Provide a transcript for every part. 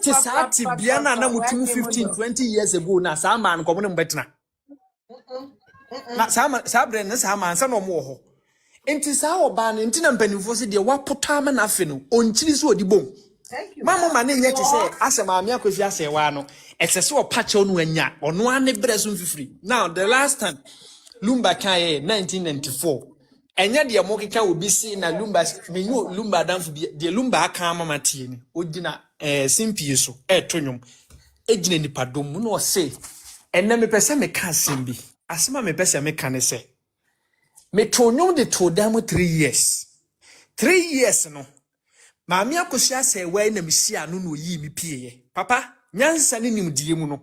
te sati biana na mutumu 15-20 years ago na sa man ko mo mbetena na sa bre ne sa man sa no mo ho enti sa oba ne enti na mpanimfo se de wapota ama na afe no onchiri so odibom mama ma ne nye te se asema ami Akosua Serwaa no esese o pache no anya ono ane breso mfifiri now the last time Lumba kae 1994 enya de mo keka obi si na Lumba menyo Lumba danfo bi de Lumba aka mama tie ni ogina simpi so tonwom egina nipadom no se enne me pese me ka simbi asema me pese me ka ne se me tonwom de to dam 3 years 3 years no maami Akosua Serwaa na misi anu no yi mi pieye papa nyansa ne nimdie mu no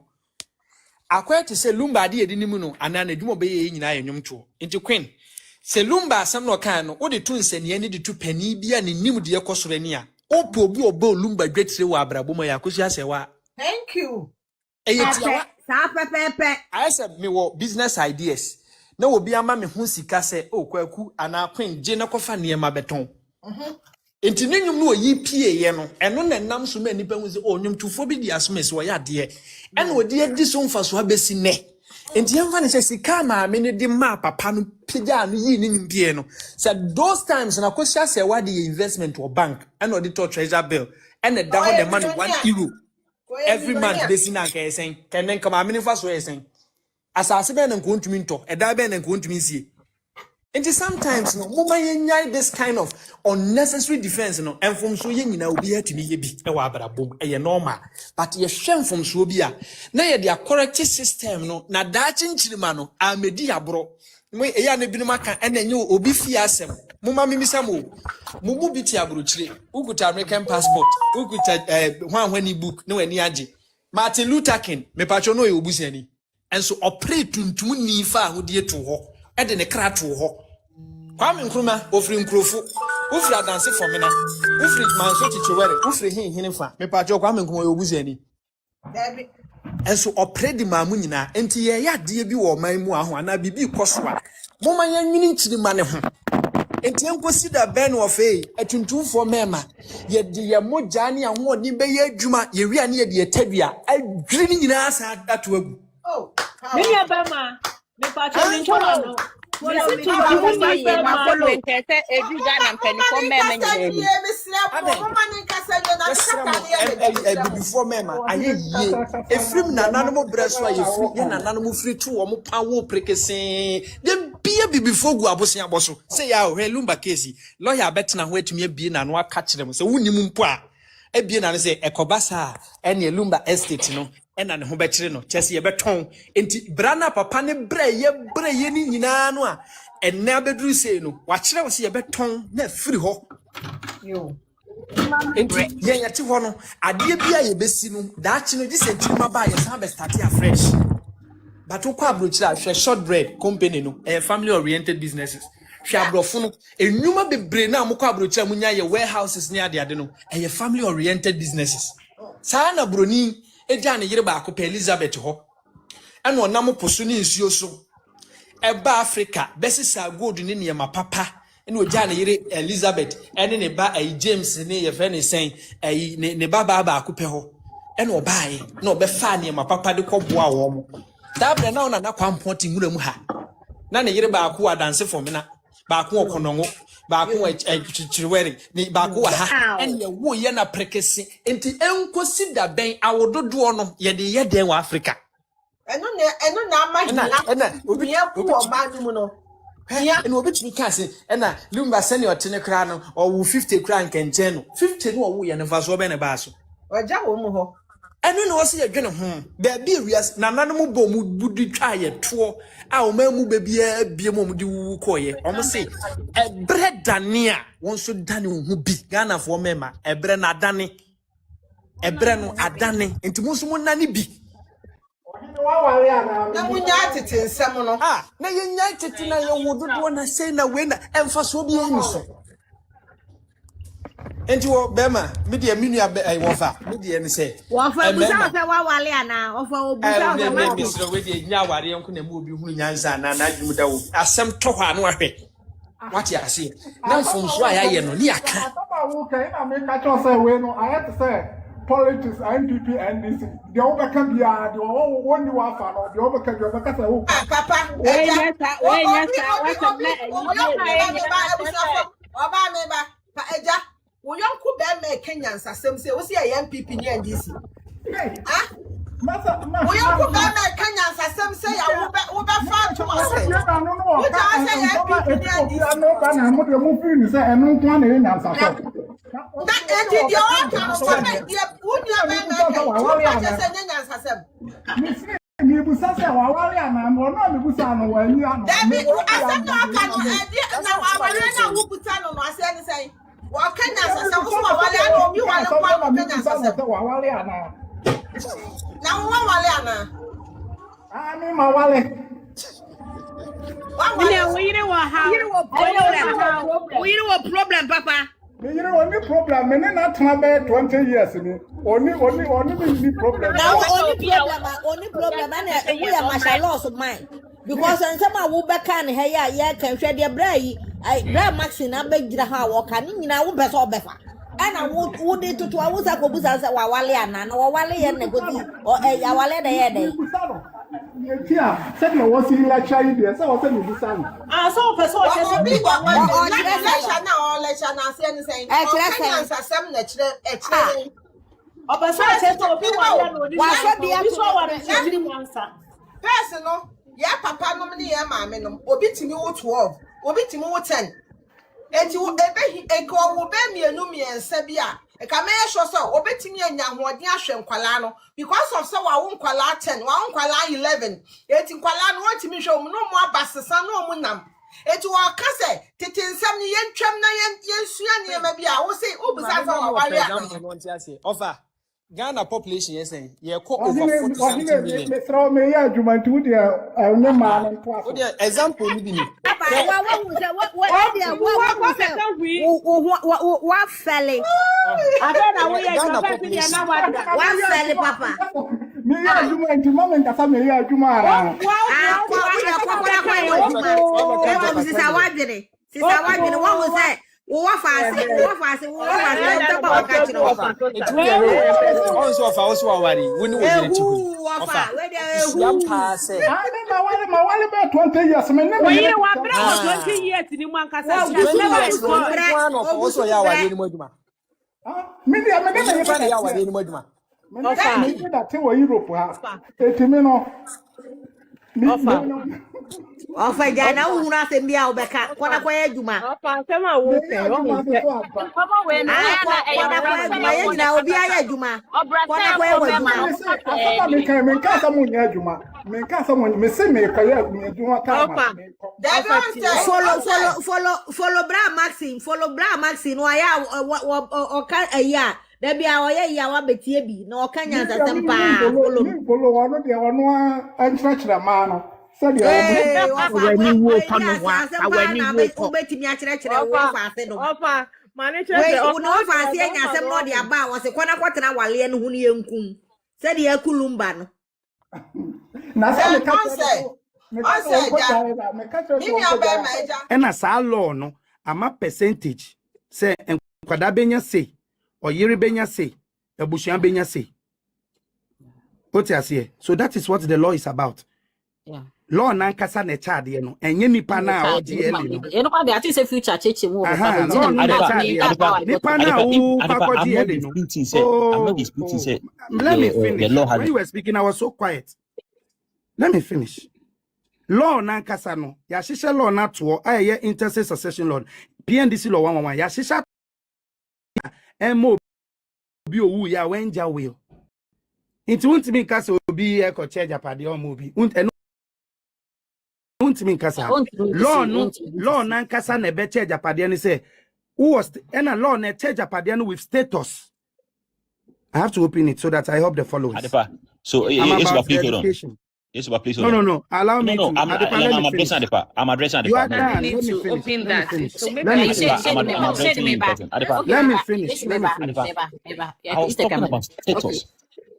akwete se Lumba de yedi nimu no anana dwuma be ye nyina ye nwomto enti queen se Lumba asam no kan no wo de to nsania ne de to pani bia ne nimdie kosoro ni a opo obi obo Lumba dwetire wa abraboma ya Akosua Serwaa. Thank you. Eyetiawa sa pepepe I said me wo business ideas na obi ama me ho sika se o kwaku ana queen je na kofa ne ma beton enti nenwum no yi pie ye no eno na nam so ma nipa hu se o nwum tufo bi di asomese wo ya de ena odi adi so mfa so abesi ne enti yamfa ne se sika ma me ne di ma papa no pija no yi ne nyimpie no said those times na Akosua Serwaa the investment or bank ena odi to treasure bill ena da ho the money €1 every month besi na ka esen kenen kama me ne fa so esen asase be na nkontumi nto eda be na nkontumi sie. And sometimes no mama yennyai this kind of unnecessary defense no enfom so ye nyina obi atimi ye bi e wa abrabom e ye normal but ye hwem from so bi a na ye dia correct system no na da chinchirima no amedi abro me e ya na binum aka e na nye obi fi asem mama mimisa mo mumu bi ti abro chire uguta American passport uguta hwanhwani book no ani age Martin Luther King me pacho no ye obusiani enso operate tuntum ni fa ahodie to ho ede ne krato ho Kwame Nkrumah ofri nkrofo ofri adanse fomena ofri manso chichiwere ofri hinhine fa me pacho Kwame Nkrumah obuziani David enso opredi maamu nyina enti ye ya de bi wo man mu aho ana bibi koso a moma ya nwini nchiri mane ho enti enkosi da ben of atuntumfo mema ye de ye moja ne aho oni be ye adwuma ye wi ane ye de tadua adwiri nyina asa dato agu oh me ya bema me pacho ni nchola no Listen to you say my following say edu Ghana mpeni for meme nyeli. Before mema aye ye efrim nananom breso aye fri ye nananom fri tu wo pawo prekese de bia before gu abosen aboso say ya he Lumba case lawyer betna ho atumi abie na no aka kirem say wunim mpo a abie na no say ekobasa ene Lumba estate no ena ne ho be kire no chese ye beton enti brana papa ne bre ye ni nyina no a enne abeduru sei no wa kire wo se ye beton na firi ho yo enti ye yati ho no ade bia ye besi no da chi no disenti ma ba ye san be start afresh but ko abrochira hwe short bread company no family oriented businesses hwe abrofo no enwuma bebre na amko abrochira munya ye warehouses ni ade no family oriented businesses sa na broni eja ne yire ba ko pe Elizabeth ho eno nam poso ni nsuo so eba Africa besisa gold ni ne ma papa eno oja ne yire Elizabeth ene ne ba James ne ye fe ne sen ne ba ko pe ho eno obae na obefa ne ma papa de ko boa wo mo dabre na ona na kwampoti ngura mu ha na ne yire ba ko adanse fomina ba ko okonongo ba ko chichiwere ni ba ko ha ene wo ye na prekesi enti enkosi da ben awododo no ye de ye den wa Africa eno na amahina obi ku o manu mu no ya eno obi tumi ka se ena Lumba sene otene kra no o 50 kra nkenche no 50 no wo ye ne fa so be ne ba so oja wo mu ho eno no wose ye dwene ho ba bi wias nananom bo mu budi twa ye to a o ma mu ba bia bia mu di wu koye o mo se ebre dane a won so dane hu bi Ghana fo mema ebre na dane ebre no adane enti mo so mo nane bi na munya tete nsem no na ye nya tete na ye wododo na sei na we na emfa so bi enu so enti wo bema media minu wofa media ne say wofa busa se wa wale ana wofa obusa se ma bi so we dey nya ware enko na mu obi hunu nyanza na adwum da wo asem to hwa no ahwe what ya say na mfom so aya ye no ni aka wo kai na me ka cho say we no ayet say politics, NPP, NDC. The overcome the one you are fan of the overcome the overcome. Papa, we don't cook them Kenyans as some say, we see a NPP near NDC. We don't cook them Kenyans as some say, I will be far to us. Problem, Papa. You know, only problem, and then not 20 years. Only problem. Now, only problem, and we are much loss of mine. Because on some of Uber can, hey, yeah, can share their bray. I grab Maxine, I beg the how or can you know better better. And I would it to I was a cobus as a Wawaliana, or Wally and a good or a Yawale day. Yeah, said you was in like child, so I was telling you, son. I saw person personal, yeah, papa nominee, yeah, mamma, obi to me 12, obi to me 10. And you a call will bear me a nummy and Sabia. A camera show so, obi to me and young Wadiasham Qualano, because of so I won't call 10, 1 call 11. Yet in Qualan want to me show no more basses, no munam. It will case, taking some yen tram yen maybe I will say, oh, besides offer. Ghana population, yes, yeah, over 40 million. Throw me a juman to the no man and example, What selling? I don't know where you're What selling, Papa? Me, you might do moment as I may have tomorrow. What was that? What fast? Offer Jana, who not in the Albeka, what a way, Juma. Papa, come on, follow Bra Maxine, why or can a year. There be our yawa betiebi, no Kenya Zampa. Follow one of the one and stretch the man. Hey, and as our law, no, I'm a percentage. Say, and Quadabenya say, or Yeribenya say, a Bushan Benya say. What I say? So that is what the law is about. Yeah. Law nankasa ne charge no enye nipa na o die no no kwa I think say future cheche mu nipa na o pa die no I'm not disputing say let me finish when you were speaking I was so quiet. Let me finish. Law nankasa no ya hihye law na to aye interstate succession law PNDC law 111 ya hihye mo bi owu ya wenja will it won't mean kasa obi e ko charge apade o mo bi law nankasa na be charge apade ni say who was and a law na charge apade with status. I have to open it so that I help the followers. So it's about education. It's about please. No. Allow me to. I'm addressing the part. I'm addressing the part. Let me finish. Let me finish. I was talking about status.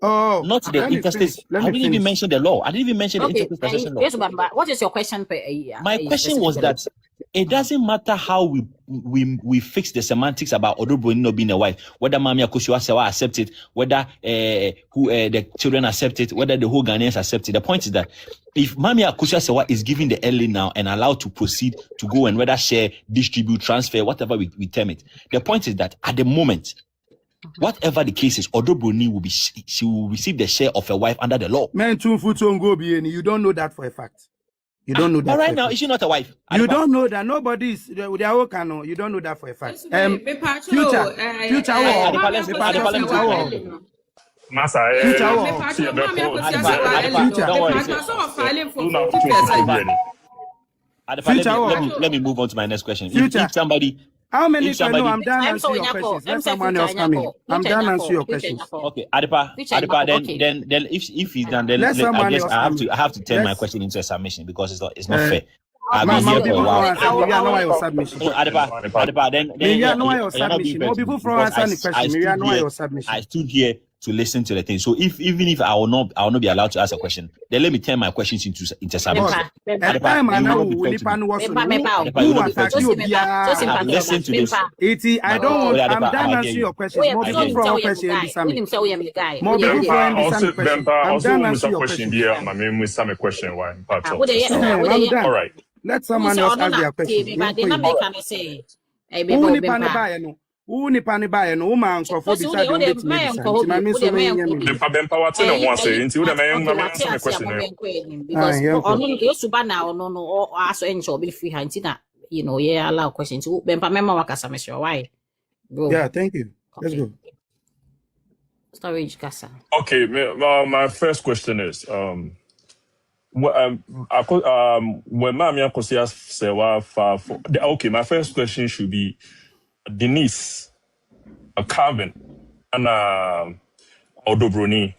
Oh, not the interstate. I didn't even mention the law. I didn't even mention the interstate succession law. Yes, but what is your question? My question was that It doesn't matter how we fix the semantics about Odo broni not being a wife, whether Mami Akosua Serwaa accept it, whether the children accept it, whether the whole Ghanaians accept it. The point is that if Mami Akosua Serwaa is given the early now and allowed to proceed to go and whether share, distribute, transfer, whatever we term it, the point is that at the moment, whatever the case is, Odo broni she will receive the share of a wife under the law. Men too foot on go be any. You don't know that for a fact. You don't know that. But right now, is she not a wife? You don't know that. Nobody is. They are all canon. You don't know that for a fact. Future war. Massa, Future war. Let me move on to my next question. If somebody. How many can know? I'm done answering your questions. Let someone else come in. I'm done answering your questions. Okay, Adepa, then if he's done, then I guess I have to turn my question into a submission because it's not fair. I've been here for a while. Adepa, then people from answering the question. I stood here to listen to the thing. So even if I will not be allowed to ask a question, then let me turn my questions into submission. Listen to this. I don't want. I'm done answering your questions. More people from our question. More people from the question. I'm done answering your question. I'm done. All right. Let someone else ask their question. Who ni pani buy no man crofo beside don't get me. I mean so many Bempa what no one say until the man answer my question. Because on you suba na no aso encho be free hand na allow questions. Bempa member wakasa me sure why. Bro. Yeah, thank you. Let's go. Storage kasa. Okay, my first question is when Mami Akosua Serwaa okay, my first question should be Denise, Calvin, and Odo broni.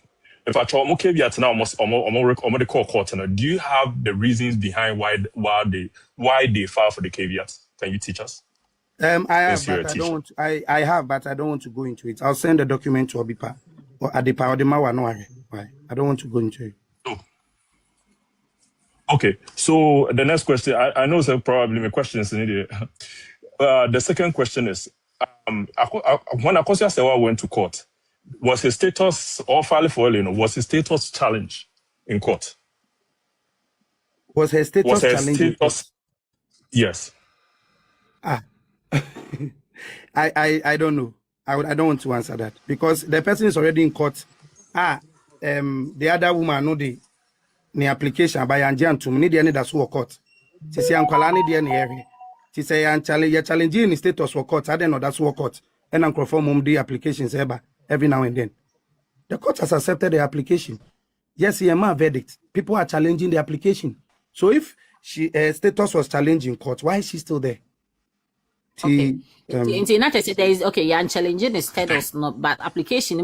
If I try to get now, almost the court. Do you have the reasons behind why they file for the caveat? Can you teach us? I have, but I don't want to, I have, but I don't want to go into it. I'll send the document to Obipa or Adepa or the Mawa. No, why? I don't want to go into it. Oh. Okay, so the next question, I know it's probably my question is needed. The second question is, when Akosua Serwaa went to court, was his status or filing for was his status challenged in court? Was his status challenged? Yes. I don't know. I don't want to answer that because the person is already in court. The other woman know the application by Anjan to me the that's who court. She say Ankwala ni the area. She say challenging the status for court. I don't know that's what court. And I'm perform the applications every now and then. The court has accepted the application. Yes, he a verdict. People are challenging the application. So if she status was challenged in court, why is she still there? Okay. There is you're challenging the status, not but application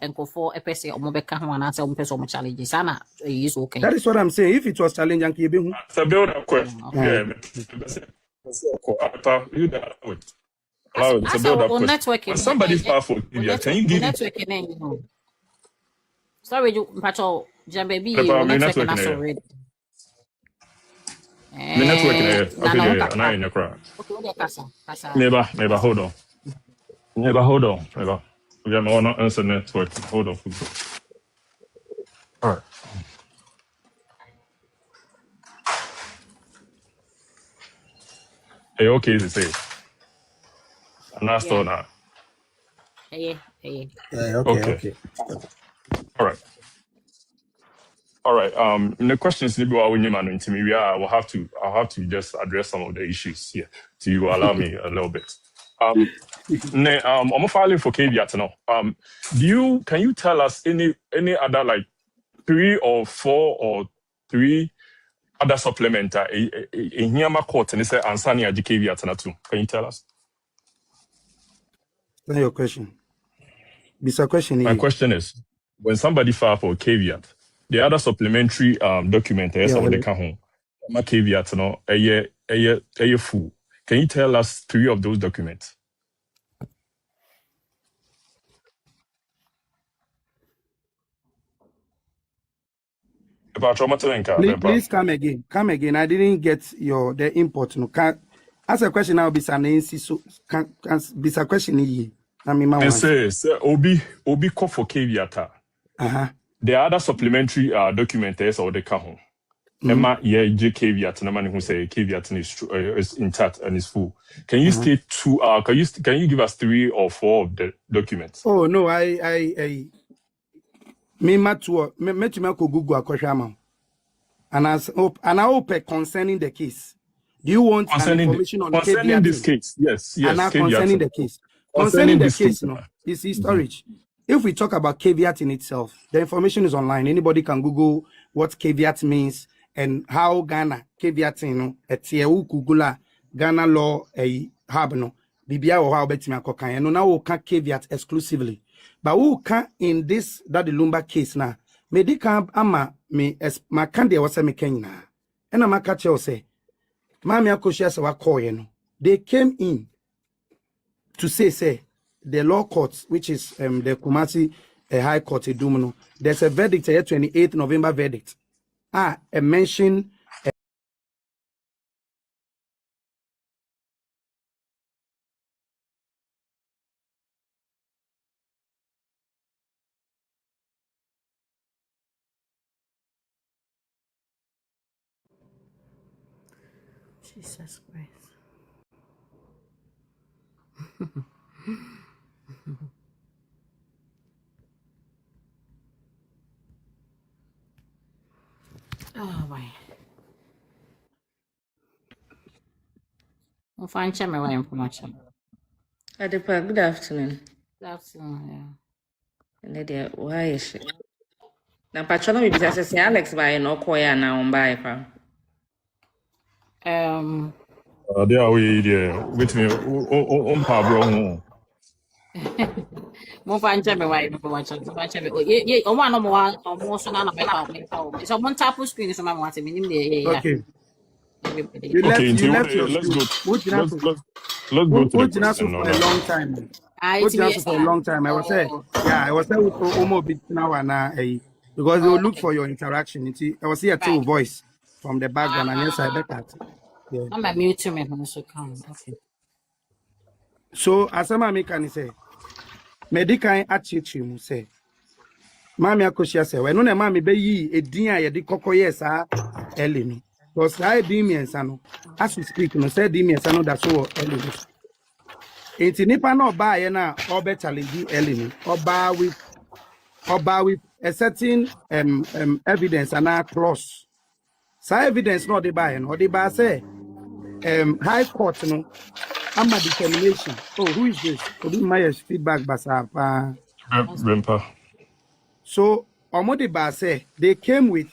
and go for a person or mobeka one answer person challenges. Okay. That is what I'm saying. If it was challenging, it's a build up question. It's a build up question. Somebody file for caveat. Can you give networking? Sorry, Patrol Jambaby, networking already. The network okay, now in the crowd. Neighbor, hold on. We are not answer network. Hold on. All right. Hey, okay, to say. I'm not still now. Hey. Okay. All right. The questions maybe I'll have to just address some of the issues here. So you will allow me a little bit. I'm filing for caveat now. Can you tell us any other like 3 or 4 or 3 other supplementer in here court and they say ansani aji caveat na too? Can you tell us? That's your question. My question is, when somebody file for caveat, the other supplementary document they come home. My caveat no a full. Can you tell us 3 of those documents? Please come again. I didn't get the import. No, Ask a question now, bisa na NC so can bisa question here. Na me ma They wan. say Obi call for caveat. There are other supplementary documents or the kahon. Emma, yeah, J caveat. No man who say caveat is true, is intact and is full. Can you state two? Can you give us 3 or 4 of the documents? Oh no, I me matuo me to me ko Google akohwa and I hope concerning the case. Do you want an information on concerning caveat? this case? Yes, And now concerning the case. Concerning the case, no, it's storage. If we talk about caveat in itself, the information is online. Anybody can Google what caveat means and how Ghana caveat, at Google Ghana law a hub no. Bibia or how betting a no now we can caveat exclusively. But who can in this that the Lumba case now? Medical ama me as my candy was a mechanic. And I'm a catcher say, Mammy Akosua Serwaa call they came in to say the law court, which is the Kumasi High Court, there's a verdict here, 28th November verdict. A mention. Jesus Christ. Oh boy. We'll find Chemi where information. Adepa, good afternoon. Good afternoon, yeah. Why is she? Na patrona me bisa say Alex by no koya na on buy kwa. They are with me. Pablo. Mo find Chemi where information. Yeah, one more so na me. So one tap screen so my want me nim Okay. You left your let's go. Let's go to the question for a long time. For a long time. I was saying, I was saying almost bit now and because they will look for your interaction. I was here too voice from the background and yes, I bet that. Yeah. I'm a mute me so come. Okay. So as a mammy can say, medical attitude say, Mammy Akosua Serwaa, when no mammy be ye a dear the coco yes, Eleni. Because I dimian sano, as we speak, no said dimian sano that's all Eleni. It's nipa no buy na or better challenge Eleni or bar with a certain evidence and a cross. So evidence not the buy or the bar say high court no I'm a determination. Oh, who is this? Obi Myers feedback basa. So Omodi bar say they came with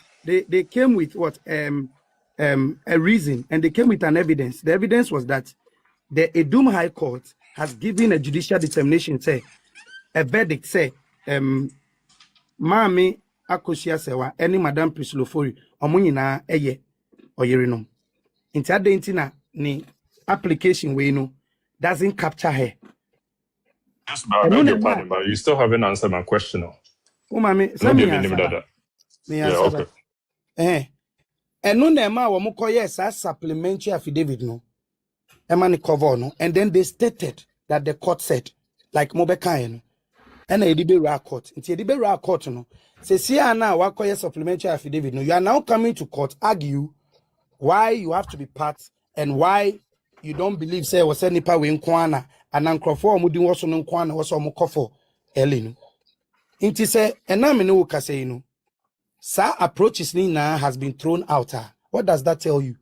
what a reason and they came with an evidence. The evidence was that the Edum High Court has given a judicial determination, say a verdict, say Mami Akosua Serwaa, any Madam Prislofori, Omunina eye oyerinom. Inti adentina ni application we no doesn't capture her. Yes, but you still haven't answered my question. Oh, mami, okay. And no nema wa mukoye sa supplementary affidavit no. Emani cover no. And then they stated that the court said, like Mobeka no. And a debate court. It's a debate court no. Say see now wakoye supplementary affidavit no. You are now coming to court argue why you have to be part and why you don't believe say was any power in Kwana and Ankrofo Mudi was on Kwana was on Mokofo Elino. Inti say enamino kase no. Sa approaches Nina has been thrown out. What does that tell you?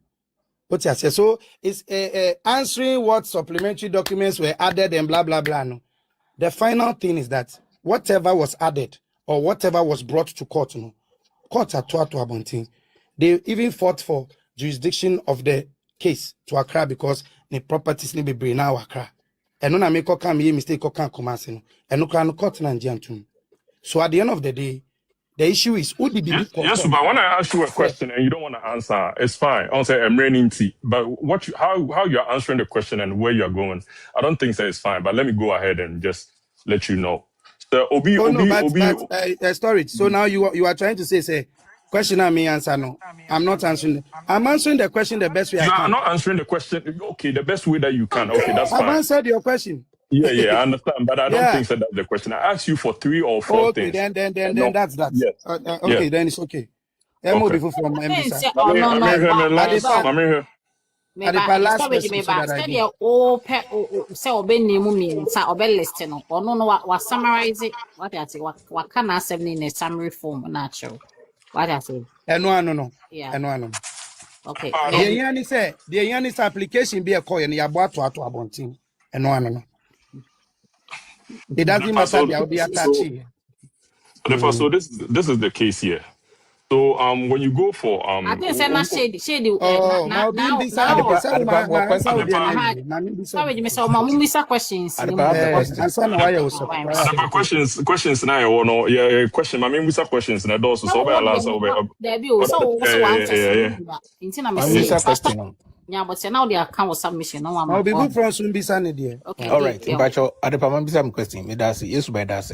What you say? So it's answering what supplementary documents were added and blah blah blah. No, the final thing is that whatever was added or whatever was brought to court, no, court at Abontin. They even fought for jurisdiction of the case to Accra because the properties need be bring now Accra. And no na make come here mistake can come and no can court Nigerian too. So at the end of the day, the issue is who did yes, but when I ask you a question and you don't want to answer, it's fine. I'll say I'm raining tea. But how you're answering the question and where you're going, I don't think that is fine. But let me go ahead and just let you know. So storage. So now you are trying to say Question I me answer no. I'm not answering. I'm answering the question the best way I You are can. not answering the question. Okay, the best way that you can. Okay, that's I've fine. answered your question. Yeah, I understand, but I don't Yeah. think so that's the question. I asked you for 3 or 4 Okay, things. then that's that. Yes. Okay, then it's okay. Okay. People from MBSA. Oh, no, I'm here, no. I'm here. Adepa last Sorry, person so that I study do. all pet say obey name me say obey list no. Or no what summarize it. What I say what can I say in a summary form natural. What I say. No. Yeah. No. Okay. The Yanis application be a coin and yabo to abontin. No. It doesn't matter the be attached. So this is the case here. So when you go for I didn't say not shady. Now sorry, you miss my mum questions. Questions now no yeah question I mean we questions na those so be answer there be so answer. Intina me say. Yeah, but now they account with submission. No one. People from Sumbisa need there. Okay. All right. Mpacho Adepa man bisa question. Me that's yes by that's.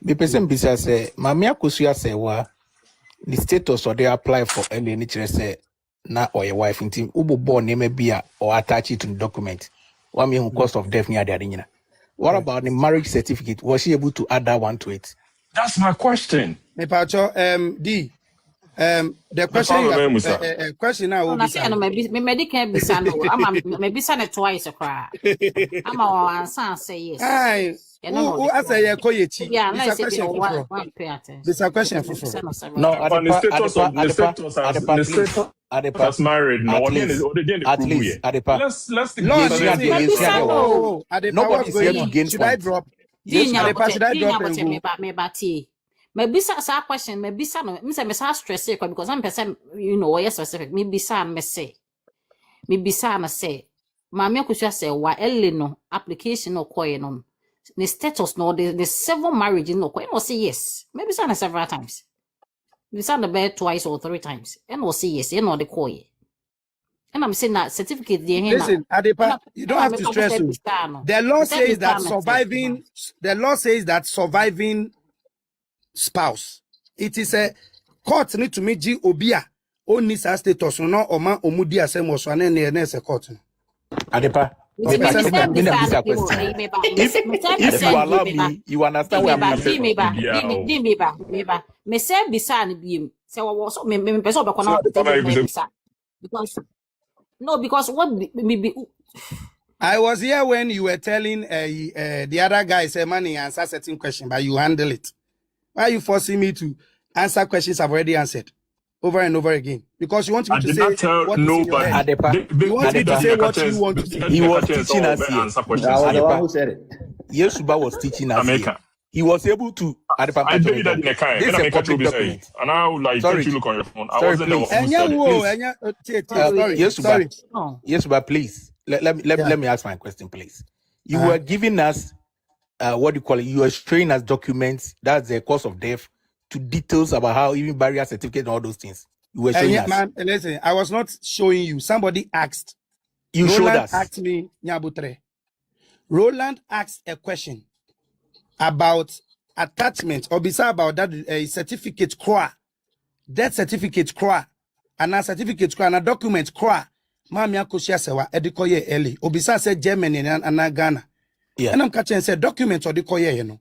Me person bisa say Mami Akosua Serwaa the status or they apply for any nature say na or your wife in team ubo born name be or attach it to the document. What mean cost of death near the What about the marriage certificate? Was she able to add that one to it? That's my question. Mpacho D. The question now will be me medical bisa no. Me bisa ne twice cry. I'm answer say yes. Aye. Who I say you koyechi. Yeah, let's say one pay attention. This a question for No, Adepa that's married. No, at least Adepa. Let's nobody is here to gain should I drop? Should I drop me maybe sa question maybe sa no me say me sa stress because I'm person you know yes specific maybe sa me say na say Mami Akosua Serwaa elle no application no koye no the status no the several marriage no koye no say yes maybe sa na several times we sa the bed twice or 3 times and no say yes and no the koye and I'm saying that certificate there here. Listen, Adepa, you don't have to stress you. The law says that surviving spouse. It is a court need to meet G Obia. Only status no oma omudi asemo so na na court. Adepa. If you allow me, you understand where I'm coming from. Me say bisa ni biem. Say wo so me person obekọ na because what me I was here when you were telling the other guy say money answer certain question but you handle it. Why are you forcing me to answer questions I've already answered over and over again? Because you want me to say what is in your head. You want me to say what you want to say. He was teaching us here. I was the one who said it. Yesuba was teaching us here. He was able to Adepa. I did that in a kind. This is a public document. And now like you look on your phone. I wasn't the one who said it. Yesuba, please. Let me ask my question, please. You were giving us what do you call it? You are showing us documents, that's the cause of death, to details about how even barrier certificate and all those things. You were showing us. Man, listen, I was not showing you. Somebody asked. You Roland showed us. Asked me, Nyabutre. Roland asked a question about attachment or beside about that certificate CRA, death certificate CRA, and a certificate CRA, and a document CRA. Mami Akosua Serwaa edikoye early. Obisa said Germany and Ghana. Yeah. And I'm catching and said document or the koye, you know.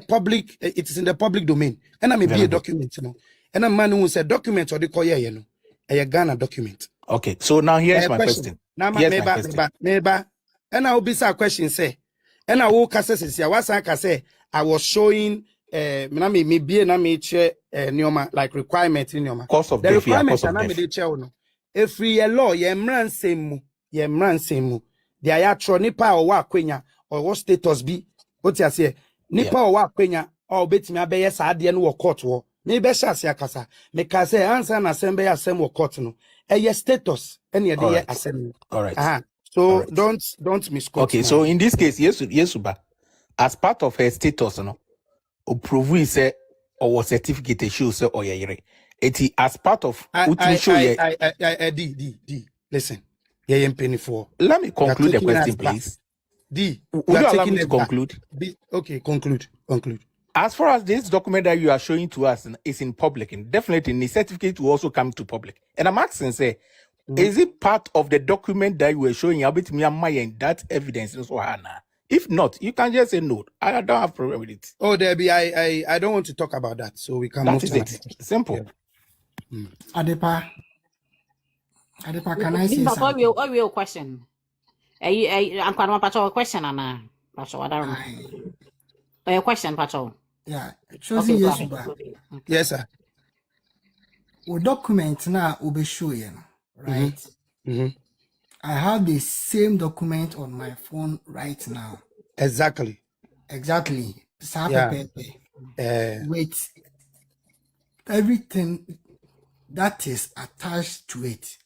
Public, it is in the public domain. And I'm a document, you know. And a man who said document or the koye, you know. A Ghana document. Okay, so now here's my question. Now, maybe, and I will be a question say, and I will say, I was showing me be na me like requirement in your cost of the death, requirements and I made the if free a law, ye mran same mu. The ayatro nipa or wa kwenya or what status be. What you say? Nipa or wa kwenya or bet me abeye sa ade no court wo. Me be sha se akasa. Me ka say answer na assembly assembly court no. Ye status any dey assembly. All right. So right. don't misquote. Okay, so in this case, Yesuba, as part of her status, no, prove say or certificate show say or yere. It as part of listen. Yeah, penny for. Let me conclude the question, please. D. Would you allow me to conclude? Okay, conclude. As far as this document that you are showing to us is in public, and definitely the certificate will also come to public. And I'm asking, say, is it part of the document that you were showing? I'll be to me and that evidence also Hannah. If not, you can just say no. I don't have problem with it. Oh, Debbie, I don't want to talk about that, so we can That move is to it. Simple. Yeah. Adepa, can I say But something? what real question? I'm going to question, Anna. Pacho, I don't know. A question, Pacho. Yeah, choosing go yes, ahead. but Yes, sir. o document now will be showing, right? I have the same document on my phone right now. Exactly. Yeah. With everything that is attached to it.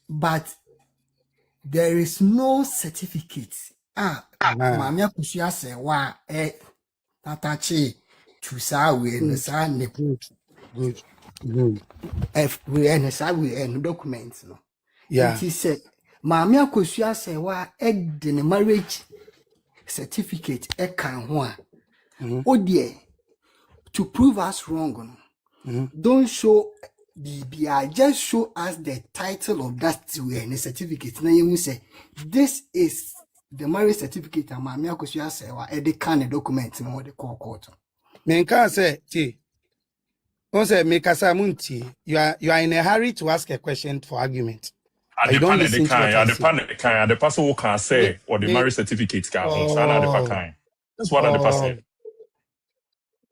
But there is no certificate. Mami Akosua Serwaa tatachi to sa we no sa ne Good. if we and sa we and documents no. Yeah. It is said Mami Akosua Serwaa the marriage certificate kan ho a. Odie to prove us wrong. Don't show BBI, just show us the title of that certificate. Now you say this is the marriage certificate and Mami Akosua Serwaa the kind of document no the court. Men can say, you are in a hurry to ask a question for argument. You don't listen to what I say. The person who can say or the marriage certificate can that's what the person.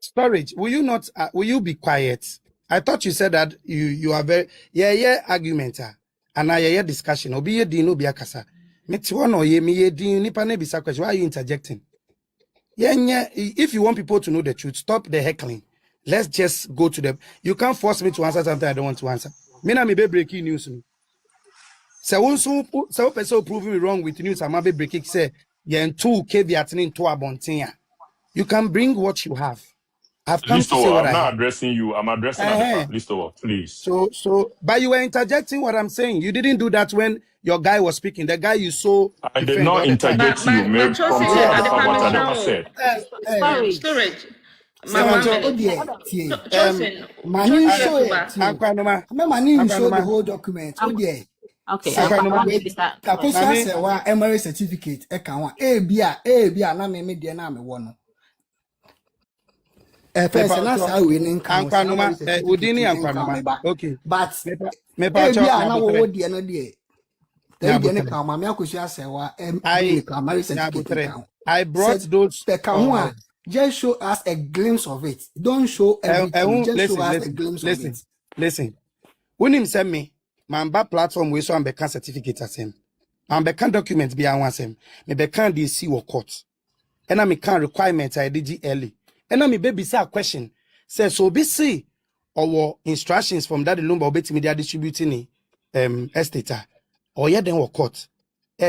Storage, will you not? Will you be quiet? I thought you said that you are very argumenter and I discussion. Obi ye din obi akasa. Me ti one or ye me ye din nipa ne bisa question. Why are you interjecting? If you want people to know the truth, stop the heckling. Let's just go to them. You can't force me to answer something I don't want to answer. Me na me be breaking news. So person proving me wrong with news. I'm be breaking say yen 2K viatinin to abontia. You can bring what you have. I've come to say what I'm I not have. addressing you. I'm addressing Adepa. Listo, please. So, but you were interjecting what I'm saying. You didn't do that when your guy was speaking. The guy you saw. I did not interject you. But What Adepa said. Storage. Mani show the whole document. Okay. Akosua Serwaa marriage certificate kan wa bia na me de na me wo no. First na sa we nin kan okay. But me bia na wo de no de. They didn't come. Mami Akosua Serwaa marriage certificate. I brought those. Just show us a glimpse of it. Don't show everything. Just show us a glimpse of it. Listen. When him send me, my platform we so I'm become certificate as him. I'm become documents be I want him. Me become DC or court. And I me can requirements I did early. And I me baby say a question. Say so be see our instructions from that Lumba obey media distributing estate or yeah then or court.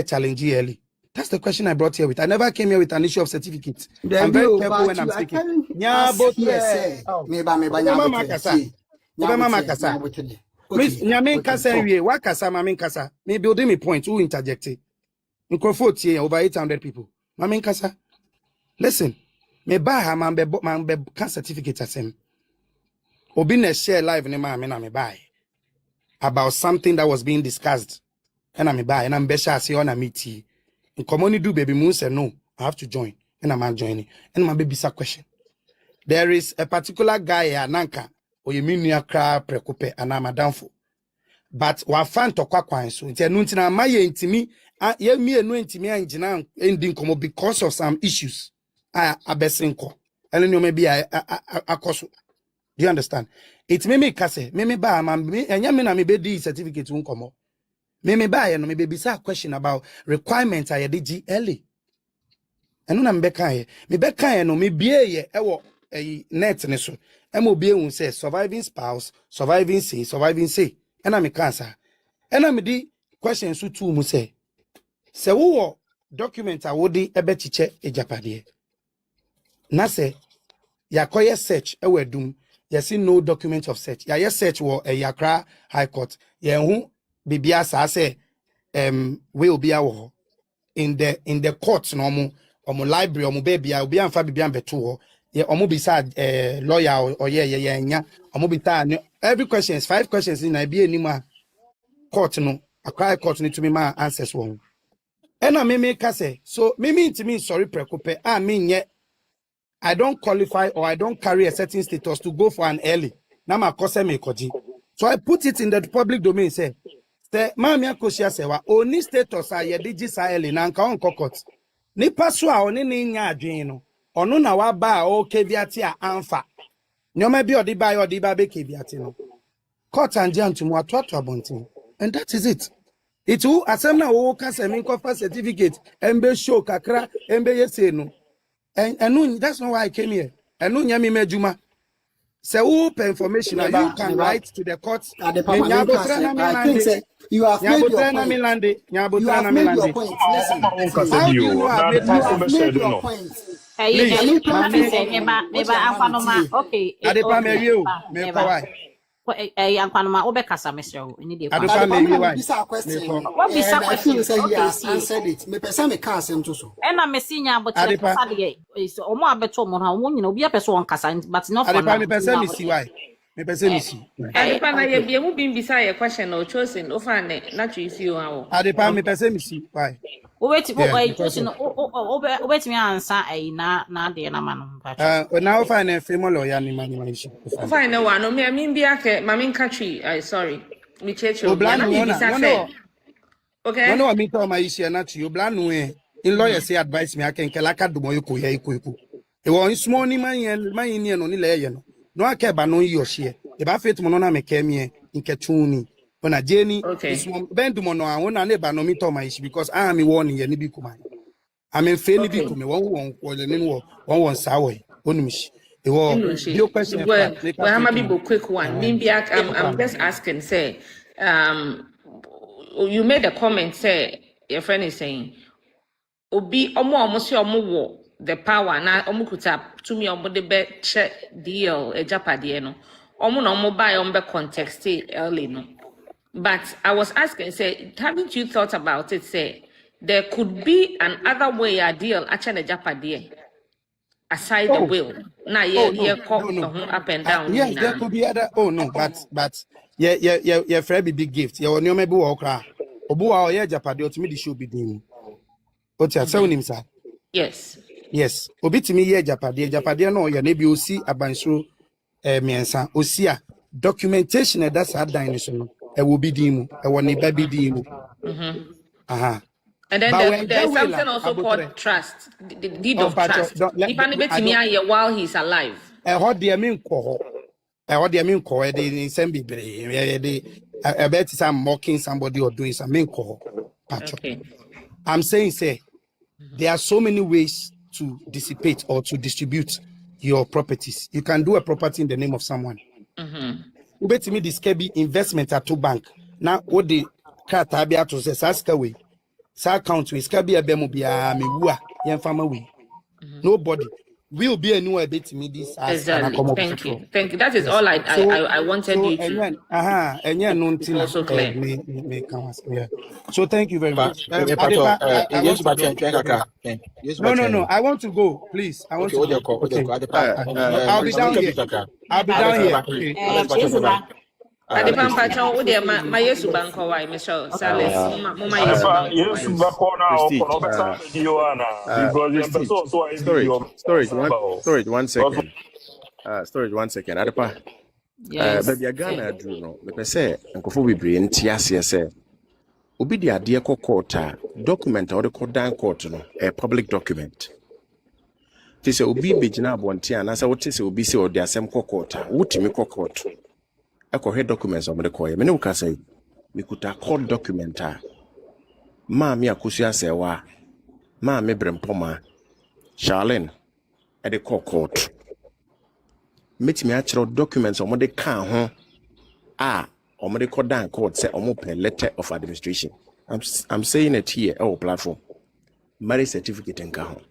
Challenge early. That's the question I brought here with. I never came here with an issue of certificate. I'm very careful when I'm speaking. Yeah, but Miss Nyamin Kasa, what Kasa, Mamin Kasa, me building me point, who interjected. Microphone here, over 800 people. Mamin Kasa, listen, me buy her man be certificate as him. Obine share live in my me buy about something that was being discussed. And I'm buy, and I'm besha see on a meeting. In common do baby moon said no, I have to join. And I'm joining. And my baby's a question. There is a particular guy here, Nanka, or you mean near cra precope, and I'm a downfall. But wa fan to kwakwan so nti enu ntina maye ntimi ye mi enu ntimi angina ending komo because of some issues abesenko enu no maybe akoso. Do you understand? It me kase me ba ma enya me na me be di certificate un komo me ba ye no me be bisa question about requirements I did early enu na me beka ye no me bie ye ewo net ne so e mo bie hu say surviving spouse surviving say and I'm a cancer. And I'm the question so to mu say wo document a wodi ebetiche ejapade. Na say yakoye search e wedum you see no document of search. Ya search wo Yakra High Court. Ye hu bibia sa say we obi awo in the court no mu omo library omo baby obi amfa bibi ambeto ho ye omo bisa lawyer or ye nya omo bita every questions 5 questions in na bi anima court no akwa court no to me ma answers won ena me ka say so me intimi sorry prekope me nye I don't qualify or I don't carry a certain status to go for an early na ma kose me koji so I put it in the public domain say Mami Akosua Serwaa oni status a ye digi sa early na nka on court nipa so a oni ne nya adwen no ono na wa ba o keviati a amfa nyoma bi odi ba be keviati no court and jantum atoto abontin and that is it who asem na wo ka se me kofa certificate embe show kakra embe yese no and that's not why I came here enu nya me majuma say who pay information you can write to the court I think say you have made your point. You have made your point. Listen, how do you know I made your point? Okay. Adepa me why? Yankwanoma obekasa mesro ni de kwa. Adepa bisa question. What bisa question say he has answered it. Me person me ka asem to so. Ena mesinya abotre kasa de is omo abeto mo ha omo nyina obi apeso won kasa but not for now. Adepa me person me see why. Me person me see. Adepa na ye bia mu bin bisa ye question no chosen ofa ne na twi fi o hawo. Adepa me person me see why. Obeti question obeti me answer na de na manu. Now find a famous lawyer ni mani issue. Find no one no me bia ke mami nkatwi I sorry. Me cheche o bia na me bisa say. Okay. No me to my issue na twi obla no in lawyer say advice me akenke laka dumo yiko ya iko. E won small ni man ni no ni leye no. No aka ba no yi ohye. E ba fit mo no na me kemie nketuni. Ona Jenny bendumo no a wona na ba no me to my issue because I am warning ye ni bi kuma. I'm in fairly bi kuma won sawe onimish. Your question. Well, I'm a bit quick one. Maybe I'm just asking. Say, you made a comment. Say, your friend is saying, "Obi almost wo the power na omukuta to me omo the bet deal a Japadi no omo na omo buy omo context early no." But I was asking, say, haven't you thought about it? Say, there could be another way a deal actually Japadi. Aside the will, now up and down. Yes, there could be other. Oh no, but yeah, Fred big gift. Yeah, only maybe walk. Obu wa oye Japadi o timi di show be dim. O ti asa onim sa. Yes. Obi timi ye Japadi no ya na bi osi abansoro miensa osi a documentation that's a dinosaur. E will be dim. E woni ba bi dim. And then there's something also called trust, the deed of trust. If anybody here while he's alive. What do you mean, Koho? What do you mean, Koho? They send me, I bet I'm mocking somebody or doing something, Koho. Okay. I'm saying, say, there are so many ways to dissipate or to distribute your properties. You can do a property in the name of someone. You bet me this can be investment at 2 bank. Now, what the cat I be out to say, ask away. Sa account we ska be a bemo bia me wu a yen fama we nobody will be anywhere bit me this exactly. Thank you that is all I wanted you to and no until also clear me can yeah so thank you very much no I want to go please I want to go. I'll be down here Adepa mpacho wo de ma Yesu banko wai Michelle Salis mama Yesu banko na o beta video ana because storage 1 second storage 1 second Adepa baby Ghana do no me say nkofo bebre nti ase say obi de ade ko court document or the court dan court no a public document ti say obi begina abonte ana say wote say obi say o de asem court wotimi court Eko head documents on the coy. Many will say we could a court document. Mami Akosua Serwaa, Mami Brempoma, Charlene at the court. Meet me actual documents on what they can, or what they call down court say open letter of administration. I'm saying it here, our platform. Marriage certificate in Kahon.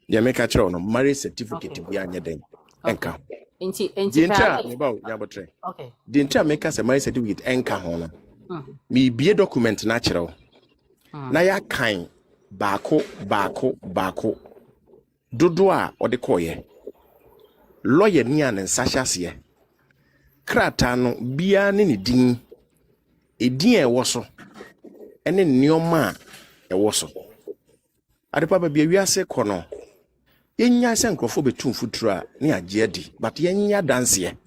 You make a no marriage certificate to be on your day. Enka. Okay. The entire make us a marriage certificate enka hono. Me be a document natural. Na ya kind baako dodo a ɔde kɔyɛ lawyer ni a ne nsa hyɛseɛ krataa no bia ne ne din edin a ɛwɔ so ɛne nneɛma a ɛwɔ so adepa ba bia wiase kɔ no yɛnya sɛ nkrɔfo betu mfuturo a ne agye di but yɛnya danseɛ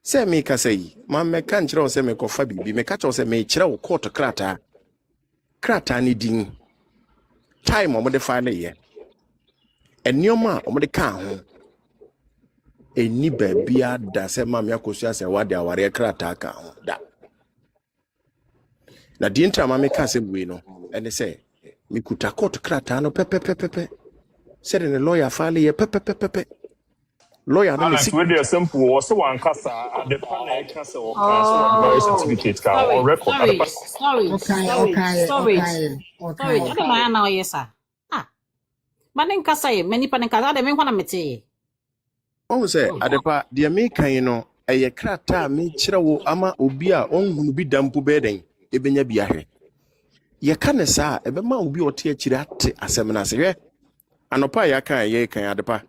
sɛ me ka sɛ yi ma meka nkyerɛ wo sɛ mekɔfa bibi meka kyerɛ wo sɛ mekyerɛ wo court krataa ne din time ɔmode fa ne yɛ nneɛma a ɔmode ka ho eni baabia da sɛ Maame Akosua Serwaa de aware krataa ka ho da na di ntra ma meka sɛ buwe no ɛne sɛ mekuta court krataa no pɛpɛpɛpɛ sɛ de ne lawyer file yɛ pɛpɛpɛpɛ lawyer no Alex, with the simple, was one casa at the panel casa or birth certificate car or record. Sorry. I don't know, yes, sir. Manen kasa ye, many panen kasa, de men wana mete. Oh, say, adepa, the American, no, a krata me chirawo ama obia on bi dampu beden, ebenya biahe. Ye kanesa, ebema ubi otie chirate asemna se, anopa ya kan ye kan adepa.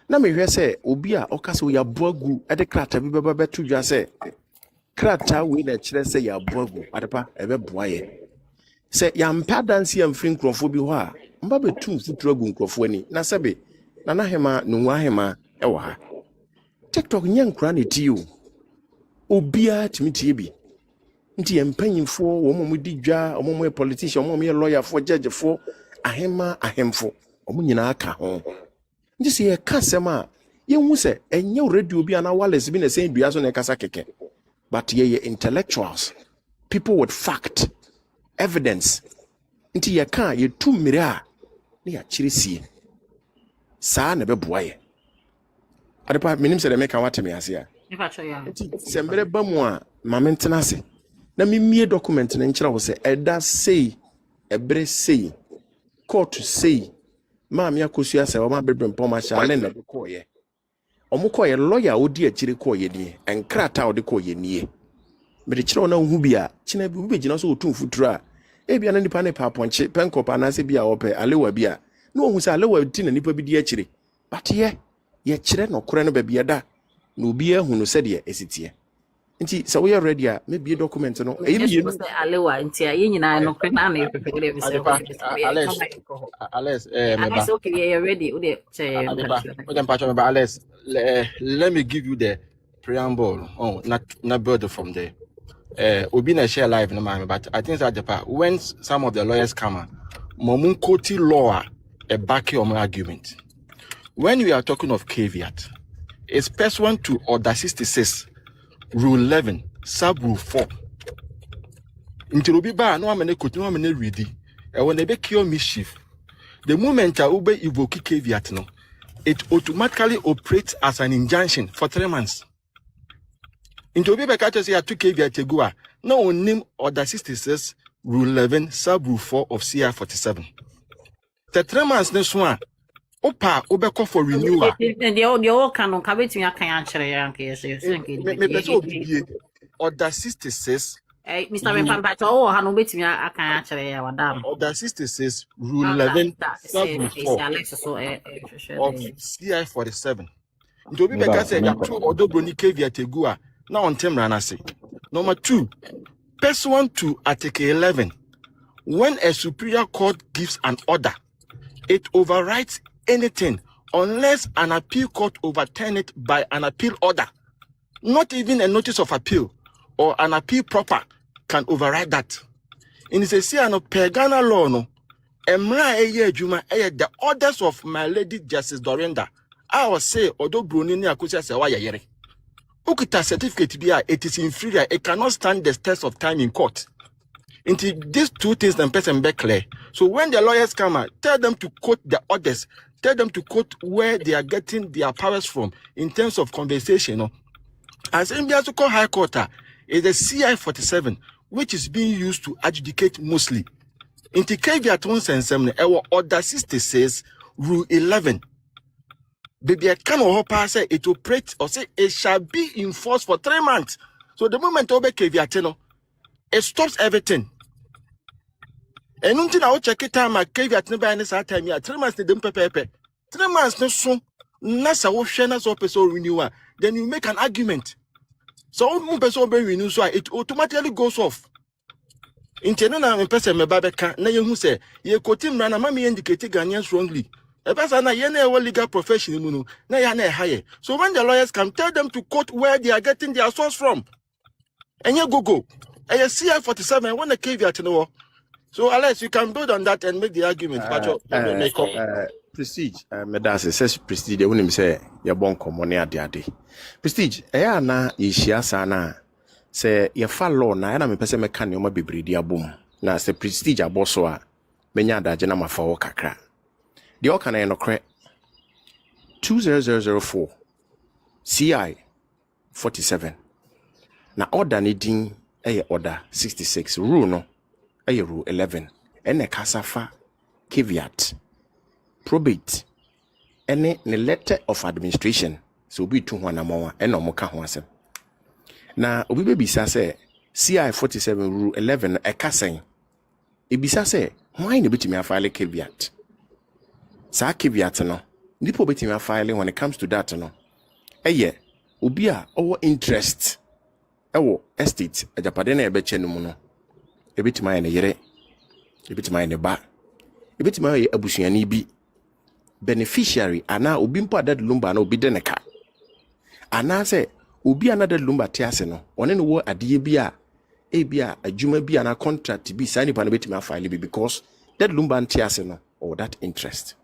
Na me hwe se obi a okase ya boagu e de krata bi beba betu dwa se krata we na kire se ya boagu adepa ebe boaye se ya mpa danse ya mfiri nkrofo bi ho a mba betu futuro agu nkrofo ani na sebe na hema nunwa hema e wo ha TikTok nya nkra ne ti o obi a timitie bi nti empanyimfo wo mo di dwa wo mo politician wo mo lawyer fo judge fo ahema ahemfo wo nyina aka ho nti se ye kasema ye hu se enye radio bi ana wales bi na say dua so na kasa keke but ye intellectuals, people with fact, evidence nti ye ka ye tu mmire a na ya kirisie saa na be boaye adepa menim se de meka wateme ase a nti se mbere ba mu a ma mentena se na mimie document na nkyira wo se eda sei ebre sei court sei Maame Akosua Serwaa ma bebrem poma shale na koye omukoye lawyer odi akire koye ni enkrata odi koye nie me de kire ona hu bia kina bi be gina so otu mfuturo a e bia na nipa ne pa ponche penkopa na se bia ope alewa bia na ohun se alewa ti na nipa bi di akire but ye kire no kore no ba bia da na obi ehunu se de esitie nti se we ready a me bi document no e bi no alewa nti a ye nyina no kore na na e pepele bi se Alex Alex, okay, you're ready. Alex, let me give you the preamble. Oh, not build from there. We've been a share live no man, but I think that the part when some of the lawyers come, Momun Koti law a backing on my argument. When we are talking of caveat, it's pursuant to Order 66, Rule 11, Sub Rule 4. Until we buy no man could ready, and when they make your mischief. The moment I obey evoke caveat, no, it automatically operates as an injunction for 3 months. Into be back say I took caveat to go. Now name Order 66, Rule 11, Sub Rule 4 of CI 47. The 3 months next one. Opa obeko for renewal. The old canon cabin to your can't Order 66. Mr. Repampacho, oh, I know me I can actually Order 66, Rule 11, Sub Rule 4 of CI 47. To be back say that 2 Odo broni caveat tegua. Now on term ranasi. Number 2, pursuant to Article 11, when a superior court gives an order, it overrides anything unless an appeal court overturns it by an appeal order. Not even a notice of appeal or an appeal proper can override that. In the say no Ghana law no, emra eye adwuma the orders of my lady Justice Dorinda. I will say Odo broni ni Akosua Serwaa yeyere. Ukita certificate bia it is inferior, it cannot stand the test of time in court. Until these 2 things then person be clear. So when the lawyers come out, tell them to quote the orders, tell them to quote where they are getting their powers from in terms of conversation. No? As in the High Court is the CI 47, which is being used to adjudicate mostly. In the caveat 1 and 7, our Order 66, Rule 11. Baby, I cannot pass it operates or say it shall be enforced for 3 months. So the moment over caveat, it stops everything. And until I check it time, I gave you at the banner time. 3 months, they don't pepe. 3 months, no so. Nasa wo share na so person renewal. Then you make an argument. So one person be renew so it automatically goes off. Intendo na me person me ba be kan na ye hu say ye kotim na ma me indicate Ghanaians wrongly. A person na ye na legal profession mu no na ya na higher. So when the lawyers come, tell them to quote where they are getting their source from. And you go. And you see 47 when the caveat no. So Alex, you can build on that and make the argument. Prestige, medase says prestige. When him say your bon common ade. Prestige, na yishia sana. Say your follow na na me pese me kan yoma bebredi abom. Na say prestige aboso a menya adaje na mafawo kakra. The oka na no kre 20004 CI 47. Na order ni din order 66 rule no rule 11 ene kasafa caveat probate ene ne letter of administration so obi tu ho anamawa ene omoka ho asem na obi bebisa se CI 47 rule 11 ekasen ebisa se why ne betimi afile caveat sa caveat no ndipo betimi afile when it comes to that no obi a owo interest ewo estate ajapade na ebeche no mu no ebitima ya ne yere ebitima ya ne ba ebitima ya abusuani bi beneficiary ana obi mpo adad lumba na obi de ne ka ana se obi another lumba tiase no one no wo ade bi a ebia adwuma bi ana contract bi sa nipa na betima file bi because that lumba tiase no or that interest.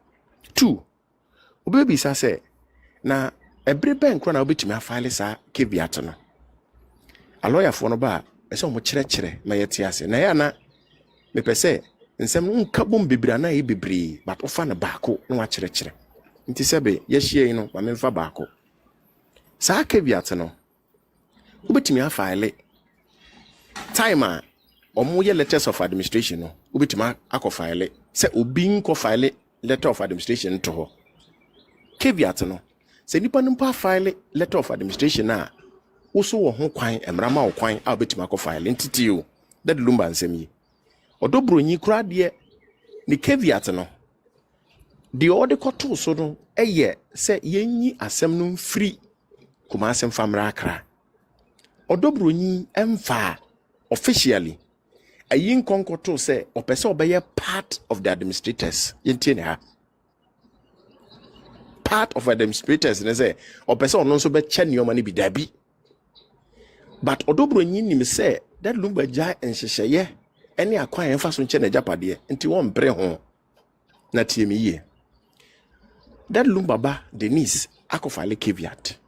2 obi bi sa se na ebre ben kro na obitima file sa caveat no a lawyer for no ba ese omo kire na yete ase na ya na me pese nsem nka bom bebra na e bebre but ofa na baako na wa kire nti sebe ye hie no ma memfa baako sa caveat no ubetimi afile time a omo ye letters of administration no ubetimi akofile se obi nko file letter of administration to ho caveat no se nipa nimpa file letter of administration na also wo ho kwan emrama wo kwan a obetima ko file entity o that lumba nsem yi Odo broni kura de ni caveat no the order koto so no se yenyi asem no free kuma asem famra akra Odo broni emfa officially ayin konkoto se opese obeye part of the administrators yenti ne ha part of the administrators ne say opese ono so be che nioma ne bi dabi but Odo broni nim say that lumba ja enhyehyeye ene akwan emfa so nche na japade nti won bre ho na tiemi ye that lumba ba Denise akofale caveat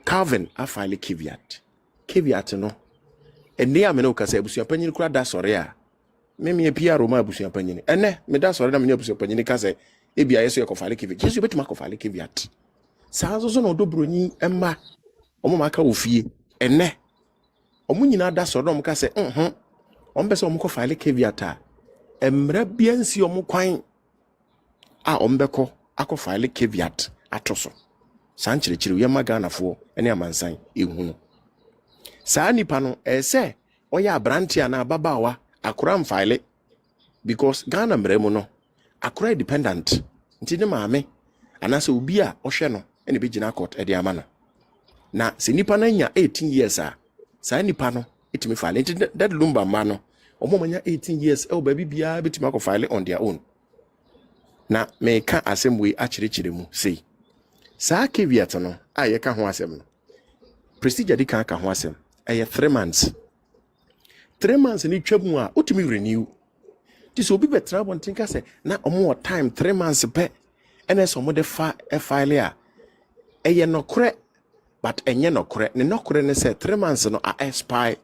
Calvin afale caveat no ene amene okasa abusuan panyin kura da sore a meme epia roma abusuan panyin ene me da sore na me abusuan panyin kasa ebia yeso yakofale caveat yeso betuma akofale caveat saa zo na Odo broni emma omo maka ofie ene omo nyina da sore na omo kasa ombese omo ko file caveat a emra biansi omo kwan a ombeko akọ file caveat atoso san chirechiri we maganafo ene amansan ehunu saa nipa no ese oya abrantia na ababawa akora mfile because Ghana mremu no akora dependent nti ne maame anase obi a ohwe no ene begina court ede ama no na se nipa na nya 18 years a saa nipa no itimi file nti that lumba ma no omo manya 18 years baby bia betimi akọ file on their own na me ka asem we achirechire mu sei saa caveat no aye ka ho asem no prestige di ka ho asem 3 months 3 months ni twam a utimi renew ti so obi betra bon tinka se na omo time 3 months pe ene so mo de file a nokore but enye nokore ne nokore ne se 3 months no a expire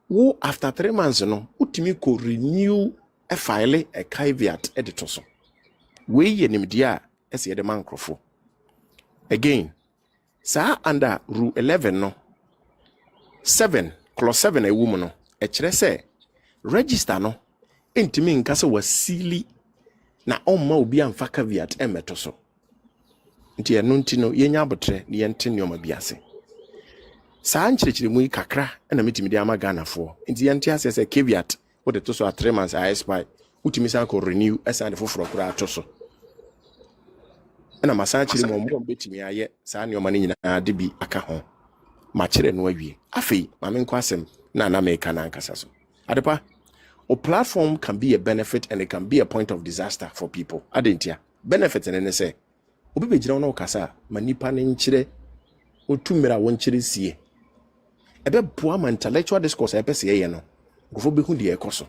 wo after 3 months no utimi ko renew file caveat edito so we ye nimdia ese ye de mankrofo again sa under rule 11 no 7 clause 7 ewu no kire se register no entimi nka se wasili na omma obi amfa caveat emeto so nti eno nti no yenya abotre ne yente nioma biase sa nchirechire mu kakra na metimi de ama Ghana fo nti yente ase se caveat What the to so 3 months I spy utimi san ko renew esan de foforo kura to so na masan chiri mo betimi aye saa ne o mane nyina de bi aka ho ma chire no awie afei ma me nkwasem na me kana nkasa so adepa a platform can be a benefit and it can be a point of disaster for people adentia benefit ne say obi begira no kasa ma nipa ne nchire otumira won chire sie ebe boa ma intellectual discourse epese ye no gofo be hu de ekoso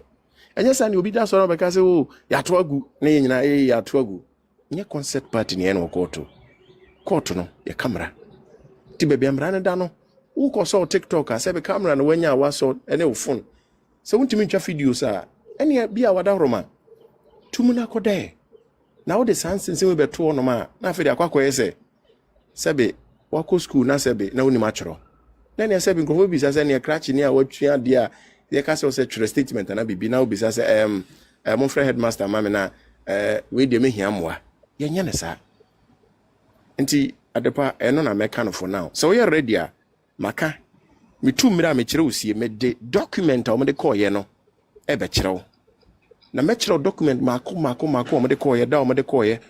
enye sa ne obi da so no be ka say o ya to agu na ye nyina ya to agu nye concept party ne no court no ye camera ti be amra ne da no wo ko so TikTok a say be camera no wanya wa so ene wo phone so wuntimi ntwa videos a ene bia wada roma tumuna kodae na wo de sansen we beto no ma na afi de akwakoye se sebe wako school na sebe na woni machoro na ne sebe nkofo bi sase ne crash ni a watua de a ye ka se o se statement na bibi na obi sase mon friend headmaster mama na we de mehia moa ye nya ne sa nti adepa eno na meka no for now so we ready a maka me tu mira me kire osie me de document o me de call ye no e be kire wo na me kire document mako o me de call ye da o me de call ye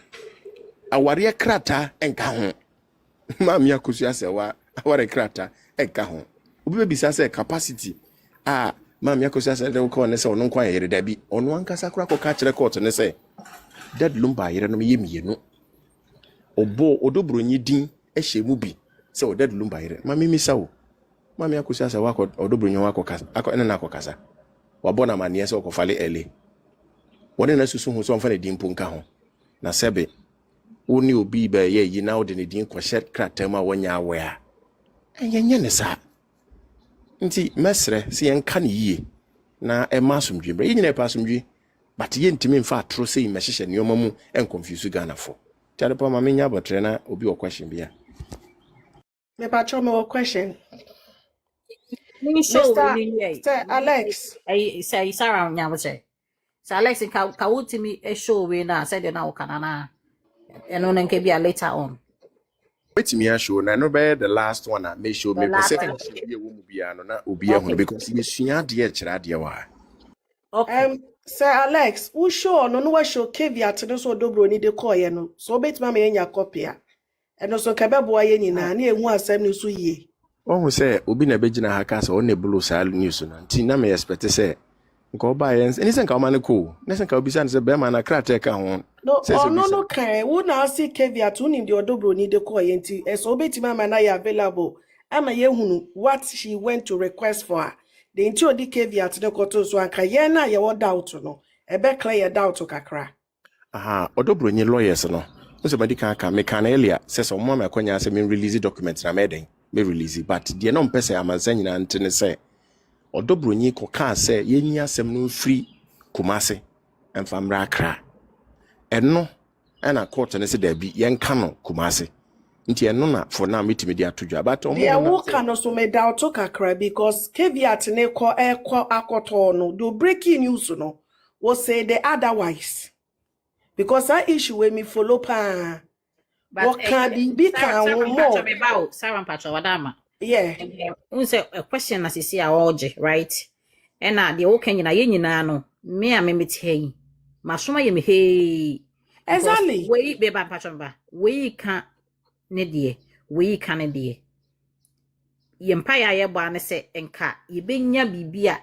aware krata enka ho Mami Akosua Serwaa aware krata enka ho obi be bisa say capacity Mami Akosua Serwaa ko ne say ono kwa yere da bi ono ankasa kura ko ka kire court ne say dead Lumba yere no ye mienu Odo broni din ehyemu bi say o dead Lumba yere mami misa wo Mami Akosua Serwaa ko Odo broni wa ko kasa ene na ko kasa wabona manie say ko fale ele woni na susu hu so mfa ne din ponka ho na sebe woni obi ba ye yi na odi ne din ko shed kratam a wonya awe a enye ne sa nti mesre se yenka ne yie na e masumdwe bre nyina pa asumdwe but ye ntimi mfa atro sei mehyehyɛ ne omamu en confuse Ghana for tare pa ma menya botre na obi o question bia Me pa cho me o question Mr. Alex say Sarah Nyamose. So Alex ka wutimi show we na said na ukana na eno na nke bia later on. Wetimi a show na no be the last one na me show me second show be wo mu bia no na obi ehun because me sua de kira de wa. Okay. Sir Alex, who show no wa show caveat no so Odo broni de call ye no. So betima me nya copy a. Eno so ka bebo aye nyina na ehu asem no so yie. Ohun say obi na begina ha ka so na blue sal news na nti na me expect say nko ba ye ni sen ka o ma ne ko ne sen ka obi san say be ma na krata ka ho no kai wo na see caveat unim de Odo broni de call ye nti so betima ma na ya available ama ye hunu what she went to request for her. The nti odi caveat de koto so anka ye na ye wo doubt no e be clear doubt kakra Odo broni lawyers no so badi kan aka me kan earlier says o mama kwanya say me release document na me den me release but de no mpese amansa nyina ntene say Odo broni ko ka say ye nyi asem no free Kumase emfamra akra eno na court ne se da bi ye nka no Kumase nti eno na for now metimi dia todwa but o mo wo ka no so me doubt kakra because caveat ne ko akoto no do breaking news no was say the otherwise because that issue when me follow pa what can be can more Sarah Pacho Wadama. Yeah. Unse a question na sisi a oje, right? Ena de o kenyi na ye nyina no me a me metei. Masoma ye me hey. Exactly. We be ba Pacho ba. We can ne die. We can ne die. Yempa ya ye bwa ne se enka ye benya bibia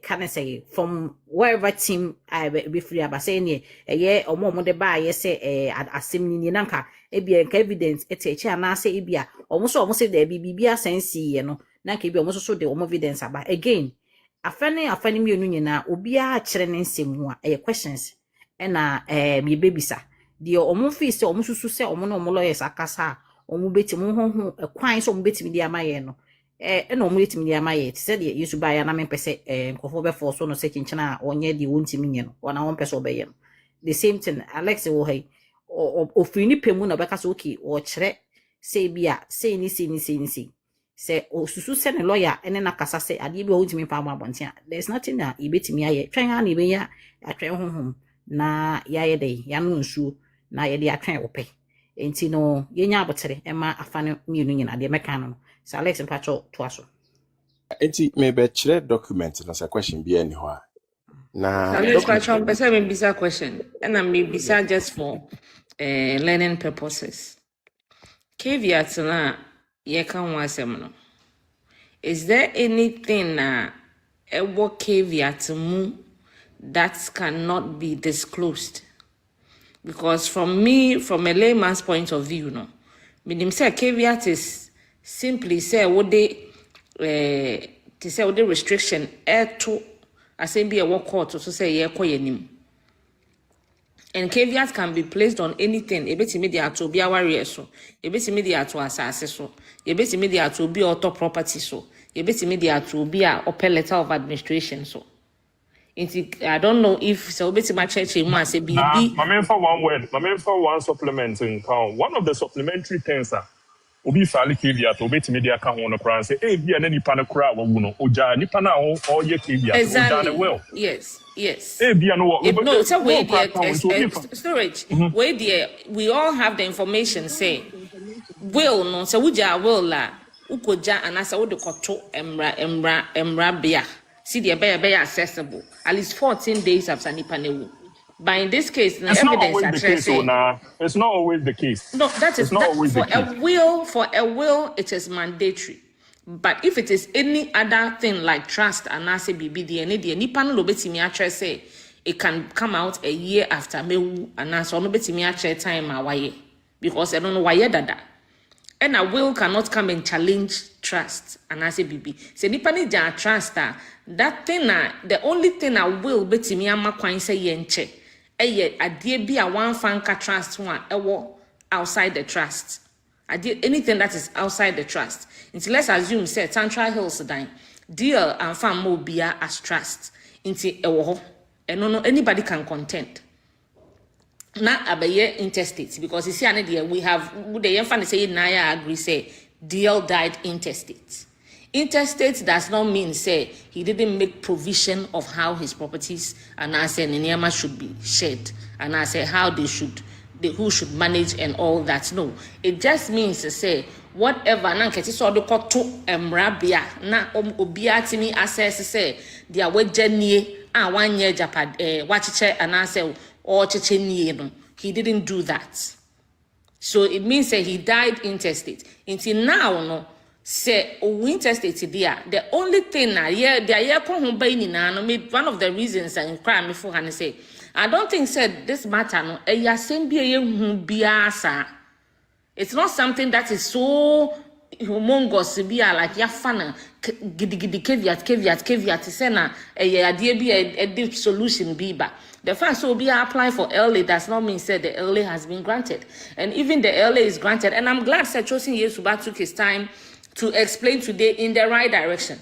ka ne se from wherever team I be free aba say ne ye omo de ba ye se asem ni nanka ebia enka evidence etechi ana se ebia omo se de bibia sense ye no nanka ebia omo so de omo evidence aba again afane mi enu nyina obia a kire ne nsemu a questions na me bebisa de omo fi se omo susu se omo no omo lawyers akasa omo betimu ho kwan so omo betimi de amaye no no mo yetimi ya maye ti said yesu ba ya na me pese nkofo be force no se kinchina onye di wontimi nye no wana won pese obeye no the same thing Alex wo hay ofiri ni pemu na be ka so okay o kire se bia se ni se osusu se ne lawyer ene na kasa se ade bi wontimi pa ma bontia there's nothing na ibetimi aye twen ha na ibe ya atwen honhom na ya ye dey ya no nsu na ye dey atwen wo pe enti no yenya abotere ema afane mienu nyina de meka no so Alex Mpacho to aso. Enti me be kire document na say question bi ani ho a. Na Let's catch on. Person may be a question, and I may be just for learning purposes. Caveat na ye can was Is there anything na a caveat mu that cannot be disclosed? Because from a layman's point of view, no, meaning say caveat is simply say what they to say what the restriction to I be a work court to say yeah koyenim. And caveats can be placed on anything. A bit immediate to be a warrior so, a bit immediate to assess so, a bit immediate to be auto property so, a bit immediate to be a open letter of administration so. I don't know if so bit my church must say Nah, be my man for one word, my man for one supplement in count. One of the supplementary things obi faali caveat obeti media ka ho no kra say eh bia na nipa no kra wa wu no oja nipa na ho o ye caveat oja na well. Yes. Eh bia no No, it's a way there storage. Way there we all have the information say will no so wuja will la ukoja anasa wo de koto emra bia. See the be accessible at least 14 days after nipa na wu. But in this case, the evidence not the case, it's not always the case. No, that is not that, always for the case. For a will, it is mandatory. But if it is any other thing like trust and I say BBD and any panel betimi actually say it can come out a year after me and I so no betimi actually time away because I don't know why dada. And a will cannot come and challenge trust and I say BB. Say nipa ni ja trust that thing the only thing I will betimi ama kwan say yenche. Adie bi a one fanka trust one outside the trust. Anything that is outside the trust. Until let's assume say Tantra Hills dying deal and farm mo bia as trust. Into ewo and no anybody can contend. Na abaye interstate because you see another we have the infant say Naya agree say deal died interstate. Interstate does not mean say he didn't make provision of how his properties and I say Niyama should be shared and I say how who should manage and all that. No, it just means to say whatever na nketi so de koto emrabia na obia timi access say dia wagenie a wanye japad wachiche and I say or chiche nie no. He didn't do that. So it means that he died intestate. Until now no say interstate there the only thing na one of the reasons I cry me for and say I don't think said this matter no it's not something that is so humongous be like yafana gidi caveat say na a deep solution be ba the fact so be apply for LA does not mean said the LA has been granted and even the LA is granted and I'm glad Sir Chosin Yesuba took his time to explain today in the right direction.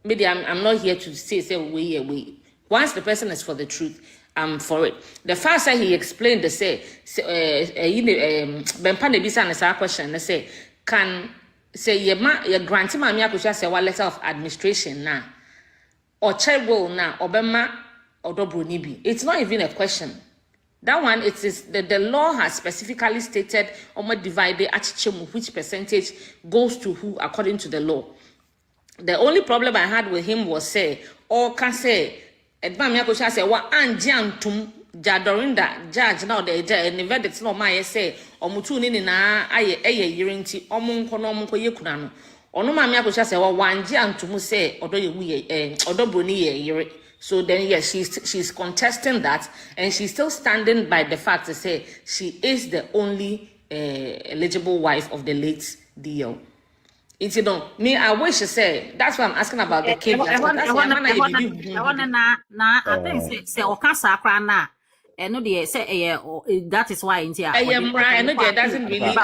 Maybe I'm not here to say way. Once the person is for the truth, I'm for it. The first time he explained, they say, Bempane Bisa answer a question. They say, can say your grant ma Akosua Serwaa letter of administration na or child will na obema Odo broni bi. It's not even a question. That one, it is the law has specifically stated divided which percentage goes to who according to the law. The only problem I had with him was say, or can say, Edmami Akosua Serwaa anjantum jadorinda judge now the verdict no my say omutu ni na aye yirinti omunko no omunko yekuna no ono mami Akosua Serwaa wanjantum say odo ye odo broni ye yire. So then, yes, she's contesting that, and she's still standing by the fact to say she is the only eligible wife of the late DL. It's me. I wish to say that's why I'm asking about the case. I think say okasa akra na. No, they say that is why in here. I am right. I know that doesn't really.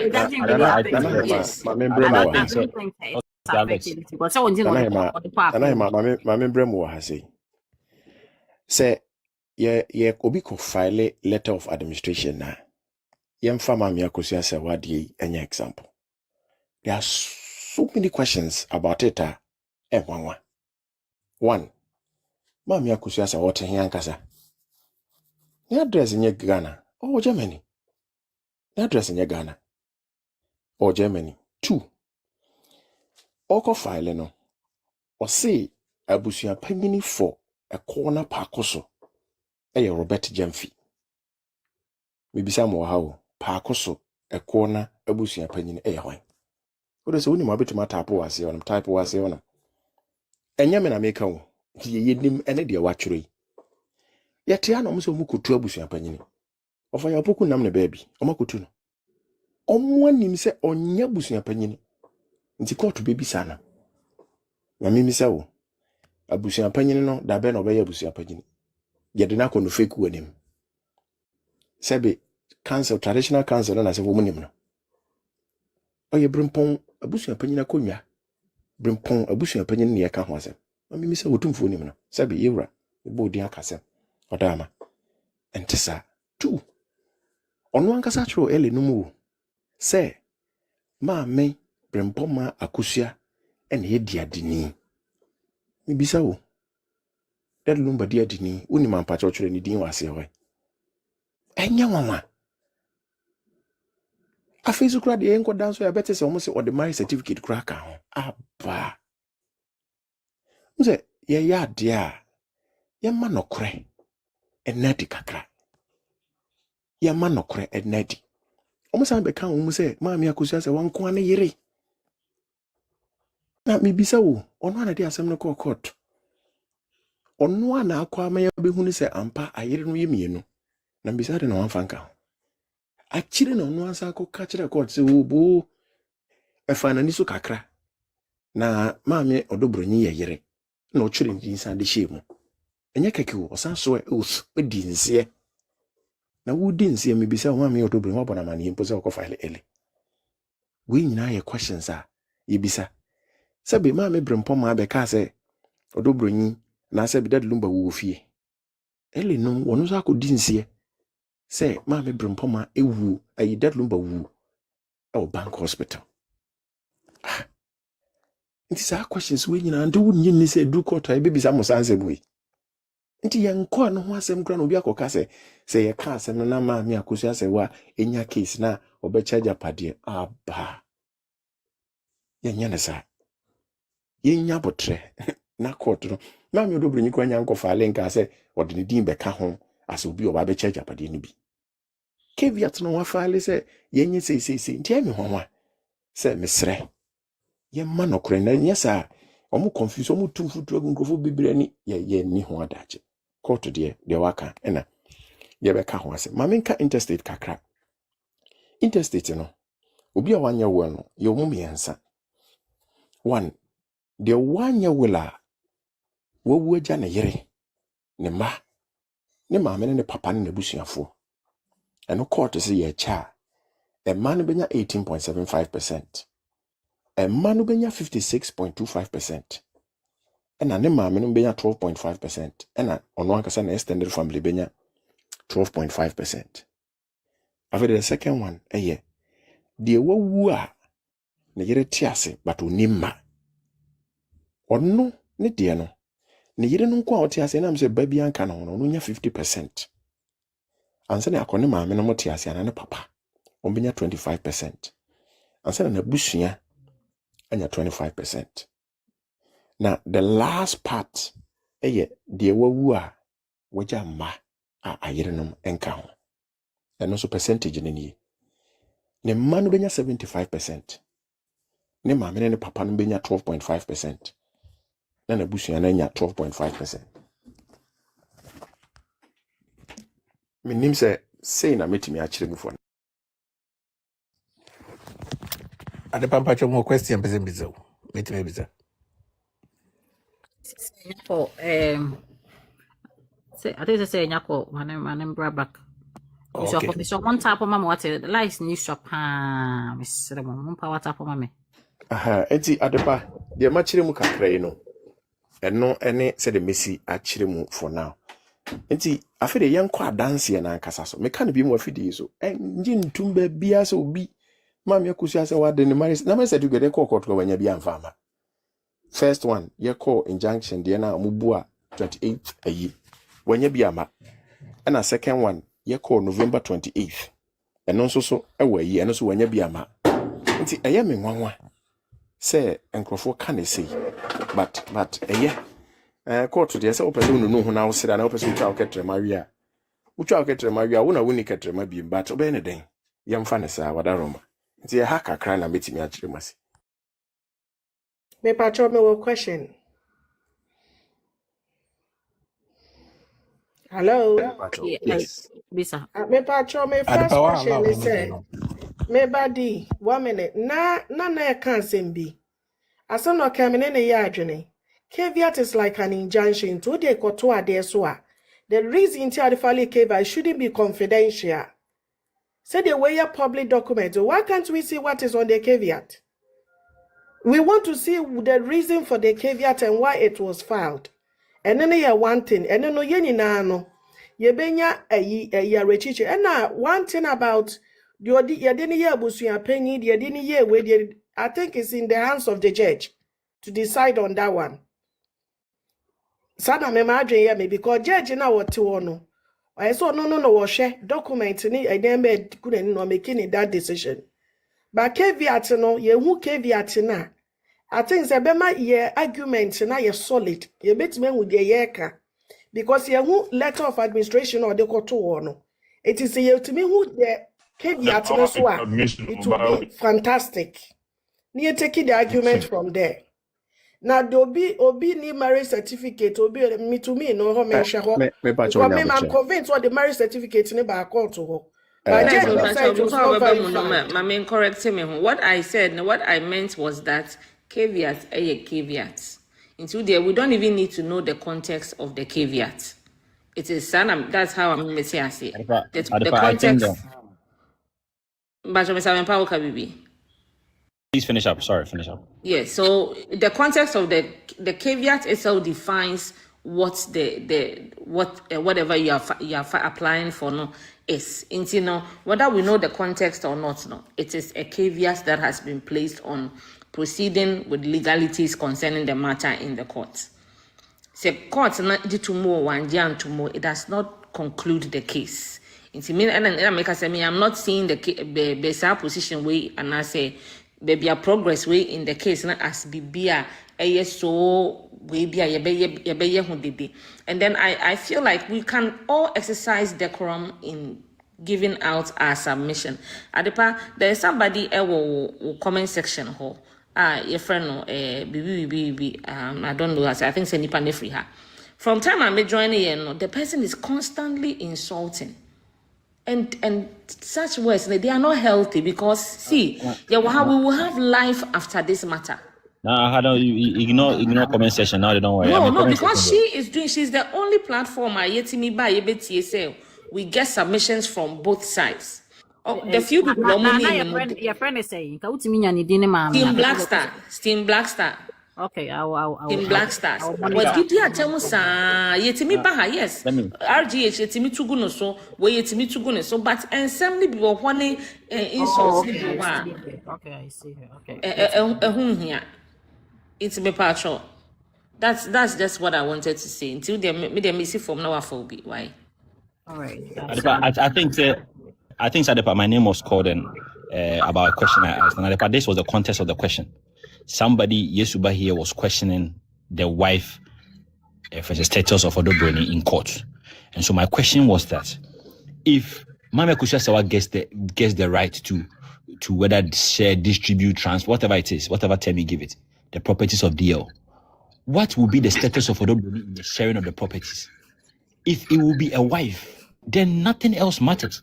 It doesn't really. Yes. Say obi ko file letter of administration na yemfa Mami Akosua Serwaa di any example. There are so many questions about it. One, Mami Akosua Serwaa what here ankasa. Your address in Ghana or Germany. Your address in Ghana or Germany. Two, Oko file no or say abusua pemini for a corner pakoso Robert Jamfi mibisa mo ha pakoso a corner abusua panyin hwan what so ni mo betima tapo wase on type wase on enya me na meka wo ye yenim ene de watwere yi yete ana mo so mu kotu abusua panyin ofa ya poku nam ne baabi omakotu no omo anim se onya abusua panyin nti court bebi sana na mimi se wo abusua panyin no da be na obeye abusua panyin yede na ko no fake wanim sebe council traditional council na se wo munim no oye brimpon abusua panyin akonwa brimpon abusua panyin ne yeka ho asem na mimi se wotumfo nim no sebe yewra bo di akasem odama entesa 2 ono ankasa chro ele no mu se ma me brimpon ma Akosua ene ye dia dini mibisa wo dat Lumba dia dini uni man pa chochere ni din wase ho enya nwanwa afezu kra de enko danso ya bete se omo se the marriage certificate kra ka ho aba nze ye ya de a ye ma nokre enadi kakra ye ma nokre enadi omo san be kan omo se maami Akosua se wanko ane yire na mibisa wo ono ana de asem no court ono ana akwa ma ya behunu se ampa ayire no ye mienu na mbisa de na wanfanka achire na ono ansa ko kachire court se wo efana ni so kakra na maami Odo broni ye yire na o chire ndinsa de shemu enye keke wo osan so odi nsie na wudi nsie mebisa maami Odo broni wabona mani mpo se ko file ele we nyina ye questions a yebisa sabe maami brempo ma be ka se Odo broni na se bi dad Lumba wo fie ele no wono so akodi nsie se maami brempo ma ewu ayi dad Lumba wu e bank hospital nti sa questions we nyina ndo wunyi ni se du court ai bebisa mo sanse bui nti yanko no ho asem kra no obi akoka se ye ka asem no na maami Akosua Serwaa enya case na obechaja pade aba yenya ne sa yenya botre na court no maami Odo broni kwa nyanko fa lenka se odene din be ka ho ase obi oba bechaja pade ni bi caveat no wa fa se yenye se nti emi hwanwa se mesre yemma nokre na nyesa omu confuse omu tumfutu agunkofo bibire ni ye ni ho adache court de waka ena ye be ka ho ase mamenka interstate kakra interstate no obi a wanya wo no ye omu miensa 1 de wanya wela wawu aja na yere ne ma ne maame ne papa ne busuafo eno court se ye cha e ma no benya 18.75%. Ma no benya 56.25%. Ena ne maame no benya 12.5%. Ena ono ankasa na extended family benya 12.5%. After the second one de wawu a ne yere tiase but onimma ono ne de no ne yere no nko a otiase na mse baby anka na ono nya 50%. Ansa ne akone maame no motiase ana ne papa ombenya 25%. Ansa na busua anya 25%. Now the last part de wawu a waja ma a ayerenom enka ho eno so percentage ni ne ma no benya 75%. Ne maame ne papa no benya 12.5%. Na busua na nya 12.5%. Minim se say na metimi a kire mufo Ade pampa cho mo question pese bizo. Metime biza. For say I think say nyako manem bra back. Okay. So one tap on mama what the lights new shop ha Mr. Mom power tap on mama. aha enti adepa de ma kire mu kakra yi no eno ene se de mesi a kire mu for now enti afede yenko adanse na ankasa so meka no bi mu afide so nji ntumba bia so obi maami Akosua Serwaa de ne marriage na message to get court ko wanya bia mfama first one ye call injunction de na omubu a 28 ayi wanya bia ma na second one ye call November 28th eno nso so ewa yi eno so wanya bia ma nti eye me nwanwa se enkrofo ka ne sei but eye court to the say person no ho na wo sira na person twa ketrema wi a utwa ketrema wi a wo na woni ketrema bi but obe ne den yemfa ne sa wadaroma nti ha kakra na metimi a kire mase Me patro me wo question. Hello. yes Bisa. Me patro me first question is say me body 1 minute na can sembi. Asa no kamene ne ya adwene. Caveat is like an injunction to the koto ade so a. The reason to the caveat shouldn't be confidential. Say the way a public document. Why can't we see what is on the caveat? We want to see the reason for the caveat and why it was filed. And then you one thing, and then no yeni na no. Ye benya a rechiche. And now one thing about the yadini ye busuya penny, the yadini ye where I think it's in the hands of the judge to decide on that one. Sada me madre ye me because judge na what to no. I saw no share document ni I never couldn't no making that decision. But caveat no ye who caveat na. I think the bema ye argument na ye solid. Ye bet me with ye yeka. Because ye who letter of administration or the court no. It is ye to me who the caveat no so it will be fantastic. Ni take the argument from there. Now the obi ni marriage certificate obi me to me no ho mention ho. I'm convinced what the marriage certificate ni ba court ho. But Mama correcting me. What I said, what I meant was that caveat a caveat. Into there, we don't even need to know the context of the caveat. It is that's how I'm going to say it. The context. Please finish up. Sorry, finish up. Yes. So the context of the caveat itself defines what whatever you are applying for no is. You know, whether we know the context or not, no, it is a caveat that has been placed on proceeding with legalities concerning the matter in the court. So court not to more one to more, it does not conclude the case. It's mean and make us say I'm not seeing the position way and I say baby a progress way in the case na as bibia so we be and then I feel like we can all exercise decorum in giving out our submission. Adepa, there is somebody comment section ho. Your friend no I don't know. I think say nipa free her. From time I made joining here, the person is constantly insulting. And such words, they are not healthy because see, we will have life after this matter. Nah, how don't you ignore comment section now? They don't worry. No, because she's the only platform we get submissions from both sides. The few people your friend is saying, Steam Blackstar. Okay, I'll in Black Stars. What did you tell me, Yetimi Baha? Yes, RGH Yetimi Tuguno so, where Yetimi Tuguno so, but and somebody be one insults. Okay, I see her. Okay, here. It's me patrol. That's just what I wanted to say. Until they miss from now for be why. All right. I think Sadepa, my name was called and about a question I asked, and Sadepa, this was the context of the question. Somebody, Yesuba here, was questioning the wife for the status of Odo broni in court. And so my question was that if Mama Akosua Serwaa gets the right to whether share, distribute, transfer, whatever it is, whatever term you give it, the properties of DL, what will be the status of Odo broni in the sharing of the properties? If it will be a wife, then nothing else matters.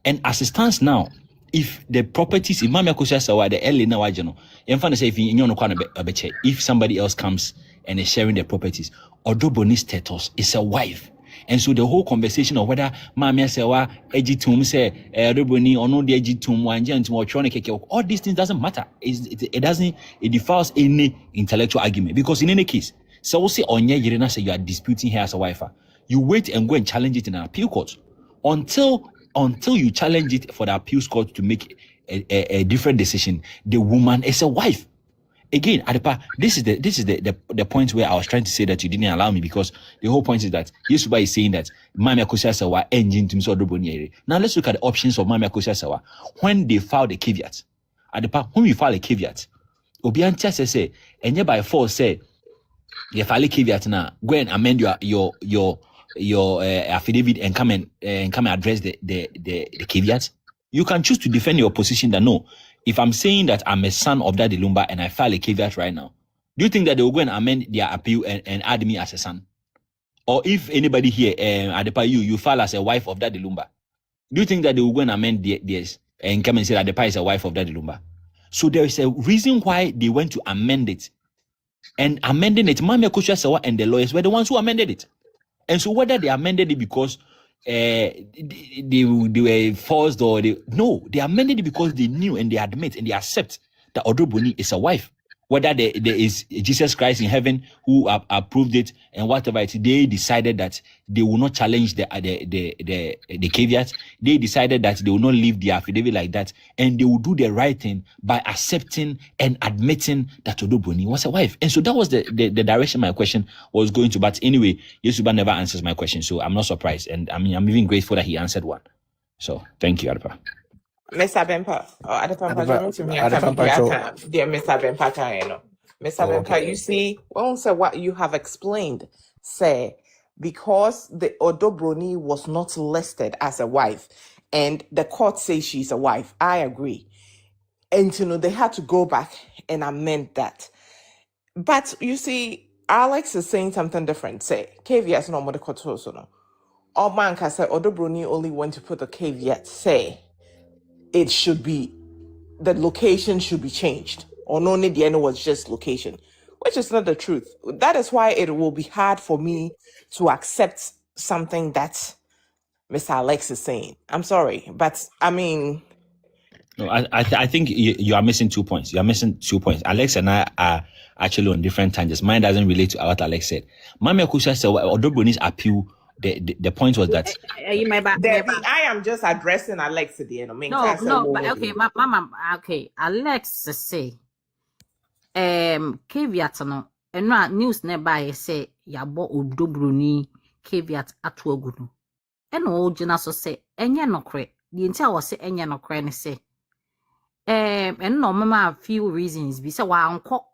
And as it stands now, if the properties, if Mama Akosua Serwaa, the early now, if somebody else comes and is sharing their properties, Odo broni status is a wife. And so the whole conversation of whether Mama Serwaa ejitum say Odo broni or no the ejitum wanjantum or chronicake, all these things doesn't matter. It defiles any intellectual argument because in any case, so we'll say Onye Yerena say you are disputing her as a wife. You wait and go and challenge it in an appeal court until you challenge it for the appeals court to make a different decision. The woman is a wife. Again, Adepa, this is the point where I was trying to say that you didn't allow me, because the whole point is that Yesuba is saying that Mama Akosua Serwaa engine to Odo broni. Now let's look at the options of Mama Akosua Serwaa when they filed a caveat. Adepa, when we file a caveat, Obiantia say, and by force say, you file a caveat now, go and amend your affidavit and come and address the caveat. You can choose to defend your position that no, if I'm saying that I'm a son of Daddy Lumba and I file a caveat right now, do you think that they will go and amend their appeal and add me as a son? Or if anybody here, Adepa, you file as a wife of Daddy Lumba, do you think that they will go and amend theirs and come and say that Adepa is a wife of Daddy Lumba? So there is a reason why they went to amend it. And amending it, Mami Akosua Serwaa and the lawyers were the ones who amended it. And so whether they amended it because they were forced or they amended it because they knew and they admit and they accept that Odo broni is a wife. Whether there is Jesus Christ in heaven who approved it and whatever it is, they decided that they will not challenge the caveat. They decided that they will not leave the affidavit like that, and they will do the right thing by accepting and admitting that Odo broni was a wife. And so that was the direction my question was going to. But anyway, Yesuba never answers my question, so I'm not surprised, and I mean I'm even grateful that he answered one. So thank you, Adepa. Mr. Bempa, dear Mr. Bempa, Mr. Bempa, you see, when say what you have explained, say, because the Odo broni was not listed as a wife, and the court says she's a wife, I agree. And they had to go back and amend that. But you see, Alex is saying something different. Say, caveats no more the court also no. Or man can say Odo broni only went to put a caveat, say it should be, the location should be changed. Or no need the end was just location, which is not the truth. That is why it will be hard for me to accept something that Mr. Alex is saying. I'm sorry, but I mean... No, I think you are missing 2 points. You are missing 2 points. Alex and I are actually on different tangents. Mine doesn't relate to what Alex said. Mami Akosua Serwaa, Odo broni's appeal, the point was that I am just addressing Alex at the end. No, but okay, Mama, okay. Alex say, caveat no, and not news nearby say yabo Odo broni caveat atwoguno. And old Jena so say, enya no cre. The entire was say enya no cre ne say. And no mama a few reasons be say wa unko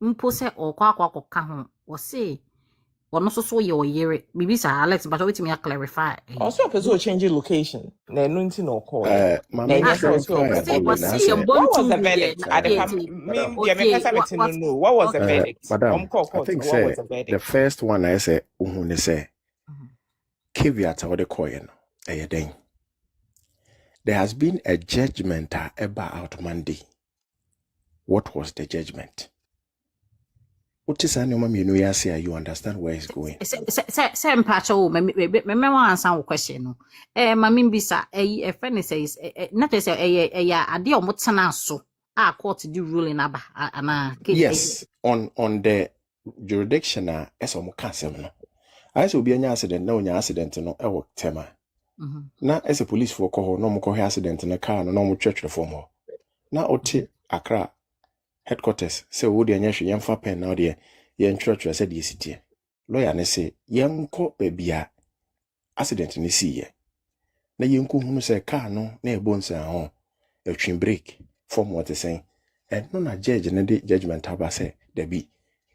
mpose or kwa kaho was say. Or not so your year, maybe sir Alex, but wait me clarify. Also, person changing location. No, no call. What was the verdict? What was the verdict? Madam, I think say the first one I say, say, caveat or the coin, there has been a judgment about Monday. What was the judgment? What is you understand where it's going? Say mpacho me answer question no. Mami bisa a friend says not to say ade o motena so a court do ruling aba ana. Yes, on the jurisdiction as o mo cancel no. I say obi anya accident na onya accident no e wo tema. Na as a police for ko no mo ko accident na car no mo twetwe form ho. Na oti Accra headquarters say wo de anya hwe yemfa pen na de yen twetwe say de sitie lawyer ne say yenko bebia accident ne siye na yenko hunu say car no na ebo nsan ho atwin break form what say and no na judge ne de judgment aba say da bi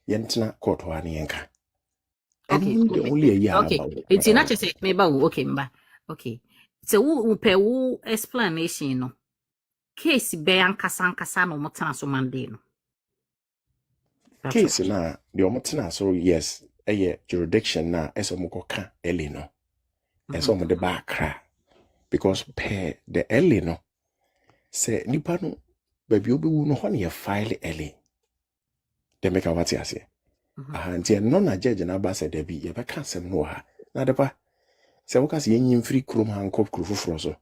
yentena court ho an yenka okay it's not to say me ba okay mba okay so wo pe wo explanation no case be ankasa no motena so Monday no case na the omotena so yes jurisdiction na esomokoka early no eso mo de backra because per the early no say nipa no baby obewu no ho na file early they make what you say and no na judge na ba say there be ye be cancel no ha na de pa say wo ka say yin free krom hankop krofoforo so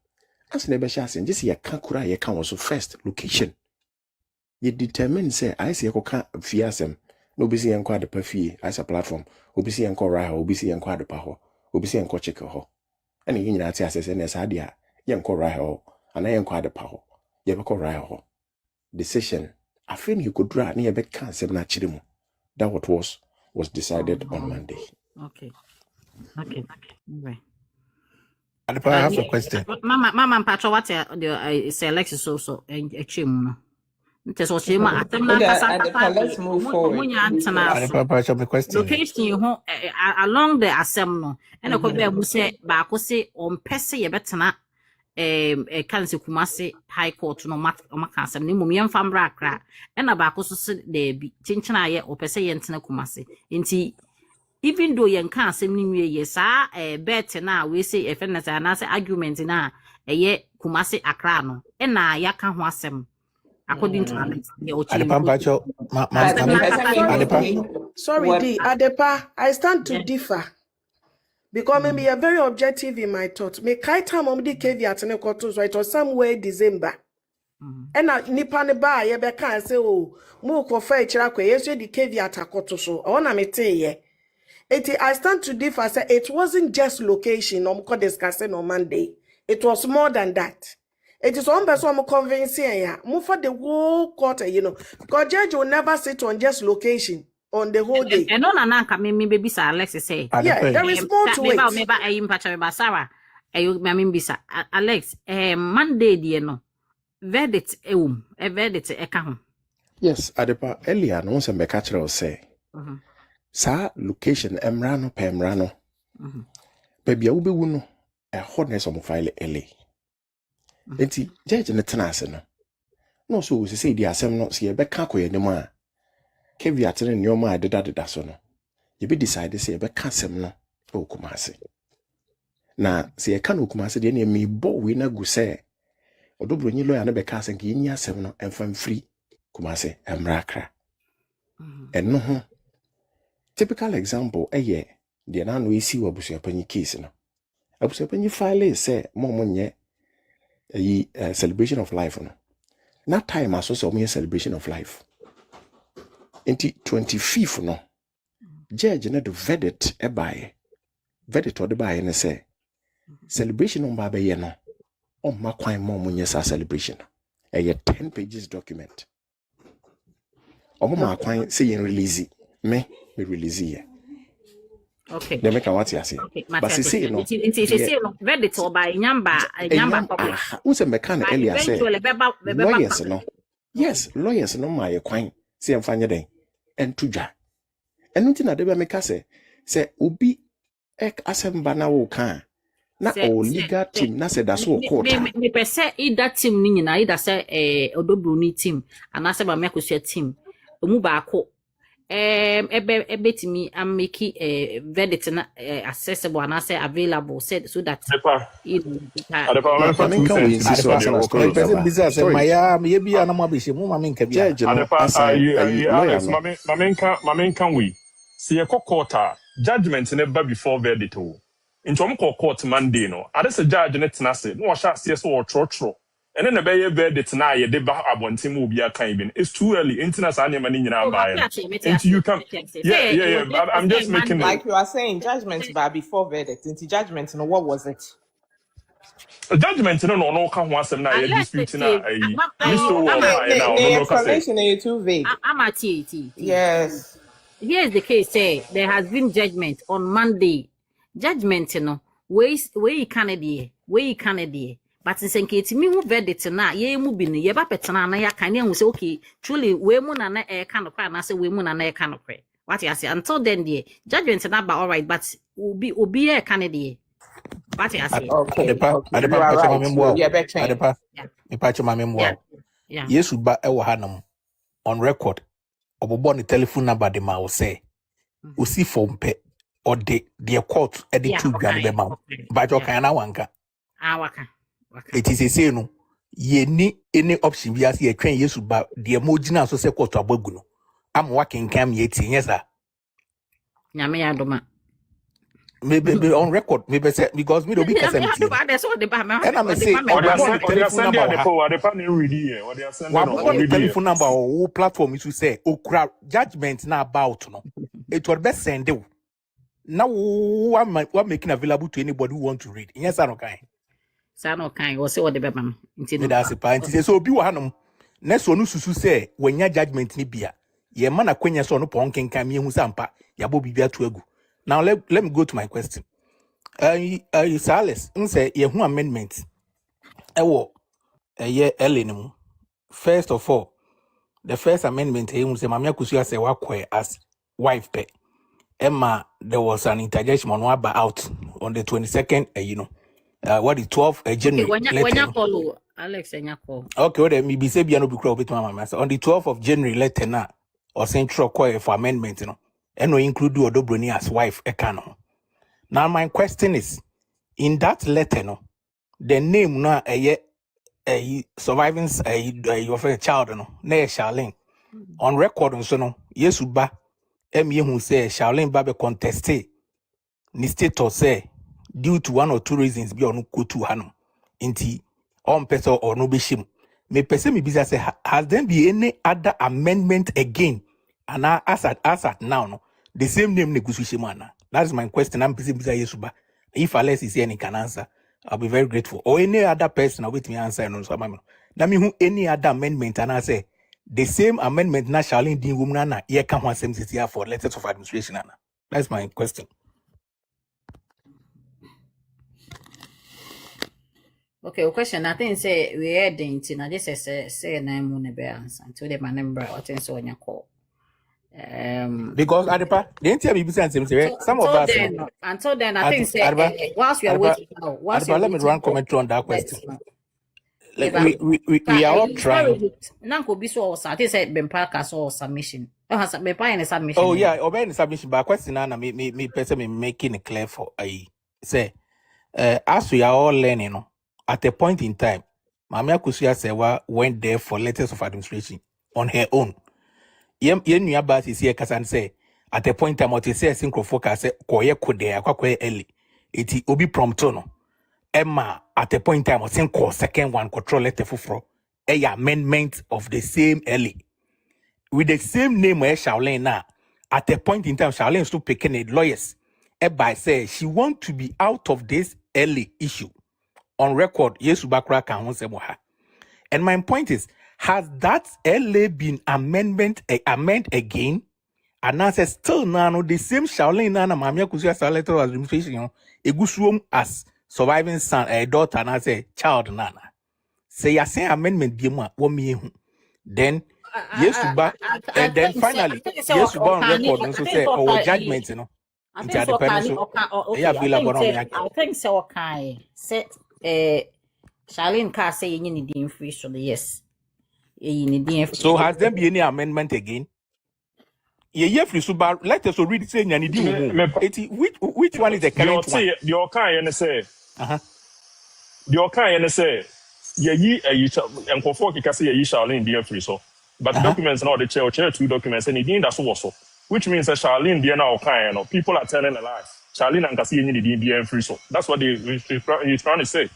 as na be sha say just ye ka kura ye kan so first location you determine say I see ka fiasem no be see enko adepa fie as a platform obi see enko ra ho obi see enko adepa ho obi see enko check ho and you nyina ati asese na sa dia ye enko ra ho ana ye enko adepa ho ye be ko ra ho decision afin you could draw na ye be cancel na chirimu that what was decided on Monday. Okay right. I have a question. Mama Pacho, what the say Alexis also a chim. Nti so shema atem na kasa Let's move forward. Omunya antena so. Location ho along the asem no. Ena ko be mu se ba ko se on pese ye betena kanse Kumasi High Court no maka asem ni mum yemfa mbra akra. Ena ba ko so se de bi chinchina ye opese ye ntena Kumasi. Nti even though yen kan asem ni nwie ye sa bet na we say e fena sa na say argument na ye Kumasi Accra no. Ena ya ka ho asem. According to Alex, sorry, D. Adepa, I stand to differ. Because maybe you're very objective in my thoughts. Me kai time on the caveat and so it was somewhere December. And na nipa ne ba ye be kan say oh mo ko fa chira kwa yeso the caveat akoto so. I wanna me tell ye. I stand to differ say it wasn't just location or ko discussing on Monday. It was more than that. It is one person I'm convincing ya. Move for the whole quarter, because judge will never sit on just location on the whole day. And on an anchor, me baby sir, Alex say. Yeah, there is more to it. Maybe I am Pacha Sarah. Bisa Alex, Monday, no verdict, a verdict, a Yes, Adepa, earlier, no one may catch or say, Sir, location, Emrano, Pemrano. Baby, I will be one a hotness on file LA. Enti judge na tena ase no so we say di asem no se ye beka koye ne ma caveat ne nyoma adeda so no ye be decide se ye beka asem no o Kumasi na se ye ka no Kumasi de ne me bo we na gu se Odo broni lawyer na beka asem ke yin asem no emfam free Kumasi emrakra enno ho typical example eye de na no esi wa busuapanyi case no abusuapanyi file say momonye celebration of life no that time aso so me celebration of life enti 25th no judge na the verdict e bae verdict o de bae ne say celebration on baba ye no on ma kwan mo munye sa celebration e 10 pages document o ma kwan say yen release me release ye. Okay. They make a what you say. But see, no. Verdict or by Nyamba public. Who's a mechanic? Elia say. Lawyers, no. Yes, lawyers, no, my quine. See, I'm finding day. And to ja. And nothing that they make us say, Ubi ek asembana wo kan. Na o legal team, na say that's what court. Me per se, that team, Nina, either say, Odo broni team, and I say, my Akosua team. Omuba me I'm making a verdict accessible and I say available said so that judgment never before verdict. Into court Monday no. I just a judge net nase. No shall see us or trotro. And then the bay verdict now, ye deba abontim will be a kind. It's too early. Internet any money in our buy. Into you come. Yeah. I'm just making like you are saying judgment by before verdict. Into judgment, and what was it? Judgment no can once and now disputing explanation is too vague. I'm at TAT. Yes. Here's the case. Say there has been judgment on Monday. Judgment, way Canada. But in Sankate, me who verdict na ye mu bi ne ye ba petana na ya kan ya say okay truly we mu na na e kan kwa na say we mu na na e kan kwa what you say until then the judgment na ba all right but obi e kan de what you say okay Adepa me pa choma memwa Yesu ba e wo hanam on record obobo ne telephone number de ma wo say osi fompe or the court edit to gwan be ma ba jo kan na wanka waka it is a say no ye ni any option we as ye twen Yesu ba de mo gina so say court abagu no am wakin kam ye tin yes sir nyame ya doma maybe on record maybe say because me do be person and I'm say telephone number or platform is to say okra judgment na about no it would best send you now what making available to anybody who want to read yes I no kind or say what the bebam intended as a pint so be one next one susu say when your judgment ni bia ye man akwenya so no ponken kan me hu sampa ya bo bibia to agu. Now let me go to my question. Silas, say ye hu amendment. Ewo ye elenum. First of all, the first amendment he say Mama Akosua Serwaa as wife pe. Emma, there was an interjection on Waba out on the 22nd, what is 12th January. When you call Alex and you call. Okay, well, then maybe say Biano Bukro bit Mama. On the 12th of January, letter na or central call for amendment, and no include Odo broni as wife, canon. Now, my question is, in that letter, no, the name na a surviving a child, no, ne Charlene. On record, so no, yes, Uba, who say Charlene Babe contested. Ni status say due to one or two reasons be on go to hano inti on person or no be shim me person me business say has there be any other amendment again and as at now no the same name negotiation man. That's my question. I'm busy yesuba if Alex is here and can answer I'll be very grateful or any other person with me answer no so mama na me who any other amendment and I say the same amendment na Charlene din woman na ye can one same city for letters of administration na. That's my question. Okay, question. I think say we are dating. I just say name on the answer until the number. I think so on your call. Because Adepa, the entire BBC say some of us. Until then, I think say whilst we are waiting now. Adepa, let me run commentary on that question. We are all trying. Now could be so. I think say Bempa so submission. Bempa in submission. Oh yeah, obey the submission. But question now, me person making it clear for I say, as we are all learning, at a point in time, Mama Akosua Serwaa went there for letters of administration on her own. Yen nuaba is here kasan say at a point in time what say synchrofocus say koye kode akwakoye early. Iti obi prompto no. Emma at a point in time was second one control letter for a amendment of the same early. With the same name where Charlene now. At a point in time, Charlene still picking it lawyers. Eba say she want to be out of this early issue. On record, yes, Bakra can say moha. And my point is, has that LA been amend again? And I say still now the same Charlene Nana Mama Akosua Serwaa letter of administration, Egusum as surviving son, a daughter, and I say child Nana. Say I say amendment be more then yes, and then finally yes, on record and so say our judgment, I think so. Okay, say Charlene can say you need the free so yes. So has there been any amendment again? Yeah, free so let us read saying you need which one is the current one? Your kind and say your kind and say ye and for can say ye Charlene be free so. But documents not the chair 2 documents and it that's also. Which means that Charlene be now kind of people are telling a lie. Charlene and Cassie need be free so. That's what he's trying to say.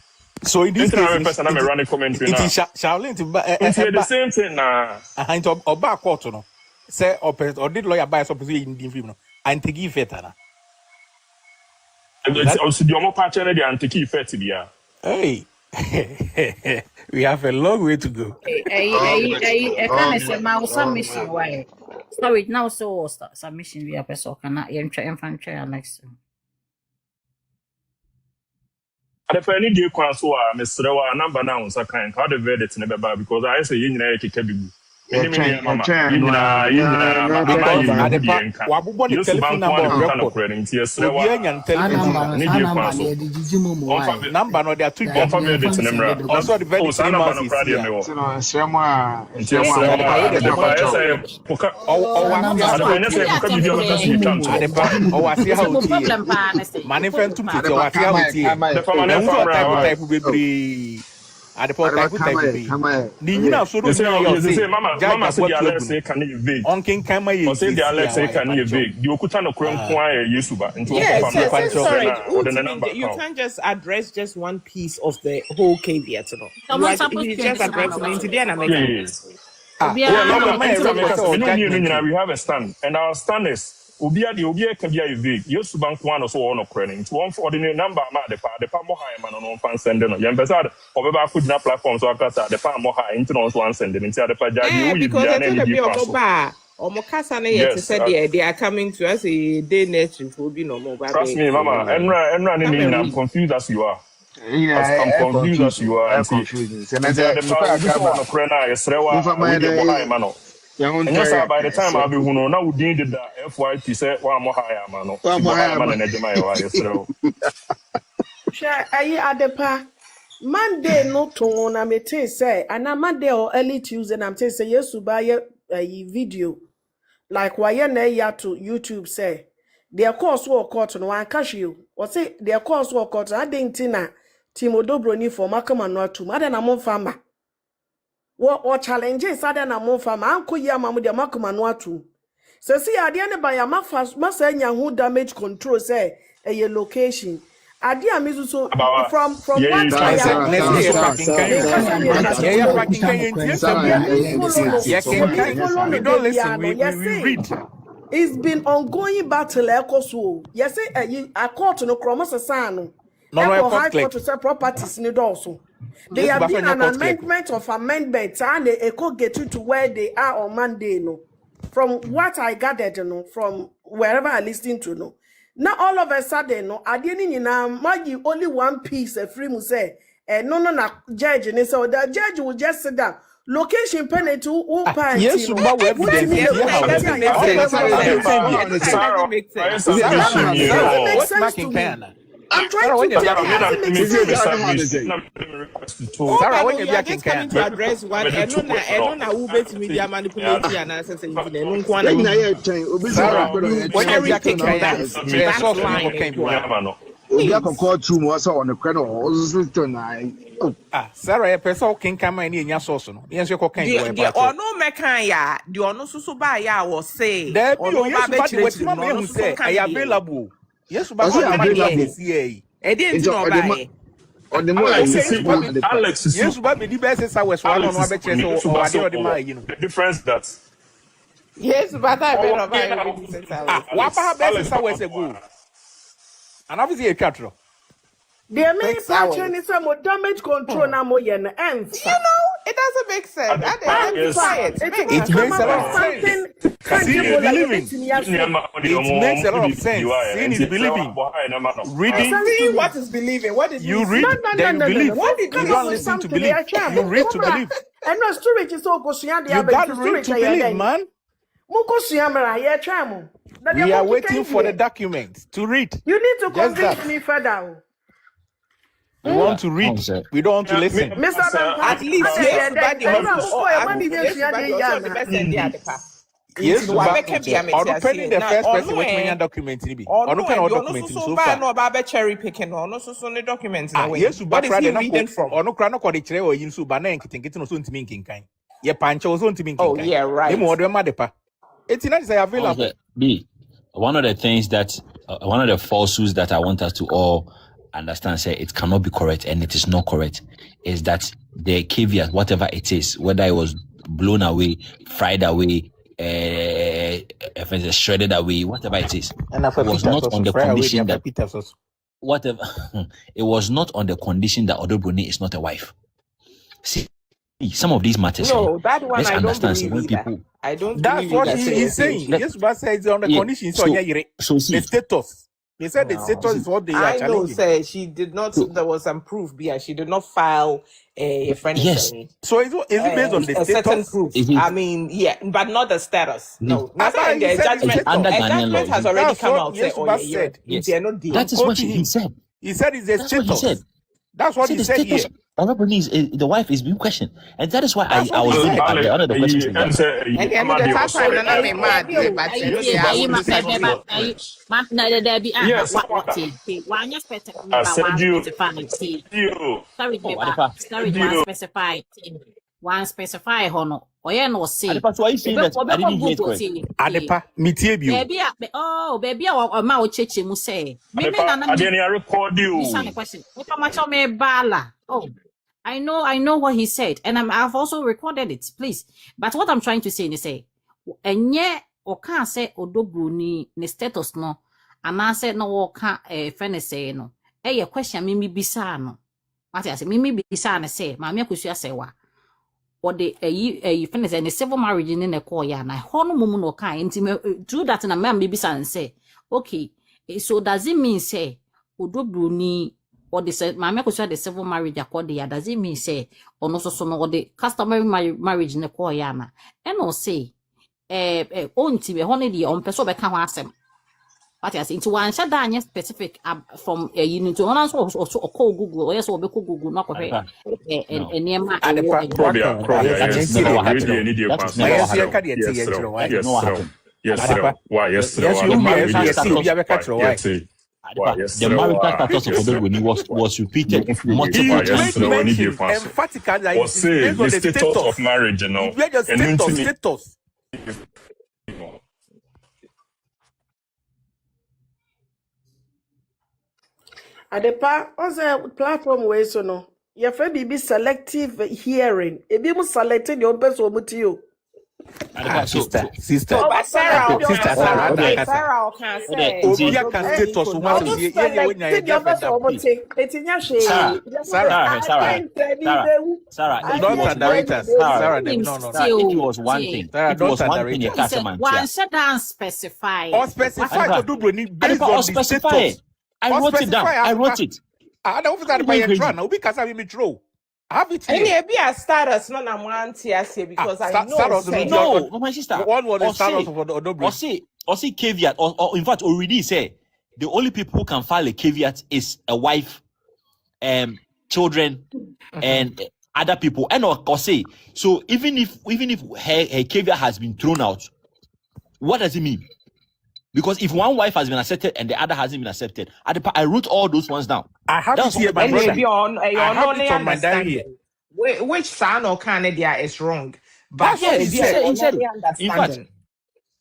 So in this case, I'm running commentary now. Charlene to the same thing now. Into Oba court no. Say or did lawyer buy suppose in the film no. And to give it na. It's also the more part and the anti effect there. Hey. We have a long way to go. I can't say my submission why. Sorry, now so submission we have so cannot infantry next. And if any day so Mr. Serwaa number now so kind how the verdict never because I say you know take bibu. Number no there 2 also the very same at the point I put Mama said the Alex say can you vague. On King Kama is say the Alex say can you vague. The Okuta no kwen kwa Yesuba. You can't just address just one piece of the whole caveat. You just address into the American. We have a stand, and our stand is Ubia can be a vague. Yesuba one so on credit. To one for the number the pa more high man on fan sending. Yambasad or put na platform so the pa more high into one sending into the Paja. Because I told you or Mokasane said they are coming to us a day next will be no more. Trust me, Mama, and I'm confused as you are. I'm confused as you are. And yes, by the time I'll be who now would need the FYP say one more higher man. One more higher man and Edema. Sure, adepa. Monday no to na me say, and Monday or early Tuesday, and I'm say yes to buy a video. Like why na ya to YouTube say. Their course work court no one cash you. Or say their course work court, I didn't tina. Odo broni for Makama no to mother na mon farmer. What challenges are na mon farmer? Uncle ya mamu de Makama no to. So see, at the end by a masanya who damage control say a location. Adia mizu so from one we don't listen, we read. It's been ongoing battle Akosua. Yes, a court no kromosasano. No high court to say properties need also. They have been an amendment of amendments and they could get you to where they are on Monday no. From what I gathered no, from wherever I listened to no. Now all of a sudden no, I didn't magi only one piece a free muse. No judge and so the judge will just sit down. Location penalty to all parties. Yes, but we I'm trying to Sarah, when you're just coming to address one, and no, who bet me their manipulating and answers and when you're Sarah, a person can come in your sauce. Yes, you're cocaine. Or no mecania, do you know so by ya or say, there be who say, I available. Yes, but I didn't know. On the Alex is yes, but the best is I was one on my the difference that yes, but I what best I was a good. And obviously a catcher. There may be some more damage control now more yen and you know it doesn't make sense. It makes a lot of sense. It makes a lot of sense. Seeing is believing. Reading what is believing? What is you read? Then you believe. You don't listen to believe. You read to believe. And no storage is so good. You got to read to believe, man. We are waiting for the documents to read. You need to convince me further. We want to read. We don't want to listen. Mr. At least yes, yes, pending the first person which many documents be. Or no kind of documents so far. No about cherry picking or no so the documents. Yes, but reading from or no crano call the chair or in Subana and getting us to mean kind. Ye pancho was on to mean. Oh yeah, right. It's not available. B. One of the things that one of the falsehoods that I want us to all understand, say it cannot be correct and it is not correct, is that the caveat, whatever it is, whether it was blown away, fried away, if it's shredded away, whatever it is, was not on the condition that whatever it was not on the condition that Odo broni is not a wife. See, some of these matters. No, that one let's I understand. don't believe People, I don't. That's what he's saying. Yes, but says on the condition. So the status. They said the status is what they are challenging. I know, say she did not. There was some proof. Yeah, she did not file a friend. Yes. So is it based on the status? Certain proof. I mean, yeah, but not the status. No, nothing. The judgment. Judgment has already come out. Said that is what he said. He said it's a status. That's what he said here. The wife is being questioned, and that is why I was doing one of the questions. One specify hono. Oye no say. Adepa, why you saying that? I didn't hear it correct. Adepa, mitiebi. Baby, oh, ma o cheche mu say. Me na I record you. Listen the question. Me bala. Oh. I know what he said, and I've also recorded it, please. But what I'm trying to say is say, enye o can say Odo broni ne status no, and I said no o can friend say no. Ye question me bisa no. What I say me bisa na say, Mami Akosua Serwaa. Or the friend say the civil marriage in the call ya na hono mumu no kan nti do that na me bisa and say, okay, so does it mean say Odo broni or the Mami Akosua the civil marriage accord ya, does it mean say or no so no or the customary marriage in the call ya na and no say onti be hone de on person be ka ho asem. What you say into one shut down specific from you need to also call Google or yes or be Google not correct and near my Yes, the marital status of Odo broni was repeated multiple times. You made mention emphatically that it's based on the status of marriage, you know. Status. Adepa, also platform way so no. Your friend be selective hearing. If you must select your best or you. Sister. But Sarah, Sarah can say. Obia can status one of Sarah, not directors. Sarah, no. It was one thing. It was one thing. You can't one shut down specify. Or specify to do based on the status. I wrote it down. I wrote it. I don't know that by a run. Now because I throw. I have it here. Any be a status, no, I'm one say because I know. No, my sister. One was the status of Odo broni. Or say caveat, or in fact, already say the only people who can file a caveat is a wife, children, and other people. And or say so. Even if her caveat has been thrown out, what does it mean? Because if one wife has been accepted and the other hasn't been accepted, I wrote all those ones down. I have it here, my brother. I have it on my diary here. Which son or Canada is wrong? But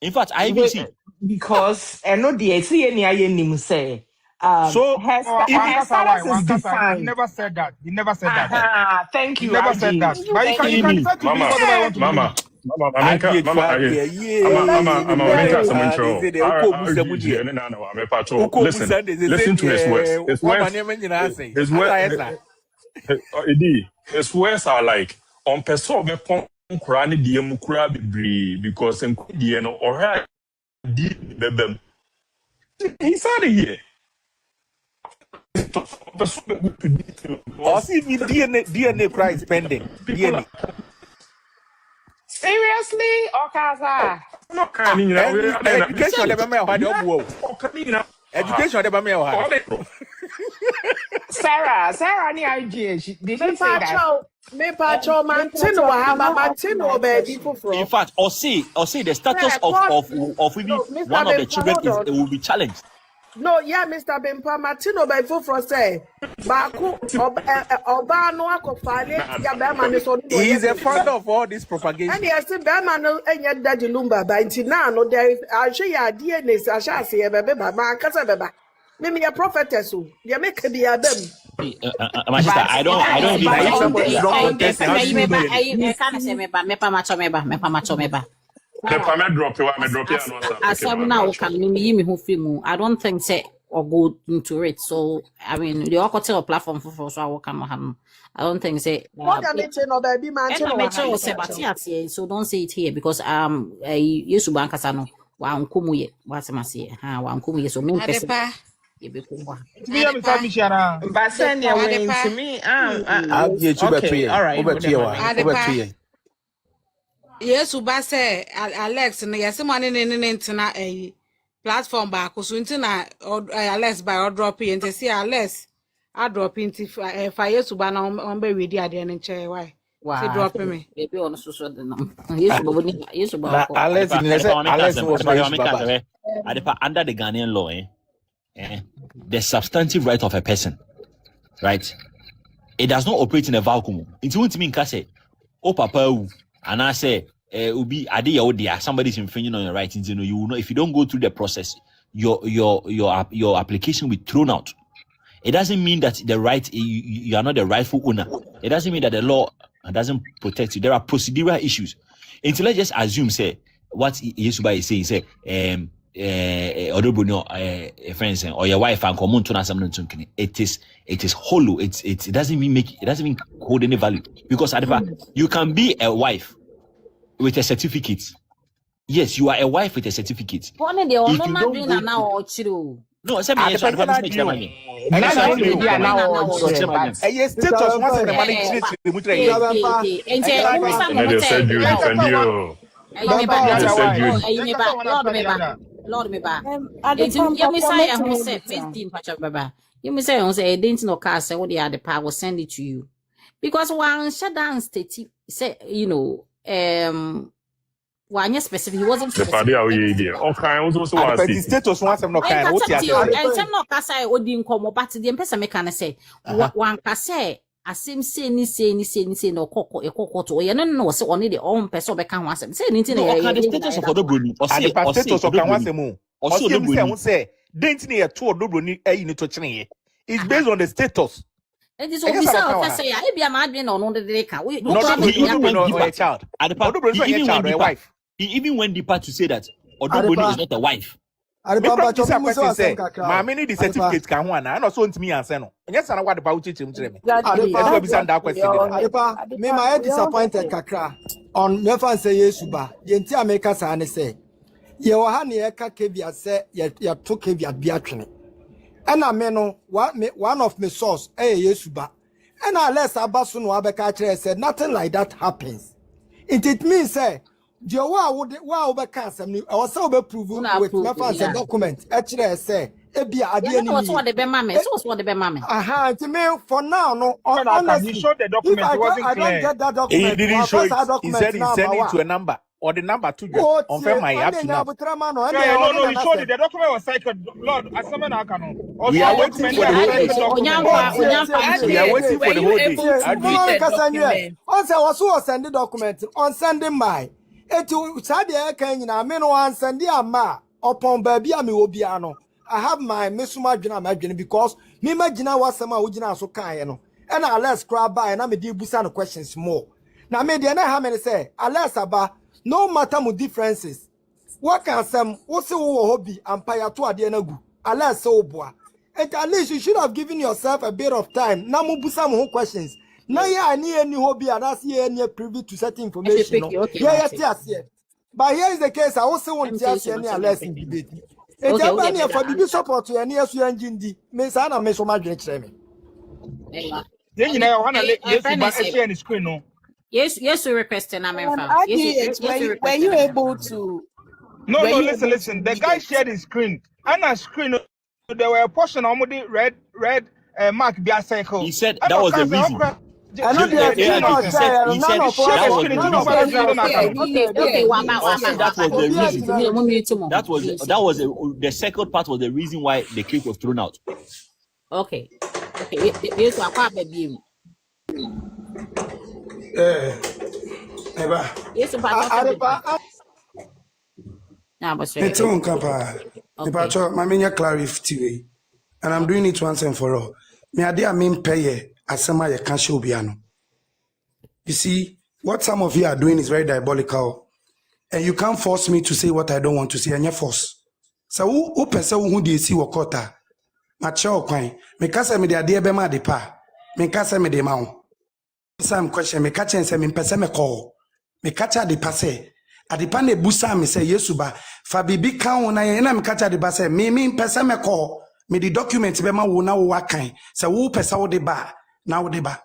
in fact, I even see because I know the any say. So her status is defined. You never said that. Thank you. You never said that. But you can refer to me whatever I want to Mama. Listen to his words. His words are like on person me pon kura ne die mu kura bebre because die no ora di bebem. He said here. Or see DNA price pending. DNA. Seriously, Okaza? No can you education never me education never me Sarah ni IG. Did he say that? Me pacho Martin or Martin or baby for. In fact, or say the status of even one of the children it will be challenged. No, yeah, Mr. Bempa Martino by for say, Baku Oba no Akofale, Yaberman is on. He is a father of all this propagation. And yes, the Berman and yet Daddy Lumba by Tinano, there is I'll show you a DNA, I shall see a baby, my Casababa. Maybe a prophetess who you make a be a them. My sister, I don't I don't think say or go into it. So I mean the hotel platform for so I will come. I don't think say so don't say it here because Yesu banka sano wa nkumuye wasemase ha wa nkumuye so me person Yesu ba say Alex no yesi money ne ntina platform ba ko so ntina Alex by or drop in to see Alex I drop into fa Yesu ba na on be ready ade ne nche why see drop me baby on so the no Yesu ba Alex was under the Ghanaian law the substantive right of a person, right? It does not operate in a vacuum. It's what mean say, oh papa, and I say, ubi ade odia, somebody's infringing on your rights. You know, you will know if you don't go through the process, your application will be thrown out. It doesn't mean that the right you are not the rightful owner. It doesn't mean that the law doesn't protect you. There are procedural issues. Until let's just assume, say, what Yesuba is saying, say, Odo broni friends or your wife and common to something. It is hollow. It doesn't even hold any value because you can be a wife with a certificate. Yes, you are a wife with a certificate. No, me ba. What is said Oh, you? me ba. Lord me ba. Enti Adepam you me papa say meeting who me say bisa. 15 pacha baba. You me say who say e didn't no car say what the other I will send it to you. Because one shut down state say one specific, he wasn't The party specific. are we here? Okay, also And the one petty state. status one some no And kind. What you kasa say? and some no kasa odi nkomo but the person make can say one kasa asem say ni no kokko to ye no say oni the own person be kan ho asem say ni tin No, okay, the status of Odo broni. And the Or say status of Odo can broni. say mo. Or Or say Odo say broni. who say didn't near two Odo broni you need to change. It's based on the status. it is obisa o kasa ya e bia ma adwen no no de ka we No, he even went or deeper. a child. Adepa, Odo broni he is a even child went or a deeper. wife. He even went deeper to say that Odo broni is not a wife. Me Adepa this pacho question say, kakra. ma me need the certificate can one and also want me answer no. Yes, and what about teach him to me. Exactly. Yes, we be That's that what question. Adepa, me my disappointed kakra on me fan say Yesuba. The entire America say say. Ye wa ha ne eka kevia say ye to kevia bia twene. Ena me no one of my source Yesuba. Ena less abaso no abeka kire said nothing like that happens. It means say the wa be can asem ni I was say we prove with me fan say document e kire say e bia ade ani ni so what the be mama so what the be mama aha it mean for now no honestly he showed the document, if it wasn't I don't clear. get that He document didn't show it. He document said he now sent it to a number or the number to you. On fair my up to now. No, he showed it. The document was cycled. Lord, as someone I can. We are waiting for the whole day. We are waiting for the whole day. On say was send the document on sending my etu sadia kan nyina me no an send ama upon baby ami obia no I have my mesuma dwena ma dwene because me magina wasem a wogina so kan no and let's grab by na me di busa no questions more na me de na ha me say Alex aba no matter mu differences what can some wo se wo hobby empire to ade na gu Alex so boa and at least you should have given yourself a bit of time na mu busa mo questions na ya any hobby and that's any privy to certain information no yeah but here is the case I also want to ask any Alex in debate it abani for bibi support to any asu engine di me sa na me so ma dwene kire me Then you know, yes, but share the screen. No. Yes, we requesting a member. Yes, were you able to? No, listen. The guy shared his screen. And a screen, there were a portion of the red mark be a cycle. He said that was the reason. I know they are He said that was the reason. That was the second part was the reason why the cake was thrown out. Okay. Yes, I can't be. Yes, It's on Kapa. The clarity, and I'm doing it once and for all. Me ade mean pay asema ye can show biano. You see, what some of you are doing is very diabolical, and you can't force me to say what I don't want to say, and you force. So who person who do you see wakota? Macho kwan. Me kasa me de ade be ma de pa. Me kasa me de ma ho. Some question me catch and say me person me call. Me catch de pa say. Adepa na ebusa me say Yesuba fa bibi kan na ye na me catch adepa say me person me call. Me the document be ma wo na wo akan. Say wo person wo de ba na wo de ba.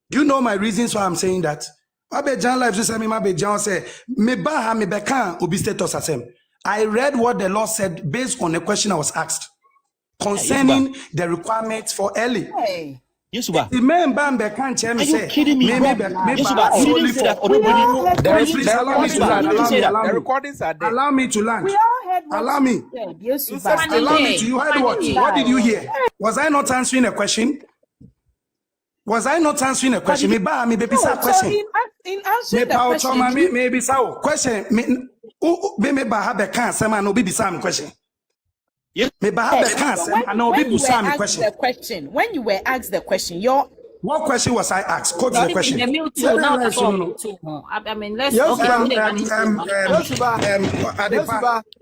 Do you know my reasons why I'm saying that? Abejan life say me Abejan say me ba ha me be kan obi status asem. I read what the law said based on the question I was asked concerning the requirements for early. Hey. Yesuba. The man Bambe can't tell me. Are you kidding me? Yesuba, you didn't say that. Please allow me to land. The recordings are there. Allow me to land. We all heard what allow me. Said. Allow me to. You heard what? What did you hear? Was I not answering a question? Was I not answering a question? Me ba me baby sa question. In answering the question, maybe sa question. Me ba ha be kan say man no be sa me question. Me ba ha be kan say man no be sa me question. When you were asked the question, what question was I asked? Quote the question. I mean, let's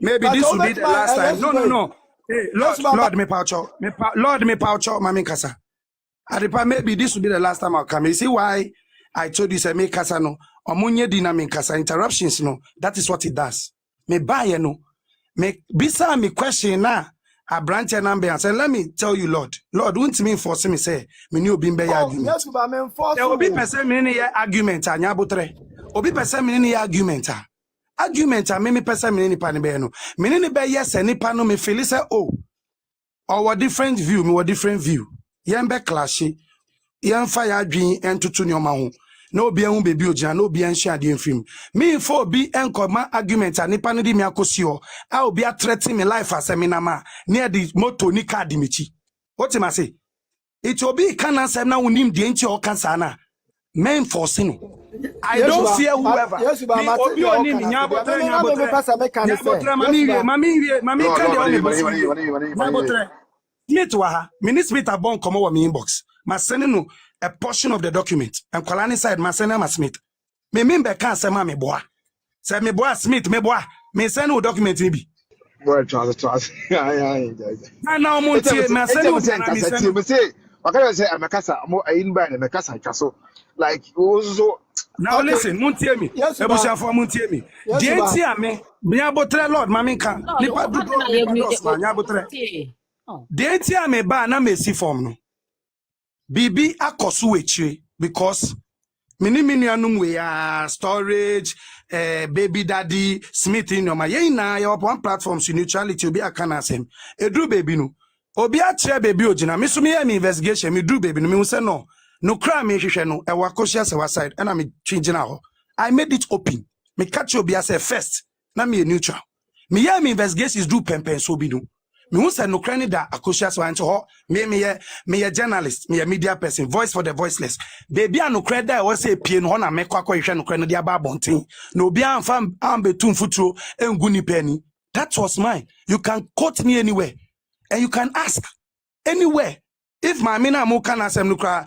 maybe this will be the last time. No. Hey, Lord me paucho, mami kasa. Adepa, maybe this will be the last time I'll come. You see why I told you say me kasa no, omunye dynamic kasa interruptions no. That is what it does. Me buy no. Me bisa me question na. A branch and ambiance. And let me tell you, Lord, won't me force me say me new bimbe argument. Yes, but I'm forced. There will be person many argument anya butre. Obi person many argument. argument a me person me nipa ne be no me ne be yes nipa no me feel say oh our different view me different view yen be clash yen fa ya adwen entoto ne oma ho na obi ehun bebi ogina na obi enhye ade mfim me for obi enkoma argument a nipa no di me akosio a obi a threaten me life as me na ma near the motor ni card mechi what am I say it obi can answer na wonim de nti o kan sa na men forcing I don't fear whoever. Yes, but I'm not Obi oni mi nyabotre mami kan de oni nyabotre Smith wa ha Smith abon komo wa mi inbox ma send no a portion of the document and kwala side ma send ma Smith me member kan say ma me boa say me boa Smith me boa me send no document ni bi boy trust na mo tie ma send no na me send me say wakaya say amekasa mo ayin ba na mekasa twaso like also now listen muntie mi ebusia for muntie mi die nti ame nyabotre lord mami kan nipa dudu ma nyabotre die nti ame ba na mesi form no bibi akoso wechire because mini anum we storage baby daddy Smith in your na your one platform neutrality obi akana asem edru baby no obi a kire baby ogina me so me investigation me dru baby no me say no cry me hwehwe no e Akosua Serwaa side and me changing ho I made it open me catch obi as first na me neutral me hear me investigations do pempen so bi no me who say no cry ni da Akosua Serwaa nto ho me journalist me media person voice for the voiceless baby no cry da we say pie no na me kwakọ hwehwe no cry no dia ba bonten no obi amfa ambetum futuro engu ni pani that was mine you can quote me anywhere and you can ask anywhere. If my mina mo can asem no kra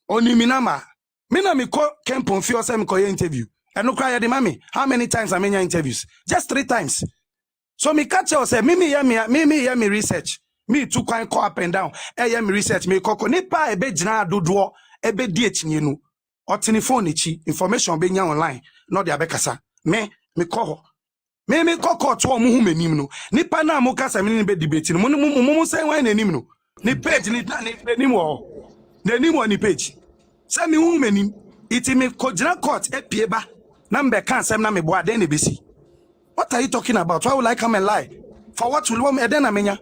oni minama mina me ko kempon fi osem ko interview and no kra ya de mami how many times I menya interviews just 3 times so me catch you say me research me too kwan call up and down me research me koko nipa ebe gina dodo ebe di echinye no otini phone echi information be nya online no de abekasa me call me koko to mo hu manim no nipa na mo kasa me ni be debate no mo say wan nanim no ni page ni nim wo nanim wo ni page say me hu manim iti me kojina court epieba na mbe kan sem na me bo aden na besi. What are you talking about? Why would I come and lie? For what will me eden na menya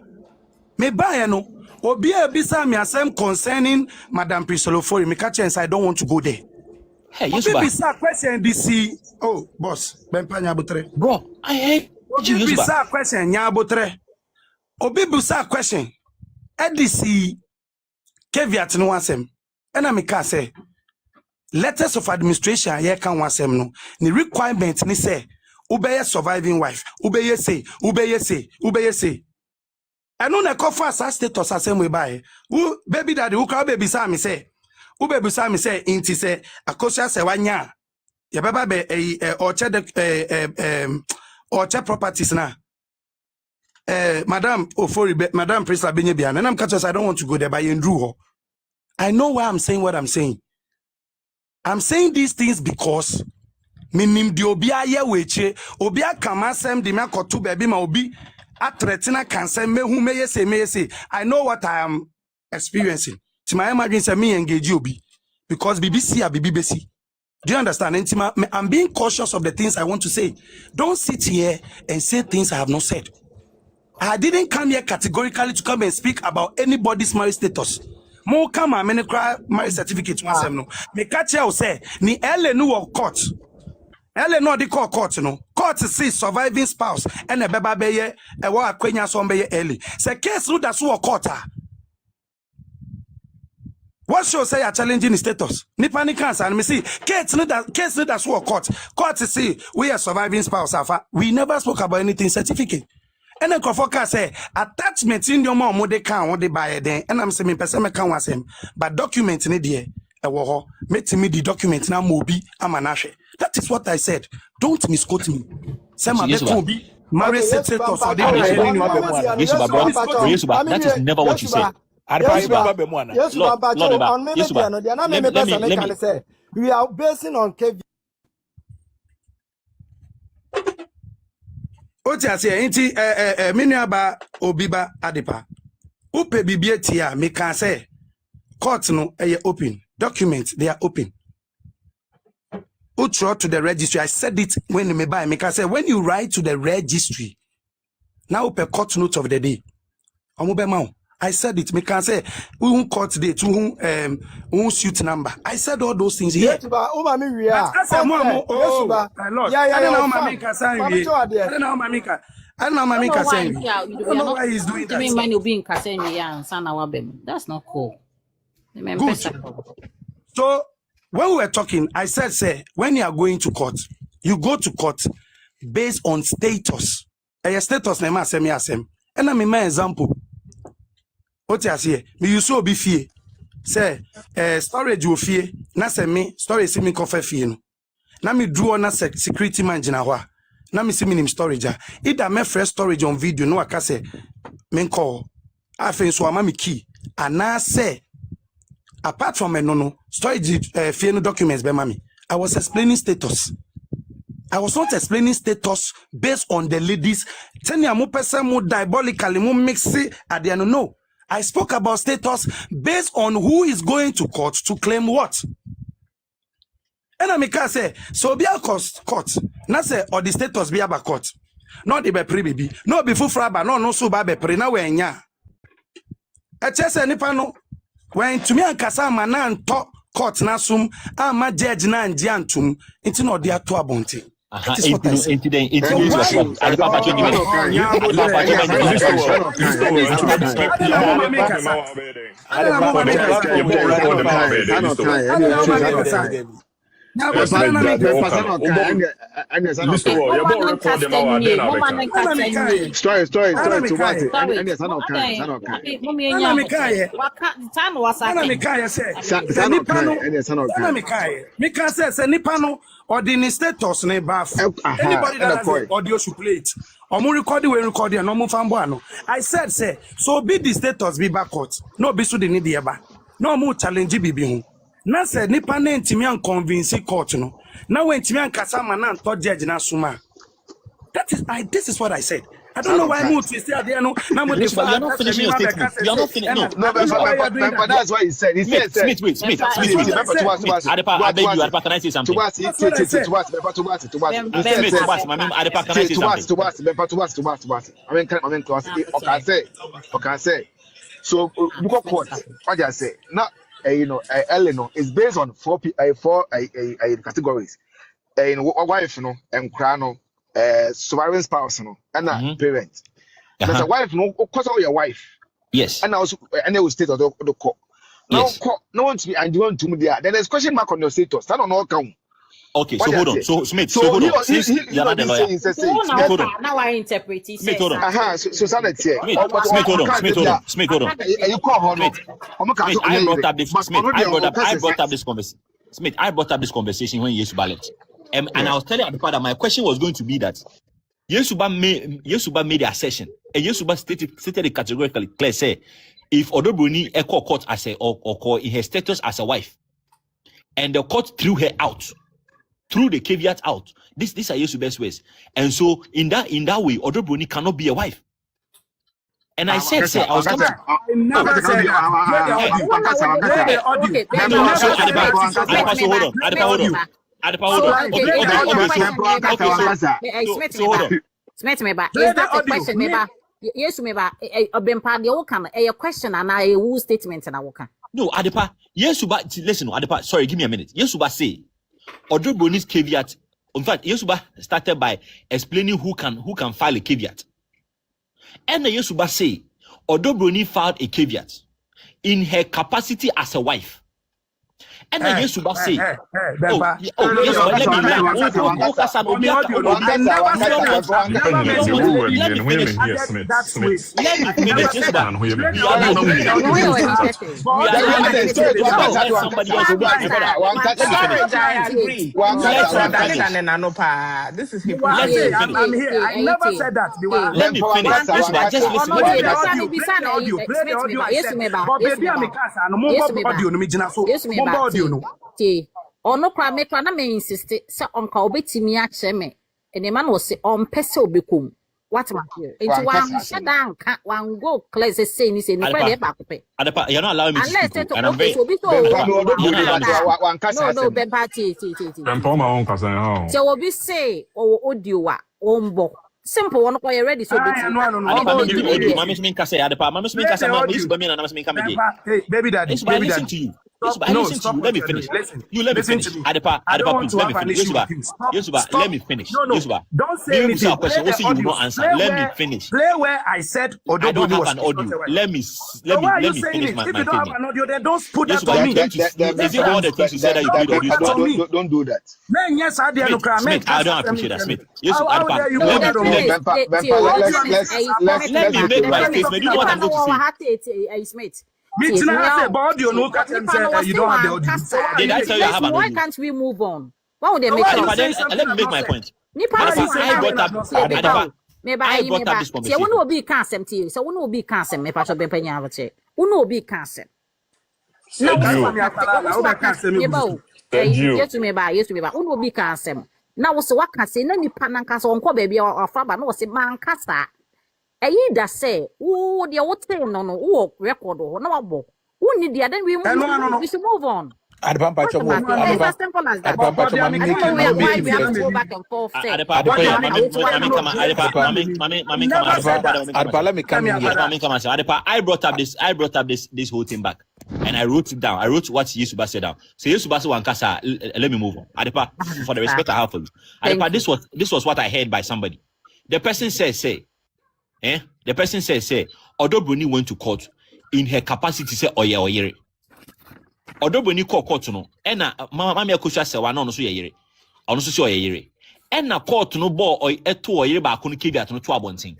me buy no obi e bisa me asem concerning Madam Prisolofori me catch and say I don't want to go there. Hey, yes, ba. Bisa question DC. Oh, boss, ben pa nyabotre. Bro, I hate you. Obi bisa question nyabotre. Obi bisa question. EDC caveat no asem. Ena me ka say letters of administration here kan wasem no. Ni requirement ni say ubeye surviving wife. Ubeye say. Eno na kofa asa status asem we buy. Baby daddy who ka baby sa me say. Baby sa me say inti say Akosua Serwaa nya. Ya baba be orchard properties na. Madam Ofori, Madam Prisla Benyebian, and I'm catching. I don't want to go there by Andrew. I know why I'm saying what I'm saying. I'm saying these things because minim di obia ye weche, obia kamasem di me akotu baby ma obi atretina kansem mehu meye say. I know what I am experiencing. To my imagine say me engage obi because BBC or BBC. Do you understand? I'm being cautious of the things I want to say. Don't sit here and say things I have not said. I didn't come here categorically to come and speak about anybody's marriage status. Mo come and many cry marriage certificate once no. Me catch you say ni ele no court. Ele no the court no. Court see surviving spouse and a beba beye e wa akwenya so beye ele. Say case no da so court. What show say are challenging the status? Ni panic cancer and me see case no da so court. Court see we are surviving spouse afa. We never spoke about anything certificate. And then Kofoka say attachment in your mom would they can what they buy then and I'm saying person me can wasem but document in there wo make me the document na mobi amanashe. That is what I said. Don't misquote me. Say my be marriage status for the that is never what you said. We are basing on KV. Otia say inti menuaba obiba adepa upe bibie tia me can say court no open documents they are open Utro to the registry. I said it when me buy. Make I say when you write to the registry, now per court note of the day. I said it. Me can say who court date, who suit number. I said all those things here. Yes, ba. O ma mi wi a. I said more. Yes, ba. I don't know how my can say. I don't know how my can. I don't know how my can say. I don't know why he's doing that. That's not cool. Good. So when we were talking, I said, say, when you are going to court, you go to court based on status. A status name asem ya asem. And I'm my example. What you say? Me you so be fee. Say, storage will fee. Na se me storage si me kofe fee no. Na me draw na security man jina hwa. Na me si me nim storage. Ida me fresh storage on video no aka say me call. Afen so ama me key. Ana say apart from no storage fee no documents be mami. I was explaining status. I was not explaining status based on the ladies. Tenya mo person mo diabolically mo mix it at the end. No. I spoke about status based on who is going to court to claim what. And I can say, so be a court. Not say, or the status be about court. Not the pre baby. No before fraba, no so ba be pre na we nya. E chese nipa no when to me and kasama na nto court na sum ama judge na nji antum nti no de ato abonte. Incident. Ordinary status ne baf. Anybody that has the audio should play it. Omu recording we recording no mu fambo. I said say so be the status be back court. No be so the need eba. No mu challenge bibi hu. Na said nipa na ntimi an convince court no. Na when ntimi an kasa ma na nto judge na suma. This is what I said. I don't know why you twist there no. You're not finishing your statement. You're not finishing. No, but that's what he said. He said, Smith. I beg you, Adepa, can I say something? So, look at court. What I say. Now, Eleanor is based on four categories. Wife, and crown, surviving spouse, and parent. There's a wife, no, of course, your wife. Yes. And also, and they will state of the court. Now, no one to me, and you want to me there. Then there's question mark on your status. That don't all count. Okay, so hold on. So Smith, hold on. Since you're not the lawyer. Hold on. Now I interpret it. Smith, hold on. So Smith, hold on. You call her. I brought up this conversation. Smith, I brought up this conversation when Yesu ballot. And I was telling Adepa that my question was going to be that Yesuba made the assertion, and Yesuba stated it categorically clear, say, if Odo broni echo court as a or in her status as a wife, and the court threw her out, threw the caveat out. These are Yesuba's ways. And so in that way, Odo broni cannot be a wife. And I said, I was coming. I never said that. Smith, is that a question, yes, a question and a woo statement and I will come. No, Adepa, Yesuba, listen, Adepa, sorry, give me a minute. Yesuba say, Odo broni's caveat. In fact, Yesuba started by explaining who can file a caveat. And the Yesuba say, Odo broni filed a caveat in her capacity as a wife. And then Yesuba say, This is I'm here. I never said that. Let me finish. Just listen. Ono kwa me insist se onka obetimi a che me ene ma no se on pese obekom What my here? Into one shut down, can't one go clear say ni say no credit back pay. Adepa, you're not allowing me to Unless speak. it And I'm okay, very so be so Adepa, Bempa no, Bempa ma won kasa ha. so we be say or audio wa ombo. Simple one ko ready so be. Adepa, me audio, mama me kasa Adepa, mama me kasa ma me ba me na na me kama dey. Hey, baby daddy, Yes, but I listen to you. Yes, but I listen to you. Let me finish. You let me finish. Adepa, please let me finish. Yes, but let me finish. No, Yes, but don't say anything. Question. Play Also, the you will audio. not answer. Play Let where, me finish. play where I said Odo I don't broni have was an audio. not a wife. Let me So why are you saying finish it? my If you don't have opinion. an audio, then don't put Yes, that but on you me. came to. Is it all the things you said that you did Don't or put that on me. Don't do that. Man, yes, I did. Smith, I don't appreciate that, Smith. Yes, How dare you let put me it on me? let me make my case. Maybe you know what I'm going to say. Smith. Me too, I say, but audio no catch and say you don't have the audio. So Did I tell you I have an Why audio? can't we move on? Why would they make Why are you up? saying something Let me make I've my not point. said? I brought up Adepa. I brought up this See, conversation. we know be cancel tea. So we know be cancel. Me pacho be penya avche. We know be cancel. Now we Sergio. yes to me ba. We know be cancel. Now we so what can say? Na nipa na kasa onko baby ofa ba. No we say man kasa. Eyi da say. Oh, the what thing no. Oh, record ho. Na wabo. Who need the then we should move on. Adepampa chomo. It's as simple as that. Adepampa chomo. I don't know why we have to go back and forth. Adepampa, I brought up this whole thing back. And I wrote it down. I wrote what Yesuba said down. So Yesuba said Wankasa, let me move on. Adepa, for the respect I have for you. Adepa, this was what I heard by somebody. The person says, the person says, Odo broni went to court in her capacity, say, oyere. Odo broni call court no. Ena mama Akosua Serwaa no so yere. Ono so oyere. Ena court no bo eto oyere ba ko no kebi no to abonten.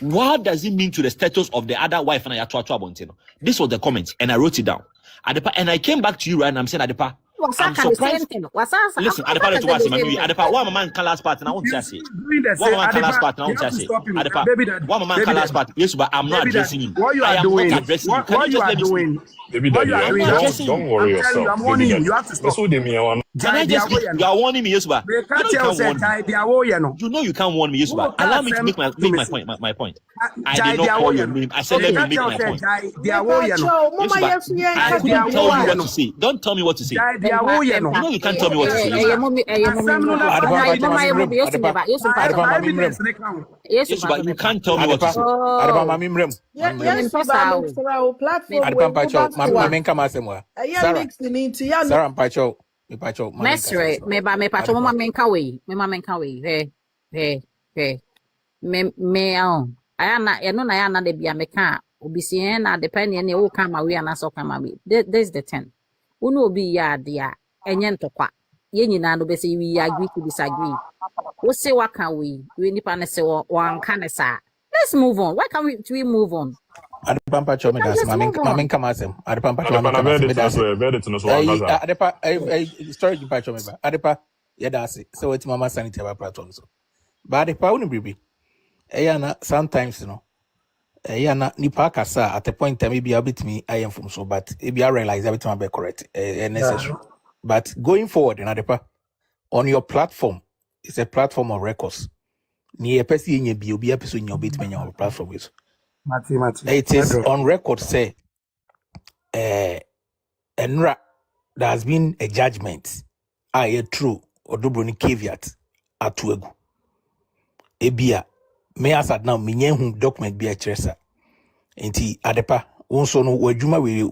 What does it mean to the status of the other wife and Ayatu Abonte? This was the comment, and I wrote it down. Adepa, and I came back to you right now. I'm saying, Adepa, I'm surprised. Listen, Adepa, to us, Adepa, one man can last part, and I won't say it. One man can last part, and I won't say it. Adepa, one man can last part. Yes, but I'm not addressing him. What you are doing? What you are doing? Baby daddy, don't worry yourself. I'm warning you. You have to stop. You are warning me, yes, but you know you can't warn me, yes, but allow me to make my point. My point. I did not call your name. I said let me make my point. Yes, but I couldn't tell you what to say. Don't tell me what to say. You know you can't tell me what to say. Yes, but you can't tell me what to say. Sarah Mpacho. Mesre, me pacho mama menka we. Hey. Me ayana eno na yana de bia meka obisi na depend ne wo kama we ana so kama we. This the 10. Unu obi ya dia enye ntokwa. Ye nyina no be say we agree to disagree. Wo say waka we nipa ne say wan ka ne sa. Let's move on. Why can't we move on? Adepampa chomo das mamen kama asem. Adepampa chomo Adepa story you patch me ba. Adepa ye da ase. So what mama sanity about platform so. But Adepa unu bibi. Na sometimes you know. Na nipa kasa at the point time maybe a bit me I am from so but if you realize everything will be correct necessary. But going forward in Adepa on your platform, it's a platform of records. Ni epesi yenye bi obi episode nyo bit me your platform is. It is on record say Enra, there has been a judgment. A true Odo broni caveat atuegu. Ebia me asad now minye document be a tresa. Enti Adepa unso no wadwuma we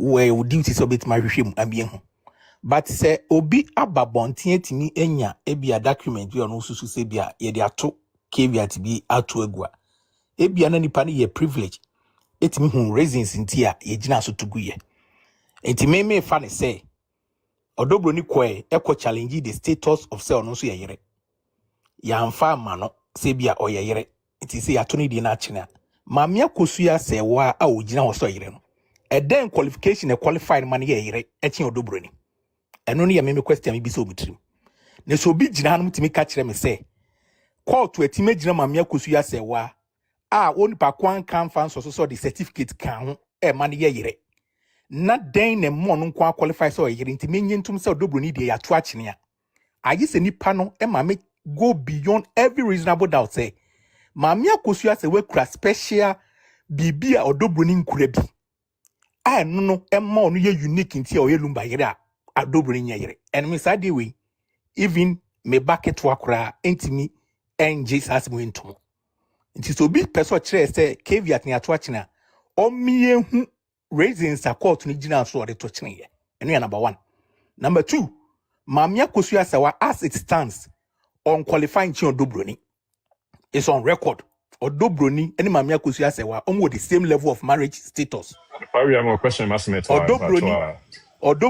duty so bit my hwehwem amie. But say obi ababontie timi enya ebia document bi ono susu se bia ye de ato caveat bi atuegu a. Ebia na nipa ne ye privilege. Etimi reasons nti a ye gina so tuguye. Enti me fa ne say Odo broni kwe eko challenge the status of say ono so yeyere. Ya mfa ma no se bia oyeyere. Enti se ya to ni di na chene. Mame Akosua Serwaa a ogina ho so yeyere no. E den qualification e qualified man yeyere echi Odo broni. Eno ne ya me question bi so obitrim. Ne so obi gina no mtimi ka kire me say court etime gina Mame Akosua Serwaa a woni pa kwan kan fan so the certificate kan ho e man yeyere. Na den ne mo no kwa qualify so yeyere nti menye ntum se Odo broni de ya to akene a ayi se nipa no e ma me go beyond every reasonable doubt say Maame Akosua Serwaa kura special bibi a Odo broni nkura bi. I no emma onu ye unique nti o ye Lumba yere a Odo broni yere. And me say we even me bucket wakra entimi enje sasmo entom. Nti so bi person kire say caveat ni ato akina o mie hu reasons a court ni gina so de to kine ye. Eno ya number 1. Number 2, Maame Akosua Serwaa as it stands on qualifying chi Odo broni. It's on record. Odo broni and Maame Akosua Serwaa almost the same level of marriage status. Probably have a question, Odo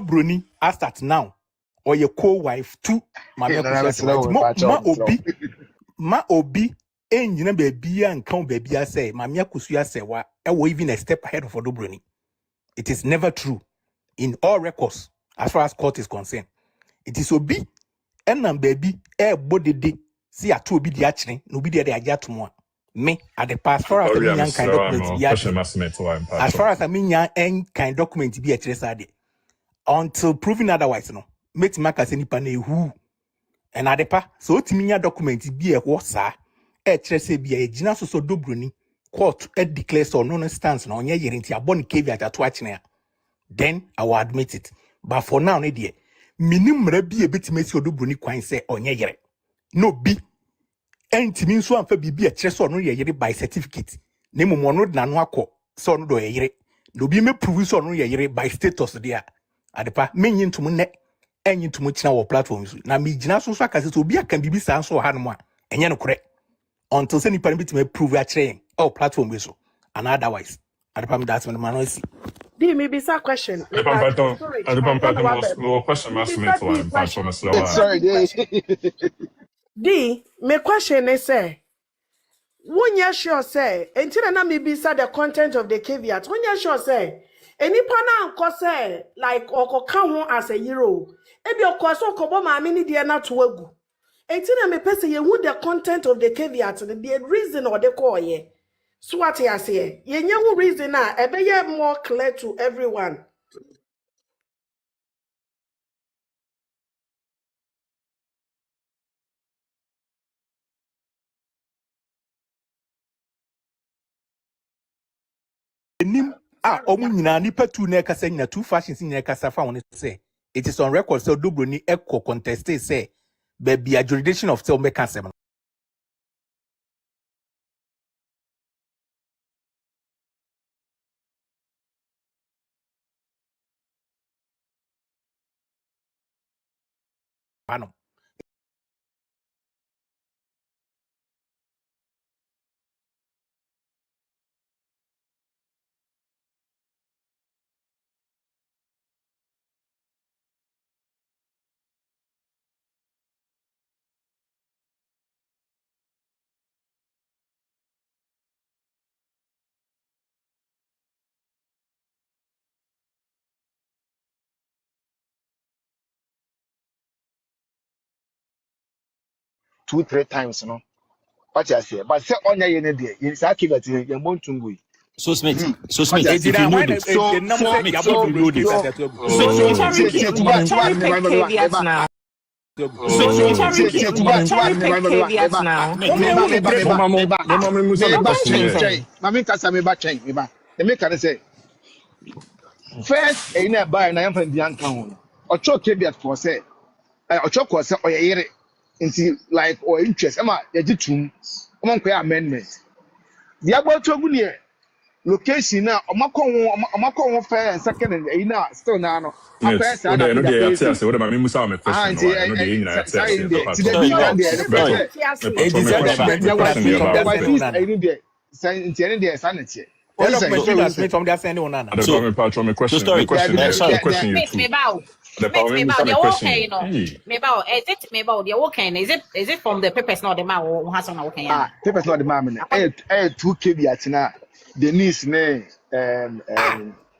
broni as at now, or your co-wife to Maame Akosua Serwaa. Ma obi enjina baby and count baby I say Maame Akosua Serwaa or even a step ahead of Odo broni. It is never true in all records as far as court is concerned. It is obi and baby body day see a two obi di achine no obi de ajato me at the past far as I mean kind document as far as I mean yan kind document be a chesade until proven otherwise no make maka se nipa na who and at the pa so timinya document be a wosa chese be a gina so Odo broni court declare so no stance na onye yere nti abon caveat ato achine then I will admit it but for now ne de minim mra bi e betime si Odo broni kwan se onye yere no bi entimi nso amfa bibi a kire so no ye yere by certificate na momo no na no akọ so no do ye yere no bi me prove so no ye yere by status there adepa menyin ntum ne enyin ntum kina wo platforms na me gina so so akase so obi aka bibi san so ha no mo a enye no kore until say nipa bitime prove a kire o platform we so and otherwise adepa me that's me man no see Di me bisa question. Di me question is say when you sure say until na me bisa the content of the caveat when you sure say any pana anko say like okoka ho as a hero ebi okoso okobo maame ni de na to agu until na me pese ye who the content of the caveat the reason or the call ye so what you say ye nyawu reason na ebe ye more clear to everyone. nim omu nyina nipa tu na kasa nyina two fashions nyina kasa fa won say it is on record so Odo broni echo contested say be a jurisdiction of say make asem no two, 3 times, no. What you say? But say on your end there, you say that you want to go. So Smith, if you know this, first, in a buy and I am from the account. Or choke caveat for say, or choke was or a into like or interest. Emma, you did two amendment. The about to location now, Omako fair and second and now still now. Yes, what I mean, Musa, my question. Is it from the papers not the man who has on okay? Papers not the man. Two caveats now. The niece name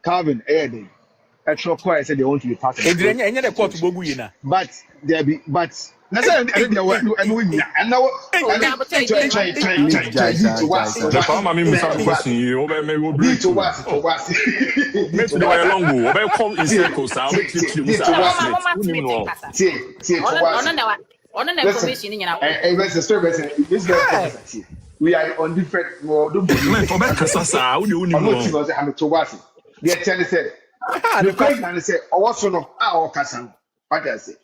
Calvin Eddie. Actual choir said they want to be part of it. But there be that's why I didn't know what and now the farmer mean some question you maybe will bring to what make the way long go obey come in circles I'll make you we are on different Odo broni. Man, for back sasa, who do you I'm not know? sure I'm to what. The tell say the question and say also no our kasa. What I say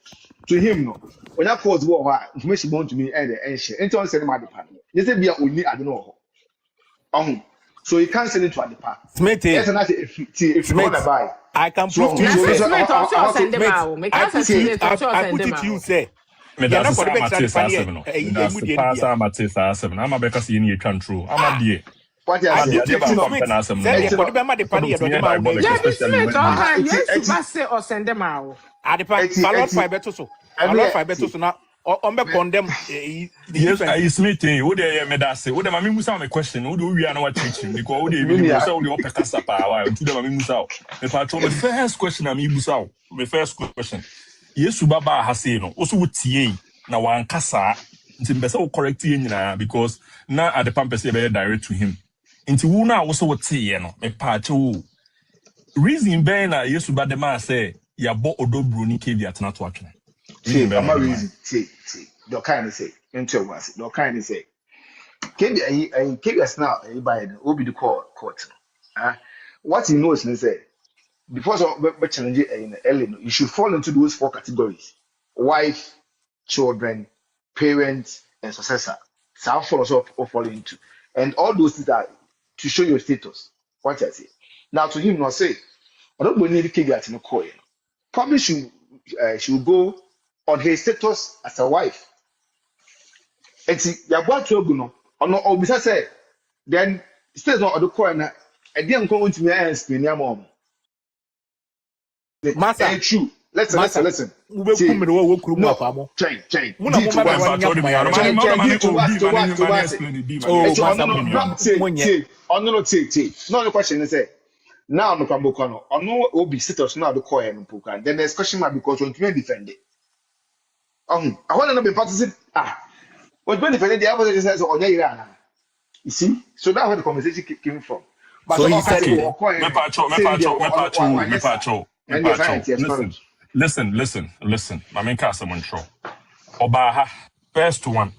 to him no. When I cause war information born to me and the share. Until I send my department. You say be only I don't know. So you can't send it to a department. Smith, Yes, and that's if you want to buy. I can prove to you. Smith also send them out. Make us send I put it to you, say. Me You're that's not the going to same make seven. That's the pass I'm at 7. I'm a better seeing you can true. I'm a dear. What you say? Say for the Bama the party you're talking about. Yeah, Smith, okay. Yes, you must say or send them out. I depend. Ballot fiber to so. Ballot fiber to so now. On be condemn. Yes, I Smith. Who they me that say? Who they mami musa me question? Who do we are not teaching? Because who they musa who they open kasa pa? To them mami musa. Me patron me first question am musa. Me first question. Yesu baba ha say no. Also tie na wan kasa. Nti mbese wo correct ye nyina because na at the pamper say be direct to him. Nti wo na wo so wo tie no. Me patron. Reason ben na Yesu ba dem say ya bo Odo broni kevi atena to atwene. See, I'm not reason. See. The kind of say, into was the kind of say. KBS now, by the will be the court. What he knows is say, because of challenge in Ellen, you should fall into those 4 categories: wife, children, parents, and successor. So how fall into, and all those things are to show your status. What I say. Now to him, not say, I don't believe KBS in the court. Probably should go on his status as a wife. And see, you want to go no, bisa say, then stays on the corner. I didn't go into me and explain your mom. Master, true. Listen. No, change. No, the question is now no can book on no obi status now the coin and poker. Then there's question mark because when you defend it. I want to know be participant. When defending the opposite says on your you see, so that's where the conversation came from. But so he said, me pacho. Listen. I mean, someone show. Obaha, first one.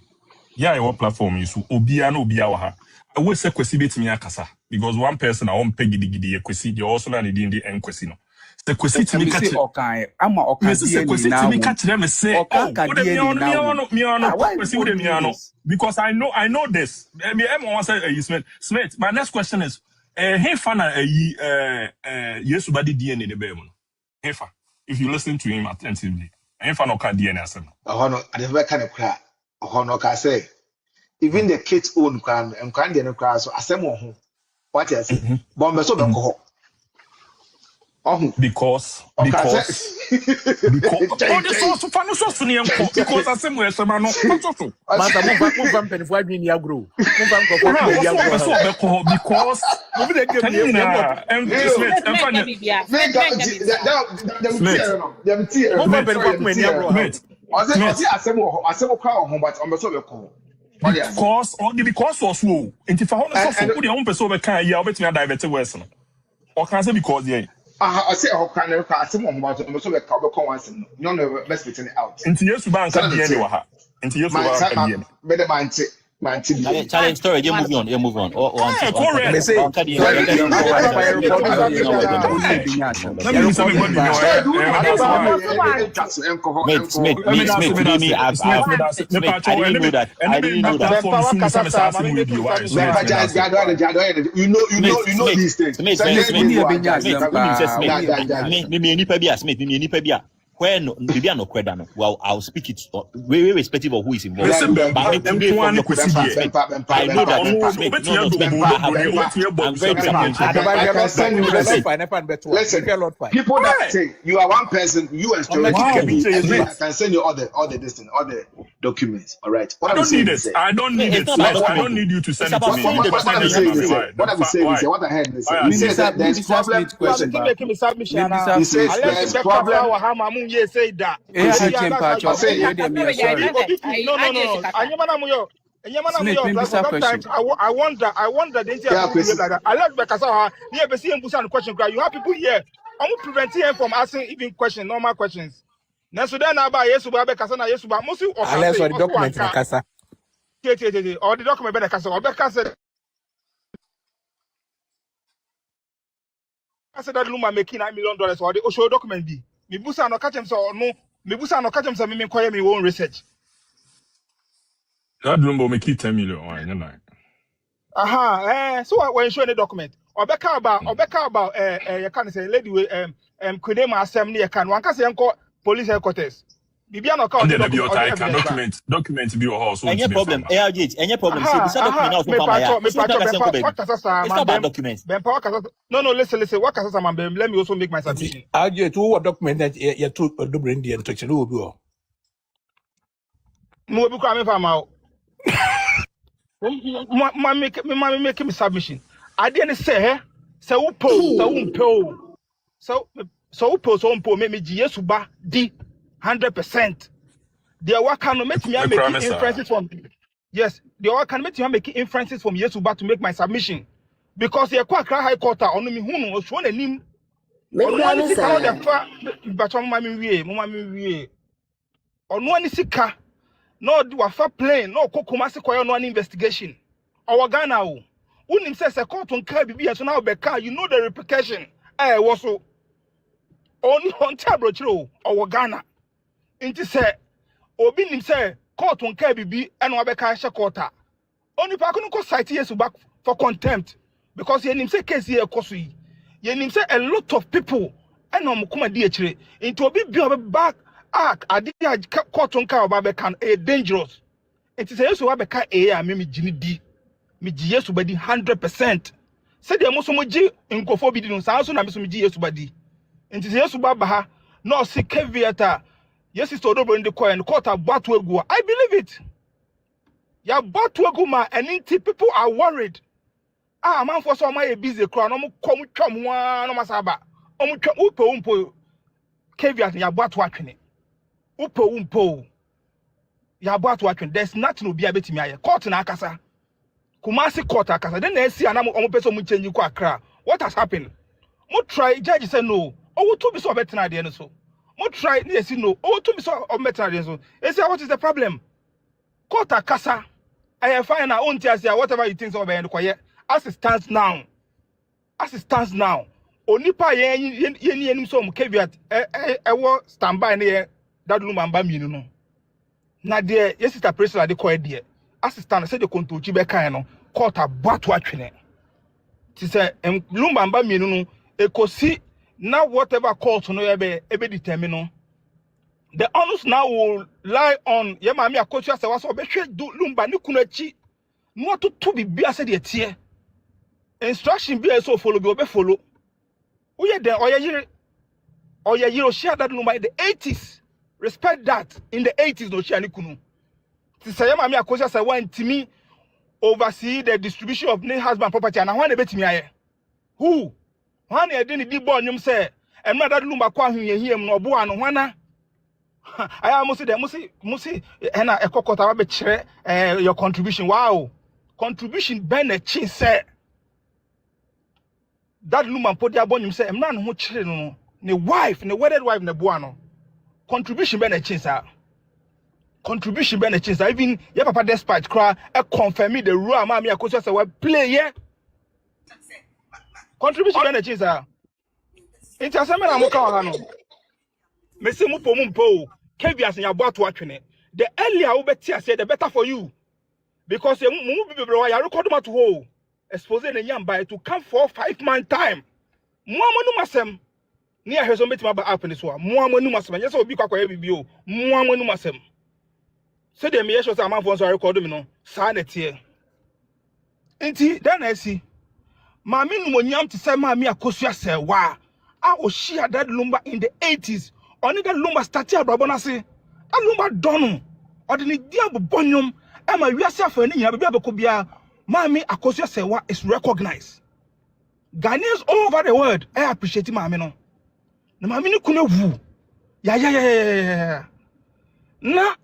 Yeah, your platform is Obia no Biawaha. I will say kwesi bit me akasa because one person I won't pay gidi kwesi the also na need the end kwesi no. The kwesi to me catch okay. I'm okay. The kwesi to me catch them say oh, because I know this. Me want say Smith. My next question is hey fana Yesu badi DNA the be mo. Hey fa if you listen to him attentively. Hey fana ka DNA asem. No I never kind of cry. No ka say even the kids own can and can the cry so asem ho. What you say? Bombe so be ko because because I say mo esema no so master move from penny for adwin ya grow because because was wo enti fa hono so wo de won pese obeka ya obetimi divert west no o kan say because yeah I say how can I say more about so we can be once no no best fit out enti Yesu ba nka die ni wa ha enti Yesu ba die be the man challenge story you move on correct say when maybe no kweda well I'll speak it very irrespective of who is involved. I know that people that say you are one person, you and storage I can send you all the documents. All right. I don't need it. I don't need you to send it to me. What I'm saying is what I heard is there's problem question. He says there's problem. Yes, say that. I wonder. I like because never see him question. You have people here. I'm preventing him from asking even questions, normal questions. Now, so then, I buy yes, because I yes, but most of unless the document in Kasa. Or the document better cancel. Or better said that Lumba making $9 million or the show document be. Me busa no catch him so no. Me busa no catch him so me inquire me own research. That Lumba make it 10 million. Why not? So when show the document. Or better about you can say lady we Kudema assembly can one can say uncle police headquarters. Bibiano And then be your document be your house. Any problem? Any problem? See, this document now from Pamaya. It's not about documents. No, listen. What can I let me also make my submission. RJ, to what document that you took Odo broni the instruction who will Mo be coming from out. Make me submission. I didn't say so make me Jesuba di 100%. The work can make me make inferences from the work can make me make inferences from Jesuba to make my submission because you quite high court on me who was shown a name. But on one sika no do a fair plane no kokumasi kwa no investigation. Our Ghana unim says a court on car be so now beka you know the repercussion. Was so on tabro our Ghana. Inti say obi nim say court on car be and wabeka sha quarter. Only pa ko no cite yesu back for contempt because ye nim say case here koso yi. Ye nim say a lot of people and no mukuma di akire. Inti obi bi back adi court on car wabeka e dangerous. Inti say yesu wabeka e me gini di. Me ji yesu badi 100%. Say the mo so mo ji nkofo bi di no sa so na me so me ji yesu badi. Inti say yesu ba ha no se caveat. Yes, it's Odo broni the coin court about to go. I believe it. Ya about to go ma and people are worried. Man for some my busy crown no come twam wa no masaba. Twam umpo caveat ya about to atwene. Umpo ya about to atwene. There's nothing to be able to me court na akasa. Kumasi court akasa. Then see anam person mu change ko akra. What has happened? Mo try judge say no. To be so better na there so. Mo try yes no. To be so better there so. Say what is the problem? Court akasa. I find our own tears whatever you think over and as it stands now. Onipa yen so mo caveat wo standby na that Lumba mba mi no. Na there yes sister president de ko there. As it stands say the control chi be kan no court abatu atwene. Ti say Lumba mba mi no ekosi now whatever court no ebe determine no. The onus now will lie on Yemami Akosua Serwaa so be Lumba ni kunu achi no to be ase de tie instruction be so follow be obe follow we there oya yiro share that Lumba in the 80s respect that in the 80s no share ni kunu ti say Yemami Akosua Serwaa ntimi oversee the distribution of new husband property and when e betimi aye who when e dey ni di born nyum say emna that Lumba kwa hwehiem no obo ano hwana I almost and a cockota be chere your contribution. Wow, contribution ben a chin say that Lumba put their bonum say, man who chere no, the wife, the wedded wife, the buano. Contribution ben a chin, sir. Contribution ben a chin, sir. Even your papa despite cry, a confirm me the rule, Mammy Akosua Serwaa play, yeah. Contribution ben a chin, sir. It's a seminar, Mokano. Messi Mumpo. Kevias in your boat watching it. The earlier we better say the better for you. Because you record them to hold. Exposing a young buyer to come for 5 month time. Muamanu masem. Near her so met my up in this one. Muamanu masem. Yes, will be quite heavy view. Muamanu masem. So the me shows a man for record them no. Sign it here. Inti, then I see. Mammy no yam to say Mammy Akosua Serwaa. I was share that Lumba in the 80s. Only that Lumba started Brabonase. A Lumba dono. Or the diabo bonium. And my reasa for any Yabia Mammy Akosua Serwaa is recognized. Ghanaians all over the world, I appreciate Mamino. The Mamino couldn't woo. Yeah. Na,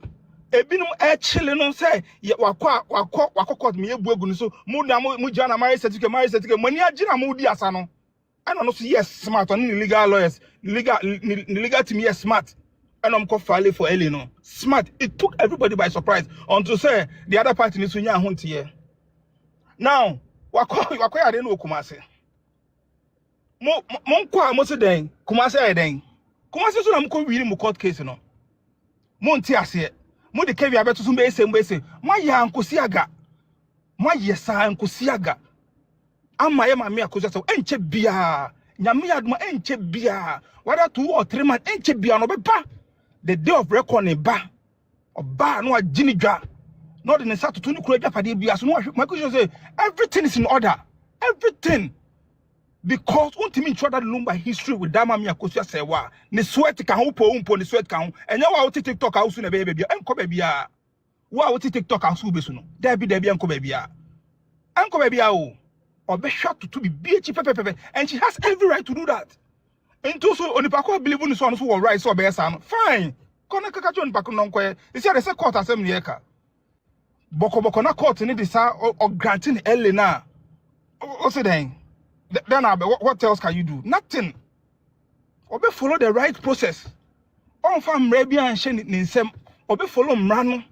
a binum air chilling say, wako me a bogun so, Mujana married certificate, money a jina moody asano. I don't know, yes, smart on illegal lawyers, legal to me, yes, smart. and I'm called file for Elino. Smart. It took everybody by surprise until say the other party is sunya hunti here. Now, wako I didn't know Kumasi. Mon kwa mo se den, Kumasi I den. Kumasi so na mo ko wiri mo court case no. Mon ti ase. Mo de kevi abeto so be se. Ma ya ankosi aga. Ma yesa ankosi aga. Ama ye ma me Akosua so enche bia. Nyame aduma enche bia. Whether 2 or 3 months enche bia no be pa. The day of reckoning ba. Oba no agini dwa. Not in the Saturday to Nuku Japadi bia. So my question say everything is in order. Everything. Because ultimately try that Lumba history with Dama Akosua Serwaa. Ni sweat kan umpo ni sweat kan. Enya wa oti TikTok house na baby bia. Enko baby ya. Wa oti TikTok house besu no. Debi enko baby ya. Enko baby ya o. Obe shot to be BH pepe. And she has every right to do that. And so onipako believe in so who right so be san. Fine. Kona kaka onipako non kwe. You see the second court assembly eka. Boko na court ni disa or granting early na. O say then what else can you do? Nothing. Obe follow the right process. On fam rebi and shen ni nsem. Obe follow mrano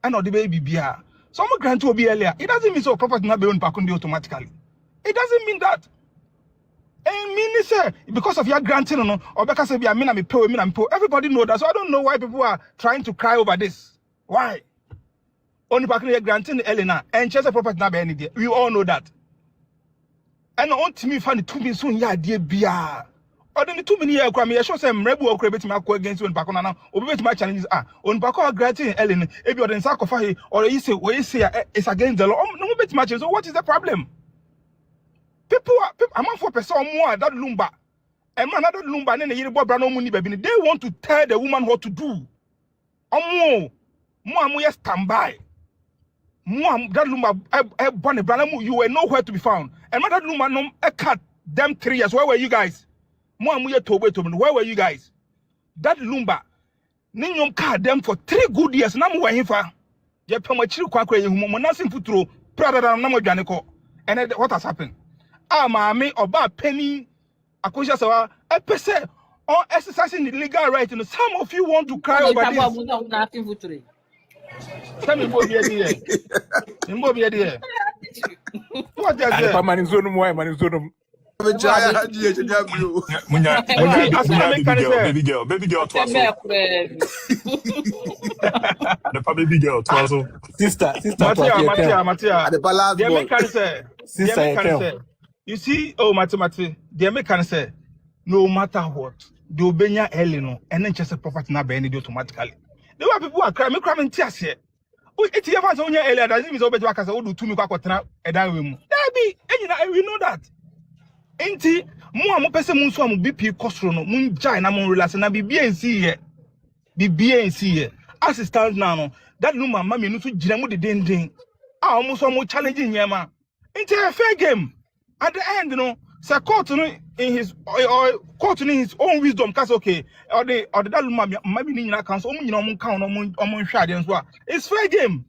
and or the baby bia. So I'm grant to be earlier. It doesn't mean so property na be on pakundi automatically. It doesn't mean that. And mean say because of your granting or because of your me pay. Everybody know that. So I don't know why people are trying to cry over this. Why? Only pakundi granting Elena and chase property na be any day. We all know that. And on to me find 2 minutes soon ya dear bia. Or then 2 minutes year crime, I show some rebel or credit my against when Pacona or my challenges are on Paco granting Ellen, if you're in sarcophagus or you say it's against the law. No bit matches. So what is the problem? People I'm not for person more that Lumba. And another Lumba and then brano money baby. They want to tell the woman what to do. More stand by. That Lumba you were nowhere to be found. And that Lumba no cut them 3 years. Where were you guys? Where were you guys? That Lumba Ninyom cut them for 3 good years. Namu wa hifa. Je pamachiru kwa kwe humo nasim futuro prada na janeko. And what has happened? Maami oba penny Akosua Serwaa pese on exercising the legal right. You know, some of you want to cry over this. Tell me what you here. What does that? Baby girl, baby girl, sister, Matia. You see, oh, Mati, the American say, no matter what, the Obenya Elino, and then just a prophet na be automatically. There were people who are crying tears here. It's your fans on your earlier that is over to Akasa who do to me quaquatra and I will. We know that. Ain't more person moon swam BP costrono, moon giant among relaxing and be BNC here. Be BNC here. As it stands now, that Lumba mammy no to jam the ding. I almost almost challenging Yama. Ain't a fair game. At the end, you know, Sir Cotton in his own wisdom, cause okay, or that Lumba maybe in accounts, only no count on shadings. It's fair game.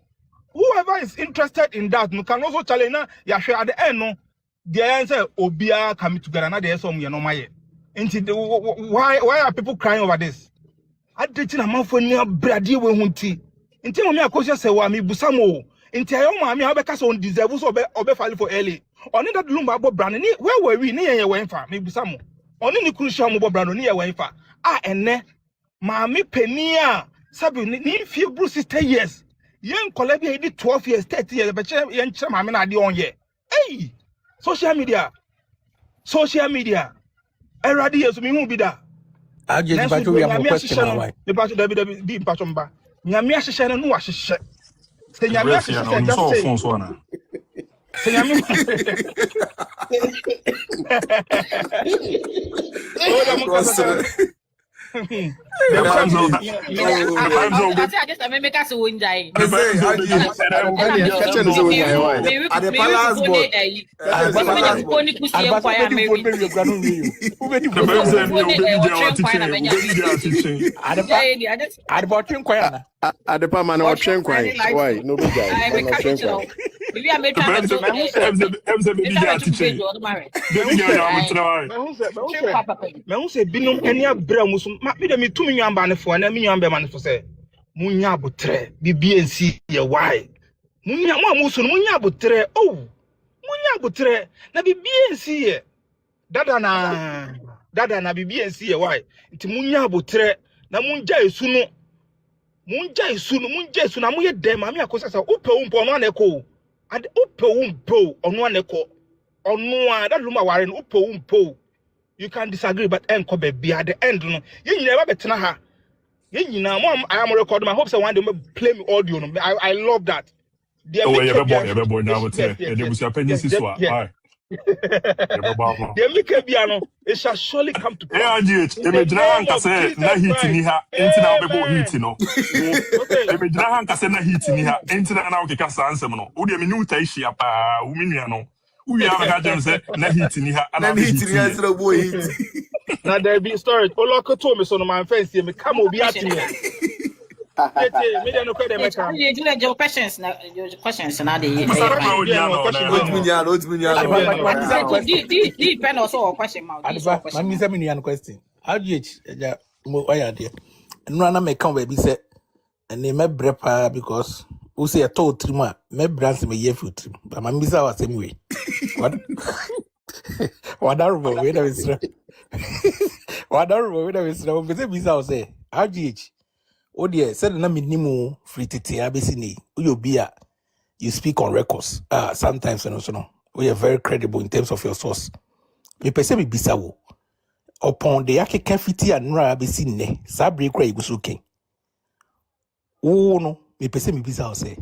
Whoever is interested in that, you can also challenge now. Yeah, sure at the end, no. The answer Obia coming together. Now there's some my why are people crying over this? I didn't a month for near Brady Hunti. Until me Akosua Serwaa me busamo. Until I am because on deserves or be file for early. Only that Lumba brand where were we near your wife? Me busamo. Only the crucial mobile brand near wife. And ne Mammy Penia Sabu need few Bruce 10 years. Young Colabia did 12 years, 30 years, but young Chairman I on ye. Hey! Social media. Everybody else me won't be there. I just about to have a question. The batch of WWD Pachomba. Nyamia Shana no wash. Say Nyamia Shana just say. Maybe I may try to me say binum eni abra musu ma me de me tumi nyamba ne fo na me nyamba ma ne fo say munya abotre BBNC ye why munya mo amusu no munya abotre oh munya abotre na BBNC ye dada na BBNC ye why nti munya abotre na munja esu no na moye dem ma me akosa say upe umpo no aneko ade upe umpo ono aneko ono a that Lumba ware no upe umpo. You can disagree, but enko be at the end. No, you never betena ha. You know, I am recording. I hope someone will play me audio. I love that. The piano. It shall surely come to pass. Yeah, GH. Imagine say na hit ni ha. Enti na obebo hit no. Imagine say na hit ni ha. Enti na na okeka sansem no. Wo de me nu ta hia pa. Wo minua no. Wo ya ka jam say na hit ni ha. Na hit ni ha sro boy hit. Na there be story. Oloko to me so no man fence me come obi atime. Me dey no kwede me come. Your questions na dey. Depend also on question ma. Man me say me no question. How do you why are there? No na me come we be say and me brepa because who say I told trim me brands me ye foot. But man me say was same way. What are we wait a minute. What are we wait a minute. Me say me say how do you oh dear, said na minimum free tete abesini. You speak on records. Sometimes and also no. We are very credible in terms of your source. Me pese me bisawo. Upon the yake kafiti anura abesini. Sabri kwa igusuke. Oh no. Me pese me bisawo say.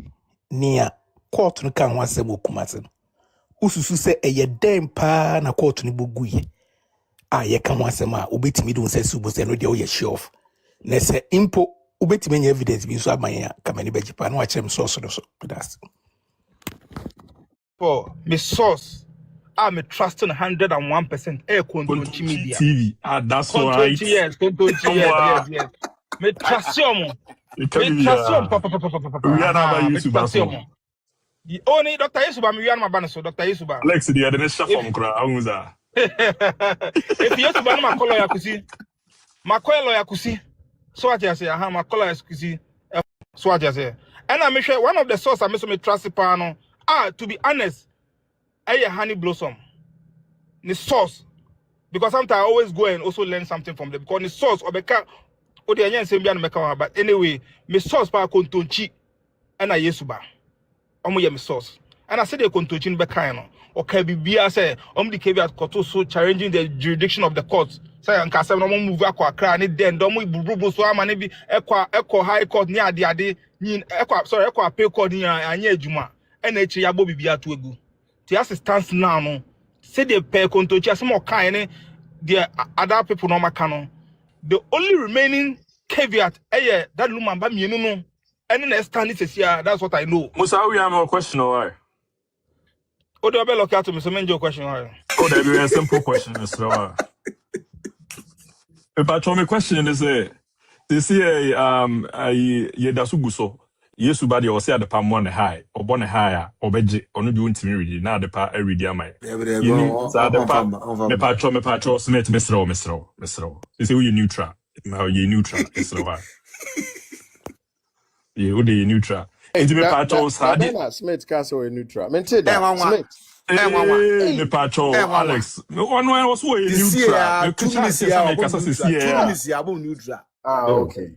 Nia court no kan wase mo kumaten. Ususu se eye dem pa na court ni buguye. Ye kan wase ma obetimi do nse subo se no de o ye show off. Na se impo ubetime nya evidence bi so amanya kamani bejipa na wachem source no so that's for me source I'm trusting 101% Kontonchi media TV that's right yes me trust you papa we are now YouTube only Dr. Yesuba me wian mabana so Dr. Yesuba Alex the other chef from kra amuza if Yesuba na makolo ya kusi so what you say, my color excuse. So what you say, and I'm sure one of the source I me trust pano. To be honest, honey blossom. The source, because sometimes I always go and also learn something from them because the source or beka or the onion same bian meka. But anyway, me source pa kontonchi and I yesuba. Omo me source. And I said the kontonchi beka no. Okay, bibia say the caveat koto so challenging the jurisdiction of the court. Say and kasem no move akwa kra ni den do mo burubu so ama ne bi ekwa high court ni ade ni ekwa appeal court ni anya adwuma na echi ya bo bibia to egu the assistance now no say the per kontochi asem o kan ne the other people no maka no the only remaining caveat that Lumba ba mienu no ene na stand it here. That's what I know. Musa, we have a question or Odo be look at me so menjo question why oh there be a simple question Mr. If I try my question is this year ye dasuguso yesu ba de o say adepa mo ne high obo ne high obeje onu bi untimi ready na adepa ready am you sa adepa me patro smith mesro you say we neutral now you neutral mesro you dey neutral and me patro sa smith ka so neutral mente da smith me patro Alex one was so neutral 2 minutes here 2 minutes here about neutral okay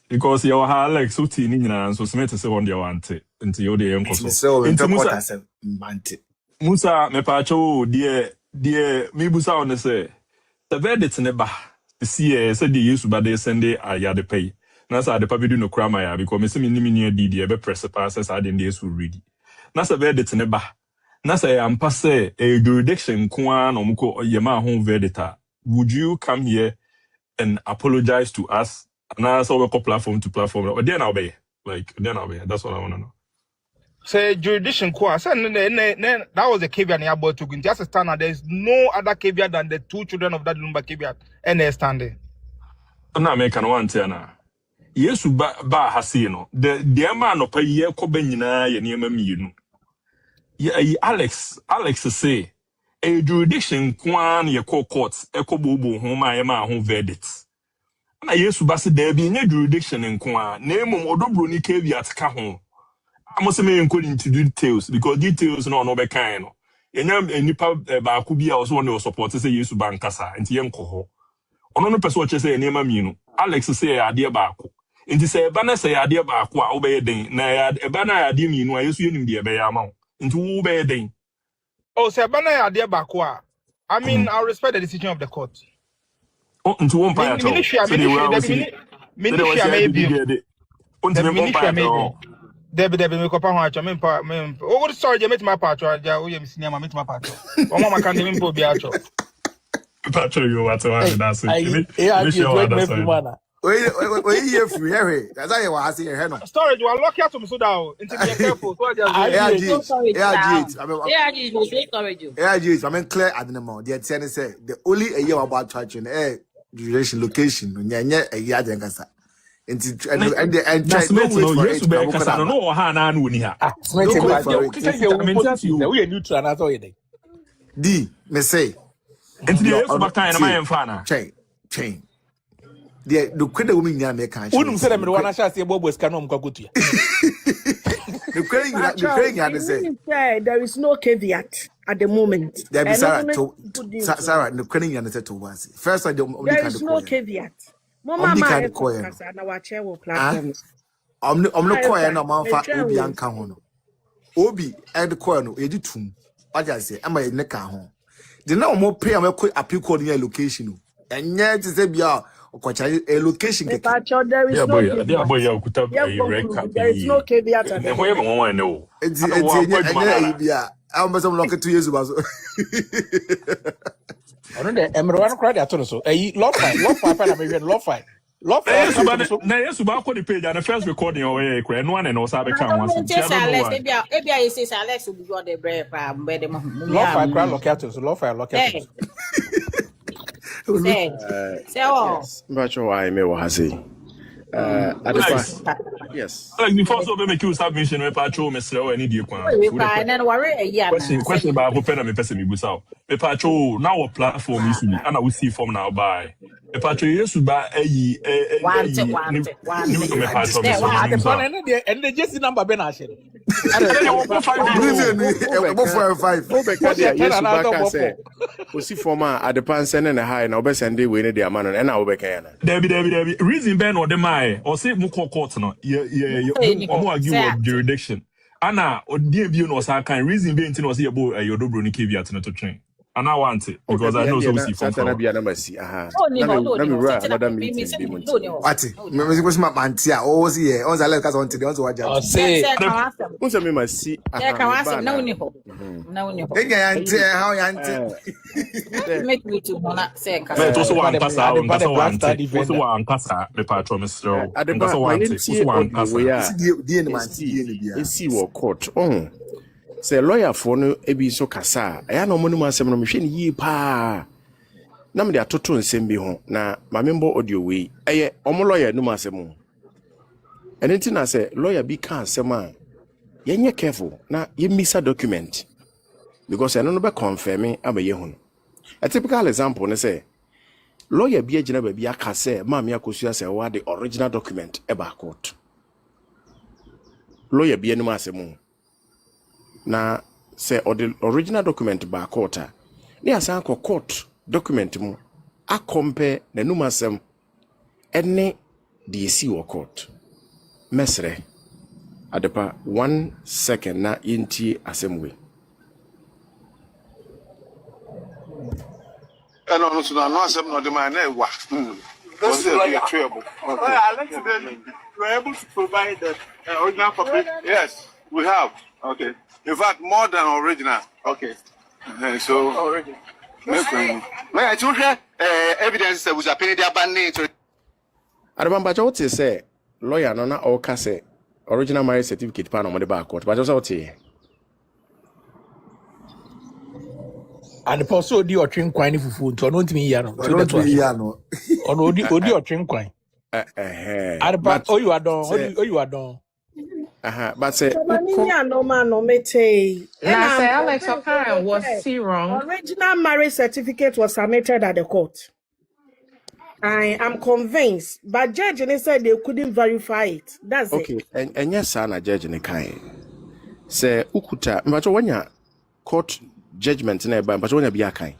because your Alex uti ni nyina so smith say one dey want until you dey enko so Musa me patro de me busa on say the verdict ne ba see say the yesu ba dey send ayade pay na say the papi do no krama ya because me say me ni me di be press pass say the yesu ready na say verdict ne ba na say am pass a jurisdiction kwa no mko yema ho verdict would you come here and apologize to us na so we go platform to platform or then I'll be like then I'll be that's what I want to know. Say jurisdiction kwa say that was the caveat in about to just a standard. There is no other caveat than the 2 children of that Lumba caveat and they stand there. Na make an one tell na Yesu ba hase no the man no pa ye ko ba nyina ye niam mienu ye Alex say a jurisdiction kwan ye court e ko bobo ho ma ye ma ho verdict na Yesu ba se da bi nye jurisdiction nkwa na emom Odo broni caveat ka ho amose me enko into details because details no be kan no yenya nipa ba ko bi a so no support say Yesu ba nkasa nti ye nko ho ono no pese o che say niam mienu Alex say ade ba ko nti say eba na say ade ba ko a wo be den na eba na ade mienu a Yesu yenim de ebe ya ma nti wo be den. Oh, sir, Bana idea bakwa. I mean, I respect the decision of the court. Oh, into one pie at all. Ministry, There make up on oh, sorry, you met my patron. Oh, you miss my patron. Oh, Mama can't even put the actual. Patron, you what that's it. Wait, here free here. That's how you are saying here no. Storage, you are lucky to so down. Into be careful. So I mean clear at the moment. The ten say the only a year about touching duration location. Nyanya a year then kasa. And try no wait for it. No ha no ni ha. We are neutral na so you D me say. And the Yesu bakan na my fan. Chain. The credit woman ya make can. Unum say me wana sha say bobo ska no mkwagotu ya. The credit there is no caveat at the moment. There be Sarah, the credit you say to once. First I don't there is no caveat. Mama ma kasa na wa share wo platform. I'm no coin no man fa obi anka ho no. Obi e de coin no e di tum. What say am I ne ka ho. The na omo pay am appeal code in location no. Enye ti say bia a location. There is no caveat. I'm some 2 years ago. I don't know. Everyone cried at all. So, law fight. Na Yesu ba ko the page and the first recording away kra no one and also be kan once. Ebia you say Alex will be go the bread pa mbede mo. Law fight cry locatus. I may was say. Yes. Like before so make you submission we patrol me slow any dey kwan. Na worry a year. Question ba go pena me person me busa. Me patrol now what platform is me and I will see form now buy. Me patrol Yesu ba ayi one. Me patrol me. And the just number be na share. Osi forma at the pan send na high na obe send we ne dey man and na obe kan na. Debi reason ben or the my or say mu court no omo argue jurisdiction. Ana odie bi no sa kan reason be nti no say ebo Odo broni caveat no to train. And I want it because I know so we see from. Let me what? Me go my auntie o see here. On Alex cause on today on to watch. Say. Who say me must see. Yeah, can I say no ni ho. No ni ho. Auntie, how auntie? Make me to not say ka. But also one kasa on kasa one. Also one kasa me patro me stro. Kasa one. Also one kasa. Die ni man tie ni bia. Esi wo court. Oh. Say lawyer for no ebi so kasa aya no monum asem no mehwe ni yi pa na me de atoto nsem bi ho na ma membo audio we eye omo lawyer num asem enti na say lawyer bi kan asem a yenye careful na ye misa document because eno no be confirm abaye hu a typical example ne say lawyer bi agina ba bi aka say Maami Akosua Serwaa the original document e ba court lawyer bi enum asem na say or the original document ba court ne asan court document mu a compare na numasem ene the esi wo court mesre adepa 1 second na yenti assembly no so no asem no de man na wa this is like trouble. Okay. You are able to provide the original copy? Yes, we have. Okay. In fact, more than original. Okay. So, original. May I told her evidence that was a penny to I remember what you say, lawyer, no, not all case, original marriage certificate, pan on the back court, but also here. And the person do your train quine if you food, so don't me yano. Or no, do your train quine. But oh, you are done. Oh, you are done. But say, and say Alex O'Kara was he wrong? Original marriage certificate was submitted at the court. I am convinced, but judge and said they couldn't verify it. That's okay. it. And yes, Sana judge ne kai. Say ukuta, mbacho wanya court judgment na eba, mbacho wanya biya kai.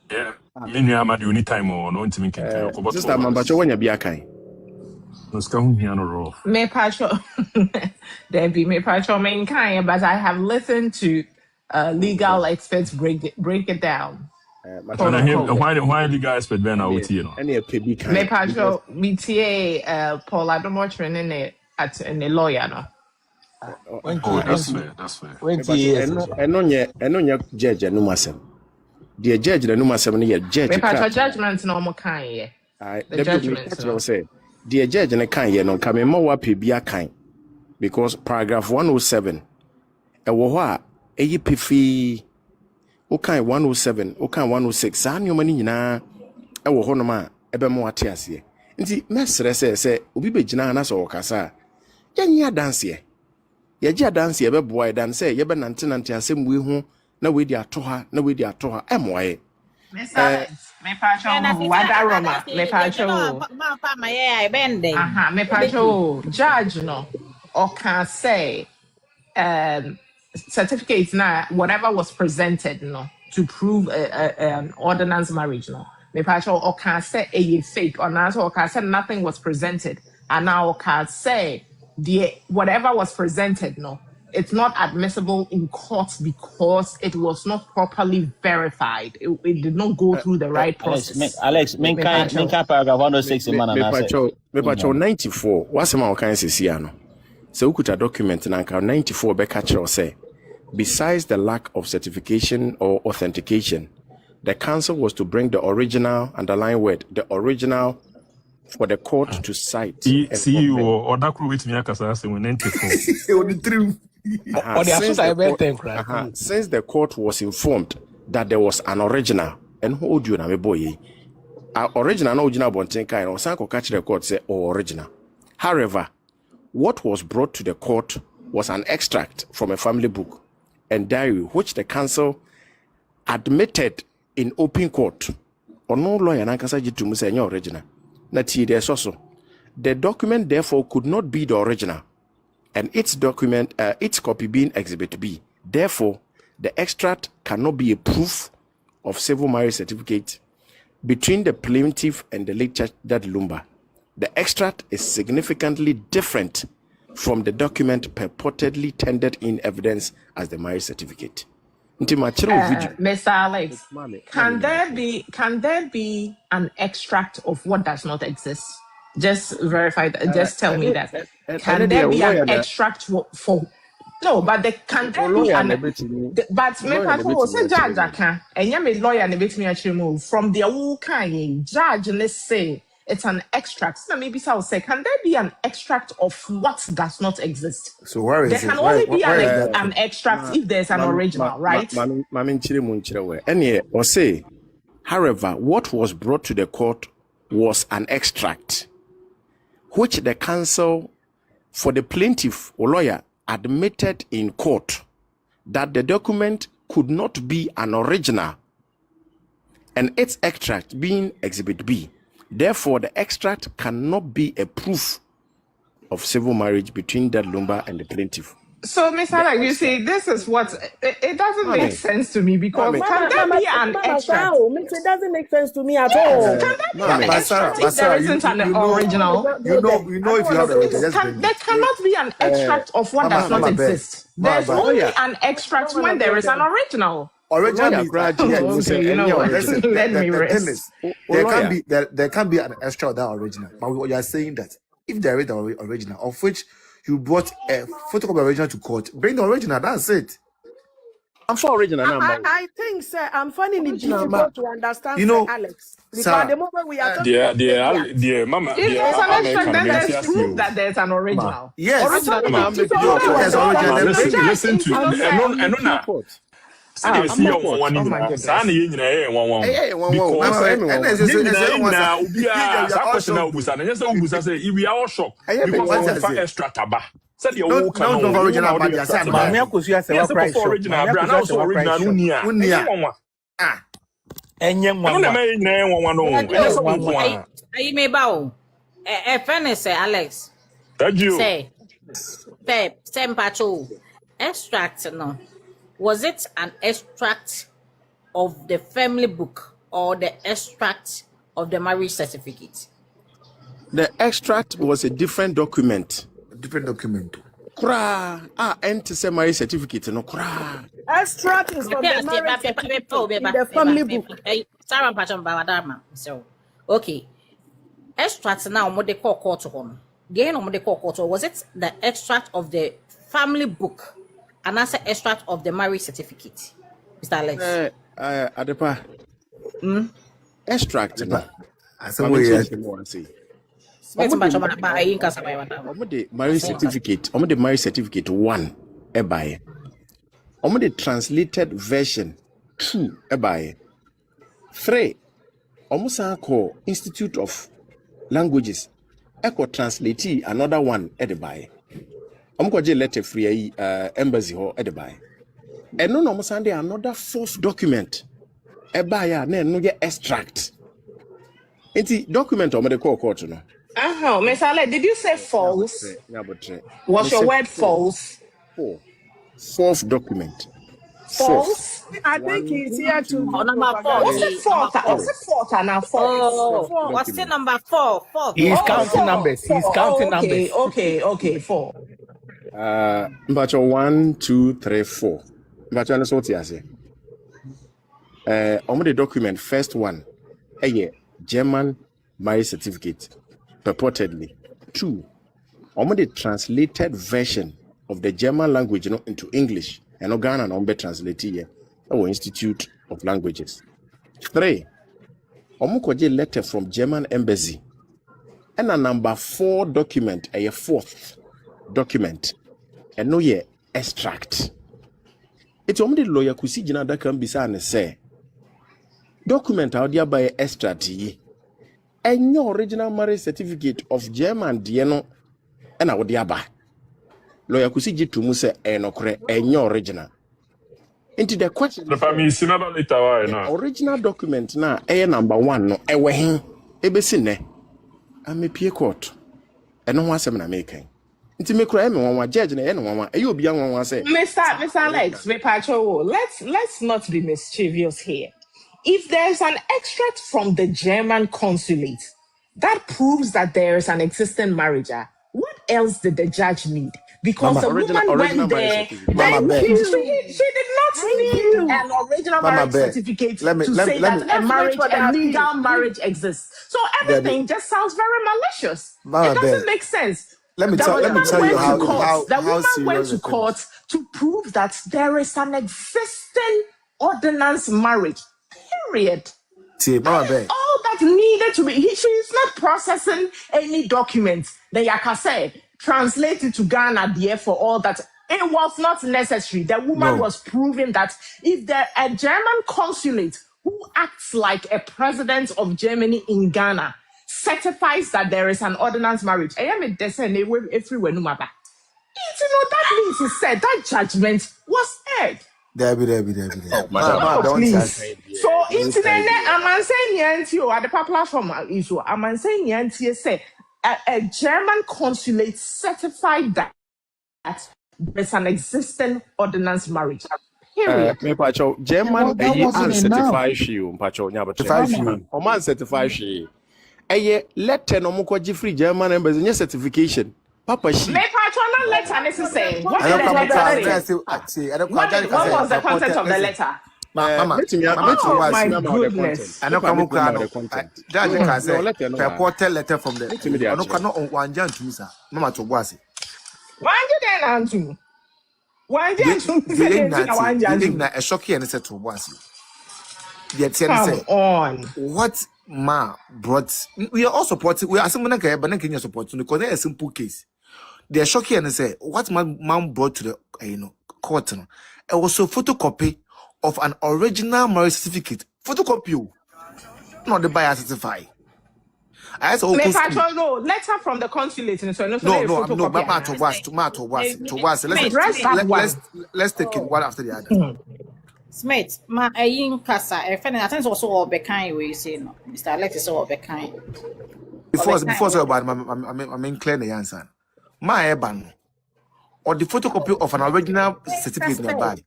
Yeah. Minu ama di uni time or no intimi kente. Sister, mbacho wanya biya kai. Nuska hiano ro. Me pacho, Debbie, me pacho main kind, but I have listened to legal experts break it down. Why legal expert Ben out here? Me pacho, BTA Paul Adomotrin in a lawyer no. That's fair. 20 years. Eno judge no masem. The judge no masem ne judge. Me pacho judgment no mo kan ye. The judgment say the judge ne kan ye no ka me ma wa pe bia kan because paragraph 107 e wo ho a eyi pefi o kan 107 o kan 106 sa nyoma ni nyina e wo ho no ma e be mo ate ase nti mesre se obi begina na so kasa yenyi adanse ye gi adanse ye be boy dan se ye be nante asem we hu na we di atoha e moye me pacho wada roma me pacho me pacho judge no or can say certificates na whatever was presented no to prove an ordinance marriage no me pacho or can say a fake or not or can say nothing was presented and now can say the whatever was presented no it's not admissible in court because it was not properly verified. It did not go through the right process. Alex, menka paragraph 106 man and me pacho 94 what's my kind say no so ukuta document na 94 be catch or say besides the lack of certification or authentication the council was to bring the original underlying word the original for the court to cite. See you or that could wait me akasa say 94 since the court was informed that there was an original and who do you na me boy original no original bonten kai no san ko catch the court say original. However, what was brought to the court was an extract from a family book and diary which the council admitted in open court or no lawyer na kasa jitu mu say original na ti there so the document therefore could not be the original and its copy being exhibit B. Therefore, the extract cannot be a proof of civil marriage certificate between the plaintiff and the late church dad Lumba. The extract is significantly different from the document purportedly tendered in evidence as the marriage certificate. Mr. Alex, can there be an extract of what does not exist? Just verify that. Just tell me that. Can there be an extract for? No, but can there be an? But me pato say judge can. And me lawyer ne bet me actually move from the who can judge. Let's say it's an extract. So maybe so I'll say, can there be an extract of what does not exist? So where is there can only be an extract if there's an original, right? However, what was brought to the court was an extract, which the counsel for the plaintiff or lawyer admitted in court that the document could not be an original, and its extract being Exhibit B. Therefore, the extract cannot be a proof of civil marriage between that Lumba and the plaintiff. So, Mr. Alex, you see, this is what it doesn't make sense to me because can there be an extract? It doesn't make sense to me at all. Can there be an extract if there isn't an original? You know if you have the original. There cannot be an extract of what does not exist. There's only an extract when there is an original. Original okay, you know what? Let me rest. There can be an extra of that original. But you are saying that if there is the original, of which you brought a photocopy of the original to court, bring the original. That's it. I'm for original now. I think, sir, I'm finding it difficult to understand, Alex. Because the moment we are talking Mama, if there's an extract, then there's proof that there's an original. Yes. Listen to Said you see on one in na sa na ye nyina ye one because na obi a sa question na obusa na say obusa say we are all shocked because of fa extra taba. Said you wo kan no original bad ya say Mami Akosua Serwaa price shop. original brand now so original no ni a Enye nwa. no na me nyina one no enye so nwa. Ayi me ba o. Friend say Alex. Thank you. Say Mpacho. Extract no. Was it an extract of the family book or the extract of the marriage certificate? The extract was a different document. Different document. Kra enter say marriage certificate no kra. Extract is from the marriage certificate in the family book. Sarah Mpacho Bawadama. So, okay. Extract now mo de call court on. Gain on mo de call court. Was it the extract of the family book? And that's an extract of the marriage certificate, Mr. Alex. Adepa. Extract. No. I say we marriage certificate. The marriage certificate 1 ebaye. The translated version 2 ebaye. 3. Omusa ko Institute of Languages. Eko translate another one ebaye. Omkoje letter free embassy ho edebai. And no Sande another fourth document. Ebaya na no get extract. Enti document o me de call court no. Mr. Ale, did you say false? Was your word false? Fourth document. False? I think he's here to number 4. What's it fourth? What's it fourth and now false? Oh, what's the number 4? 4. He's counting numbers. He's counting numbers. Okay, 4. Mbacho 1, 2, 3, 4. Mbacho na sort ya say. The document first one. German marriage certificate purportedly. 2. The translated version of the German language into English. And Ghana na translate here. Our Institute of Languages. 3. Koje letter from German embassy. And a number 4 document, a 4th document. And no ye extract. It's only the lawyer kusi jina da can be say document out there by extract ye. And your original marriage certificate of German dieno and I would yaba. Lawyer kusi jitu muse enokre and your original. Into the question The family is never later now. Original document na number 1 no ewe ebesine. I'm a peer court. And no one na making. Mr. Alex, let's not be mischievous here. If there's an extract from the German consulate that proves that there is an existing marriage, what else did the judge need? Because the woman went there. She did not need an original marriage certificate to say that a legal marriage exists. So everything just sounds very malicious. It doesn't make sense. Let me tell you how the woman went to court to prove that there is an existing ordinance marriage. Period. All that needed to be, she's not processing any documents. Then Yaka said, translate it to Ghana there for all that. It was not necessary. The woman was proving that if a German consulate who acts like a president of Germany in Ghana certifies that there is an ordinance marriage, I am a descent everywhere. No matter. That means he said that judgment was aired. Debbie. Please. So, internet, I'm saying at the platform issue, I'm saying say a German consulate certified that there's an existing ordinance marriage. Period. German uncertified you, Oman certified you. Letter no mo free German embassy certification. Papa she. Me patron letter necessary. What did the letter say? What was the content of the letter? Mama, my goodness. I know come judge can say purported letter from the I know cannot one jan to me sir. Mama to bossy. Why you then antu? Why you na a shocky and said to bossy. Yet say on what ma brought we are all supporting we are someone like but Kenya supporting because there's a simple case. They are shocking and say what my mom brought to the court. It was a photocopy of an original marriage certificate. Photocopy. Not the buyer certify. I said, Me patrol no letter from the consulate and so no no, but let's take it one after the other. Smith, ma ayin kasa e fe na attention so all be kind we say no. Mr. Alex is all be kind. Before so about I'm clear the answer. My ban or the photocopy of an original certificate in the bag.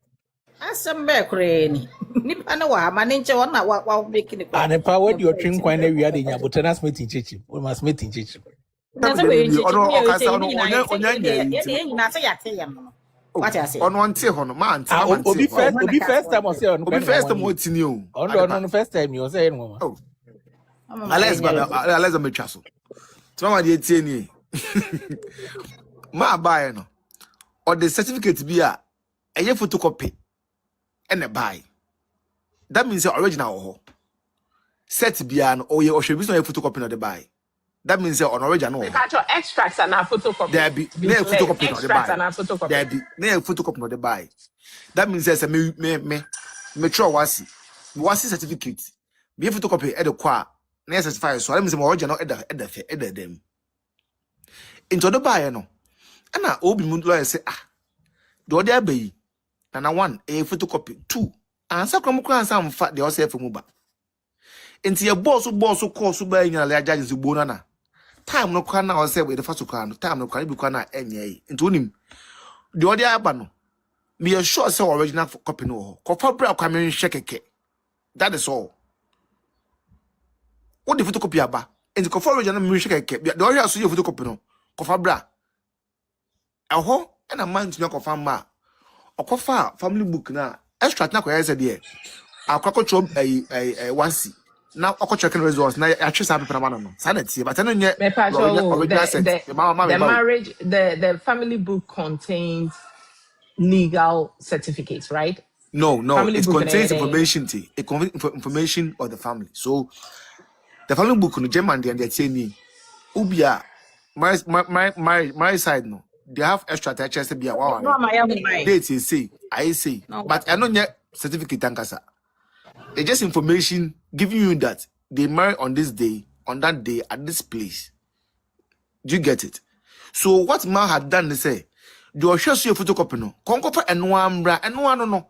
Asem kure ni. Nipa na wa ma nche won na wa making it. And if I went your train kwan na wi ade nya botana smith in chichi. We must meet in chichi. Na say we chichi. Na say ya tell yam no. What I say? On one tea hono man. Obi first time or say on Obi first time what in you. On first time you say no. Oh. Alex me chaso. Tuma de tie ni. Ma buy no. Or the certificate be a photocopy and a buy. That means the original set be an or you should be no photocopy no the buy. That means the original. Your extracts and a photocopy. There be no photocopy no the buy. There be no photocopy no the buy. That means there's a me try wasi certificate. Be photocopy at the qua. Na certify so that means the original at the them. Into the buy no. Ana obi mu lawyer say do there be na one a photocopy two ansa kramukra ansa mfa de osef mu ba enti ye boss course ba nya le judges gbo na time no kwa na osef we the first kwa no time no kwa bi kwa na enye enti onim de ode aba no me sure say original copy no ko fa bra kwa me nhwe keke that is all what the photocopy aba enti ko fa original me nhwe keke de ode aso ye photocopy no ko fa bra aho na man to nyako fam okofa family book na extract na kwa yesa de akwakocho wansi na okocho can results na atwesa paper na no sanity but no nye the marriage the family book contains legal certificates, right? No, family it contains information of the family. So the family book no German and they say ni ubia my side no they have extra touches to be a wow. They say, I say, but I don't yet certificate tankasa. It's just information giving you that they marry on this day, on that day, at this place. Do you get it? So what man had done is say, do you show your photocopy no? Concopa and one bra and one no.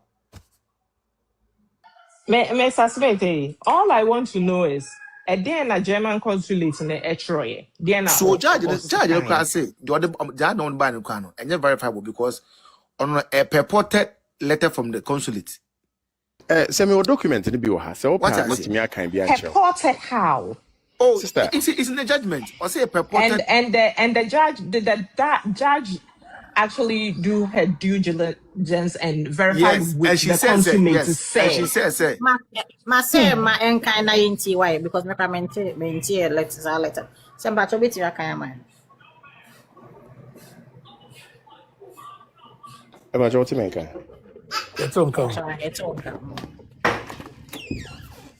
Me suspect. All I want to know is. A day in a German consulate in the Etroye. So judge class say the other don't buy no cano and you're verifiable because on a purported letter from the consulate. Send me a document in the bio has. So what me can be purported how? Oh, sister, it's in the judgment. Or say a purported and the judge did that judge actually do her due diligence and verify with the consulate to say. And she says, ma say ma enka na yinti why because me maintain letter. Semba to bit ya kan man. Eba jo ti menka. It's on come.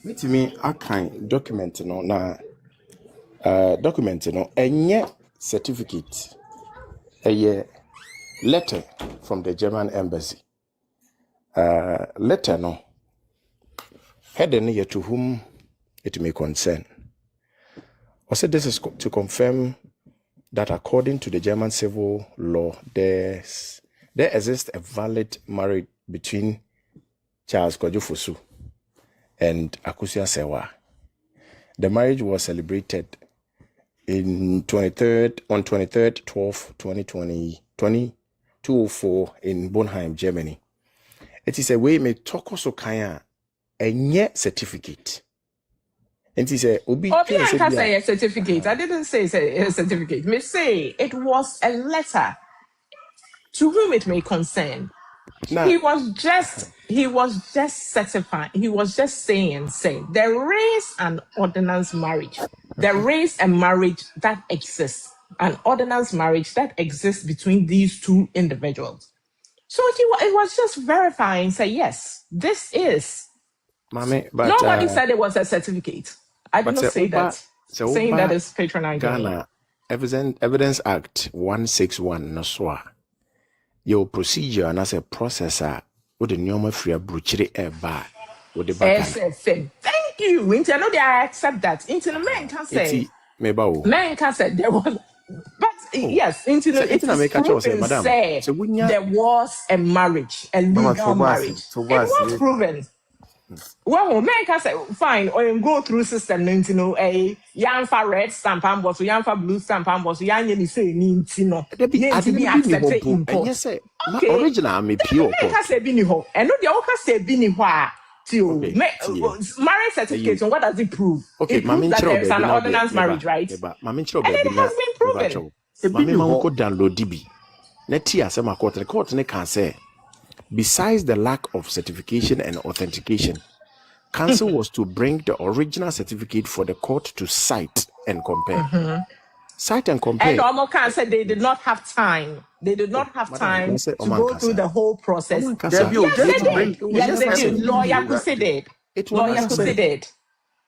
Me akan document no na document no enye certificate. Eye letter from the German embassy. Letter no. Heading here to whom it may concern. I said this is to confirm that according to the German civil law, there exists a valid marriage between Charles Kojufusu and Akosua Serwaa. The marriage was celebrated on 23rd 2004 in Bonheim, Germany. It is a way me talk so kaya a certificate. And he said, "Obi can't say a certificate. I didn't say a certificate. Me say it was a letter to whom it may concern." Nah. He was just certifying. He was just saying there is an ordinance marriage. There is a marriage that exists, an ordinance marriage that exists between these two individuals. So it was just verifying. Say yes, this is. Mommy, but nobody said it was a certificate. I did not say that. Saying that is patronizing. Ghana Evidence Act 161 no so. Your procedure and as a processor What the nyoma free bruchiri eba. What the bagana. Thank you. Into no, I accept that. Into the man can say. Man can say there was. But yes, into the it is proven say there was a marriage, a legal marriage. It was proven. Well, man can say fine, or you go through system, you know, a young for red stamp and was young for blue stamp and was young and say nintino. I didn't accepted in court. Yes, okay. Original me pure. I say biniho, and no, the oka say biniho. Marriage certificate, and what does it prove? Okay, it proves that there is an ordinance marriage, right? And it has been proven. Mami manko download DB. Neti asema court. The court ne can say, besides the lack of certification and authentication, counsel was to bring the original certificate for the court to cite and compare. Cite and compare. And Omo can say they did not have time. They did not have time to go through the whole process. Yes, they did. Yes, they did. Lawyer Kusi did. Lawyer Kusi did.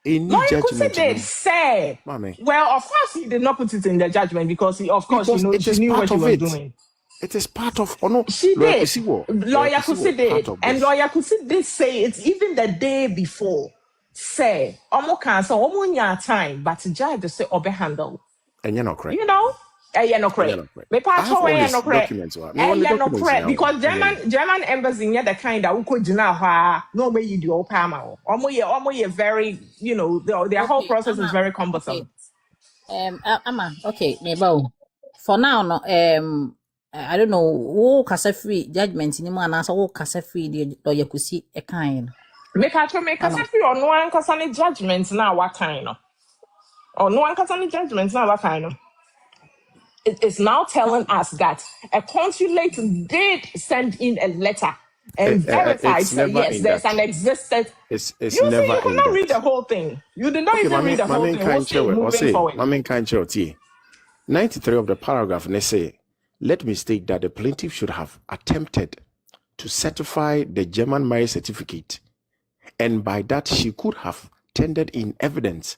Lawyer Kusi did say, well, of course he did not put it in the judgment because he, of course, you know, she knew what he was doing. It is part of no. She did. Lawyer Kusi did, and Lawyer Kusi did say it even the day before. Say, Omo can say Omo nya time, but the judge say Obe handle. And you're not correct. You know, you're not correct. Me pass away, you're not correct. You're not correct because German embassy near the kind that uko jina no way you do all pama. Omo ye very, you know, their whole process is very cumbersome. Ama, okay, maybe for now, no, I don't know. Who kasa free judgment ni mo anasa who kasa free the Lawyer Kusi a kind. Me kasa free or no one kasa ni judgment now what kind of. Or no one kasa ni judgment now what kind of. It is now telling us that a consulate did send in a letter and verified that yes, there's an existed. It's you never. You cannot read the whole thing. You did not even read the whole thing. Moving forward. 93 of the paragraph, they say, let me state that the plaintiff should have attempted to certify the German marriage certificate, and by that she could have tendered in evidence,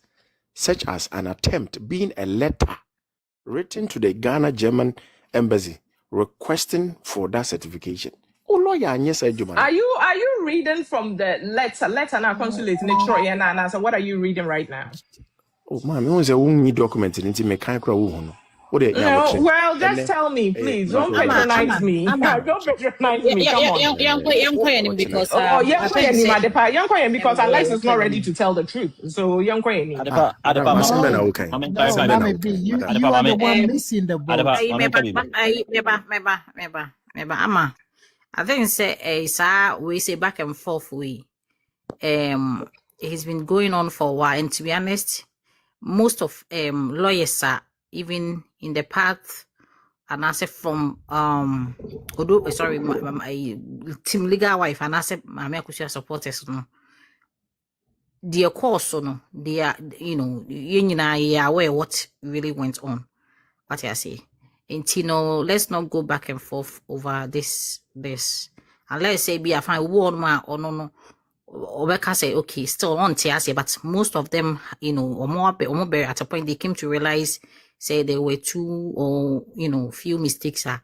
such as an attempt being a letter written to the Ghana German embassy requesting for that certification. Oh, lawyer, yes, I do. Are you reading from the letter now consulate in Detroit and so what are you reading right now? Oh, ma'am, you want to document it into mechanical. No, well, just tell me, please. Don't patronize me. Don't patronize me. Come on. Because because Alex is not ready to tell the truth. So young okay. You are the one missing the boat. I think say we say back and forth we it's been going on for a while, and to be honest, most of lawyers are even in the path, and I say from my team legal wife, and I say my Akosua supporters no. Their course no, they are you are aware what really went on. What I say. And let's not go back and forth over this. And let's say be a fine one man or no. Or can say okay, still on TSA, but most of them, or more at a point they came to realize, say there were two or few mistakes a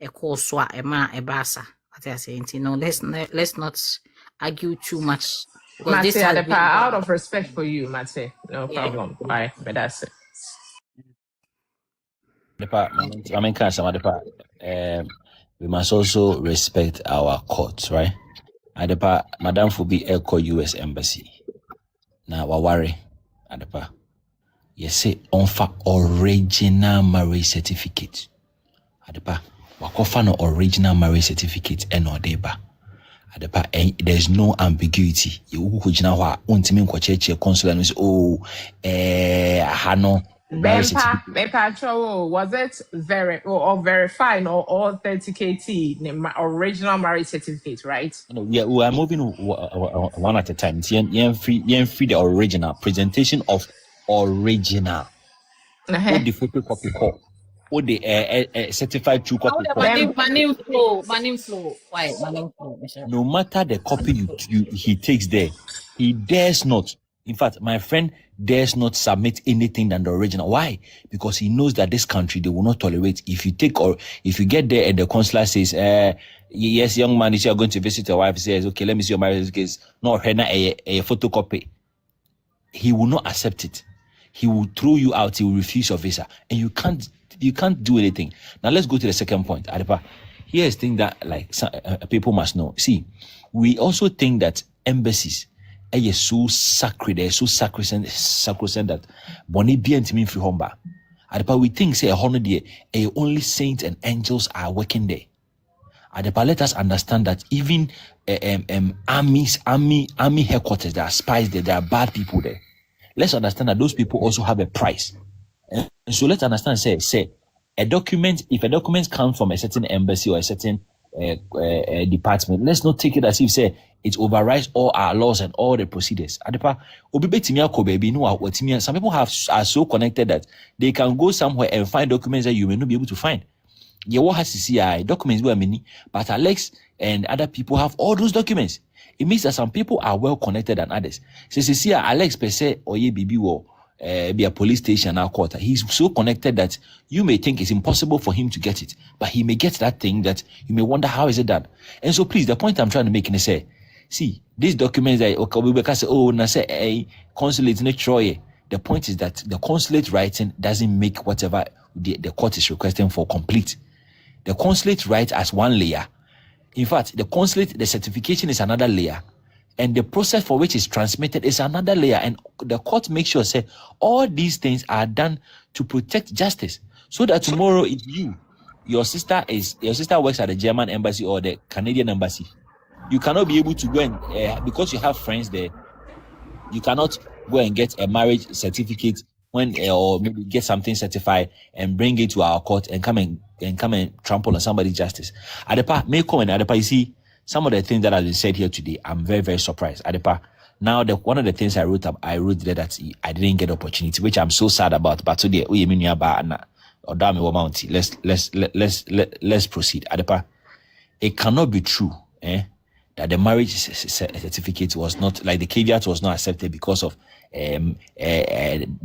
course a basa. What I say, let's not argue too much. Mate, out of respect for you, Mate, no problem. Bye, but that's it. We must also respect our courts, right? Adepa, Madam Fubi Echo US Embassy. Now, worry, Adepa. Yes, say on for original marriage certificate. Adepa, wakofa no original marriage certificate enodeba. Adepa, there's no ambiguity. You who jina wa untimi nkwacheche consular no say hano. Bepa, was it verified or authenticated original marriage certificate, right? No, yeah, we are moving one at a time. Yen free the original presentation of original. What the photocopy call? What the certified true copy? Money flow. Why? Money flow. No matter the copy he takes there, he dares not In fact, my friend dares not submit anything than the original. Why? Because he knows that this country, they will not tolerate. If you get there and the consular says, yes, young man, if you are going to visit your wife, says, okay, let me see your marriage case. No, a photocopy. He will not accept it. He will throw you out. He will refuse your visa. And you can't do anything. Now let's go to the second point. Adepa, here's the thing that people must know. See, we also think that embassies are so sacred, they're so sacrosanct that Bonnie Bientimi free homba. Adepa, we think say only saints and angels are working there. Adepa, let us understand that even army headquarters, there are spies there, there are bad people there. Let's understand that those people also have a price. And so let's understand, say, if a document comes from a certain embassy or a certain department, let's not take it as if, say, it overrides all our laws and all the procedures. Adepa, some people are so connected that they can go somewhere and find documents that you may not be able to find. What has to see documents were many, but Alex and other people have all those documents. It means that some people are well connected than others. So Alex per se or BB will be a police station or court. He's so connected that you may think it's impossible for him to get it, but he may get that thing that you may wonder how is it done. And so please, the point I'm trying to make is say, see, these documents that say consulate in Troy. The point is that the consulate writing doesn't make whatever the court is requesting for complete. The consulate writes as one layer. In fact, the certification is another layer. And the process for which it's transmitted is another layer. And the court makes sure, say, all these things are done to protect justice. So that tomorrow, if your sister works at the German embassy or the Canadian embassy, you cannot be able to go and, because you have friends there, you cannot go and get a marriage certificate or maybe get something certified and bring it to our court and come and trample on somebody's justice. Adepa, may come and Adepa, you see, some of the things that have been said here today, I'm very, very surprised. Adepa, now one of the things I wrote there that I didn't get opportunity, which I'm so sad about. But today, let's proceed. Adepa, it cannot be true, that the marriage certificate was not, like the caveat was not accepted because of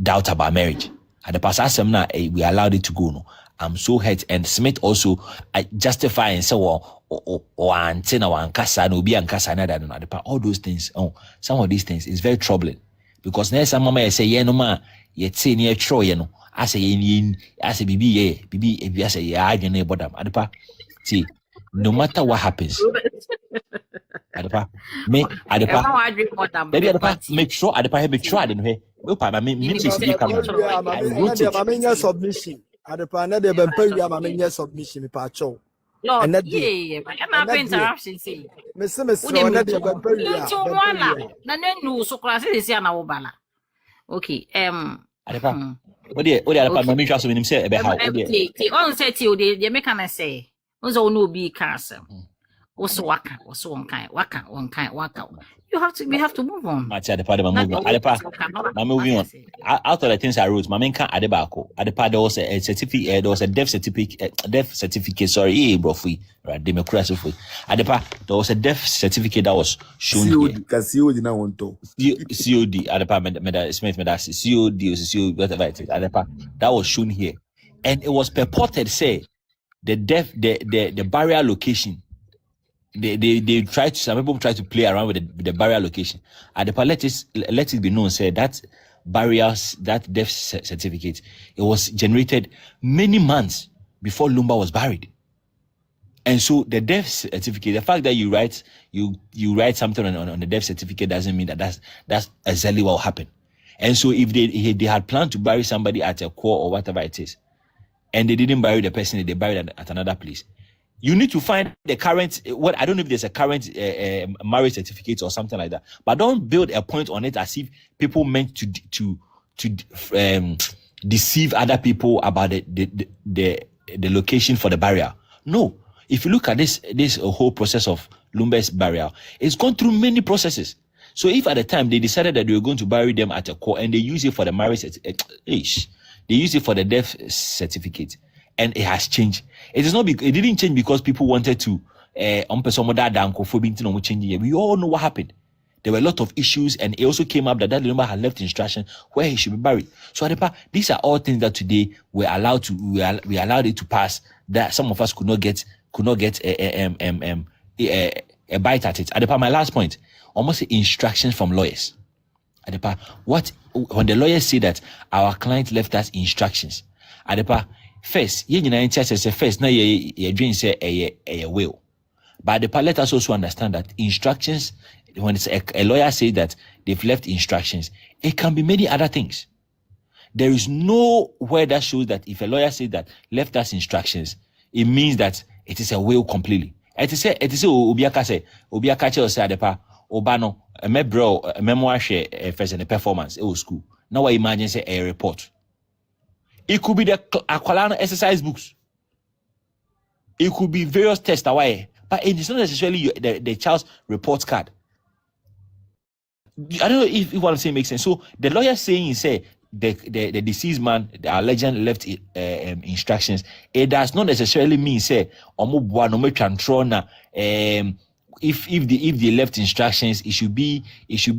doubt about marriage. At the past we allowed it to go. No, I'm so hurt. And Smith also justify and say, all those things. Some of these things is very troubling because now some mama say, yeah, no ma, yet say near Troy, you know. I say BB, I say yeah, I don't know about them. Adepa, see, no matter what happens. Adepa, make sure Adepa make sure I didn't hear. Submission. Adepa na de bempa wi ama menye submission me pa cho. Lord, yeah, I'm interruption see. Me se na de bempa wi. Na nenu so class is ya na wo bala. Okay, Adepa. Odi Adepa ma me twa so menim say e be how. Ti on say ti o de make am say. On so no be cancer. Also waka. We have to move on. Moving on. Out of the things I wrote, Mamenka Adebako. Adepa, there was a certificate, there was a death certificate, sorry, brofui, right? Democracy. Adepa, there was a death certificate that was shown here. COD na wonto. COD, Adepa, Smith, COD, whatever it is. Adepa, that was shown here. And it was purported, say, the barrier location. They try to, some people try to play around with the barrier location. Adepa, let it be known, say that barriers, that death certificate, it was generated many months before Lumba was buried. And so the death certificate, the fact that you write something on the death certificate doesn't mean that's exactly what will happen. And so if they had planned to bury somebody at a core or whatever it is, and they didn't bury the person, they buried at another place. You need to find the current, I don't know if there's a current marriage certificate or something like that, but don't build a point on it as if people meant to deceive other people about the location for the burial. No. If you look at this whole process of Lumba's burial, it's gone through many processes. So if at the time they decided that they were going to bury them at a core and they use it for the marriage, they use it for the death certificate, and it has changed. It didn't change because people wanted to we all know what happened. There were a lot of issues, and it also came up that Lumba had left instruction where he should be buried. So Adepa, these are all things that today we allowed it to pass, that some of us could not get a bite at it. Adepa, my last point, almost instructions from lawyers. Adepa, when the lawyers say that our client left us instructions, Adepa, first, first, now you dream say a will. But Adepa, let us also understand that instructions, when it's a lawyer says that they've left instructions, it can be many other things. There is no word that shows that if a lawyer says that left us instructions, it means that it is a will completely. It is Obiaka say Adepa, Obano, a mebro, a memoir share first and a performance, it was school. Now I imagine say a report. It could be the Aqualana exercise books. It could be various tests away, but it is not necessarily the child's report card. I don't know if what I'm saying makes sense. So the lawyer saying say the deceased man, our legend left instructions. It does not necessarily mean say if they left instructions, it should be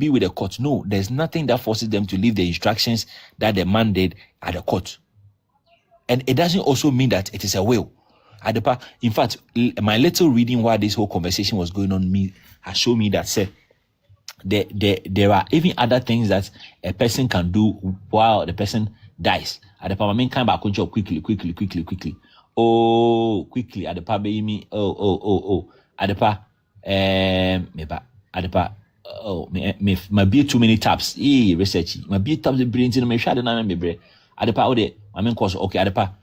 with the court. No, there's nothing that forces them to leave the instructions that the man did at the court. And it doesn't also mean that it is a will. In fact, my little reading while this whole conversation was going on has shown me that say there are even other things that a person can do while the person dies. Adepa, I mean, come back quickly. Oh, quickly. Adepa, baby, oh. Adepa, Adepa, oh, my be too many tabs. Research. My be tabs the brains in my shadow na me bre. Adepa, oh de, I mean, cause okay. Adepa,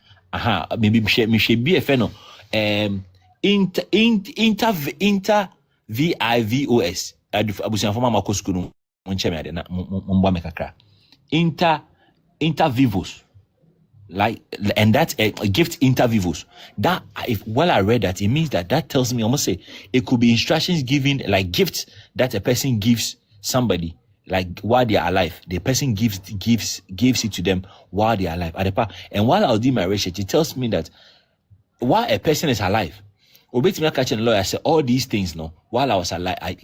maybe me should be a feno. Inter VIVOS. Abusian former Makosukunu Muncheme na Mumba Mekakra. Inter vivos. Like, and that's a gift inter vivos. That, if I read that, it means that tells me, almost say, it could be instructions given, like gifts that a person gives somebody, like while they are alive. The person gives it to them while they are alive. And while I was doing my research, it tells me that while a person is alive, Obetimi catching the lawyer say all these things, no. While I was alive, I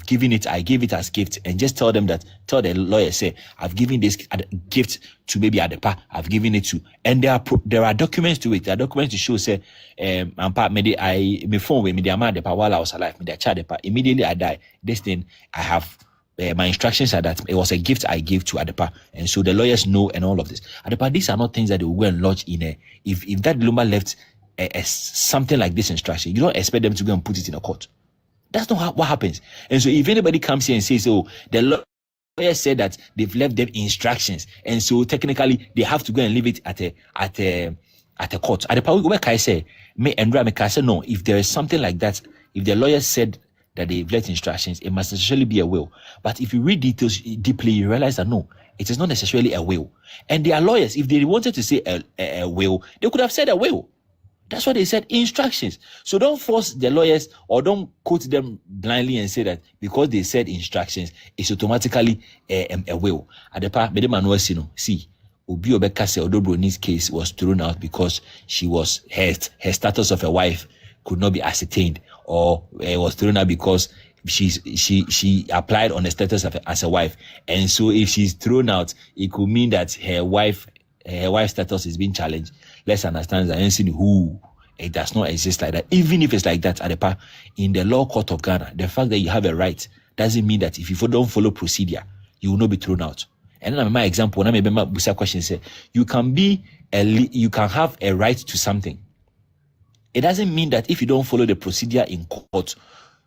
gave it as gift, and just tell the lawyer say I've given this gift to maybe Adepa. I've given it to, and there are documents to it. There are documents to show say me phone with me the Adepa while I was alive. Me the child Adepa. Immediately I die. This thing I have. My instructions are that it was a gift I gave to Adepa, and so the lawyers know and all of this. Adepa, these are not things that they will go and lodge in a. If that Lumba left something like this instruction, you don't expect them to go and put it in a court. That's not what happens. And so if anybody comes here and says, oh, the lawyer said that they've left them instructions, and so technically they have to go and leave it at a court. At the point where I say, no, if there is something like that, if the lawyer said that they've left instructions, it must necessarily be a will. But if you read details deeply, you realize that no, it is not necessarily a will. And they are lawyers. If they wanted to say a will, they could have said a will. That's what they said, instructions. So don't force the lawyers or don't quote them blindly and say that because they said instructions, it's automatically a will. Adepa, see, Obi Obeka say Odo broni's case was thrown out because her status of a wife could not be ascertained, or it was thrown out because she applied on the status as a wife. And so if she's thrown out, it could mean that her wife's status is being challenged. Let's understand that it does not exist like that. Even if it's like that, Adepa, in the law court of Ghana, the fact that you have a right doesn't mean that if you don't follow procedure, you will not be thrown out. And then my example, when I remember Busa question say, you can have a right to something. It doesn't mean that if you don't follow the procedure in court,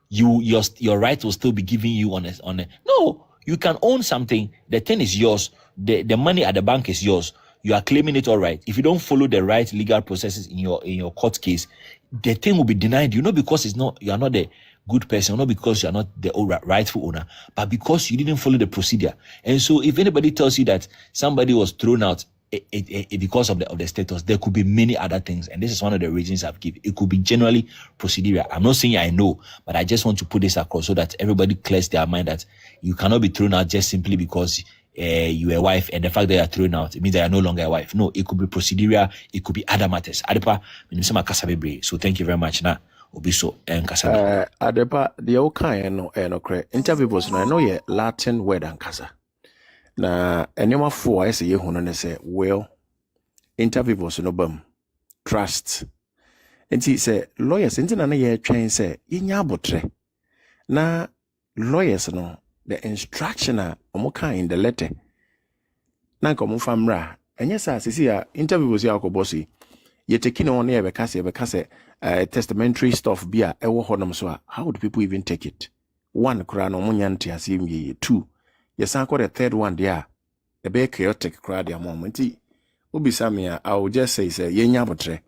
your right will still be given you on a. No, you can own something. The thing is yours. The money at the bank is yours. You are claiming it all right. If you don't follow the right legal processes in your court case, the thing will be denied you, not because you are not the good person, not because you are not the rightful owner, but because you didn't follow the procedure. And so if anybody tells you that somebody was thrown out because of the status, there could be many other things. And this is one of the reasons I've given. It could be generally procedural. I'm not saying I know, but I just want to put this across so that everybody clears their mind that you cannot be thrown out just simply because you're a wife, and the fact that you're thrown out, it means that you're no longer a wife. No, it could be procedural, it could be other matters. So thank you very much. Now, obi so enkasa Adepa the okan no kre interviews no ye Latin word ankasa na enema fo ayese ye hu no ne say will interviews no bam trust enti say lawyers enti na ye twen say yenya abotre na lawyers no the instruction omoka in the letter na nka mo famra enye sa sisi ya interviews ya akobosi ye taking on ye be kase testamentary stuff bia ewo honom so how would people even take it? One kra no munya nte asem ye. Two yes anko the third one there e be chaotic kra dia moment ubisa me I will just say yenya botre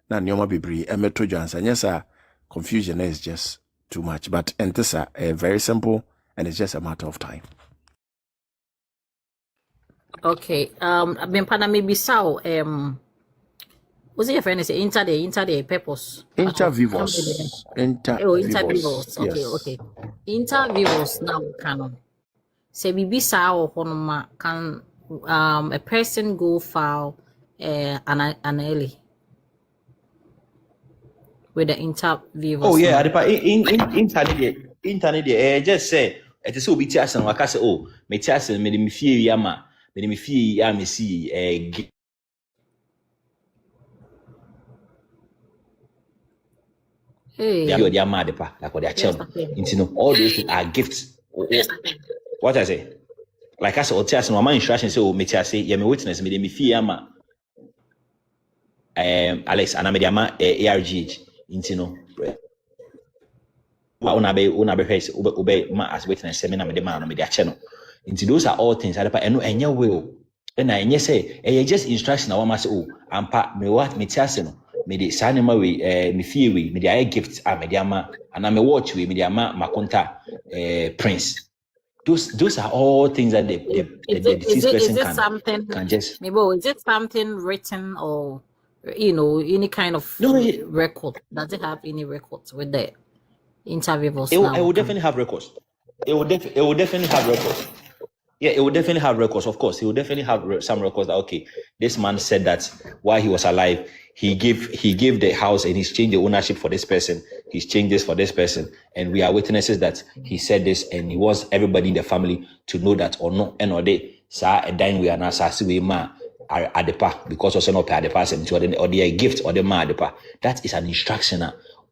na nyoma bebree emeto dwansa nyesa confusion is just too much but entesa very simple and it's just a matter of time. Okay. Bempana maybe sao was it your friend say inter the purpose? Intervivos. Intervivos. Okay, Yes. okay. Intervivos now canon. Say bibi sao honoma can a person go file an early with the intervivos. Oh yeah, Adepa internet just say it is so be tias and waka say oh me tias me de me fie yama me de me fie ya me see Hey. you're the Adepa like what they are children. All those things are gifts. What I say? Like I said, tias no man instruction say oh me tias say ya me witness me de me fie yama Alex and Amediama ARGH intino una be face ube ma as witness seminar me de man no me de channel into those are all things Adepa eno enye will and I enye say just instruction na wa say oh ampa me what me tias no me de sanema we me fie we me de gifts Amediama and me watch we me de ama makonta prince those are all things that the deceased person can just maybe is it something written or any kind of record? Does it have any records with the interviews? It will definitely have records. It will definitely have records. Yeah, it will definitely have records. Of course, he will definitely have some records that okay, this man said that while he was alive, he gave the house and he's changed the ownership for this person. He's changed this for this person, and we are witnesses that he said this, and he wants everybody in the family to know that or no. And or they sa a dine we are now sa we ma Adepa because also not pay Adepa or the gift or the ma Adepa. That is an instruction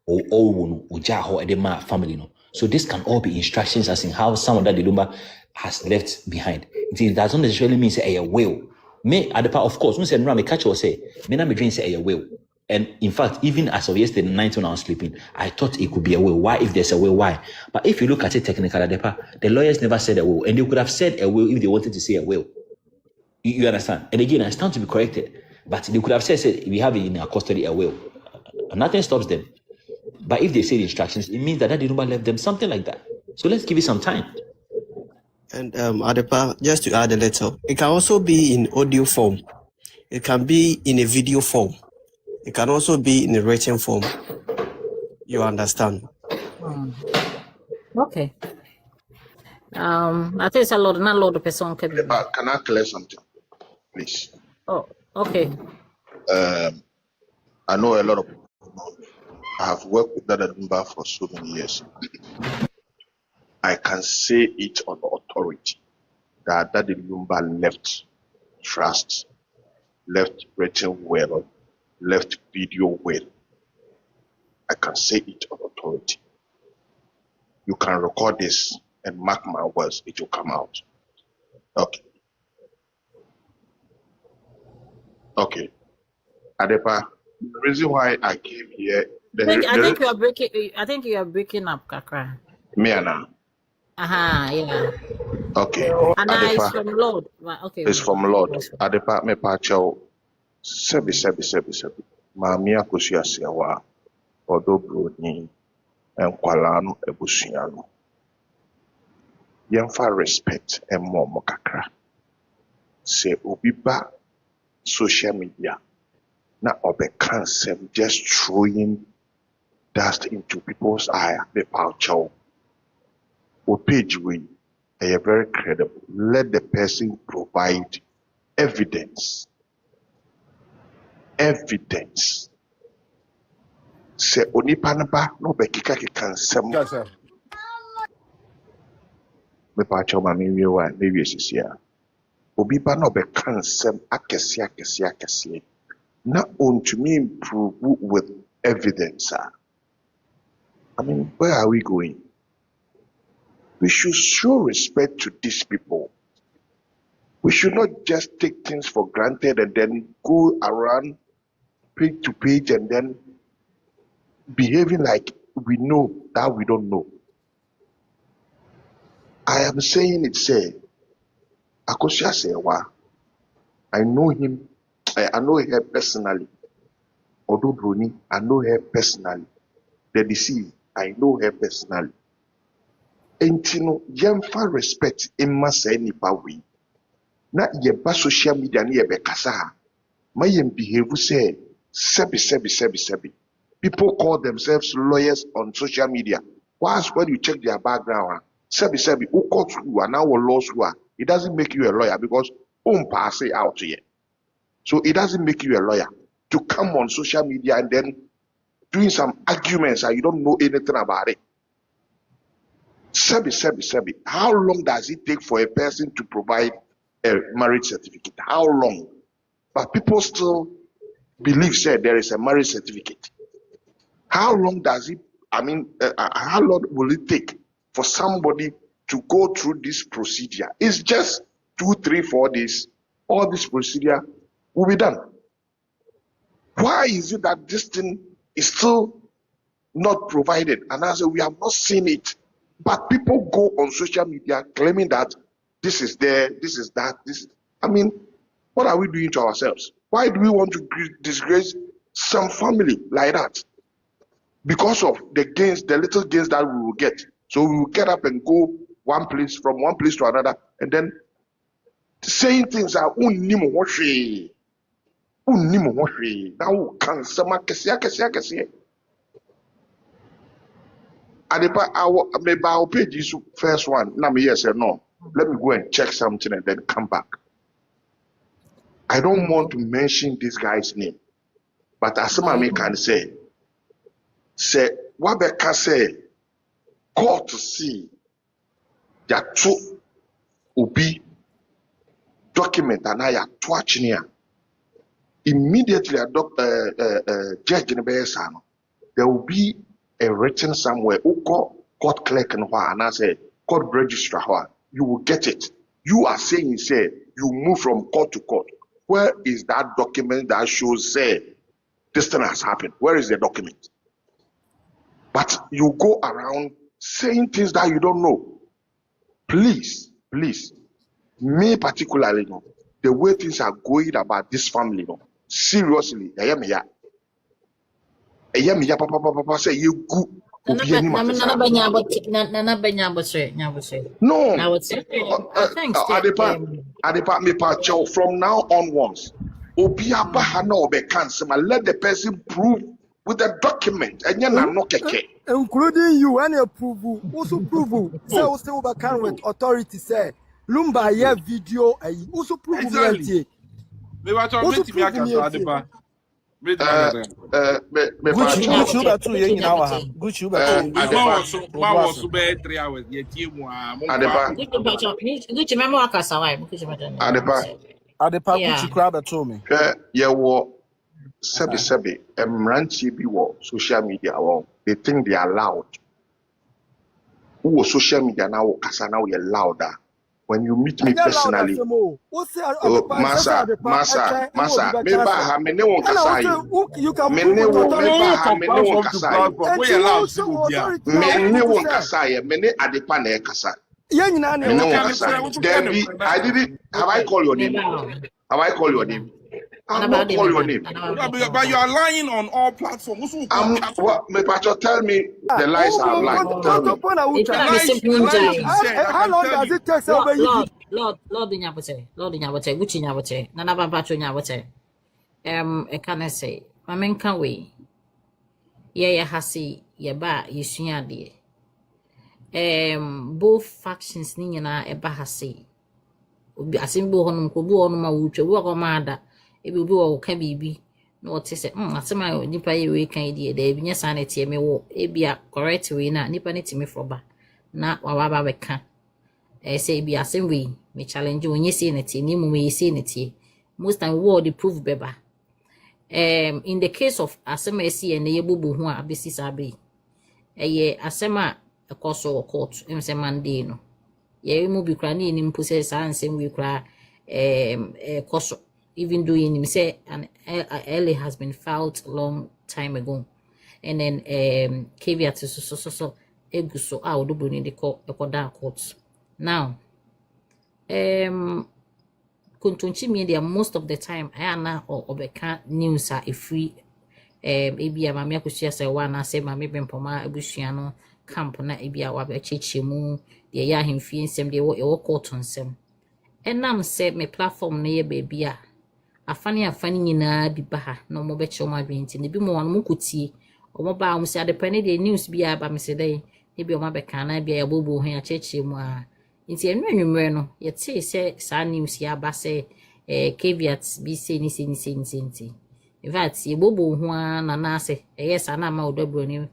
or ujaho the ma family no. So this can all be instructions as in how someone that the Lumba has left behind. It doesn't necessarily mean say a will. Me Adepa, of course, when say me catch or say me na me dream say a will. And in fact, even as of yesterday night when I was sleeping, I thought it could be a will. Why? If there's a will, why? But if you look at it technically, Adepa, the lawyers never said a will, and they could have said a will if they wanted to say a will. You understand? And again, I stand to be corrected, but they could have said we have in our custody a will. Nothing stops them. But if they say the instructions, it means that the Lumba left them something like that. So let's give it some time. And Adepa, just to add a little, it can also be in audio form. It can be in a video form. It can also be in a written form. You understand? Okay. I think it's not a lot of person can. Can I clear something, please? Oh, okay. I know a lot of people know. I have worked with Dada Lumba for so many years. I can say it on authority that Dada Lumba left trust, left written will, left video will. I can say it on authority. You can record this and mark my words, it will come out. Okay. Adepa, the reason why I came here. I think you are breaking. I think you are breaking up, Kakra. Me and now. Yeah. Okay. And it's from Lord. Okay. It's from Lord. Adepa me pacho. Sebi. Mami Akosua Serwaa. Odo broni. Enkwalano ebusuano. Yemfa respect and more kakra. Say obiba social media. Na obe cancer just throwing dust into people's eye. The poucho. O page we are very credible. Let the person provide evidence. Se onipa no ba no be kika nsem. Yes, sir. Me pa choma me wie wa me wie sisia. Obi ba no be nsem akese. Na ontumi improve with evidence. I mean, where are we going? We should show respect to these people. We should not just take things for granted and then go around page to page and then behaving like we know that we don't know. I am saying it, say, Akosua Serwaa, I know him, I know her personally. Odo broni, I know her personally. The deceased, I know her personally. Entino, yemfa respect imma say nipa we. Na yeba social media ni yebe kasa. Ma yem behave say, sebi. People call themselves lawyers on social media. Whilst when you check their background, sebi, who court school and now law school, it doesn't make you a lawyer because pass it out here. So it doesn't make you a lawyer to come on social media and then doing some arguments and you don't know anything about it. Sebi. How long does it take for a person to provide a marriage certificate? How long? But people still believe there is a marriage certificate. How long does it, how long will it take for somebody to go through this procedure? It's just 2, 3, 4 days. All this procedure will be done. Why is it that this thing is still not provided? And I say we have not seen it. But people go on social media claiming that this is there, this is that, what are we doing to ourselves? Why do we want to disgrace some family like that? Because of the gains, the little gains that we will get. So we will get up and go from one place to another, and then saying things are unimo washi. Now can some kesi. Adepa, I'll pay this first one. Now me yes or no. Let me go and check something and then come back. I don't want to mention this guy's name, but as somebody can say, what can say, call to see that two ubi document and I are watching here. Immediately a judge in the there will be a written somewhere court clerk and I say court registrar, you will get it. You are saying you move from court to court. Where is that document that shows this thing has happened? Where is the document? But you go around saying things that you don't know. Please, me particularly, the way things are going about this family, seriously, papa say you go. No. I think Adepa me pacho from now onwards. Obiaba hana obe cancel. Let the person prove with the document. And no keke. Including you, and approval. Also prove. Say we still can with authority. Say Lumba yeah video. Also prove exactly. Me watch on me Adepa. Gucci Uber too, you know. Gucci Uber too. Ma was so bad 3 hours. Ye team Adepa. Adepa Gucci crowd told me. Yeah, sebi. Mranchi bi wo social media. They think they are loud. Who social media now? Kasa now you're louder. When you meet me personally, Masa, me ba ha me ne won kasa yi. Me ne won kasa yi. Me ne won kasa yi. Me ne Adepa na kasa. Me ne won kasa. Debbie, have I called your name? Have I called your name? I'm not call your name. But you are lying on all platforms. Me Pacho, tell me the lies I have lied. How long does it take? Lord Nyabote, Gucci Nyabote, Nana Pacho Nyabote. I can say, my men can we. Yeah, hasi, ya ba, yisunya de. Both factions ni na eba hasi. Asimbo honum ko bu honum awuche wo ko mada. Ebi obi wo ka bibi no what say asema nipa ye we kan die da ebinya sanity me wo ebia correct we na nipa ne timi froba na wa ba be ka say ebia asem we me challenge onye say na tie ni mu me say na tie most time wo the proof beba in the case of asema esi na ye bobo ho a besi sabe eye asema Akosua court em say Monday no ye mu bi kra na ni mpo say sa ansem we kra Akosua even though him say an LA has been filed a long time ago, and then caveat so eguso Odo broni de call courts. Now kuntunchi media most of the time I ana or obeka news are a free ebia mama Akosua Serwaa na say mama bempoma abusua no camp na ebia wa be chechemu de ya hemfie nsem de wo court nsem enam say me platform na ye baby a afani nyina bi ba ha na mo be che mo adwenti ne bi mo wan mo kutie o mo ba mo se adepane de news bi aba me se dai ne bi o ma be kana bi ya bobo ho ya cheche mu a nti enwemre no ye te se sa news ya ba se caveats bi se ni nti in fact ye bobo ho na se yes ana ma Odo broni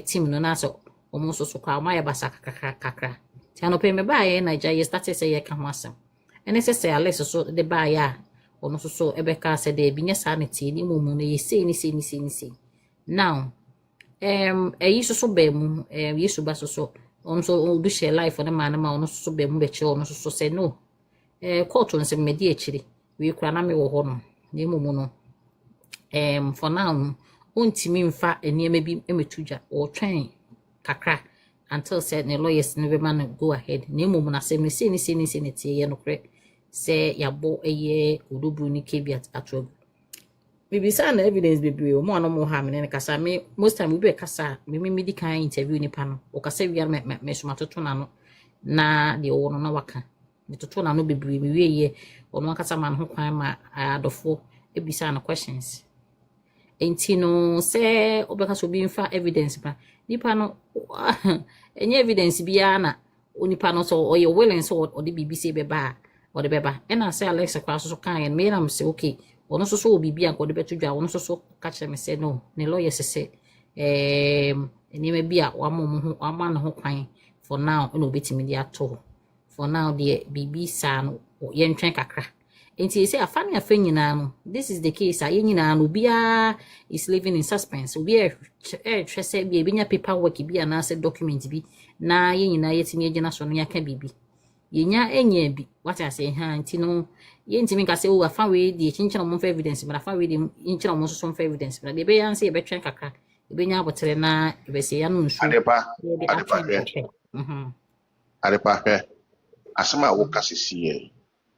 team no na so o mo so kwa ma ya basa kakra ti anope me ba ye na ja ye start say ye ka ho asem ene se Alex so de ba ya ono so ebeka se de binya sanity ni mumu no ye sei ni now eyi so be mu yesu ba so on so do share life for the man ma ono so be mu be che ono so say no court on se medi akiri we kura na me wo ho no ni mumu no for now untimi mfa eniema bi emetudwa or train kakra until said the lawyers never man go ahead ni mumu na se me sei ni tie ye no kre say yabo eye Odo broni caveat atwo bibi sa na evidence bebre o mo ano mo ha me ne kasa me most time we be kasa me medical interview ni pa no o kasa wi me so matoto na no na de wo no na waka me toto na no bebre me wie ye ono kasa man ho kwan ma adofo ebisa na questions enti no say obeka so bi mfa evidence pa nipa no enye evidence bia na onipa no so o ye willing so o de bibi se beba or the beba and I say Alex across so kind and made am say okay ono so bibi an ko de betu dwa ono so catch me say no ne lawyer say eni me bia wa mo ama no ho kwan for now no betimi dia to for now the bibi sa no ye ntwen kakra enti say afani afa nyina no this is the case a ye nyina no bia is living in suspense obi twa say bia nya paperwork bia na say document bi na ye nyina yetimi agina so no yaka bibi yenya enye bi what I say ha nti no ye ntimi ka say o afa we di chinchina mo fa evidence but afa we di chinchina mo so fa evidence but de be yan say be twen kakra e be nya abotere na e be say ya no nsu adepa asema wo kasisi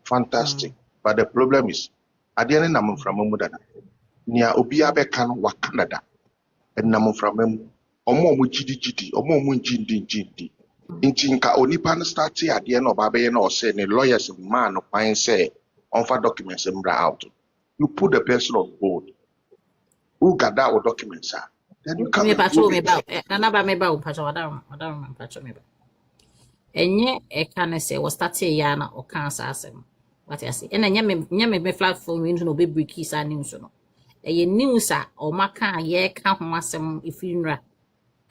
fantastic but the problem is adiane na from mu dada nia obi abeka no wa Canada na mo from mu omo gidi omo njindi inti nka onipa no start ade na oba be na o say ne lawyers man no kwan say on for documents mbra out you put the person on board who got that with documents then you come me patrol me ba na ba me ba o patrol wadam patrol me ba enye e kan say we start ya na o kan asem what I say enya me platform we no be break is news no e news a o maka ye ka ho asem ifinra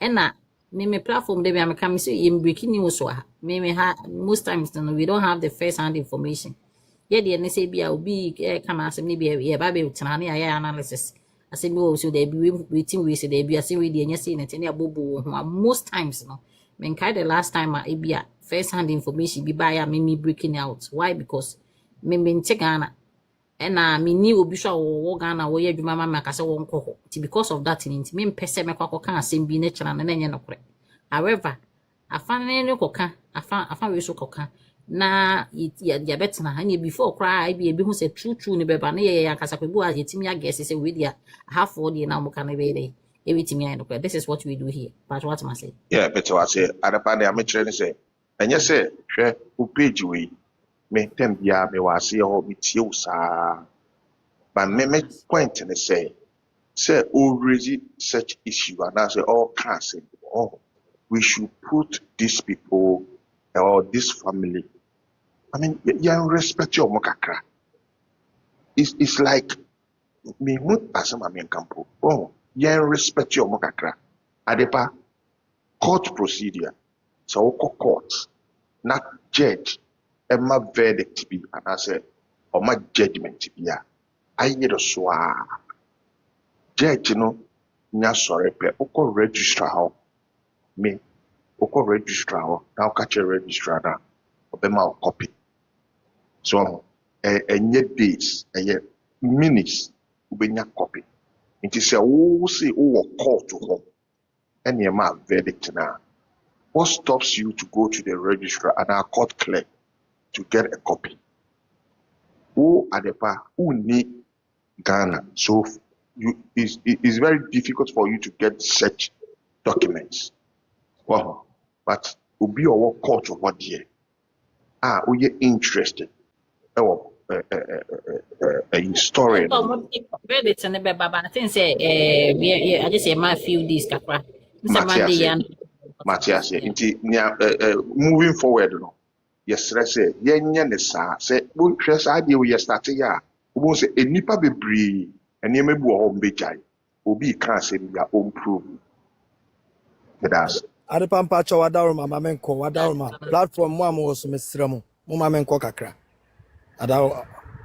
ena me platform dey me come say you breaking news so me ha most times no we don't have the first hand information ye dey ne say bia obi come asem ne bia ye ba be tena ne ya analysis asem we so dey be waiting we say dey bia say we dey nya say ne abobo ho most times no me kai the last time e bia first hand information bi ba ya me breaking out why because me nche Ghana ena me ni obi so wo Ghana wo ye adwuma mama ka se wo nkọ ho ti because of that nti me mpese me kwakọ kan asem bi na kyerana na enye no kore however afa ne koka afa we so koka na ya betna ha ne before cry bi hu se true ne beba na ye ya kasa kwebu a yetimi agese se we dia half for the na mo kan be dey everything ya no kore this is what we do here but what must say yeah better what say adapa ne ametre ne say enye say hwe o page we me tem bia me wa se ho me tie usa but me point ne say already such issue and I say all cancer we should put these people or this family I mean you respect your mokakra it's like me hu asema me nkampo oh yen respect your mokakra adepa court procedure so court not judge Emma verdict be and I say or my judgment be ya I need a swa judge no nya sorry pe oko registrar how me oko registrar how now catch a registrar na obema copy so enye days enye minutes ubenya copy nti say wo say wo court ho ene ma verdict na what stops you to go to the registrar and our court clerk to get a copy who adepa who need Ghana so it's very difficult for you to get such documents wow but obi or court of what year we are interested a historian. Verdict and the baba. I think say I just say my few days kakra. Matthias, moving forward, no. Yes, I say, yen say, won't stress idea we start ya. We won't say, a nipa be bree, and you may be home be jai. Obi can't say your own proof. That's Adepampa chawadaro mamenko wadaroma platform mu amos mesremo mu mamenko kakra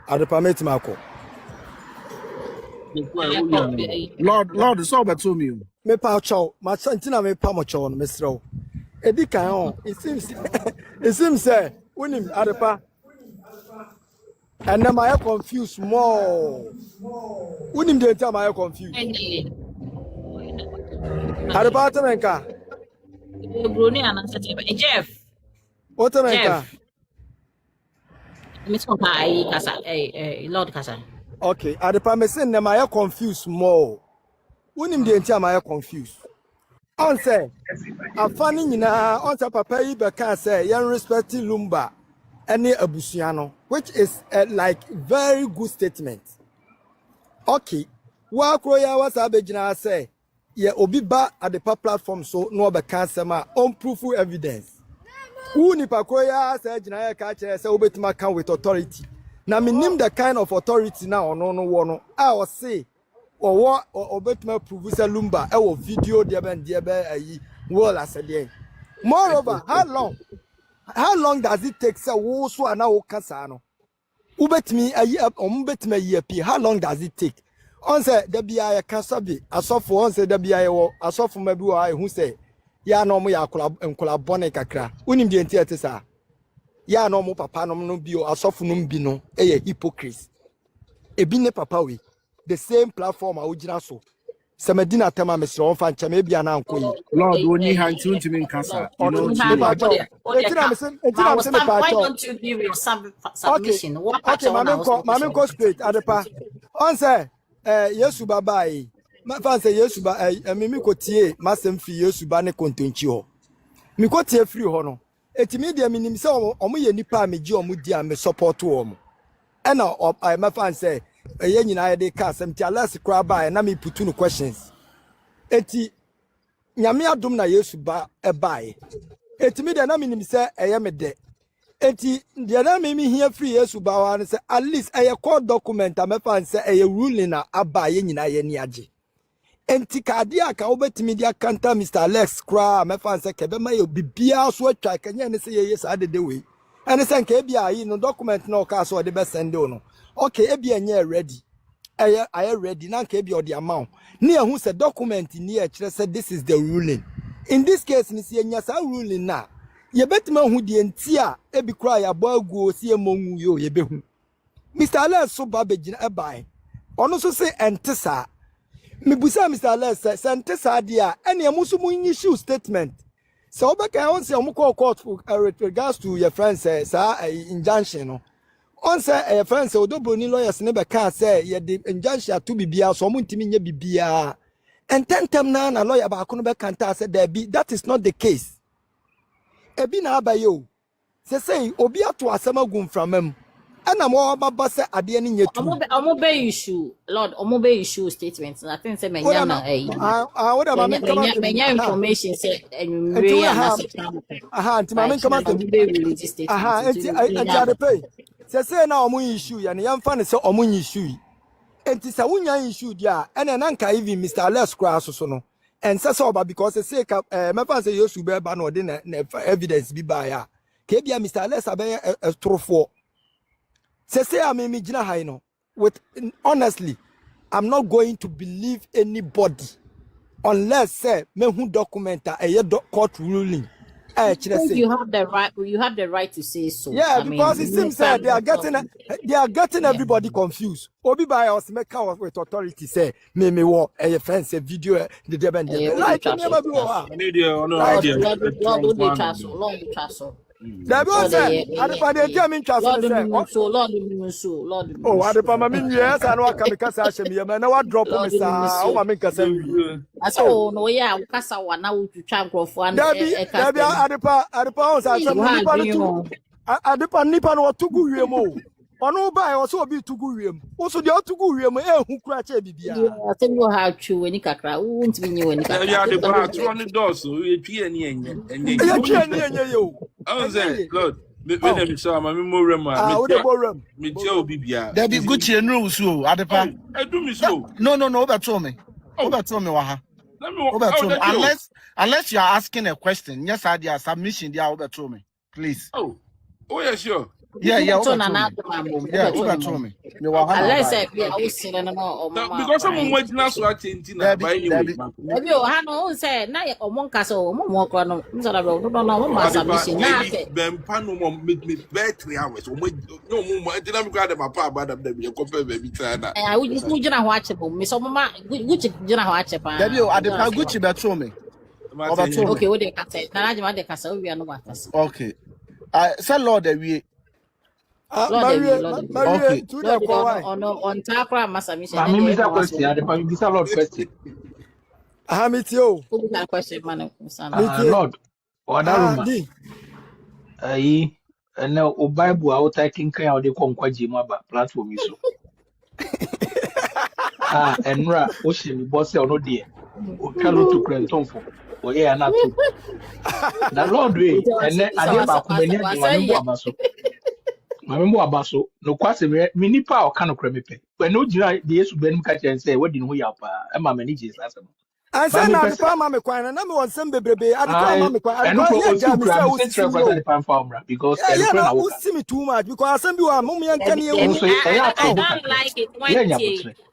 adepameti mako Lord so beto me me pa chaw ma santina me pa mo chaw no mesrew edi kan on it seems say unim adepa and am I confused more unim the time I confused adepa temenka Bruni and Jeff. What am I? Miss Papa, Casa, Lord Casa. Okay, at the permission, them I confused more. Unim the time I confused. On say, I'm funny na on top of pay can say, young respecting Lumba, any Abusiano, which is like very good statement. Okay, what Roya was Abejina say. Yeah, obiba at the platform so no be cancer ma on proof evidence. Who ni pakoya say jina ka chere say obetima can with authority. Na me name the kind of authority now no. I was say or obetima prove say Lumba e wo video de ben ayi well as again. Moreover, how long does it take say wo so ana wo kasa no? Ubetimi ayi ombetima yi how long does it take? On say the BI Kasabi, asofo on say the BI asofo mabi wa who say ya no mo ya kola bone kakra unim de enti sa ya no mo papa no bio asofo no bi no e hypocrite ebi ne papa we the same platform a ojira so Samadina tema mesro on fan chama bia na anko yi Lord oni hanti untimi nkasa you know why don't you give your submission? Okay, mamenko straight adepa on say Yesu baba yi ma fan say Yesu ba mimi ko tie masem fi Yesu ba ne kontonchi ho mi ko tie free ho no etimi de minim say omo ye nipa meji omo di am support omo e na ma fan say ye nyina ye de ka asem ti alas kra ba na me putu no questions eti nyame adom na Yesu ba e bae etimi de na minim say eye me de eti de na me hia free Yesu ba wa say at least eye court document am fan say eye ruling na aba ye nyina ye ni age enti kade aka obetimi dia kanta Mr Alex kra me fan say kebe ma ye bibia so atwa kanya ne say ye sa de we ene say nke bia yi no document na o ka so de be send o no okay e bia nya ready eye ready na nke bia o de amount ne ehun say document ni e kire say this is the ruling in this case ni say nya sa ruling na ye betima hu de enti a e bi kra ya bo agu o sie monwu yo ye behu Mr Alex so ba begina e bai ono so say entesa me busa Mr Alex say entesa dia ene amusu mu issue statement so obeka on say omukọ court with regards to your friends say injunction no on say your friends say Odo broni lawyers ne be ka say ye the injunction to bibia so omuntimi nya bibia ententem na lawyer ba ko no be kanta say that is not the case ebi na abayo say obi ato asema gum framam ana mo baba say ade ne nyetu omo be issue Lord omo be issue statement I think say menya na menya information say enwure na anti mama kama anti ade pay say na omo issue ya ne yamfa ne say omo issue enti sa wunya issue dia ene na nka even Mr. Les cross so no and say oba because say ka me fan say Yesu be ba no de na evidence bi ba ya ka bia Mr. Les abe trofo say am me gina high no with honestly I'm not going to believe anybody unless say me who document a court ruling. You have the right. You have the right to say so. Yeah, because it seems that they are getting everybody confused. Obi by us make out with authority say me wo a fence video the deben like never be wa. That was say adepade dia me ntwa so say Lord oh adepa me yes I know aka me kasa ahye me na wa drop me sa o ma me kasa wi asa o no ya kasa wa na wo twitwa nkrofo an e kasa adepa on sa nipa no tugu wiem o ono ba e so obi tugu wiem wo so dia tugu wiem hu kura cha bibia ase mo ha twu ni kakra wo ntimi nyi woni kakra ya adepa atro ni doors o ye twi ani enye yo Onze, Lord, me dem so ma me morem ma me tia obi bia. There be Gucci enru so adepa. I do me so. No, obeto me. Obeto me wa ha. Obeto me. Unless you are asking a question, yes, I dia submission dia obeto me. Please. Oh, yeah, sure. Yeah, obeto me. Me wa ha. Unless I was saying no because someone went na so atenti na by anyway. Ebi o ha no say na omon kasa o mo kro no nzara bro no ma submission na ke ben pa no mo me be 3 hours o mo no mo entina me kwa de papa abada dem ye ko pe baby try na u gina ho ache bo me so mama Gucci gina ho ache pa Ebi o adepa Gucci beto me. Okay, we dey kasa na ajima dey kasa we no kasa. Okay. Say Lord we Maria, on Takra Massamisha. I mean, Mr. Question, I bisa Lord question. Hamitio. Who can question, man? Lord, Odaruma. Now, o Bible, I will taking care of the Conquaji Maba platform. So, and Ra, Ocean, boss, or no dear. O Carlo to Crenton for, or yeah, not to. The Lord, and then I never come Mambo abaso no kwase me nipa o kan kra mepe when no gira de Yesu benum ka chen say we di no ya pa e ma me ni Jesus asem ansa na adepa ma me kwan na me won sem bebrebe adepa ma me kwan adepa ya ja me say o si the pan farmer because na o si me too much because asem bi wa mo me nka ne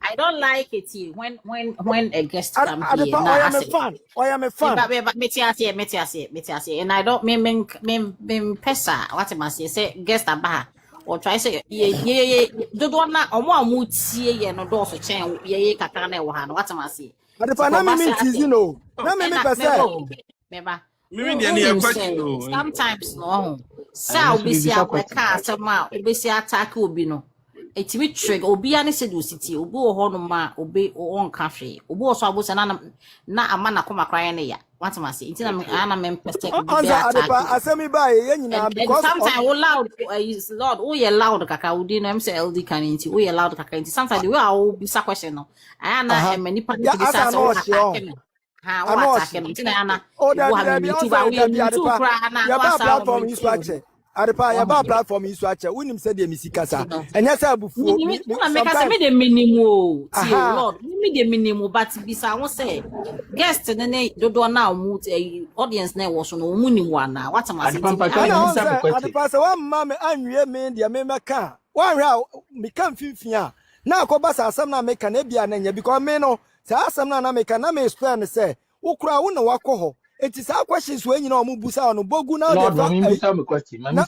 I don't like it when a guest come here na I am a fan but metiase and I don't me pesa what am I say guest aba or try say ye do na omo amutie ye no do so chen ye kakra na e wo ha no what am I say adepa na me tizi no na me pesa meba me dey question no sometimes no sa obisi abeka asema obisi attack obi no etimi trigger obi ani se do city obi wo ho no ma obi on cafe obi wo so abosa na ama na koma kran ne ya what am I say intina ana me perspective be adepa asemi ba ye nyina because sometimes we loud is Lord we ye loud kaka we dey no am say LD kan inti we ye loud kaka inti sometimes the way I will be sa question no ana many people be sa so ha wa attack intina ana o da bi YouTube kra na wa platform is watch adepa ya ba platform yi so ache unim se de misikasa enya se abufuo me de minimum Lord me de minimum but bisa won say guest ne dodo na mu audience na wo so no mu ni wana what am I saying adepa se wa mama me anwie me de me meka wa hwe me kan finfin a na akoba sa asem na meka na bia na nya because me no sa asem na meka na me explain say wo kura wo na wakoho it is our questions when you know Mubusa no bogu now. Lord, me question. Me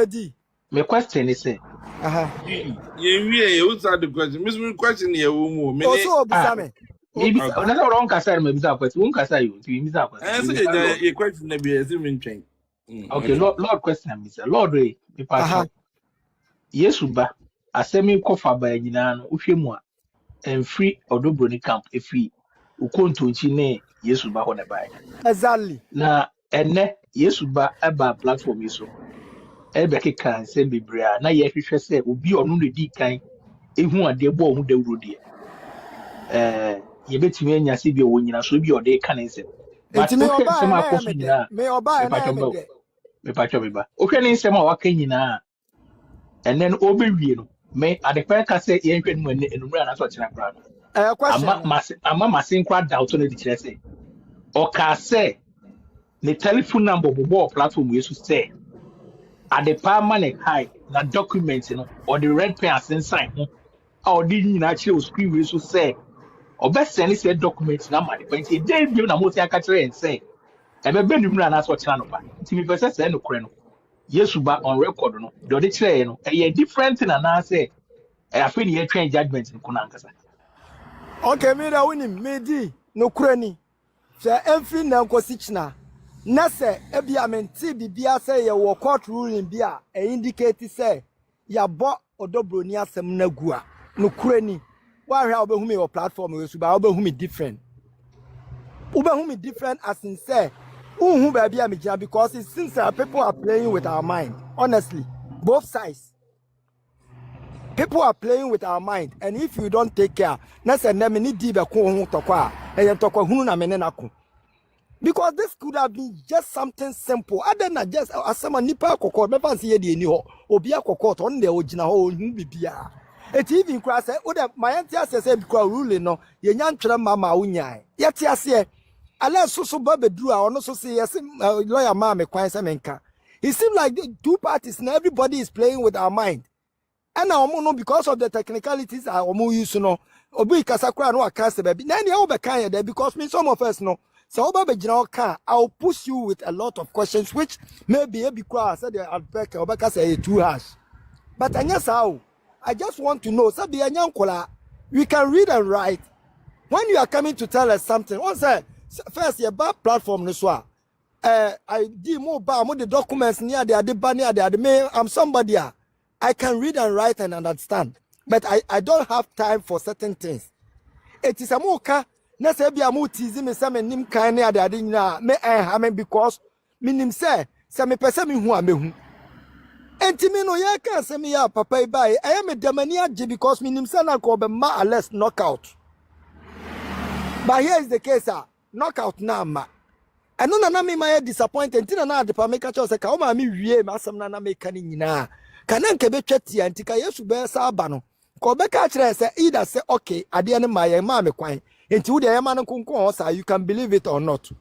di. My question is say. What's the question? Miss question here woman. Also bisa me. Maybe another wrong kasa me bisa question. Won kasa you. You bisa question. Your question na be assuming train. Okay, Lord question me say. Lord we pass. Yesu ba asemi kofa ba nyina no uhwemu a emfri Odo broni camp efi ukontonchi ne Yesu ba ho ne ba exactly na ene Yesu ba eba platform iso ebe keka se bibria na ye hwehwe se obi onu ne di kan ehu ade bo ohu dawuro de ye betimi anya se bi wonyina so bi ode kan nsem but me oba me pa chobe ba o hwe ne nsem a waka nyina and then obewie no me adepa ka say yen hwɛ no enumra na so kyerɛ kra question. ama masin kra doubt no di kyerɛ say o ka say the telephone number bo platform we so say adepa ma ne kai na document no or the red pen asensan ho a odi nyina kyerɛ o screen we so say obesani say document na ma adepa nti dey bi na mo say aka kyerɛ en say ebe be enumra na so kyerɛ no pa nti me pese say no kore no yesu ba on record no the odi kyerɛ no e different thing na say I feel the train judgment in Kunankasa. Okay, me da wini me di no kurani. Se every na nkosichna. Na se ebi amenti bibia say ye wo court ruling bia e indicate say ya bo Odo broni asem na gua. No kurani. Wa hwe obehu me your platform we suba obehu me different. Obehu me different as in say unhu ba bia me gina because it seems that people are playing with our mind. Honestly, both sides. People are playing with our mind, and if you don't take care, because this could have been just something simple. Other than just as some nipa koko, me fancy the ni ho, obia koko on the original ho bibia. It even cross my auntie says because ruling no, ye nyan try mama unyai. Yet say, unless so baby drew or no so say yes, lawyer mama kwan semenka. It seems like the two parties and everybody is playing with our mind. And now, because of the technicalities, I use no. Obi kasakura no akase baby. Then you over kind there because me some of us know. So over general can I'll push you with a lot of questions, which maybe because said the back or back say too harsh. But I guess how I just want to know. Sabi anyankola, we can read and write. When you are coming to tell us something, one say first your bad platform no so. I did more the documents near the me. I'm somebody. I can read and write and understand, but I don't have time for certain things. It is a moka, na se bia mo tizi me se me nim kan ne ade nyina me ha me because minim se me pese me hu amehu. Enti me no ye kan se me ya papa bai I me demani age because minim se na ko be ma less knockout. But here is the case knockout na ma. Eno na me my disappointed tina na ade pa me ka cho se ka o ma me wie ma asem na me ka ni nyina. Kanan kebe twati antika yesu be sa aba no ko be ka kire se either say okay ade ne ma ye ma me kwan enti wo de ye ma no konkon ho sa you can believe it or not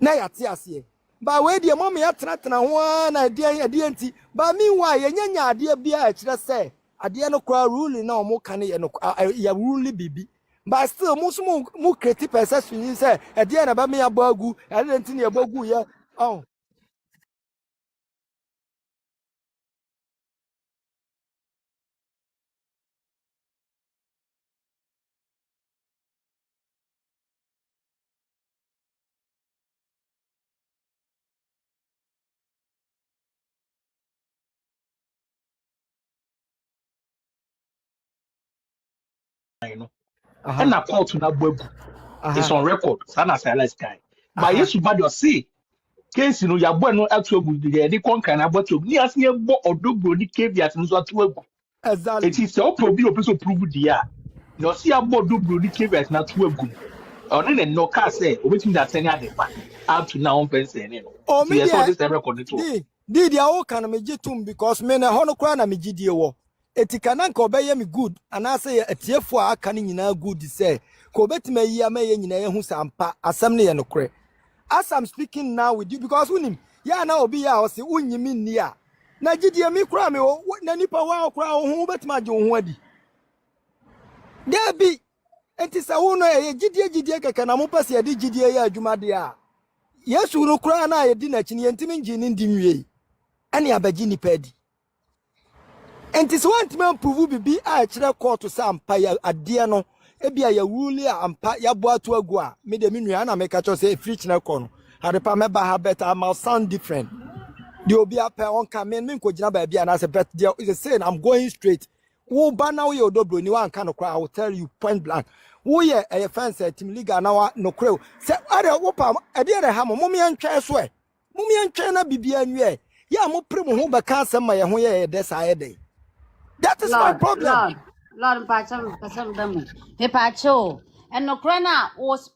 na ya ti ase ba we de mom ya tena ho na ade enti ba mi wa ye nyanya ade bia kire se ade no kwa rule na omo kan ye no ya rule bibi but still mu creative perception say ade na ba me ya bagu ade enti ne ya bagu ye oh And a call to that bogu. It's on record. Sana say let's guy. But yes, you bad your see. Case you know ya boy no actual good the conquer na but ni as ye bo Odo broni caveat no so atu. Exactly. It is so probi opeso prove dia. No see ya bo Odo broni caveat na tu agum. Ono ne no ka say obetimi that send adepa up to now on person no. Oh See me so this record it. Did ya o kan me gitum because me na hono kra na me gidie wo. Etikana nka obeye me good and I say atiefo aka ni nyina good say ko betima yi ama ye nyina ye hu sampa asem ne ye no kre. As I'm speaking now with you because unim ya na obi ya o se unyimi ni a na gidie me kra me na nipa wa kra ho betima je ho adi. There be entisa wo no ye gidie keke na mo pese ye di gidie ya adwuma de a. Yesu no kra na ye di na chini yentimi ngi ni ndi nwie. Ani abaji ni pedi. And this one to prove bibi a chere court to sam pa ya ade no ebia ya wuli ampa ya bo atu agua me de minua na make cho say free chine kono ade pa me ba ha better must sound different the obi apa on come me ko gina ba bia na say bet there is saying I'm going straight wo ba na wo ye Odo broni wan ka no kra I will tell you point blank wo ye e fence team league na wa no kra say ade wo pa ade ade ha mo me ntwe so e mo me ntwe na bibia nwe ya mo pre mo ho ba ka asem ma ye ho ye de sa ye de. That is my problem. Lord, Pacham Damu. He Pacho. And no crana was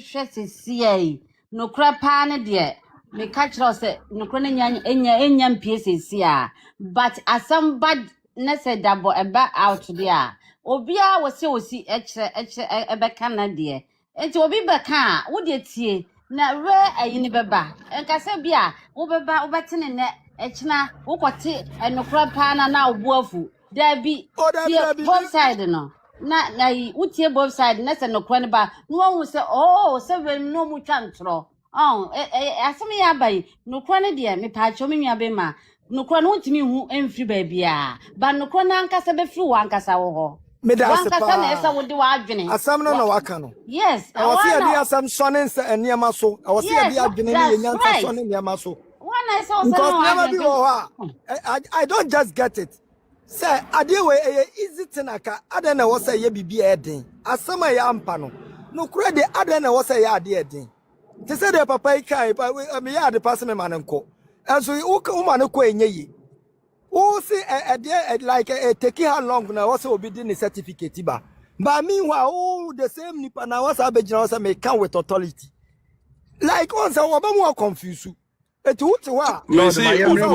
stressed CA. No crap pan dear. Me catch us no cranian in your pieces here. But as some bad na se dabo eba out there obia wo se osi ekire ebe kana de enti obi be ka wo de tie na re ayini beba enka se bia wo beba wo betene ne ekina wo kote enokra pa na obuafu da bi tie both side no na yi wo tie both side na se nokra ne ba no wo se oh se we no mu twa ntro asem ya bai nokra ne de me pa cho me nua be ma nokra no ntimi hu emfiri ba bia ba nokra na ankasa be firi wankasa wo ho wankasa na esa wo de wa adwene asam no na waka no yes I was here the asam sonen se eniema so I was here the adwene ni yenyansa sonen eniema so one esa because never be I don't just get it say ade we easy thing aka ade na wo say ye bibia eden asam ya ampa no nokra de ade na wo say ya ade eden te say the papa kai me ya de pass me manenko enso wo man ko enye yi wo see like taking how long na wo say obi di ni certificate ba but meanwhile the same nipa na was abegina was may come with authority like on say oba mo confuse it what wa Lord my yemre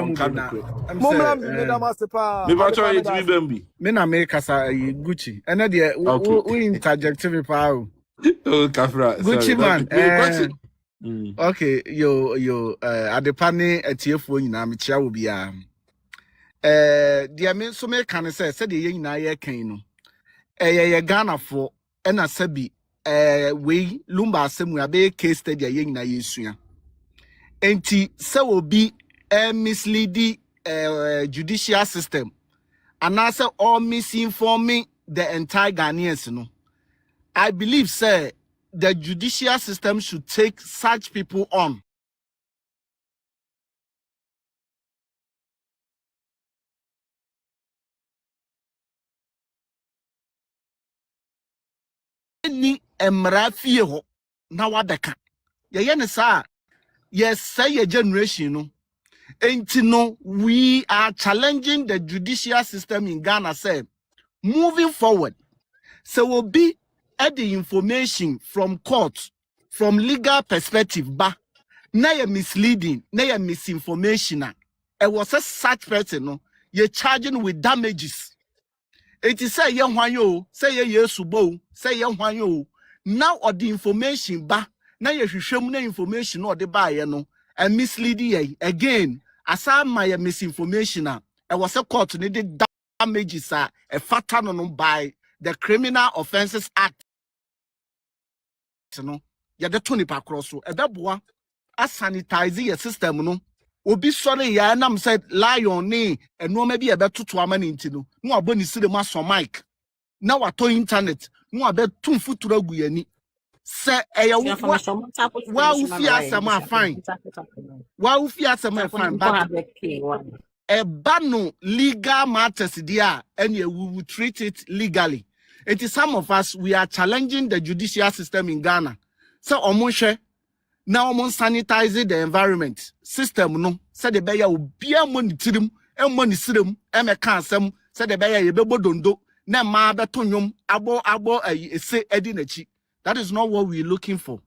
mu na momra me da masepa me ba try to be me na me kasa Gucci ene de we interject me pa o Kafra Gucci man okay yo adepane atiefo nyina me chia wo bia de me so me kan say de ye nyina ye kan no ye Ghana fo ena sabi we Lumba asemu abe case study ye nyina yesua enti se obi misleading judicial system and also all misinforming the entire Ghanaians no I believe say the judicial system should take such people on ni emrafie ho na wadaka ye ne sa yes say your generation no enti no we are challenging the judicial system in Ghana say moving forward so will be at the information from court from legal perspective ba na ye misleading na ye misinformation it was a such person no you charging with damages. It is say ye hwan yo, say ye yesu bo, say ye hwan yo. Now or the information ba, na ye hwehwem na information or the ba ye no, and mislead ye again. Asa my misinformation I was a court needed damages a fatal no by the Criminal Offences Act no. Ya de toni pa cross so e beboa a sanitize your system no. Obi sorry ya nam said lion ni enoma bi e betoto amani ntino no aboni sire ma so mic na wato internet no abetum futuro agu yani se eya wa ufi asama fine wa ufi asama fine but eba no legal matters there and we will treat it legally. It is some of us we are challenging the judicial system in Ghana so omonhwe now on sanitize the environment system no said the beya obia money tirim e money sirim e me kan asem said the beya ye bebodondo na ma beto nwom abo ese edi nachi. That is not what we're looking for.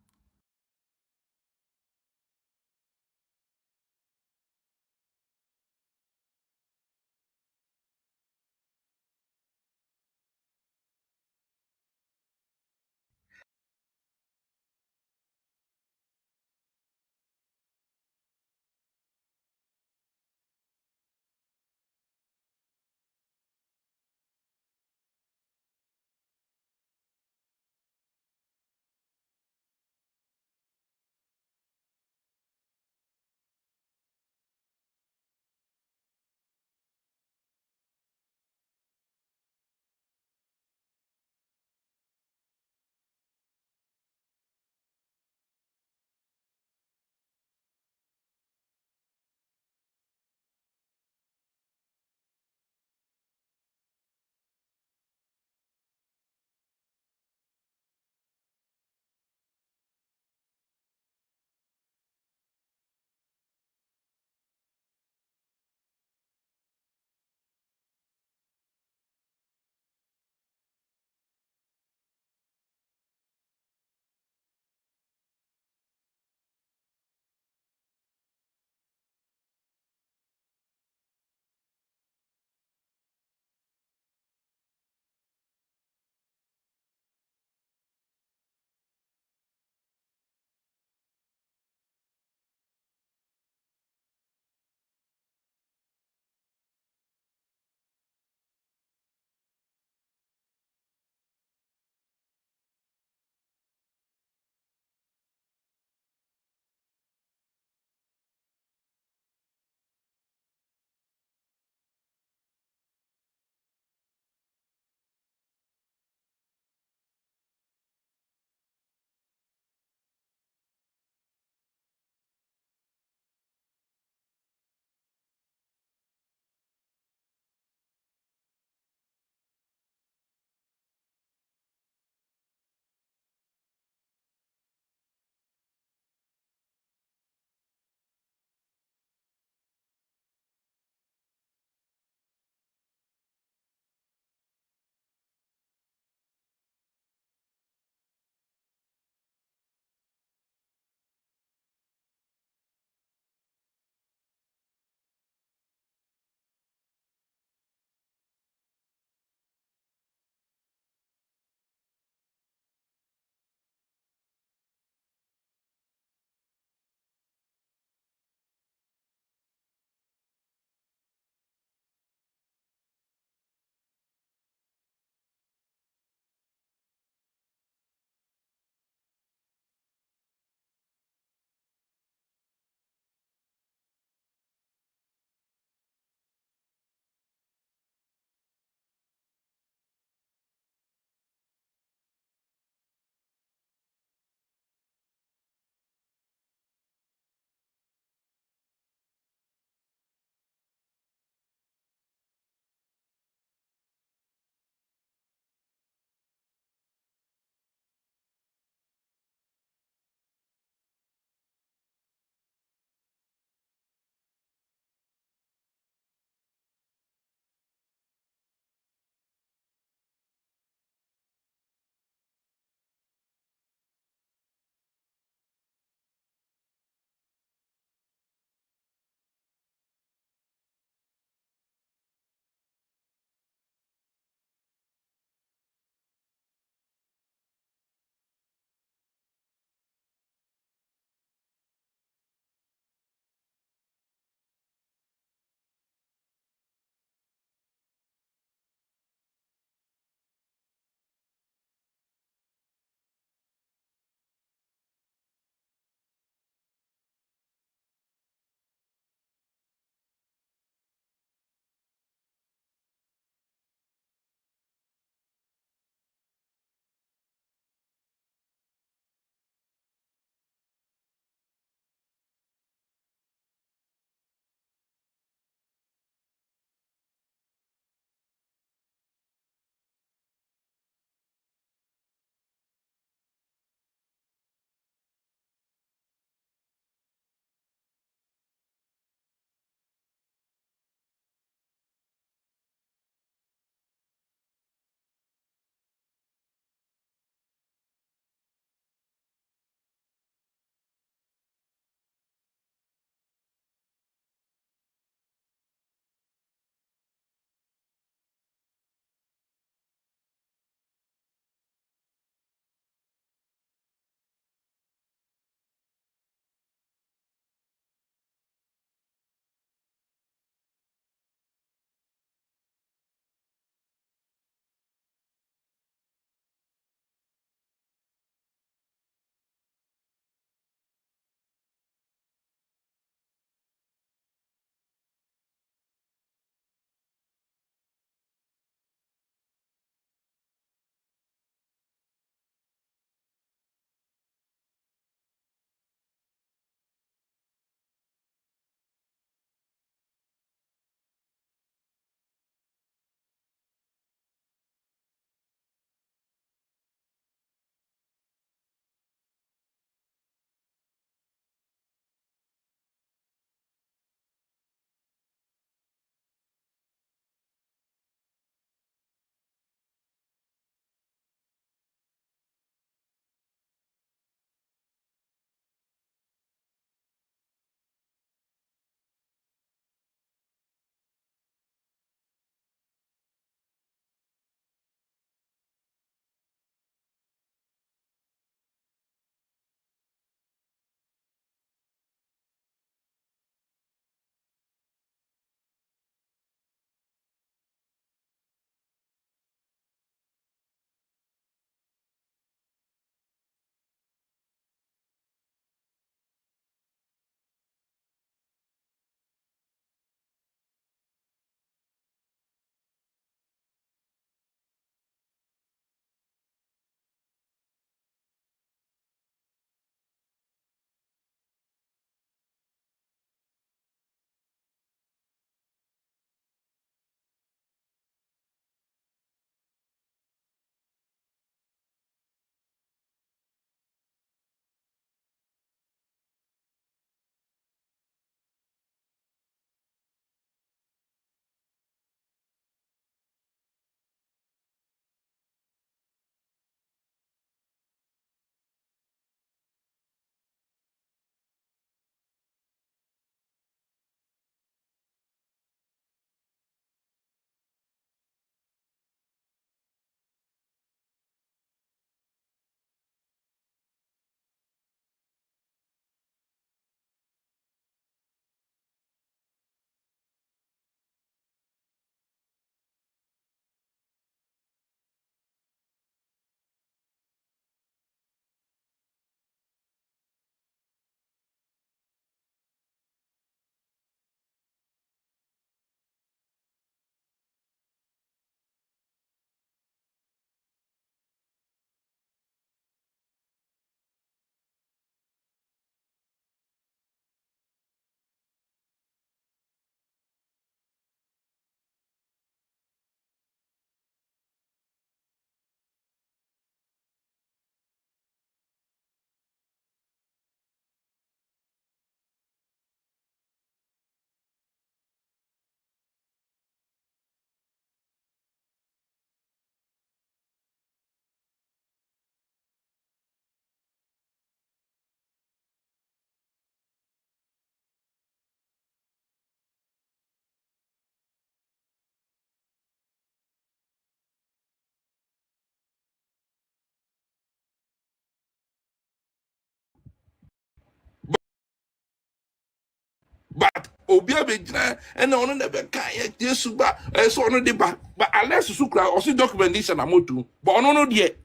but obia begyina and ono na be kan yesu ba so ono de ba but unless su kra o documentation na motu but ono no de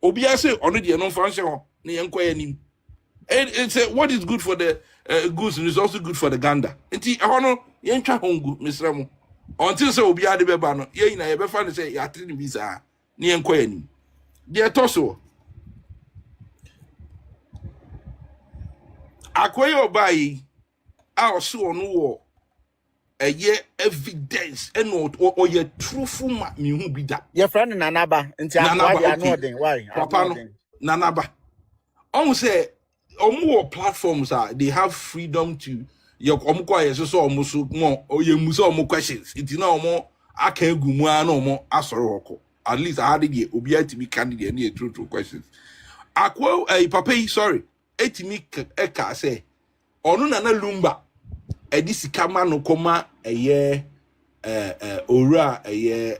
obia say ono de no function ho na yenko yanim it's what is good for the goose is also good for the gander nti ono yentwa hongu misramo until say obia de be ba no ye na ye be fa ne say ya tri ni visa na yenko yanim de toso akoyo bai a so ono wo eye evidence or ye truthful ma me hu bi da your friend nanaba nti akwa dia no den why papa no nanaba on say omo platforms are they have freedom to your omo kwa yeso so omo so mo oye mu so omo questions it na omo aka egumu a na omo asoro hoko at least I had the obi atimi candidate na true questions akwa papa sorry etimi eka say onu na Lumba edi sikama no koma eye ora eye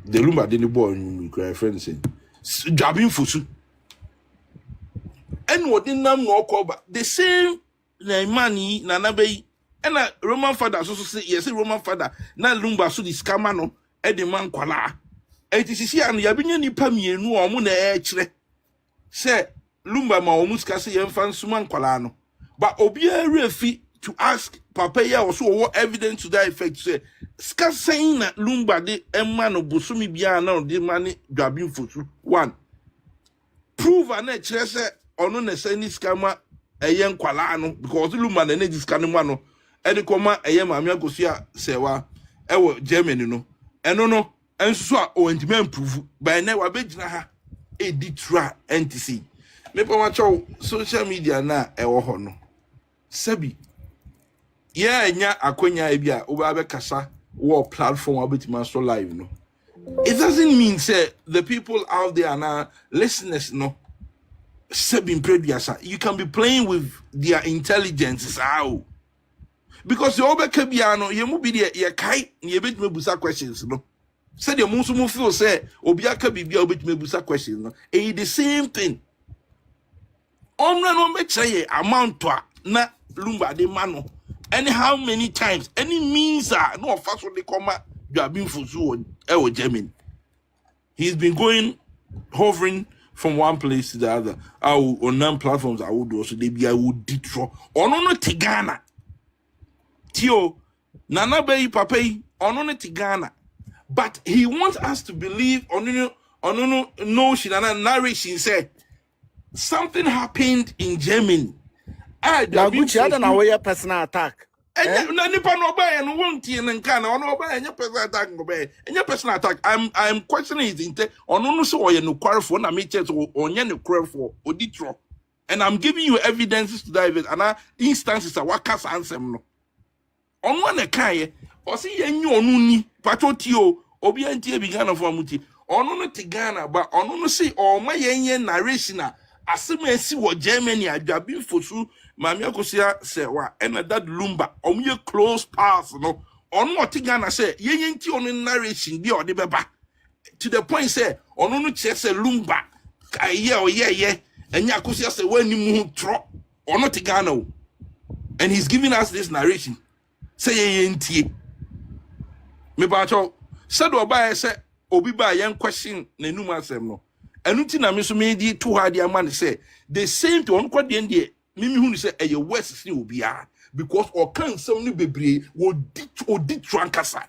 the Lumba de boy my friend say drabin fosu and what in nam no cover the same money na nabe and a Roman father so say yes Roman father na Lumba so the scammer no e de man kwala etisi an ya binya nipa mienu o mu na e kire say Lumba ma o muska say yemfa nsuma kwala no but obia refi to ask papa ya also what evidence to that effect say ska saying na Lumba de emma no bosumi bia na de mani dwabin fosu one prove an kire say ono na sani skama eyen kwala no because Lumba na ne skana mu no ene koma eye maame Akosua Serwaa ewo Germany no eno no enso a o ntime improve by na wa begina ha editra NTC me pa wacho social media na ewo ho no sabi yeah nya akonya e bia oba be kasa wo platform abetima so live no it doesn't mean say the people out there na listeners no you can be playing with their intelligence how because you obeka biano you be there you kai you bet me busa questions no said you musu feel say obiaka bibia obet me busa questions no the same thing no make say amount to na Lumba de mano and how many times any means are no fast they come you have been for so Germany he's been going hovering from one place to the other. On non platforms I would also they be I would detro. Ono Tigana. Tio Nana Bay Pape ono Tigana. But he wants us to believe no she narration said something happened in Germany. I don't know where personal attack. I'm questioning his intent on no so no for na me church or for auditro. And I'm giving you evidences to that and instances of what cast answer no. On one kai or see you onuni patotio obi antie began of amuti. On no tigana but on no see or my narration aseme si wo Germany adwabin fosu Mami Akosua Serwaa and that Lumba your close path no on what Ghana say ye nti on narration bi or the beba to the point say on no che say Lumba aye o ye and Akosua Serwaa ni mu tro on not Ghana and he's giving us this narration say ye nti me ba cho said oba say obi ba yen question na numa asem no enuti na me so me di to ha dia man say the same to on kwa de Mimi who say a west see obia because or can some new bebre would dit trankasa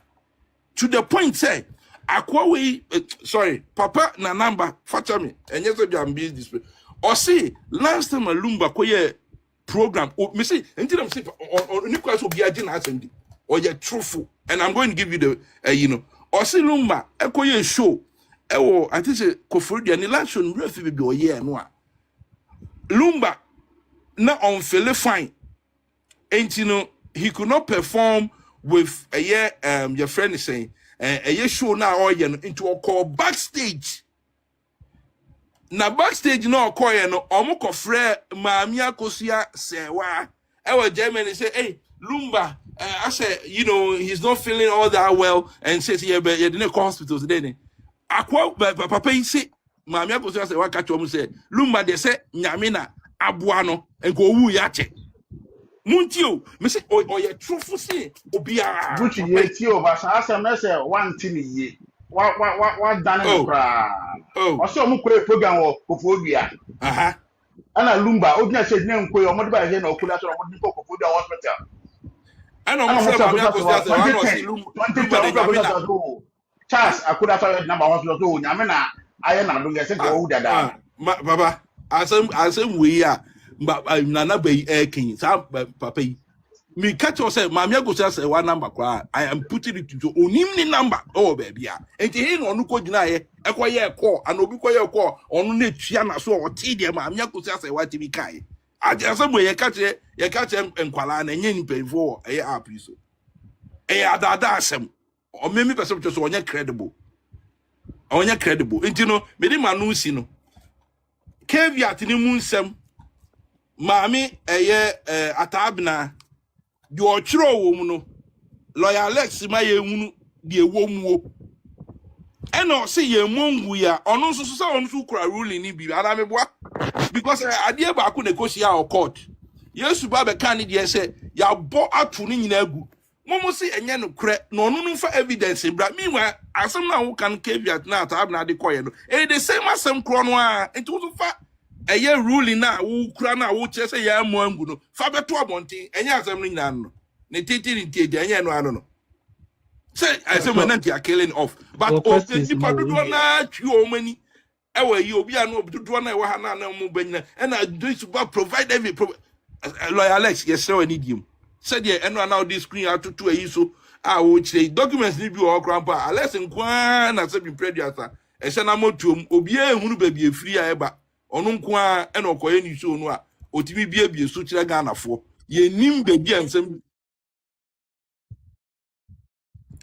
to the point say akwa sorry papa na number facha me and yes am be this or see last time a Lumba koye program me say until I'm say or Nicholas obia jina asem or you truthful and I'm going to give you the or see Lumba koye show I think say Kofori and last show refi be or yeah no Lumba na on feel fine and he could not perform with a year your friend is saying a year show now or into a call backstage na backstage no call no omoko frere Mami Akosua Serwaa Germany say hey Lumba I said he's not feeling all that well and says yeah but you didn't call hospitals today akwa papa say Mami Akosua Serwaa catch say Lumba they say nyamina abuano and go wu yache Muntio, me say or ye truthful say obia. Gucci ye ti o ba sa asem na say one tin ye. Wa dane no kra. O se o mu kure program wo Kofodua. Aha. Ana Lumba, odina se dina nkoyi o mo de ba he na okula so mo de Kofodua hospital. Ana mo say ma me akosia say one no see Lumba de nyamina. Charles akuda so number hospital so nyame na aye na do ye se go dada. Baba, asem we ya nana bay king sa papa yi. Me catch us say ma me akosia say one number kwa I am putting it to onim ni number oh baby ya. Enti he no ko gina ye ekoye call and obi koye call onu na tua na so o ti de ma me akosia say what bi kai. Asem we ye catch enkwala na nye ni penfo e app so. E adada asem. O me person so onye credible. Onye credible. Enti no me di manu si no. Caveat ni mu nsem maami eye atabna di ochiro wo mu no lawyer Alex ma ye hunu di ewo mu wo eno se ye mongu ya ono nso so onu so kura ruling ni bi ara meboa because ade ba ko negotiate our court yesu ba be kan di say ya bo atu ni nyina agu momo se enye no kure no onu no fa evidence bra meanwhile asem na wo kan caveat na atabna de koye no the same asem kro no a enti wo fa eye ruling na wo kura na wo che say ya mo angu no fa beto abonten enye asem no nyina no ne titi ni tie enye no ano no say asem na ntia killing off but people do na twi o mani ewe yi obi anu obidodo na ewa ha na na mo banyina and I do to provide every lawyer Alex yes so need him said yeah eno na this screen out to ayi so wo chire documents ni bi o krampa Alex nkwa na say be predator e se na motuom obi ehunu ba bi efiri a eba onu nkwa eno okoye ni so no a otimi bia so chire Ghana fo ye nim ba bi ansem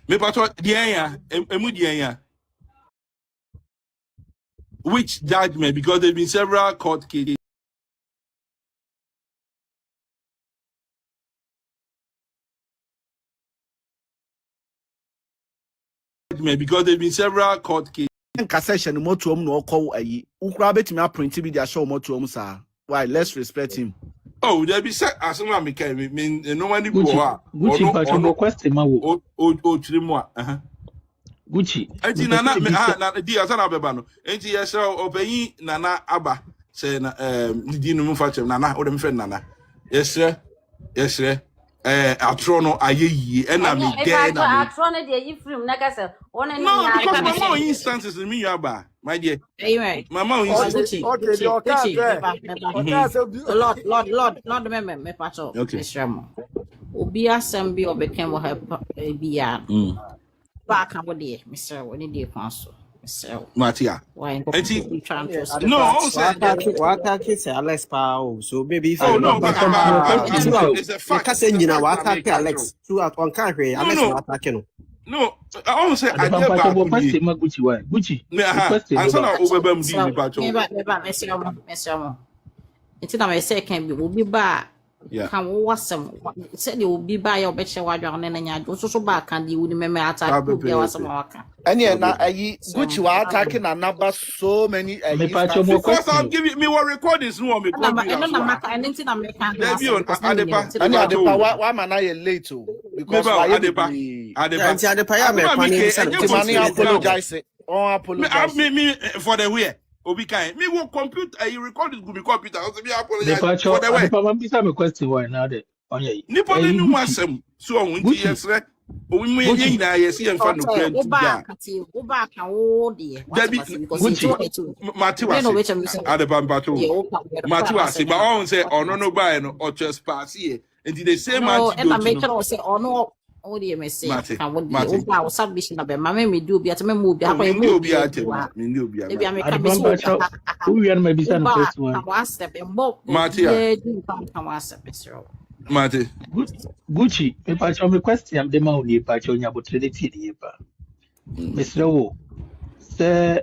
me pato dia emu dia which judgment because there've been several court cases because there've been several court cases Concession motuom no call ayi ukra betimi aprint bi dia show motuom sa why let's respect him. Oh, there be said as soon as me can mean nobody go Gucci but question ma wo o chiri mo Gucci enti nana me na di asana beba no enti yes obeyin nana aba say na di no mfa chem nana o dem friend nana yes atro no ayeyi e na me get na atro no de yi film na ka say one ni no because mama instances in me aba my dear mama instances okay the Lord me pacho Mr. Obi asem bi obeken wo ha bia back and what day Mr. What day council Mr. Matia no waka kiss Alex Pao so baby if it's a fact say nyina waka kiss Alex throughout on can hwe Alex waka no no I won't say I get back Gucci answer na obebam di ni pacho Mr. It's na me say can be obi ba can wasem said you will be by your beche wadwa na nya so ba kan di wudi meme attack obi wasem waka any na ayi Gucci wa attacking na number so many because I'll give you me what recordings no me no na maka anything na me kan adepa wa man na late o because adepa ya me pani apologize on apologize me for the way Obi kai me wo computer you record it go be computer so be apologize for the way papa bisa me question why now the onye ni papa ni wasem so on nti yesre o mi ye nyina yesi en fa no plan to ba kati o ba kan wo de Mati was adepa mpato Mati was but on say ono no buy no or trespass here nti the same Mati and I make sure say ono o de me say kan wo de o ba o submission na be mama me do obi ateme mo obi akwa me obi atem me obi e bia me ka me so who we are my bisa no first one Mati Mati Gucci me pacho me question de ma oni pacho nya botre ti de ba Mr. Wo se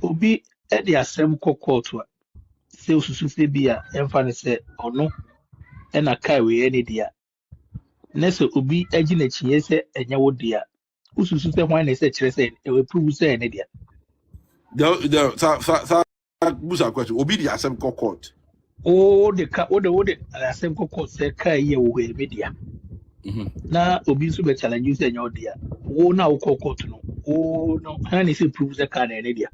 obi e de asem kokot wa se osusu se bia emfa ne se ono e na kai we ene dia Neso obi agina chie se enya wo dia ususu se hwan na se kire se e we prove se ene dia busa question obi di asem court Oh, the asem koko se ka ye wo media. Na obi so be challenge you say your dear. Oh, na wo court no. Oh no, and is prove the car na dia.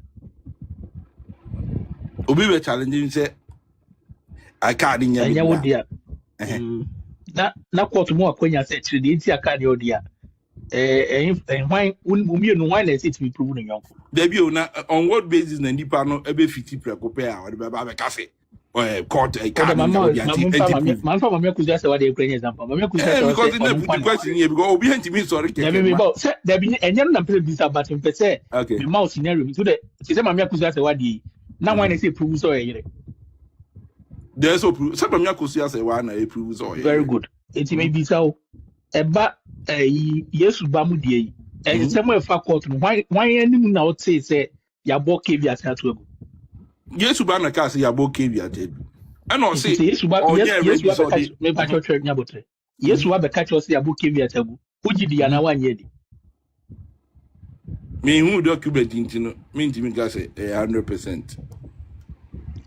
Obi be challenging say I can't in Anya wo dia. your Na court mo akwanya say chiri de nti aka de dia. Why umi no why na say to be prove no yonko. Baby on what basis na nipa no ebe 50 preko pe a we be ba cafe. Court a card in the man for Mamma Kuja say what they bring example. Mamma Kuja because in the question here because obi hint me sorry yeah me about say there be enye na play this about him say okay me mouse scenario so the say Mamma Kuja say what dey na why na say prove so yere there's so prove say Mamma Kuja say why na prove so very good it may be so eba yesu ba mu die e say mo fa court no why anim na o say ya bo kv at to ego yesu ba na ka say ya bo kv at and on say yesu ba me ba church nya botre yesu ba ka church say ya bo kv at ego uji di ya na wanye di me who document intino me intimi ga say 100%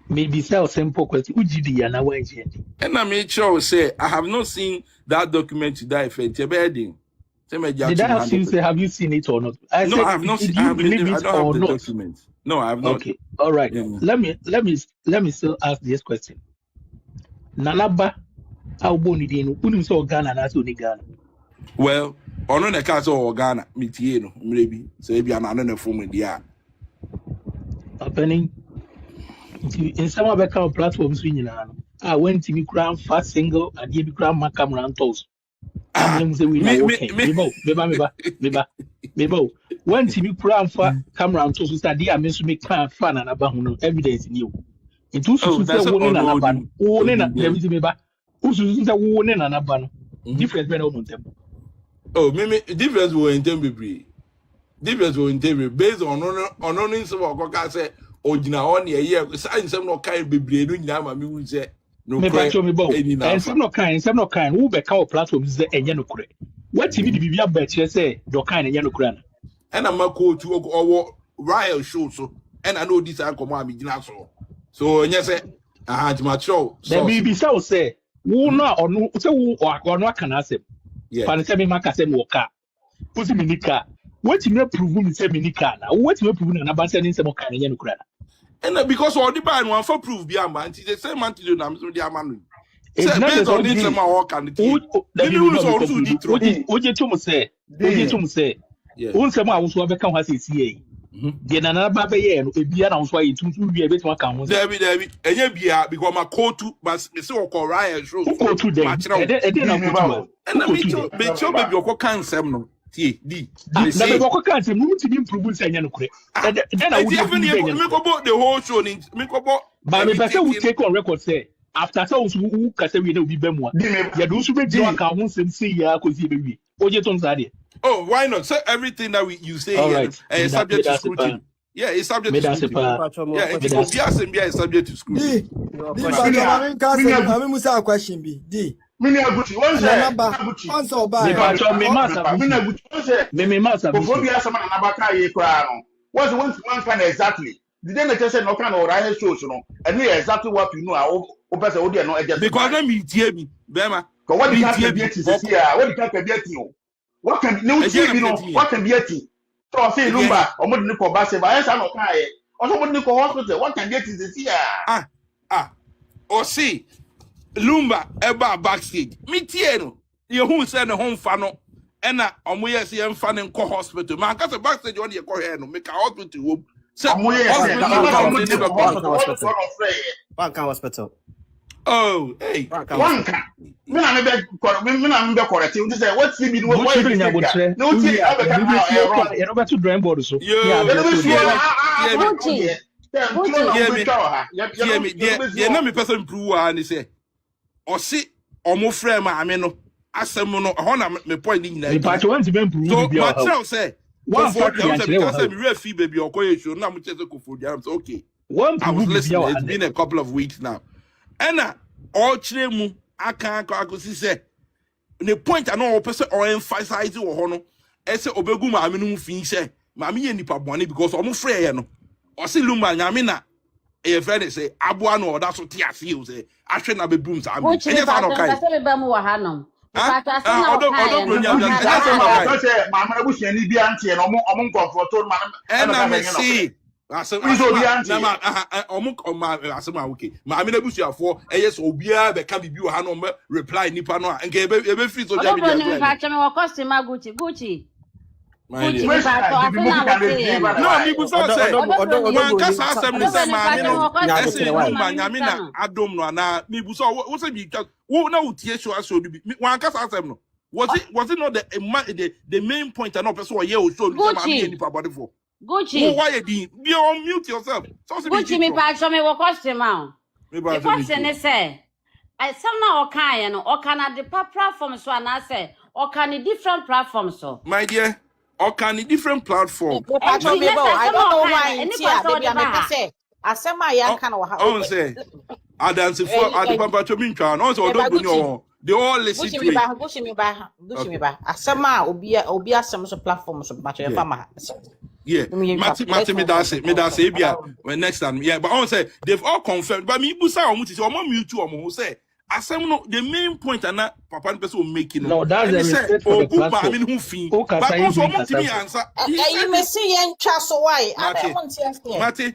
maybe say simple question uji di ya na wanye di and I make sure say I have not seen that document to that effect did I ask you say have you seen it or not? I no, said, I have not seen. I don't have the document. No, I have not. Okay, all right. Yeah. Let me still ask this question. Nanaba, how boni dinu? Unim so Ghana na so ni Ghana. Well, ono na ka so Ghana mitie no maybe so e bia na na form dia. Happening in some of the platforms we nyina no. I went to me crown fast single and ye be crown my camera and toes. I'm say we na okay. Mebo. When TV crown for camera and toes that dia me so me can fan and aba no evidence ni o. Into so say wo na na ba no. Wo na dem say meba. Usu say wo na na ba no. Difference be na o ntem. Oh, me difference wo ntem bebre. Difference wo ntem based on no nso wo ka say ogina on ye say nsem no kai bebre no nyina ma me hu say no and some no kind who be call platform is enye no kure what tv the bibia ba kire say do kind enye no kure na and am ko tu owo royal show so and I know this anko ma me gina so enye say ma show the bbc say wo no onu say wo onu aka na asem fa ne say me maka say mo ka pusi minika what you prove me say minika na what you prove na ba say ni say mo kan enye no kure na. And because all the band one for proof be a man, the same man to do na so the man. It's not based on this man work and the oje to say un say ma wo be kan ha say see de na na ba be ye no ebia na wo ayi tuntu bia be tuma kan ho David enye bia because my call to but me say okọ riot show call to dem e na go and na me cho baby okọ kan sem no tie di na be okọ kan sem no ti improve say nya no kure then I would me go the whole show me go but me person will take on record say after so who ka say we na obi bemu ya do so be di aka ho sem say ya ko si be wi oje ton sa de. Oh, why not? So everything that you say is subject to scrutiny. Yeah, it's subject to scrutiny. Yeah, it's subject to scrutiny. I Musa question be. D. Mini aguti onse oba. Me masa. Before we ask man nabaka ye kra no. What's one kind exactly? Did they just say no kind of right shows no? And we exactly what you know. O person o dey no just because let me tie me. Bema. Because what the can be it is here. What the can be it no. What can no TV no? What can be it? So say Lumba, omo de ko ba se ba esa no kan ye. Oso mo de ko hospital. What can be it is here? Or see Lumba eba backstage. Me tie no. You who say no home fa no. Ena omo yes ye mfa ne ko hospital. Man ka say backstage on ye ko here no. Make a hospital wo. Say hospital. Oh, hey. One can. Me na me correct. You say what see me no why you say. No see you know to drawing board so. Yeah, na me person prove and say o see omo frame maame no asem no ho na me point ni nyina. Me part want to be prove so be my tell say one fact say me real fee baby okoye show na mo say ko for dia. I'm okay. I was listening. It's been a couple of weeks now. And all chemu aka akosi say the point I know person or emphasize wo ho no e say obegu maame no fin say maame ye nipa bone because omo frɛ ye no o say Lumba nyame na a friend say abuano or that's what TSU say I should not be booms. I'm Which is not okay. okay. Odo mama bushi ni bi anti no omo comfort man and I see asema okay ma me na busu afo yes obia be ka bibi o ha no reply nipa no nke ebe free social media no Gucci no me bu so say one kasa asem ni say ma me no ese Lumba nyame na adom no na me bu so wo say bi wo na utie show aso bi one kasa asem no was it not the main point and not person or show any body for Gucci why you be on mute yourself Gucci me pa so me wo question ma the question is say I some now okay no or can the platform so and I say or can the different platforms so my dear or can the different platform I don't know why baby I say asema ya kan wa ha say dance for the papa to min twa no so Odo broni they all listen to it Gucci me ba asema obi asem so platform so match your farmer yeah Mati me da say bia when next time yeah but I say they've all confirmed but me busa omo ti say omo mute omo say asem no the main point and papa person making no that's the respect for the platform I mean who fin but also omo ti me answer you may see yen twa so why I don't want to ask Mati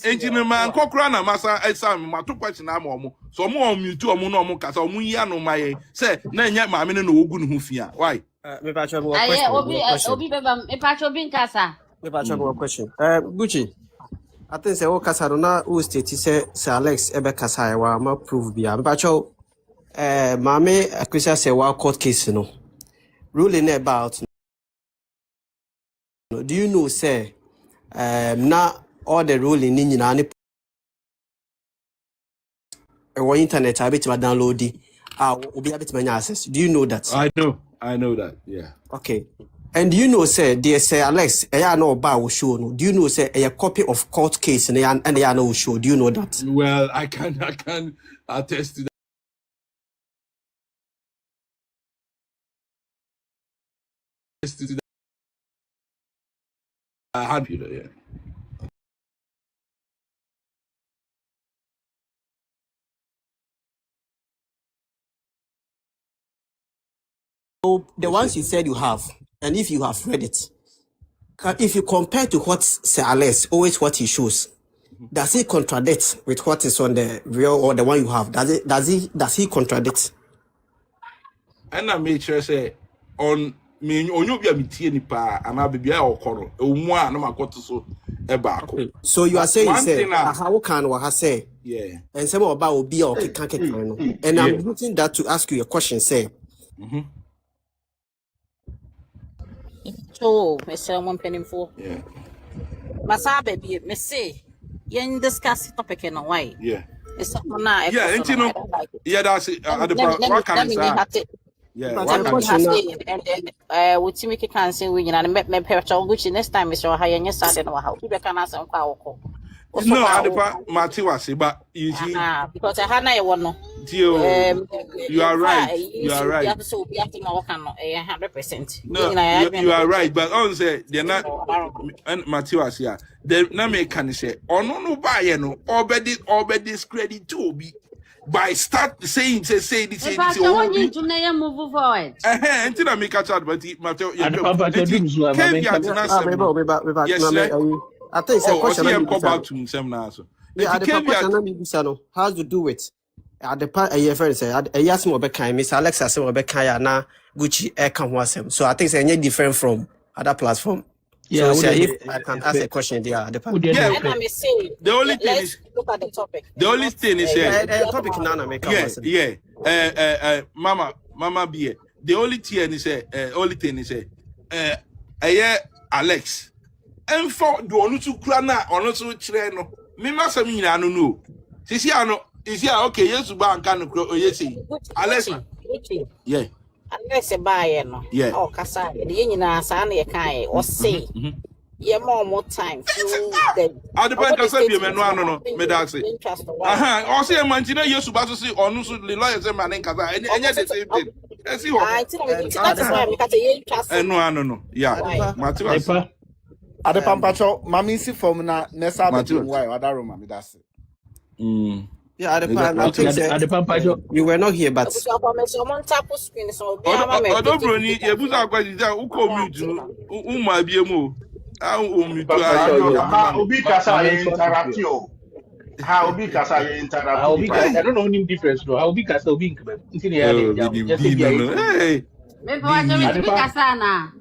enti man kokra na masa exam mato question am omo so omo mute omo no omo kasa omo yi anu maye say na enya ma me no ogu ne hu fin why me pa cho question obi beba me pa cho bin kasa me pa cho question Gucci I think say o kasa na o state say Alex ebe kasa e wa ma prove bia me pa cho Mame Akosua Serwaa court case no ruling about do you know say na all the ruling ni nyina ne on internet I bet ma download it obi abet ma access do you know that I know that yeah okay and do you know say there say Alex eya na oba wo show no do you know say a copy of court case and eya na wo show do you know that well I can attest to that. I had you there, yeah. So the ones you said you have, and if you have read it, if you compare to what Sir Alex, always what he shows, does he contradict with what is on the real or the one you have? Does he contradict? And I made sure say on me onyo bia metie ni pa ana bibia okoro omu a na makoto so e ba ko so you are saying say how can wa say yeah and some about obi or keke no and I'm using that to ask you a question say so Mr. Monpenimfo yeah masa baby me say yen discuss topic no why yeah it's na yeah you know yeah that's it what can say yeah, and then with Timmy can say we and me Gucci next time Mr. High and yes I don't know how to be can answer no Adepa Mati was but you see because I had no you are right so we have to know 100% no you are right but on say they're not and Mati was here they na me can say no buy no already discredit to be by start saying this you need to move forward until I make a chat but Mateo I think it's a question about to himself now so yeah the question has to do with at the part a friend say yes mo be kan Mr. Alex say mo be kan ya na Gucci e kan ho asem so I think it's any different from other platform. Yeah, so if I can ask a question there, the only thing is look at the topic. The only thing is topic nana make Mama be the only thing is Alex. And for the onu to krana onu to chire no. Me ma sam nyina no no. Sisi ano is here okay yes ba nka no kro oyesi. Alex. Yeah. Alex buy no. Yeah. Oh kasa the nyina sa na ye kan o say. Yeah, more time. I depend on say me no me da say. O say mantina yesu ba so say onu so the lawyer say man nkasa enye the same thing. E see what. That's why me ka say you trust. No. Yeah. Matiwa. Ade pampacho mami si from na nessa be bring why other room mami that's it. Yeah, I think you were not here, but Odo broni ebusa kwesi ja uko mute umma biemu mute Obi kasa ye interrupt you. How Obi kasa ye interrupt Obi nipa. I don't know him difference no. How Obi kasa Obi nkbe. Ntini ya de jam. Just say be ayi. Me bo ajo me tibi kasa na.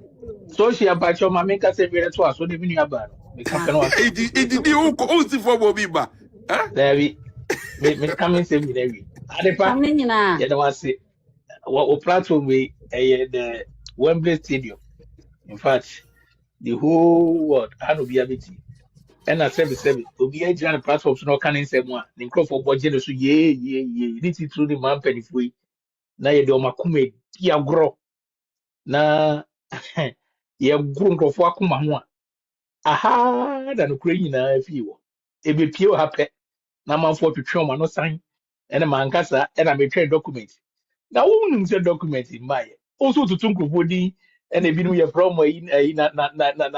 So she abacho mami kasa be to aso de binu aba no. Me ka peno aso. It di uko si for Bobby ba. There me coming say me there we. Adepa. Yeah, the one say what platform we the Wembley Stadium. In fact, the whole world had to be a bit. And I said, Obi a giant platform so no can say one. The crop for budget so ye. This is through the man penny free. Na ye do makume dia gro. Na ye gro nkrofo akoma ho a. Aha, da no kura nyina afi wo. Ebe pie ha pe. Na manfo twetwe o no sign. And man kasa and I betray document. Na wonum say document in my. Also to tunkrofo di and ebi no from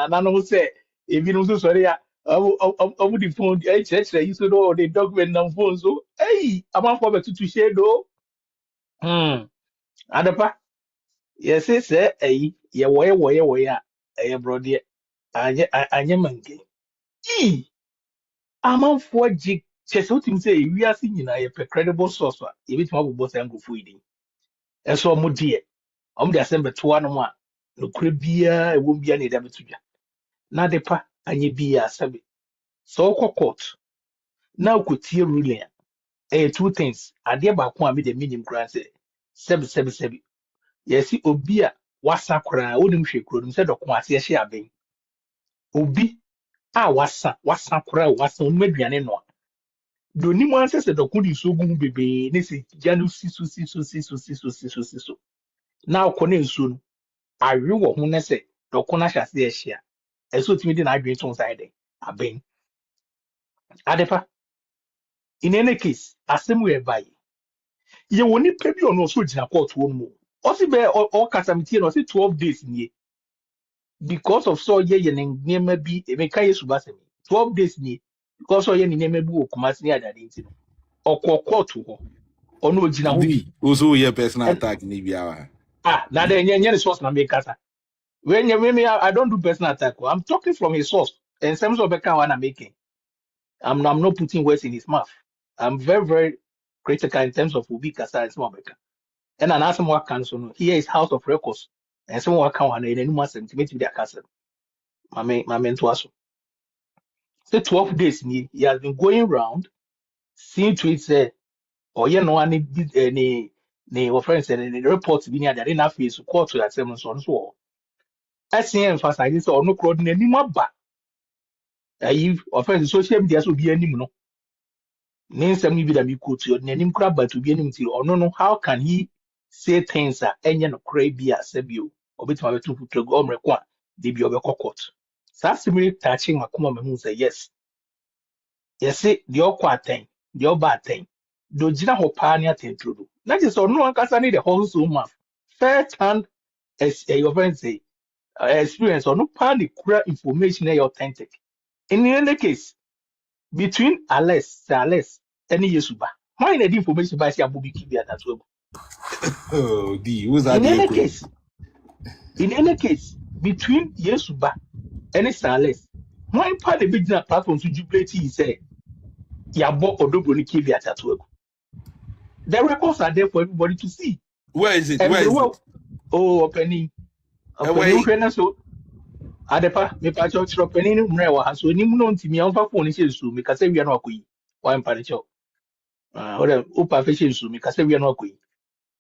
na no say ebi no so sorry ya. Awu di phone church you so do the document na phone so hey amanfo be tutu share do. Adapa. Yes, say ye woye a brody anye manke. Amanfo ji chese utim say we are seeing a credible source e bit ma bobo say ngofo idi. Eso mo die. De assemble to one mo a no kure bia e won bia na da betudwa. Na depa anye bia sabe. So court. Na ukotie ruling. Two things. Ade ba ko a me de minim grant say sebi. Yes, obi a wasa kora wonim hwe kuro nim se dɔko ase hye aben. Obi a wasa kora wasa onum aduane no. Do nim anse se dɔko di so gu bebe ne se gya no si so. Na akɔ na nsuo no awe wɔ ho ne se dɔko na hyase hye a. Ɛso timi di na adwen to nside den aben. Adepa in any case asem we buy. Ye woni pa bi ono so gyina court wo mu. Osi be o kasamtie no 12 days nie. Because of so ye nneema bi emeka yesu basemi 12 days ni because so ye nneema bi okumasi ni adade nti no okokọtụ ho ono ogina ho bi also ye personal attack ni bia na de nye source na make kasa when I don't do personal attack. I'm talking from a source and some of beka one I'm making. I'm not putting words in his mouth. I'm very critical in terms of ubi kasa and some beka and an ask more council no here is house of records and some more can one in any more sentiment with their cousin my mentor also. Say 12 days ni he has been going round seeing to it say or you know any what friends said in the report bi ni adade na face court to asem so I emphasize so no crowd na nim aba ayi offense social media so bi anim no ne nsem ni bi da mi quote yo na nim kra ba to bi anim ti ono no how can he say things enye no cry bi asebio obetima betu futu go omreko a de bi obekọ court sa similar touching akoma me hu say yes say the okwaten the obaten do gina ho pa ni atentro na je so no ankasa ni the whole so ma first hand as your friend say experience or no pa the cura information is authentic in any case between Alex and Yesuba why the information by Abubi Kibia that way oh the who's that in any case between Yesuba and Alex why pa the business platform to jubilate he say Yabo Odo broni Kibia that way. The records are there for everybody to see. Where is it? Oh, Penny. So, Adepa, me pa church Penny mrewa so ni mu no ntimi amfa phone she su me kase wi na akoyi. Wa mpa ne cho. Ora upa fe she su me kase wi na akoyi.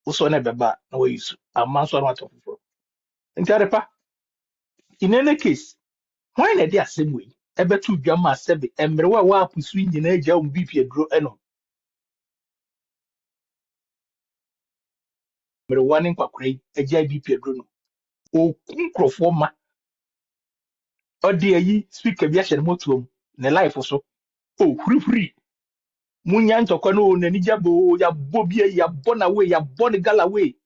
Uso na beba na we su. Amma so na atofo. Nti Adepa. In any case, why na dey asem we? Ebe tu dwama asebe emrewa wa apusu nyina agya um BP aduro eno. Mrewa ne kwakrai agya BP aduro no. Okun krofo ma odi ayi speaker bi ahye motom ne life so hurihuri munya ntokwa no nani jabo ya bobi ya bona we ya bon gala we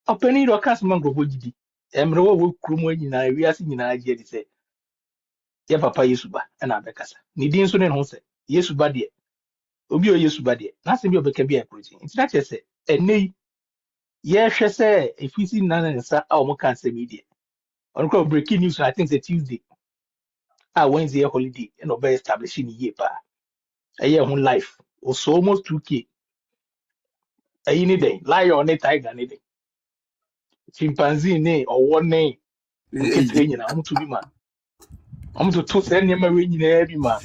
apeni do kas man grofo gidi Emre wo krumo nyina wiase nyina agye di sɛ ye papa Yesu ba na abɛkasa ne din so ne ho sɛ Yesu ba de obi o Yesu ba de na sɛ bi obɛka bi approach nti na kyerɛ sɛ ɛnɛ yɛhwɛ sɛ efisi nana nsa a ɔmo ka asɛm yi de ɔno kɔ breaking news I think say Tuesday Wednesday holiday and obey establishing ye pa a year on life also almost 2K any day lion ne tiger ne day chimpanzee ne or one name okay training I'm to be man I'm to send him away in every man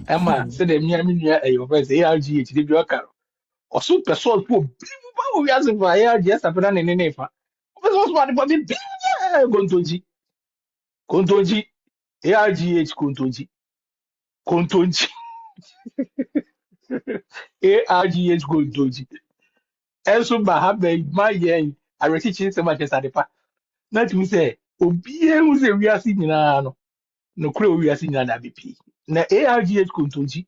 Emma said me a your friends ARGH did your car or super soul poor we ask for ARGH after in any fa was what about me Kontonji ARGH Kontonji ARGH Kontonji also by have my yen I reteach so much as at the pa not to say obie who say we are seeing no crow we are seeing na BP na ARGH Kontonji